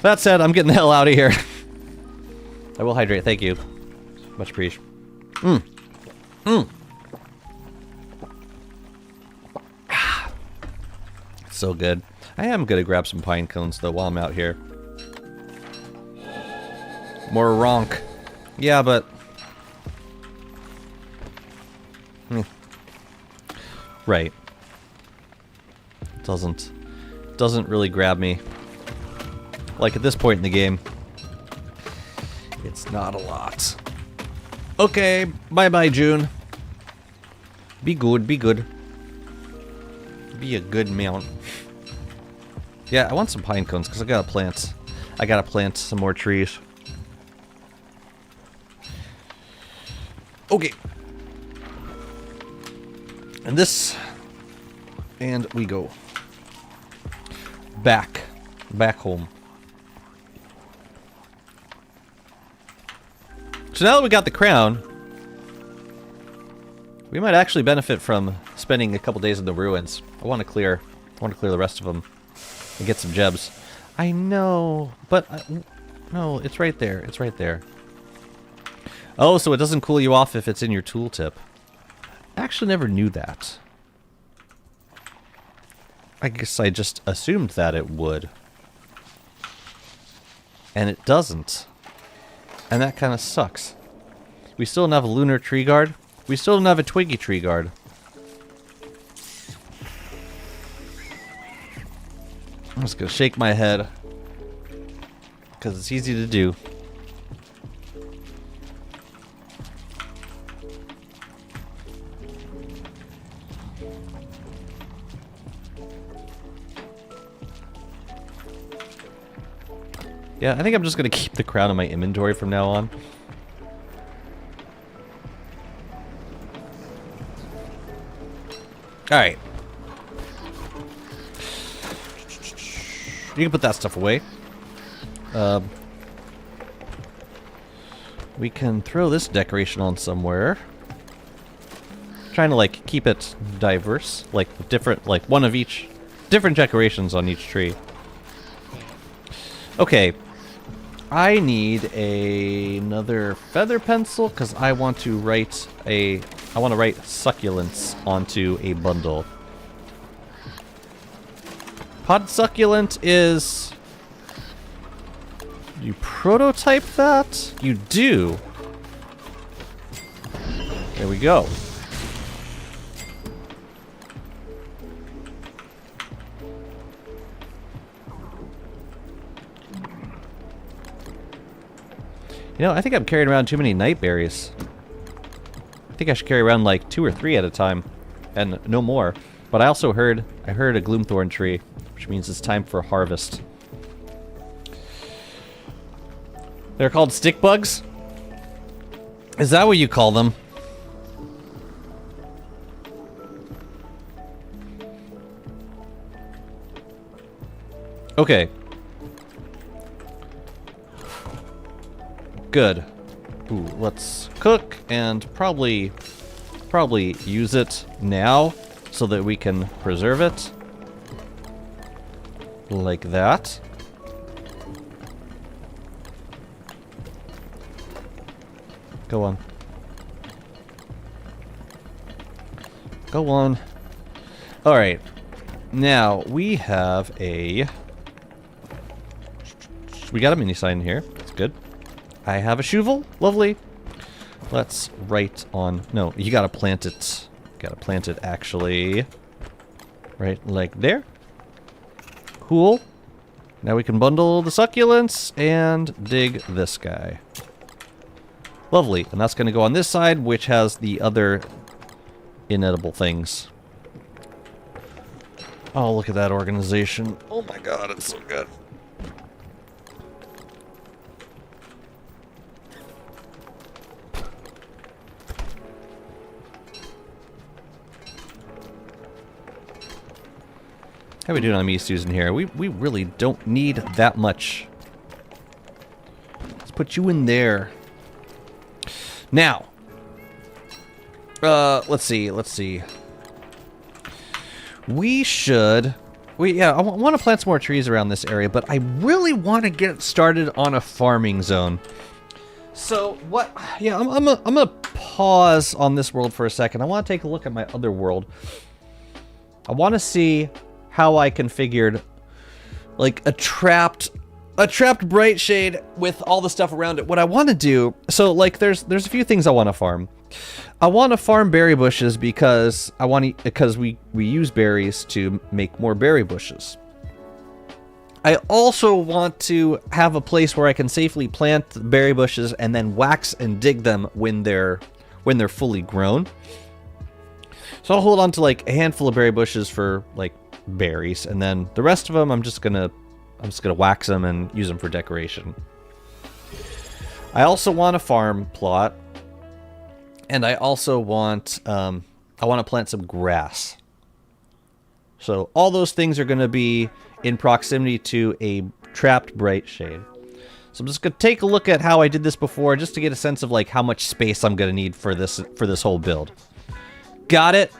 That said, I'm getting the hell out of here. I will hydrate, thank you. Much appreciated. So good. I am gonna grab some pine cones though while I'm out here. More ronk. Yeah, but... Right. Doesn't really grab me. Like at this point in the game. It's not a lot. Okay, bye-bye, June. Be good, be good. Be a good mount. Yeah, I want some pine cones because I gotta plant some more trees. And this, and we go back home. So now that we got the crown, we might actually benefit from spending a couple days in the ruins. I want to clear the rest of them and get some gems. I know, but no, it's right there. It's right there. Oh, so it doesn't cool you off if it's in your tooltip. I actually never knew that. I guess I just assumed that it would. And it doesn't. And that kind of sucks. We still don't have a lunar tree guard. We still don't have a twiggy tree guard. I'm just gonna shake my head. Because it's easy to do. Yeah, I think I'm just gonna keep the crown in my inventory from now on. Alright. You can put that stuff away. We can throw this decoration on somewhere. Trying to, like, keep it diverse. Like, different, like, one of each. Different decorations on each tree. Okay. I need another feather pencil because I want to write succulents onto a bundle. Pod succulent is... You prototype that? You do. There we go. You know, I think I'm carrying around too many night berries. I think I should carry around like 2 or 3 at a time, and no more. But I also heard a gloomthorn tree, which means it's time for harvest. They're called stick bugs? Is that what you call them? Okay. Good. Ooh, let's cook and probably use it now so that we can preserve it. Like that. Go on. Go on. Alright. Now, we have a... We got a mini sign here. That's good. I have a shovel. Lovely. Let's write on... No, you gotta plant it. Gotta plant it, actually. Right, like there. Cool. Now we can bundle the succulents and dig this guy. Lovely. And that's gonna go on this side, which has the other inedible things. Oh, look at that organization. Oh my god, it's so good. How are we doing on meat stews in here? We really don't need that much. Let's put you in there. Now. Let's see. We should... I want to plant some more trees around this area, but I really want to get started on a farming zone. So, what... Yeah, I'm gonna pause on this world for a second. I want to take a look at my other world. I want to see how I configured like a trapped bright shade with all the stuff around it. What I want to do, so like there's a few things I want to farm. I want to farm berry bushes because we use berries to make more berry bushes. I also want to have a place where I can safely plant berry bushes and then wax and dig them when they're fully grown. So I'll hold on to like a handful of berry bushes for like berries, and then the rest of them I'm just gonna wax them and use them for decoration. I also want a farm plot, and I also want I want to plant some grass. So all those things are going to be in proximity to a trapped bright shade. So I'm just going to take a look at how I did this before, just to get a sense of like how much space I'm going to need for this whole build. Got it?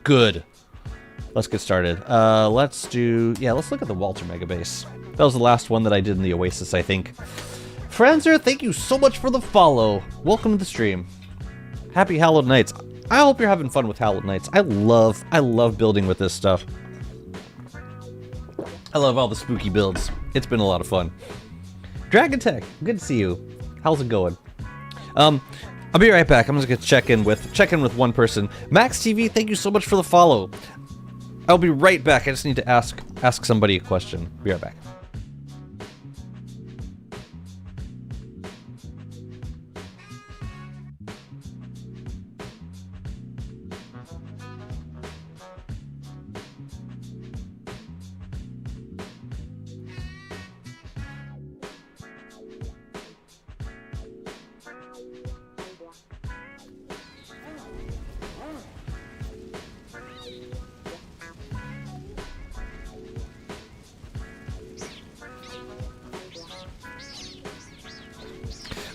Good. Let's get started. Let's look at the Walter Mega Base. That was the last one that I did in the Oasis, I think. Franzer, thank you so much for the follow. Welcome to the stream. Happy Hallowed Nights. I hope you're having fun with Hallowed Nights. I love building with this stuff. I love all the spooky builds. It's been a lot of fun. Dragon Tech, good to see you. How's it going? I'll be right back. I'm just gonna check in with one person. Max TV, thank you so much for the follow. I'll be right back. I just need to ask somebody a question. Be right back.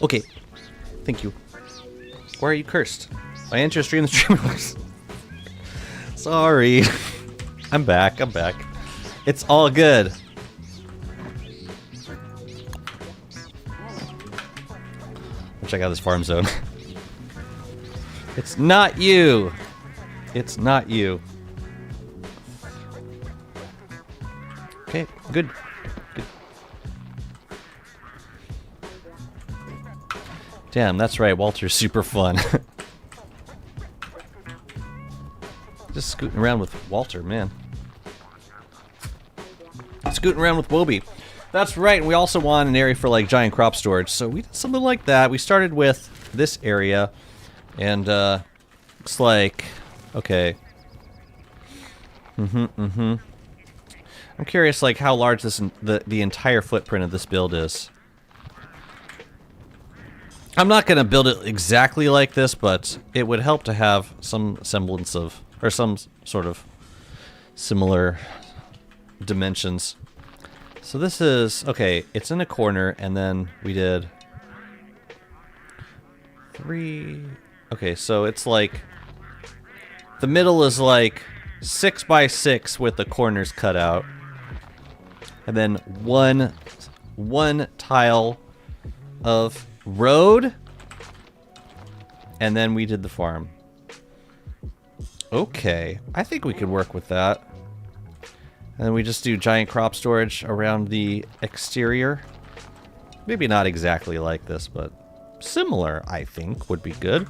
Okay, thank you. Why are you cursed? I enter stream the stream. Sorry. I'm back. It's all good. Check out this farm zone. It's not you. It's not you. Okay, good. Damn, that's right, Walter's super fun. Just scooting around with Walter, man. Scooting around with Wobie. That's right, and we also want an area for like giant crop storage, so we did something like that. We started with this area, and looks like, okay. I'm curious like how large the entire footprint of this build is. I'm not going to build it exactly like this, but it would help to have some semblance of, or some sort of similar dimensions. So this is, okay, it's in a corner, and then we did 3, okay, so it's like, the middle is like 6 by 6 with the corners cut out, and then one tile of road, and then we did the farm. Okay, I think we could work with that. And then we just do giant crop storage around the exterior. Maybe not exactly like this, but similar, I think, would be good.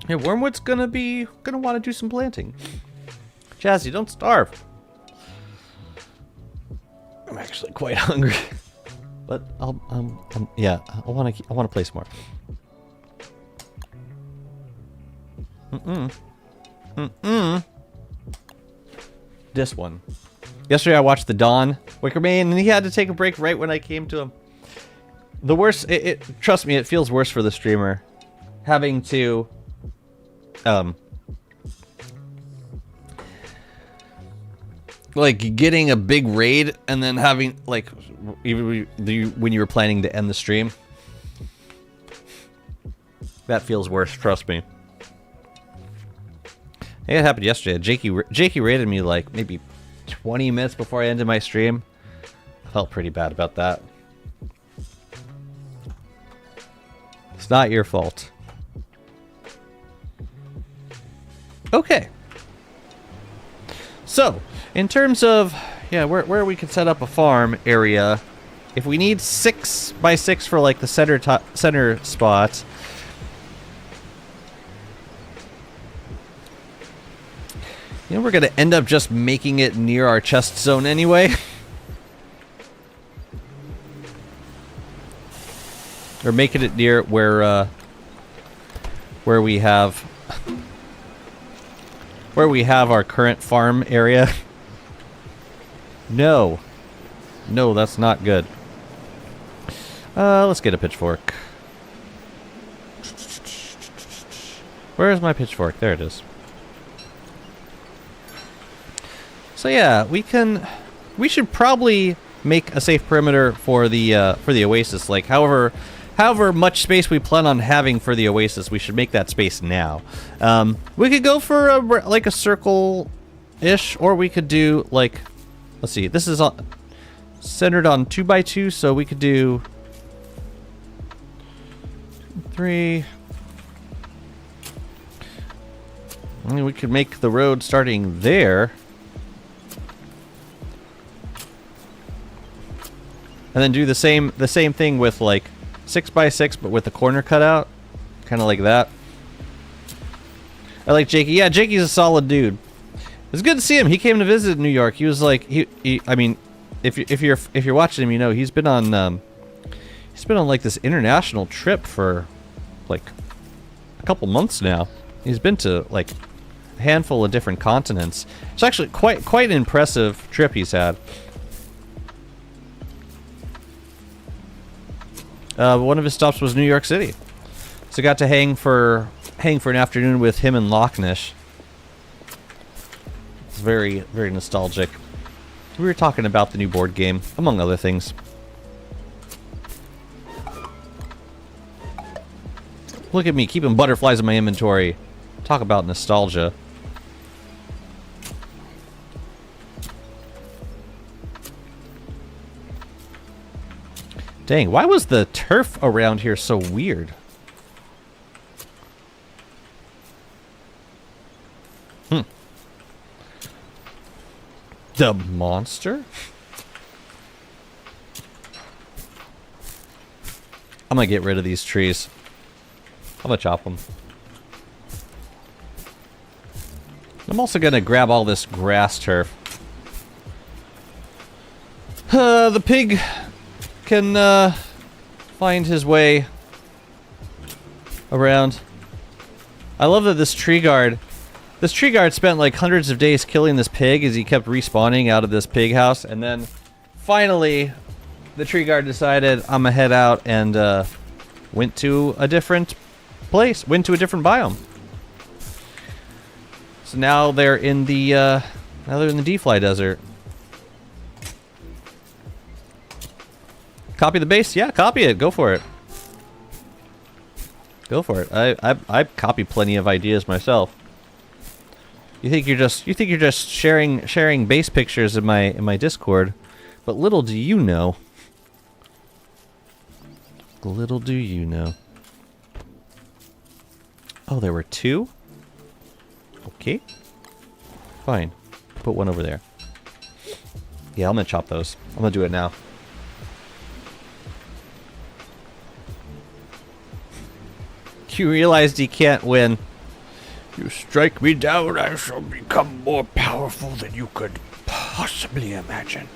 Yeah, Wormwood's gonna want to do some planting. Jazzy, don't starve. I'm actually quite hungry. But yeah, I want to place more. This one. Yesterday I watched the Dawn Wickerman, and he had to take a break right when I came to him. The worst, trust me, it feels worse for the streamer having to like getting a big raid and then having like even when you were planning to end the stream. That feels worse, trust me. I think it happened yesterday. Jakey raided me like maybe 20 minutes before I ended my stream. I felt pretty bad about that. It's not your fault. Okay. So, in terms of, yeah, where we could set up a farm area, if we need 6 by 6 for like the center spot, you know, we're gonna end up just making it near our chest zone anyway. Or making it near where we have our current farm area. No, that's not good. Let's get a pitchfork. Where is my pitchfork? There it is. So yeah, we should probably make a safe perimeter for the oasis. Like however much space we plan on having for the oasis, we should make that space now. We could go for like a circle-ish, or we could do like, let's see, this is centered on 2x2, so we could do 3. I mean, we could make the road starting there. And then do the same thing with like 6x6, but with the corner cut out, kind of like that. I like Jakey. Yeah, Jakey's a solid dude. It was good to see him. He came to visit New York. He was like, I mean, if you're watching him, you know he's been on like this international trip for like a couple months now. He's been to like a handful of different continents. It's actually quite an impressive trip he's had. One of his stops was New York City, so got to hang for an afternoon with him and Lochnish. It's very nostalgic. We were talking about the new board game, among other things. Look at me keeping butterflies in my inventory. Talk about nostalgia. Dang, why was the turf around here so weird? The monster? I'm gonna get rid of these trees. I'm gonna chop them. I'm also gonna grab all this grass turf. The pig can find his way around. I love that this tree guard spent like hundreds of days killing this pig as he kept respawning out of this pig house, and then finally the tree guard decided I'm gonna head out and went to a different place, went to a different biome. So now they're in the D-Fly Desert. Copy the base? Yeah, copy it. Go for it. Go for it. I copy plenty of ideas myself. You think you're just sharing base pictures in my Discord, but little do you know. Little do you know. Oh, there were 2? Okay. Fine. Put one over there. Yeah, I'm gonna chop those. I'm gonna do it now. You realized he can't win. You strike me down, I shall become more powerful than you could possibly imagine.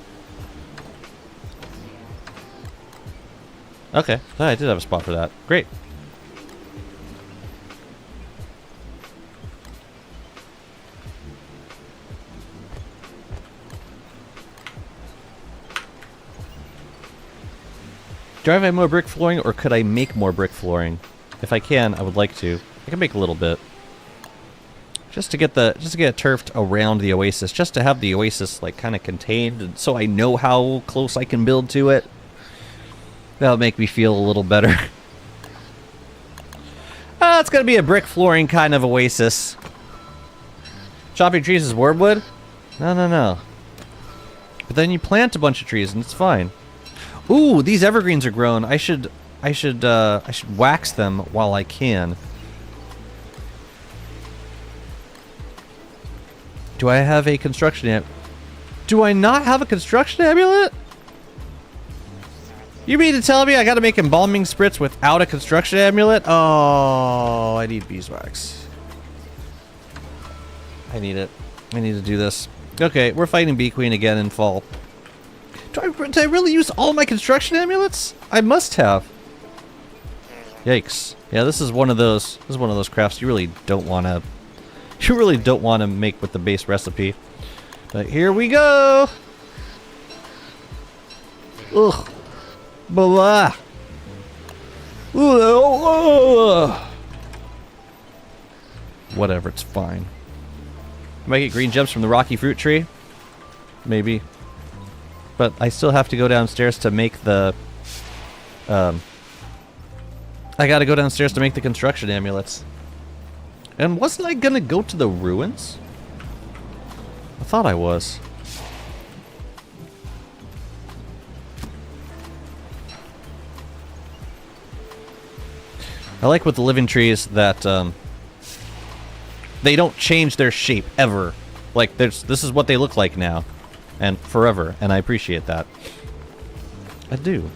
Okay, I did have a spot for that. Great. Do I have more brick flooring, or could I make more brick flooring? If I can, I would like to. I can make a little bit. Just to get it turfed around the oasis, just to have the oasis like kind of contained, and so I know how close I can build to it. That'll make me feel a little better. It's gonna be a brick flooring kind of oasis. Chopping trees is Wormwood? No. But then you plant a bunch of trees and it's fine. Ooh, these evergreens are grown. I should wax them while I can. Do I have a construction amulet? Do I not have a construction amulet? You mean to tell me I gotta make embalming spritz without a construction amulet? Oh, I need beeswax. I need it. I need to do this. Okay, we're fighting Bee Queen again in fall. Did I really use all my construction amulets? I must have. Yikes. Yeah, this is one of those crafts you really don't want to make with the base recipe. But here we go. Ugh. Blah. Whatever, it's fine. Might get green gems from the rocky fruit tree. Maybe. But I still have to go downstairs to make the... I gotta go downstairs to make the construction amulets. And wasn't I gonna go to the ruins? I thought I was. I like with the living trees that they don't change their shape ever. Like this is what they look like now and forever, and I appreciate that. I do.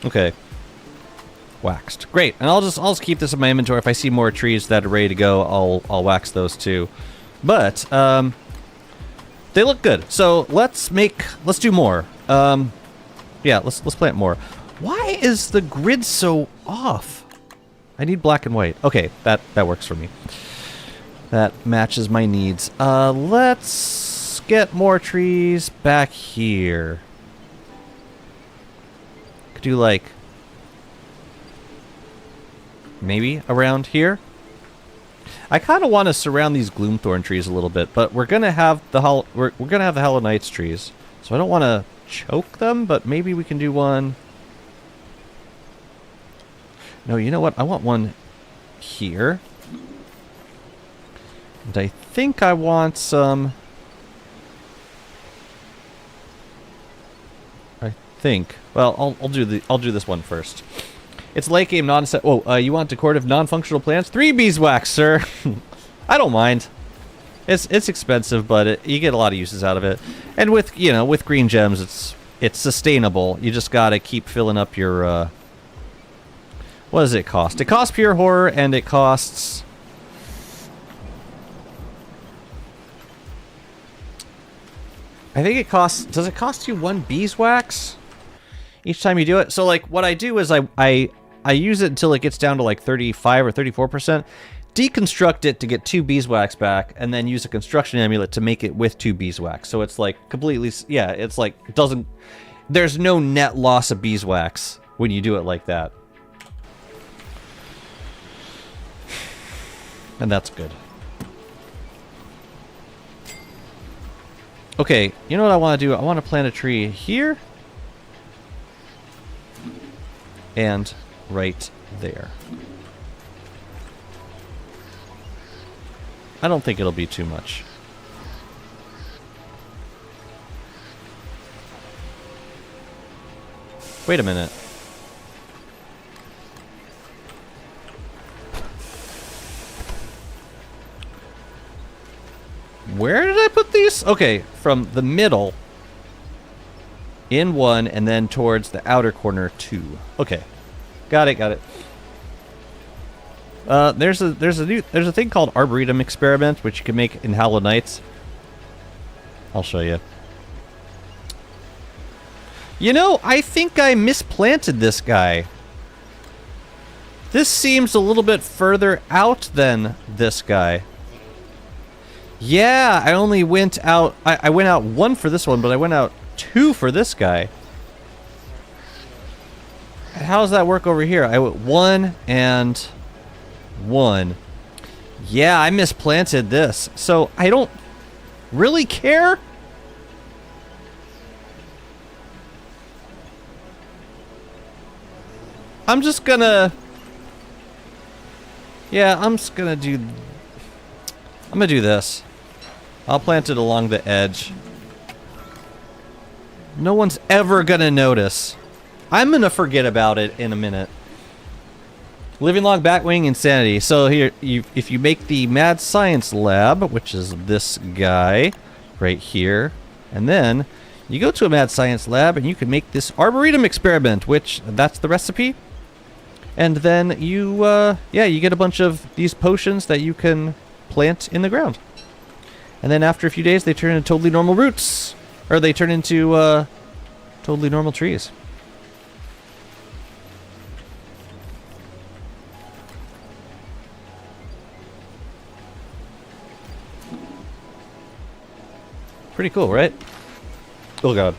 Okay. Waxed. Great. And I'll just keep this in my inventory. If I see more trees that are ready to go, I'll wax those too. But they look good. So let's do more. Yeah, let's plant more. Why is the grid so off? I need black and white. Okay, that works for me. That matches my needs. Let's get more trees back here. Could do like maybe around here. I kind of want to surround these gloomthorn trees a little bit, but we're gonna have the Hollow Knights trees, so I don't want to choke them. But maybe we can do one. No, you know what? I want one here, and I think I want some. I think. Well, I'll do this one first. It's late game non-set. Oh, you want decorative non-functional plants? 3 beeswax, sir. I don't mind. It's expensive, but you get a lot of uses out of it. And with with green gems, it's sustainable. You just gotta keep filling up your. What does it cost? It costs pure horror, and it costs. I think it costs. Does it cost you 1 beeswax each time you do it? So like, what I do is I use it until it gets down to like 35 or 34%, deconstruct it to get 2 beeswax back, and then use a construction amulet to make it with 2 beeswax. So it's like completely, yeah, it's like, it doesn't, there's no net loss of beeswax when you do it like that. And that's good. Okay, you know what I want to do? I want to plant a tree here. And right there. I don't think it'll be too much. Wait a minute. Where did I put these? Okay, from the middle in 1 and then towards the outer corner 2. Okay. Got it. There's a thing called Arboretum Experiment, which you can make in Hallowed Nights. I'll show you. You know, I think I misplanted this guy. This seems a little bit further out than this guy. Yeah, I only went out... I went out 1 for this one, but I went out 2 for this guy. How does that work over here? I went 1 and 1. Yeah, I misplanted this. So I don't really care. I'm just gonna... Yeah, I'm just gonna do... I'm gonna do this. I'll plant it along the edge. No one's ever gonna notice. I'm gonna forget about it in a minute. Living Long Batwing Insanity. So here, if you make the Mad Science Lab, which is this guy right here, and then you go to a Mad Science Lab and you can make this Arboretum Experiment, which that's the recipe. And then you, you get a bunch of these potions that you can plant in the ground. And then after a few days, they turn into totally normal roots. Or they turn into, totally normal trees. Pretty cool, right? Oh, God.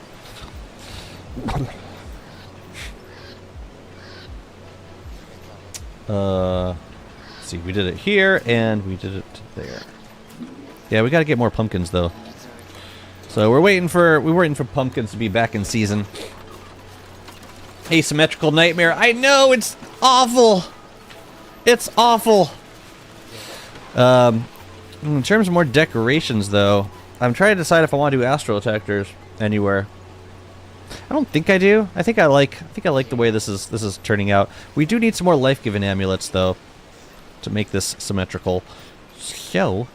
Let's see, we did it here, and we did it there. Yeah, we gotta get more pumpkins, though. So we're waiting for pumpkins to be back in season. Asymmetrical nightmare. I know, it's awful. It's awful. In terms of more decorations, though, I'm trying to decide if I want to do astral detectors anywhere. I don't think I do. I think I like the way this is turning out. We do need some more life-giving amulets, though, to make this symmetrical. So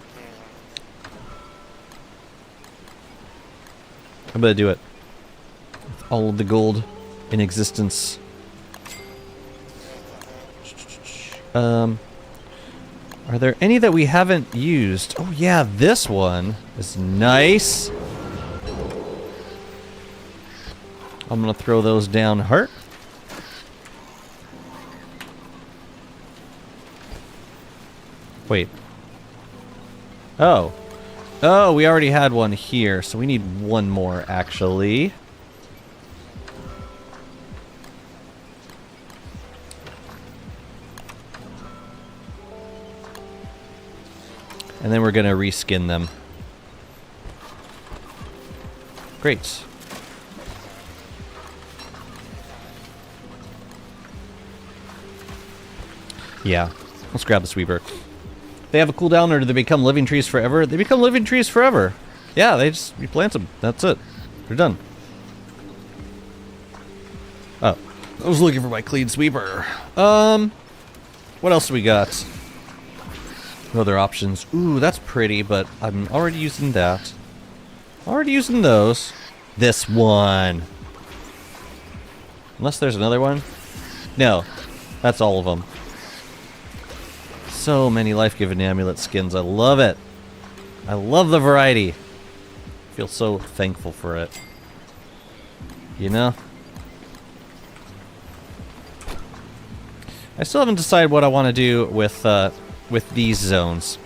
I'm gonna do it. With all of the gold in existence. Are there any that we haven't used? Oh yeah, this one is nice. I'm gonna throw those down hurt. Wait. Oh. Oh, we already had one here, so we need one more, actually. And then we're gonna reskin them. Great. Yeah, let's grab the sweeper. They have a cooldown, or do they become living trees forever? They become living trees forever. Yeah, you plant them. That's it. They're done. Oh, I was looking for my clean sweeper. What else do we got? Other options. Ooh, that's pretty, but I'm already using that. Already using those. This one. Unless there's another one. No, that's all of them. So many life-giving amulet skins. I love it. I love the variety. I feel so thankful for it. You know? I still haven't decided what I want to do with these zones.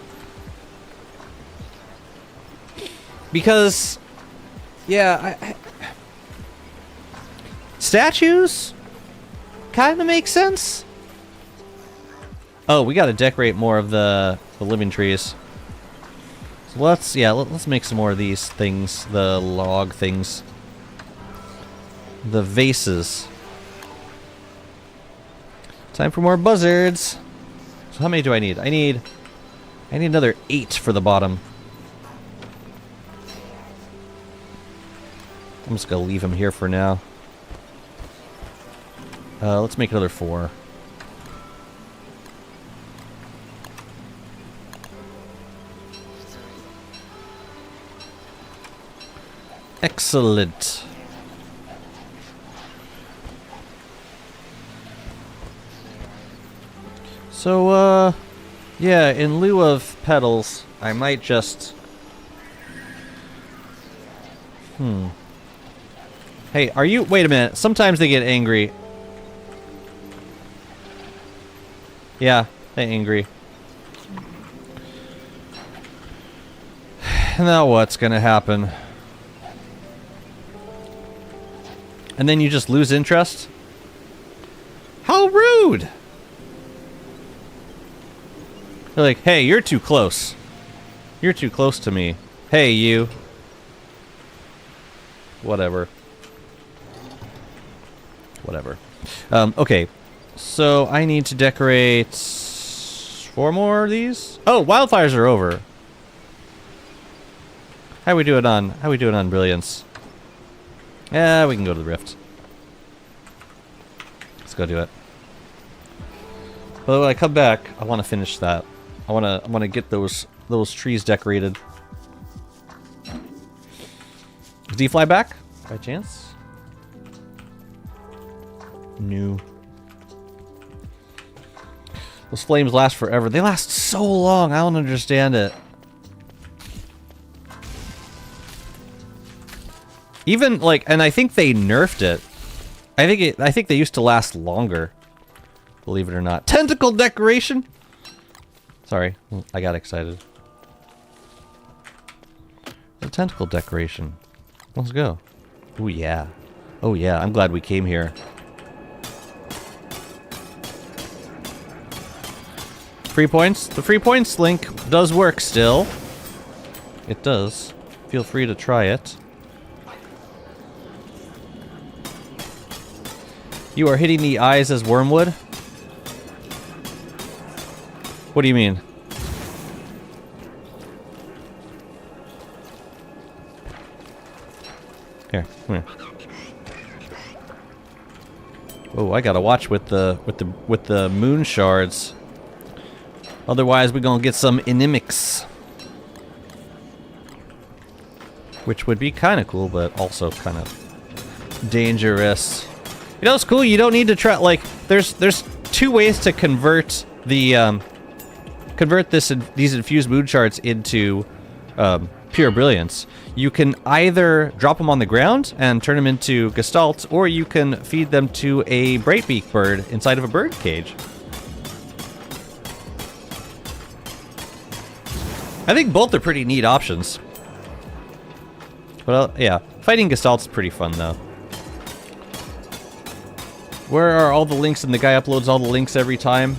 Because, yeah, statues kind of make sense. Oh, we got to decorate more of the living trees. So let's make some more of these things, the log things. The vases. Time for more buzzards. So how many do I need? I need another 8 for the bottom. I'm just gonna leave them here for now. Let's make another 4. Excellent. So, yeah, in lieu of petals, I might just... Hey, are you... Wait a minute. Sometimes they get angry. Yeah, they're angry. Now what's gonna happen? And then you just lose interest? How rude! They're like, hey, you're too close. You're too close to me. Hey, you. Whatever. Whatever. Okay. So I need to decorate 4 more of these? Oh, wildfires are over. How we doing on brilliance? Yeah, we can go to the rift. Let's go do it. But when I come back, I want to finish that. I want to get those trees decorated. Did he fly back by chance? No. Those flames last forever. They last so long. I don't understand it. Even like, and I think they nerfed it. I think they used to last longer. Believe it or not. Tentacle decoration. Sorry, I got excited. The tentacle decoration. Let's go. Oh yeah. Oh yeah. I'm glad we came here. Free points? The free points link does work still. It does. Feel free to try it. You are hitting the eyes as Wormwood? What do you mean? Here, come here. Oh, I gotta watch with the moon shards. Otherwise, we're gonna get some inimics. Which would be kind of cool, but also kind of dangerous. You know, it's cool. You don't need to try. Like, there's two ways to convert the these infused moon shards into pure brilliance. You can either drop them on the ground and turn them into gestalts, or you can feed them to a brightbeak bird inside of a bird cage. I think both are pretty neat options. Well, yeah, fighting gestalts is pretty fun though. Where are all the links? And the guy uploads all the links every time.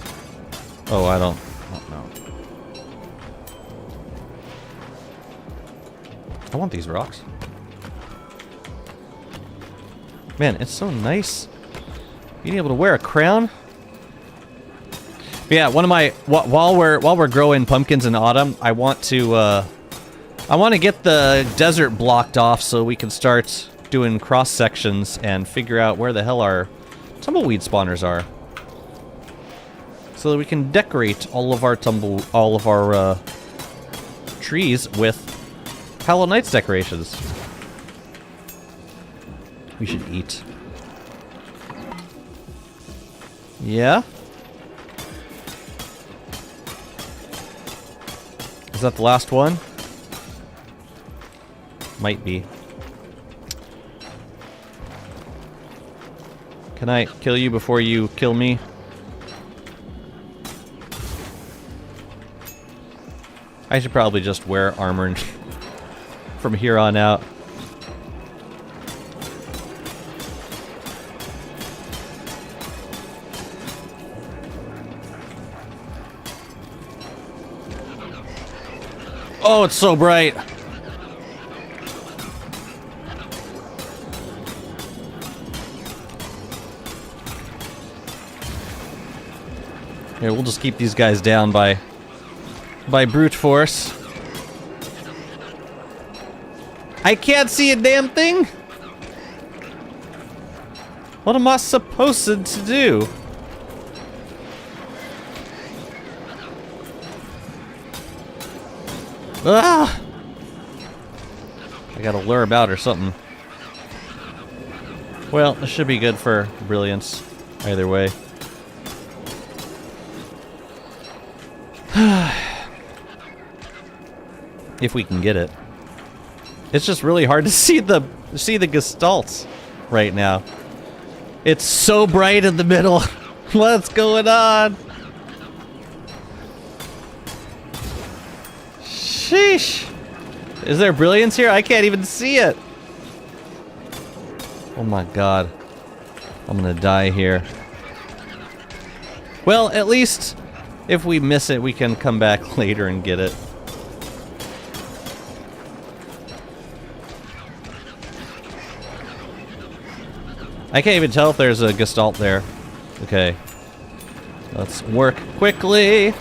Oh, I don't know. I want these rocks. Man, it's so nice being able to wear a crown. But yeah, one of my while we're growing pumpkins in autumn, I want to get the desert blocked off so we can start doing cross sections and figure out where the hell our tumbleweed spawners are, so that we can decorate all of our trees with Hollow Knights decorations. We should eat. Yeah? Is that the last one? Might be. Can I kill you before you kill me? I should probably just wear armor from here on out. Oh, it's so bright. Here, we'll just keep these guys down by brute force. I can't see a damn thing. What am I supposed to do? Ah! I gotta lure about or something. Well, this should be good for brilliance either way. If we can get it. It's just really hard to see the gestalts right now. It's so bright in the middle. What's going on? Sheesh. Is there brilliance here? I can't even see it. Oh my god. I'm gonna die here. Well, at least if we miss it, we can come back later and get it. I can't even tell if there's a gestalt there. Okay. Let's work quickly.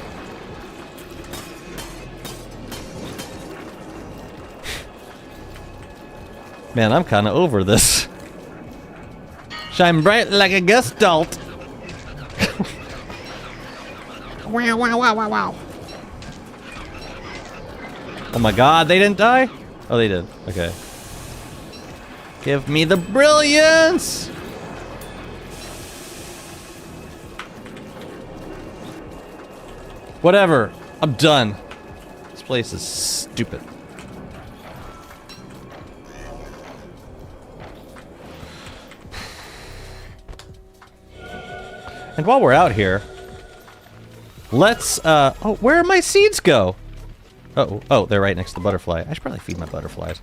Man, I'm kind of over this. Shine bright like a gestalt. Wow, wow, wow, wow, wow. Oh my god, they didn't die? Oh, they did. Okay. Give me the brilliance! Whatever. I'm done. This place is stupid. And while we're out here, let's, oh, where did my seeds go? Oh, they're right next to the butterfly. I should probably feed my butterflies.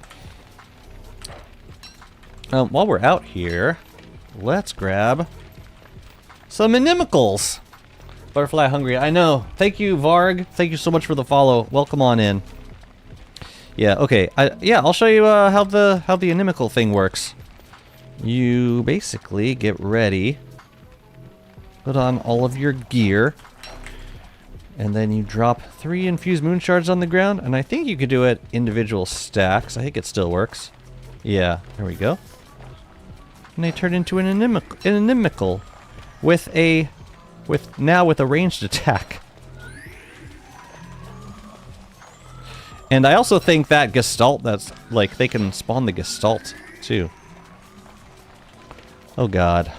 While we're out here, let's grab some inimicals. Butterfly hungry. I know. Thank you, Varg. Thank you so much for the follow. Welcome on in. Yeah, okay. I'll show you how the inimical thing works. You basically get ready. Put on all of your gear. And then you drop 3 infused moon shards on the ground. And I think you could do it individual stacks. I think it still works. Yeah, there we go. And they turn into an inimical with a ranged attack. And I also think that Gestalt, that's like they can spawn the Gestalt too. Oh god.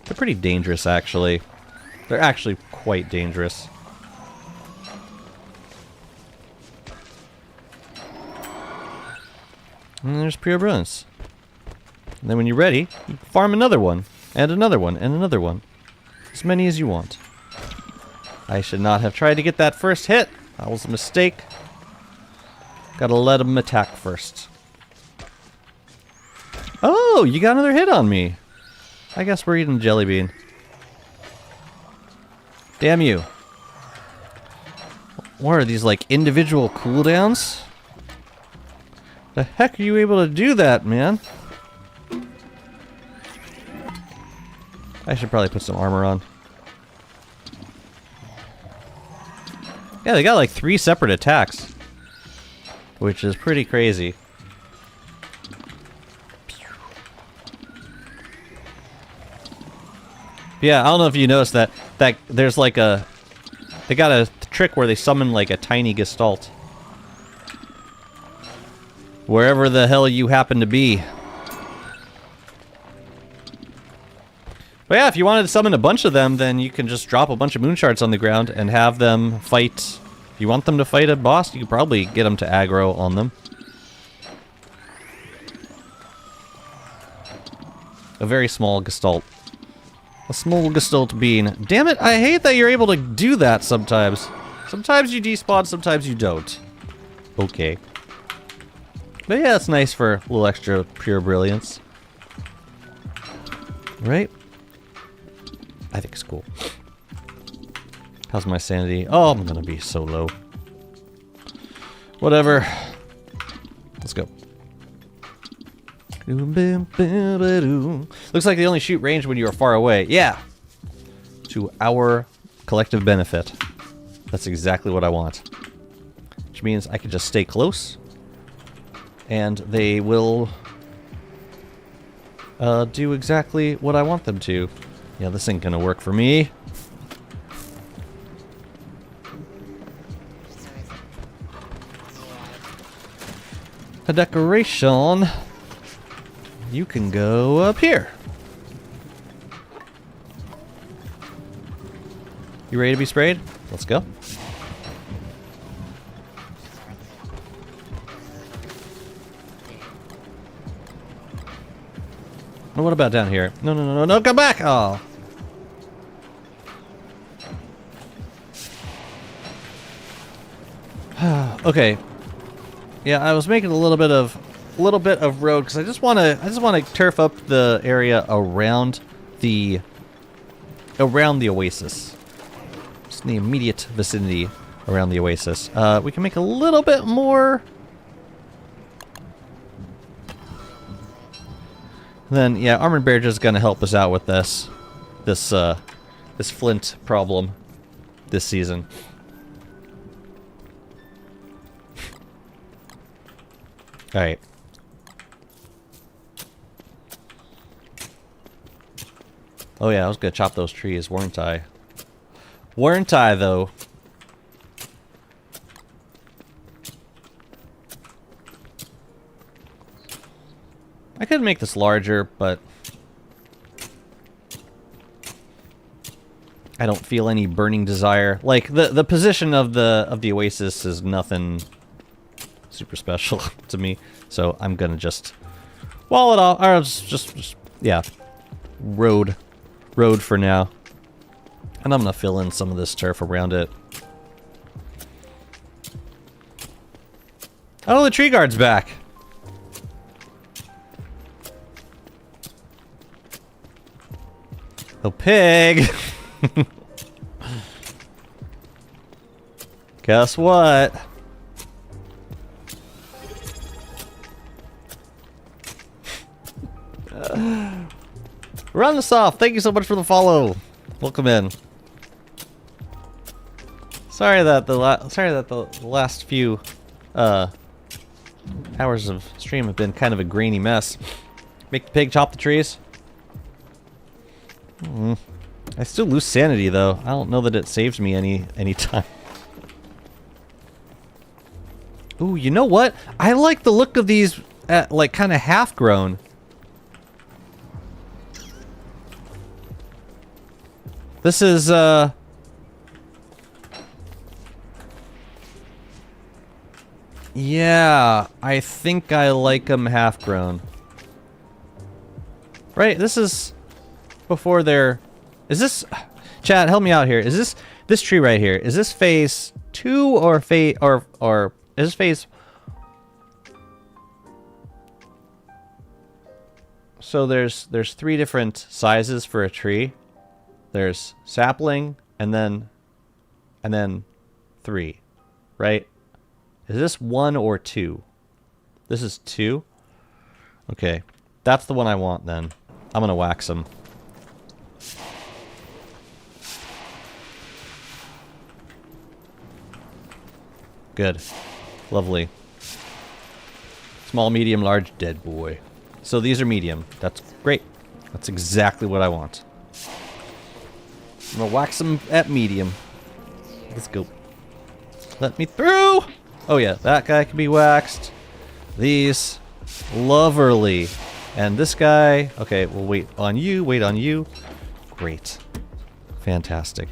They're pretty dangerous actually. They're actually quite dangerous. And there's Pure Brilliance. And then when you're ready, you farm another one, and another one, and another one. As many as you want. I should not have tried to get that first hit. That was a mistake. Gotta let them attack first. Oh, you got another hit on me. I guess we're eating jelly bean. Damn you. What are these, like, individual cooldowns? The heck are you able to do that, man? I should probably put some armor on. Yeah, they got like 3 separate attacks. Which is pretty crazy. Yeah, I don't know if you noticed that there's like a... They got a trick where they summon like a tiny Gestalt. Wherever the hell you happen to be. But yeah, if you wanted to summon a bunch of them, then you can just drop a bunch of moon shards on the ground and have them fight. If you want them to fight a boss, you could probably get them to aggro on them. A very small Gestalt. A small Gestalt being. Damn it, I hate that you're able to do that sometimes. Sometimes you despawn, sometimes you don't. Okay. But yeah, it's nice for a little extra Pure Brilliance. Right? I think it's cool. How's my sanity? Oh, I'm gonna be so low. Whatever. Let's go. Looks like they only shoot range when you are far away. Yeah. To our collective benefit. That's exactly what I want. Which means I can just stay close. And they will do exactly what I want them to. Yeah, this ain't gonna work for me. A decoration. You can go up here. You ready to be sprayed? Let's go. Oh, what about down here? No, no, no, no, no, come back! Oh. Okay. Yeah, I was making a little bit of road because I just want to turf up the area around the oasis. Just in the immediate vicinity around the oasis. We can make a little bit more. Then, yeah, Armored Bear just gonna help us out with this flint problem this season. All right. Oh yeah, I was gonna chop those trees, weren't I? Weren't I though? I could make this larger, but I don't feel any burning desire. Like the position of the oasis is nothing super special to me, so I'm gonna just wall it off, or just yeah, road for now, and I'm gonna fill in some of this turf around it. Oh, the tree guard's back. Oh, pig! Guess what? Run this off. Thank you so much for the follow. Welcome in. Sorry that the last few hours of stream have been kind of a grainy mess. Make the pig chop the trees. I still lose sanity though. I don't know that it saves me any time. Ooh, you know what? I like the look of these like kind of half grown. This is yeah, I think I like them half grown. Right, this is before they're... Is this... Chat, help me out here. Is this tree right here? Is this phase 2 or phase... Or is this phase... So there's 3 different sizes for a tree. There's sapling, and then 3, right? Is this 1 or 2? This is 2? Okay, that's the one I want then. I'm gonna wax them. Good. Lovely. Small, medium, large, dead boy. So these are medium. That's great. That's exactly what I want. I'm gonna wax them at medium. Let's go. Let me through! Oh yeah, that guy can be waxed. These. Loverly. And this guy. Okay, we'll wait on you. Wait on you. Great. Fantastic.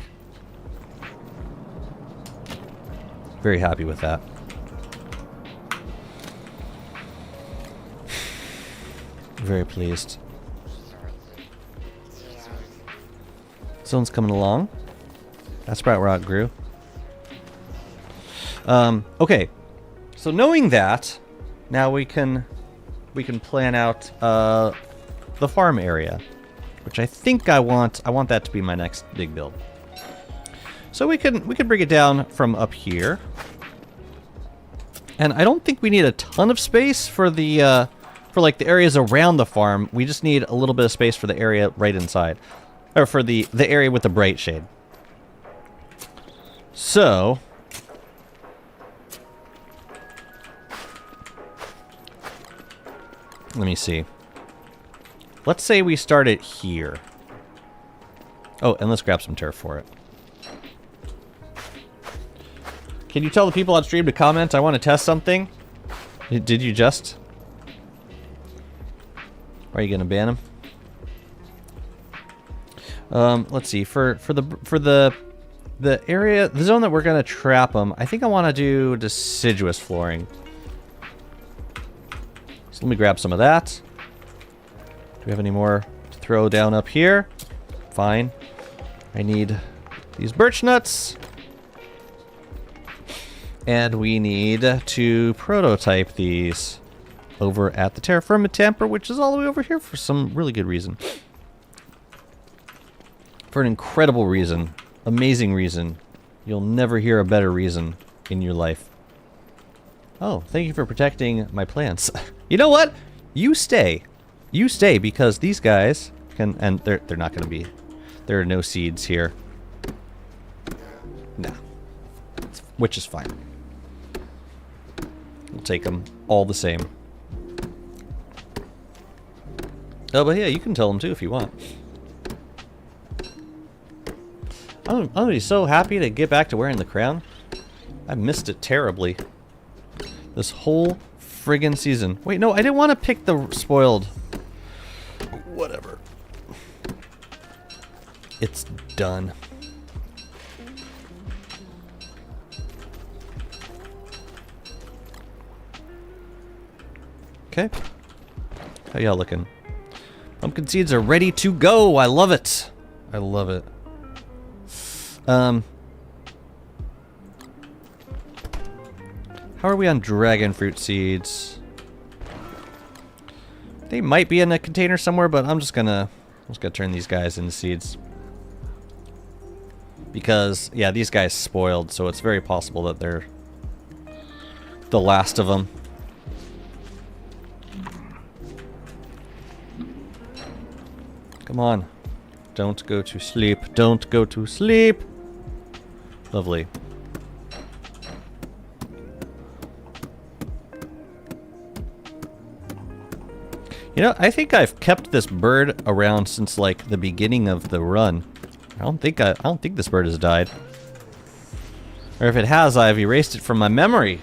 Very happy with that. Very pleased. Zone's coming along. That sprout rock grew. Okay. So knowing that, now we can plan out the farm area, which I think I want that to be my next big build. So we can bring it down from up here. And I don't think we need a ton of space for the like the areas around the farm. We just need a little bit of space for the area right inside. Or for the area with the bright shade. So let me see. Let's say we start it here. Oh, and let's grab some turf for it. Can you tell the people on stream to comment? I want to test something. Did you just? Are you gonna ban them? Let's see. For the area, the zone that we're gonna trap them, I think I want to do deciduous flooring. So let me grab some of that. Do we have any more to throw down up here? Fine. I need these birch nuts. And we need to prototype these over at the Terraform Tamper, which is all the way over here for some really good reason. For an incredible reason. Amazing reason. You'll never hear a better reason in your life. Oh, thank you for protecting my plants. You know what? You stay. You stay, because these guys can... And they're not going to be... There are no seeds here. No. Which is fine. We'll take them all the same. Oh, but yeah, you can tell them too if you want. I'm gonna be so happy to get back to wearing the crown. I missed it terribly. This whole friggin' season. Wait, no, I didn't want to pick the spoiled. Whatever. It's done. Okay. How y'all looking? Pumpkin seeds are ready to go. I love it. I love it. How are we on dragon fruit seeds? They might be in a container somewhere, but I'm just gonna Just gotta turn these guys into seeds. Because, yeah, these guys spoiled, so it's very possible that they're the last of them. Come on. Don't go to sleep. Don't go to sleep. Lovely. You know, I think I've kept this bird around since like the beginning of the run. I don't think this bird has died. Or if it has, I've erased it from my memory.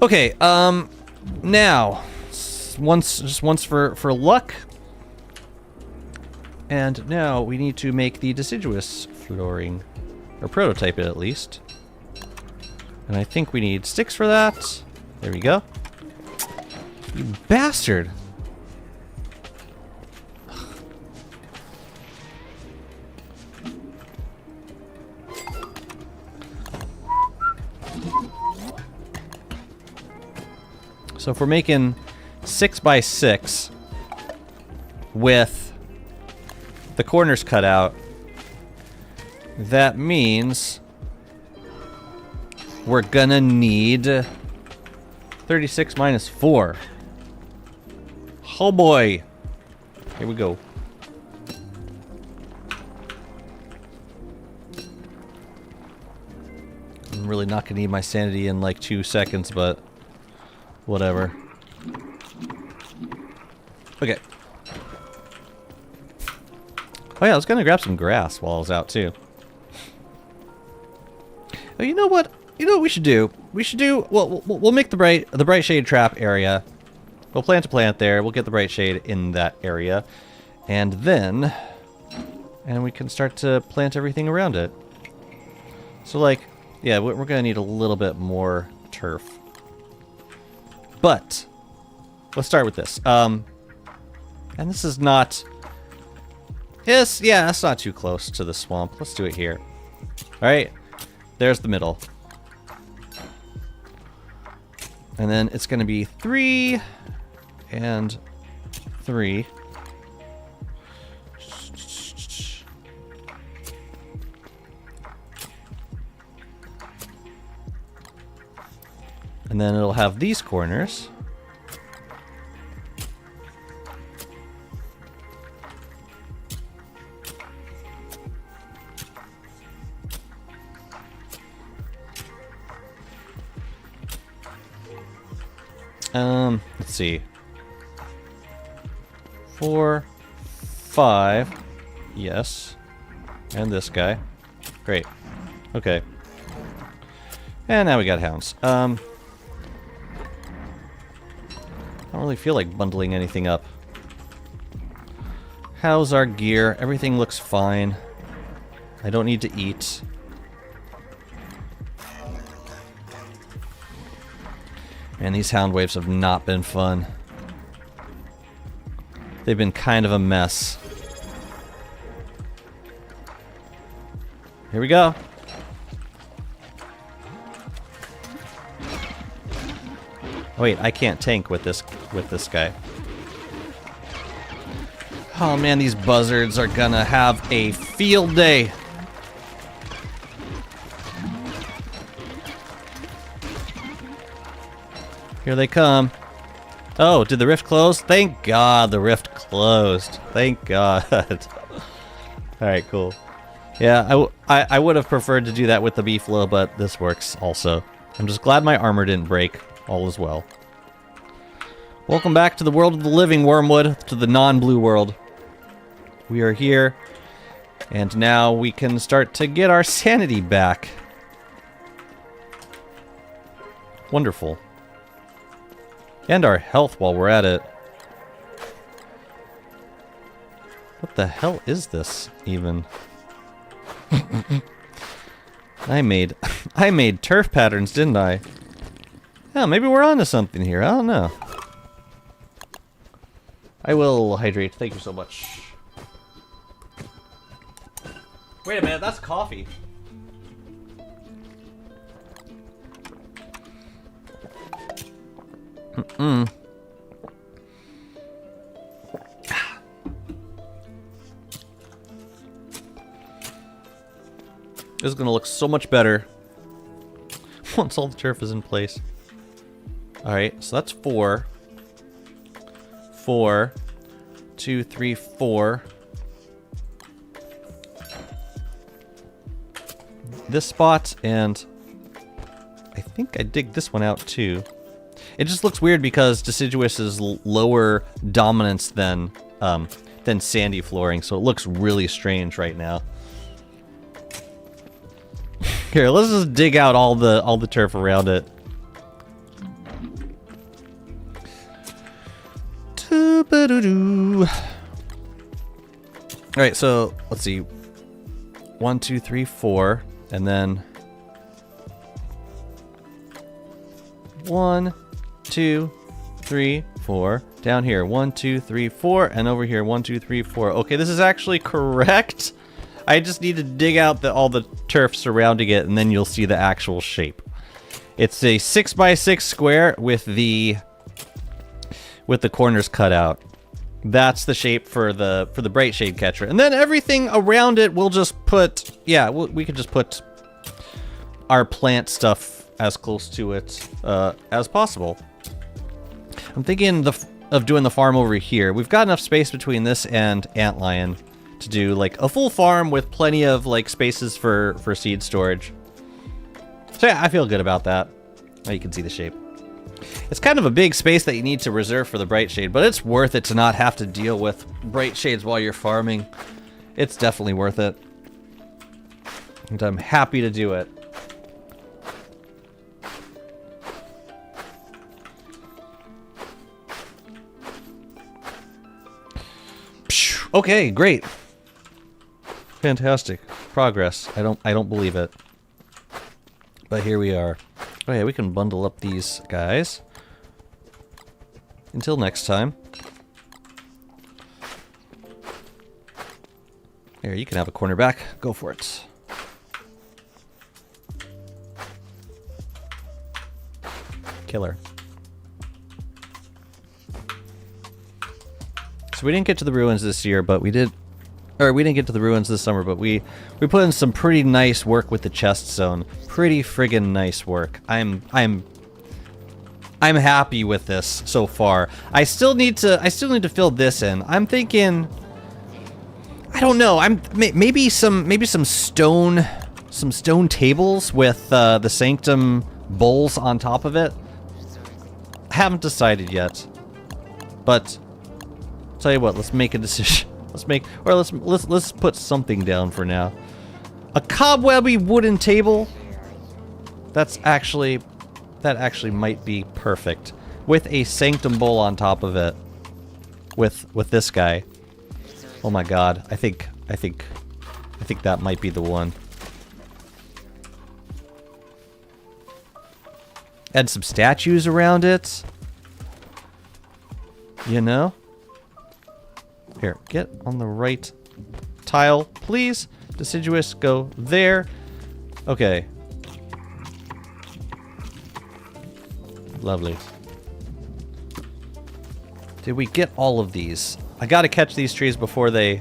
Okay, now just once for luck. And now we need to make the deciduous flooring, or prototype it at least. And I think we need sticks for that. There we go. You bastard. So if we're making 6 by 6 with the corners cut out, that means we're gonna need 36 minus 4. Oh boy. Here we go. I'm really not gonna need my sanity in like 2 seconds, but whatever. Okay. Oh yeah, I was gonna grab some grass while I was out too. Oh, you know what? You know what we should do? We should do. Well, we'll make the bright shade trap area. We'll plant a plant there. We'll get the bright shade in that area, and then, we can start to plant everything around it. So like, yeah, we're gonna need a little bit more turf. But let's start with this. And this is not. Yes, yeah, that's not too close to the swamp. Let's do it here. All right, there's the middle. And then it's going to be 3 and 3. And then it'll have these corners. Let's see. 4, 5. Yes. And this guy. Great. Okay. And now we got hounds. I don't really feel like bundling anything up. How's our gear? Everything looks fine. I don't need to eat. And these hound waves have not been fun. They've been kind of a mess. Here we go. Oh wait, I can't tank with this guy. Oh man, these buzzards are gonna have a field day. Here they come. Oh, did the rift close? Thank God the rift closed. Thank God. Alright, cool. Yeah, I would have preferred to do that with the beefalo, but this works also. I'm just glad my armor didn't break. All is well. Welcome back to the world of the living, Wormwood. To the non-blue world. We are here. And now we can start to get our sanity back. Wonderful. And our health while we're at it. What the hell is this, even? I made turf patterns, didn't I? Yeah, maybe we're onto something here. I don't know. I will hydrate. Thank you so much. Wait a minute, that's coffee. This is going to look so much better once all the turf is in place. Alright, so that's 4. 4. 2, 3, 4. This spot, and I think I dig this one out too. It just looks weird because deciduous is lower dominance than sandy flooring, so it looks really strange right now. Here, let's just dig out all the turf around it. Alright, so let's see. 1, 2, 3, 4, and then 1, 2, 3, 4. Down here, 1, 2, 3, 4, and over here, 1, 2, 3, 4. Okay, this is actually correct. I just need to dig out all the turf surrounding it, and then you'll see the actual shape. It's a 6x6 square with the corners cut out. That's the shape for the bright shade catcher, and then everything around it we'll just put. Yeah, we could just put our plant stuff as close to it as possible. I'm thinking of doing the farm over here. We've got enough space between this and Antlion to do like a full farm with plenty of like spaces for seed storage. So yeah, I feel good about that. Now you can see the shape. It's kind of a big space that you need to reserve for the bright shade, but it's worth it to not have to deal with bright shades while you're farming. It's definitely worth it. And I'm happy to do it. Okay, great. Fantastic. Progress. I don't believe it. But here we are. Oh yeah, we can bundle up these guys. Until next time. Here, you can have a corner back. Go for it. Killer. So we didn't get to the ruins this year, but we did... Or we didn't get to the ruins this summer, but we put in some pretty nice work with the chest zone. Pretty friggin' nice work. I'm happy with this so far. I still need to fill this in. I'm thinking, I don't know. Maybe some stone tables with the sanctum bowls on top of it. I haven't decided yet. But tell you what, let's make a decision. Let's put something down for now. A cobwebby wooden table. That actually might be perfect with a sanctum bowl on top of it. With this guy. Oh my god, I think that might be the one. Add some statues around it. You know? Here, get on the right tile, please. Deciduous, go there. Okay. Lovely. Did we get all of these? I gotta catch these trees before they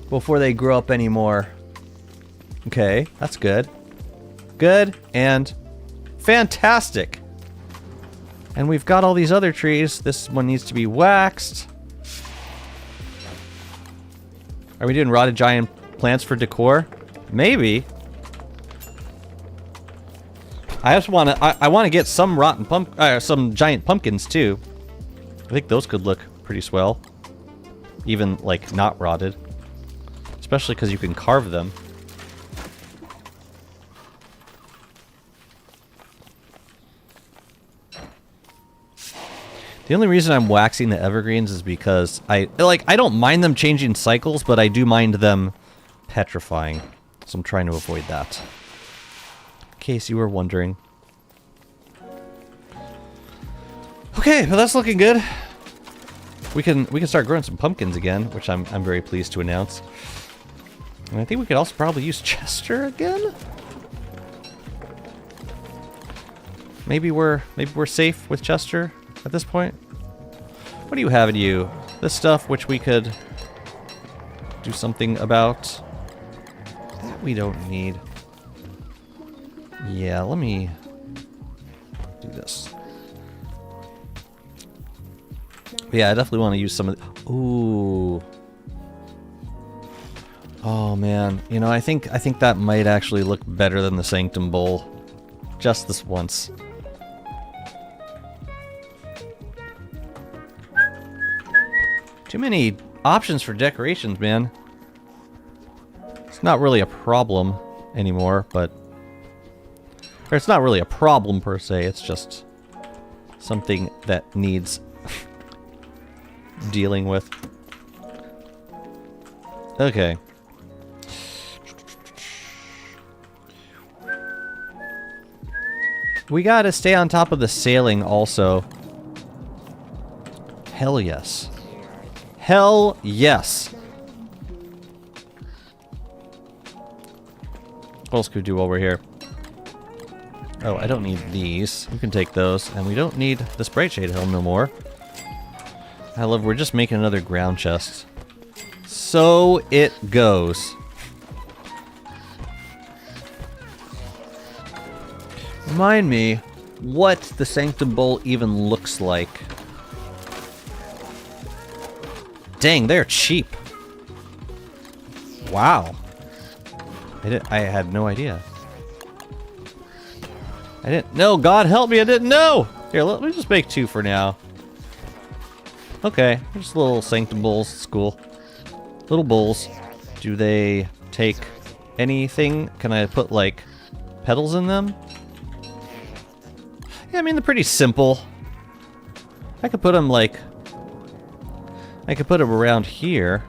grow up anymore. Okay, that's good. Good and fantastic. And we've got all these other trees. This one needs to be waxed. Are we doing rotted giant plants for decor? Maybe. I just want to. I want to get some some giant pumpkins too. I think those could look pretty swell, even like not rotted, especially because you can carve them. The only reason I'm waxing the evergreens is because I don't mind them changing cycles, but I do mind them petrifying. So I'm trying to avoid that. In case you were wondering. Okay, well that's looking good. We can start growing some pumpkins again, which I'm very pleased to announce. And I think we could also probably use Chester again. Maybe we're safe with Chester at this point. What do you have in you? This stuff which we could do something about. That we don't need. Yeah, let me do this. Yeah, I definitely want to use some of the... Ooh. Oh man, you know, I think that might actually look better than the Sanctum Bowl. Just this once. Too many options for decorations, man. It's not really a problem anymore, but... Or it's not really a problem per se, it's just something that needs dealing with. Okay. We gotta stay on top of the sailing also. Hell yes. Hell yes. What else could we do while we're here? Oh, I don't need these. We can take those. And we don't need the Sprite Shade Helm no more. I love, we're just making another ground chest. So it goes. Remind me what the Sanctum Bowl even looks like. Dang, they're cheap. Wow. I had no idea. I didn't know. God help me, I didn't know! Here, let me just make 2 for now. Okay, just little Sanctum Bowls. It's cool. Little bowls. Do they take anything? Can I put, like, petals in them? Yeah, I mean, they're pretty simple. I could put them, like... I could put them around here.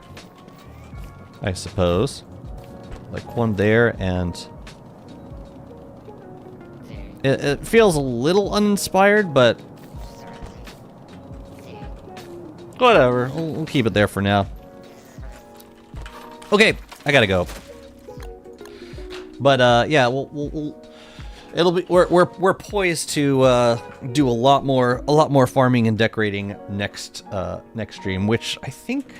I suppose. Like one there, and... It feels a little uninspired, but... Whatever, we'll keep it there for now. Okay, I gotta go. But, yeah, it'll be... We're poised to, do a lot more farming and decorating next stream, which I think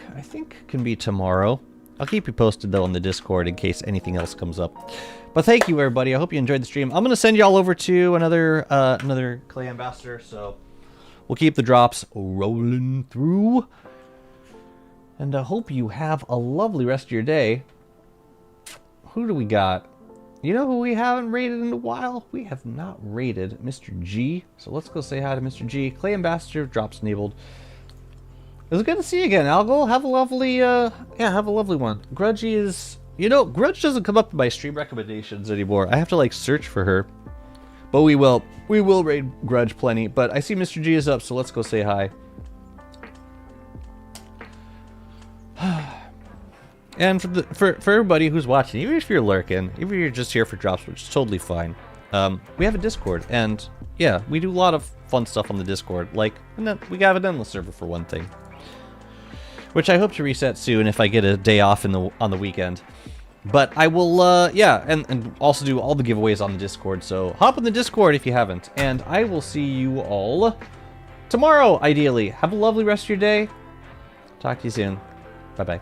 can be tomorrow. I'll keep you posted, though, on the Discord in case anything else comes up. But thank you, everybody. I hope you enjoyed the stream. I'm going to send y'all over to another Clay Ambassador, so we'll keep the drops rolling through. And I hope you have a lovely rest of your day. Who do we got? You know who we haven't raided in a while? We have not raided Mr. G. So let's go say hi to Mr. G. Clay Ambassador, drops enabled. It was good to see you again, Algol. Have a lovely, have a lovely one. Grudgy is... You know, Grudge doesn't come up in my stream recommendations anymore. I have to, like, search for her. But we will raid Grudge plenty. But I see Mr. G is up, so let's go say hi. And for everybody who's watching, even if you're lurking, even if you're just here for drops, which is totally fine, we have a Discord, and yeah, we do a lot of fun stuff on the Discord. Like, and then we have an endless server for one thing, which I hope to reset soon if I get a day off on the weekend. But I will, yeah, and also do all the giveaways on the Discord. So hop on the Discord if you haven't, and I will see you all tomorrow. Ideally, have a lovely rest of your day. Talk to you soon. Bye bye.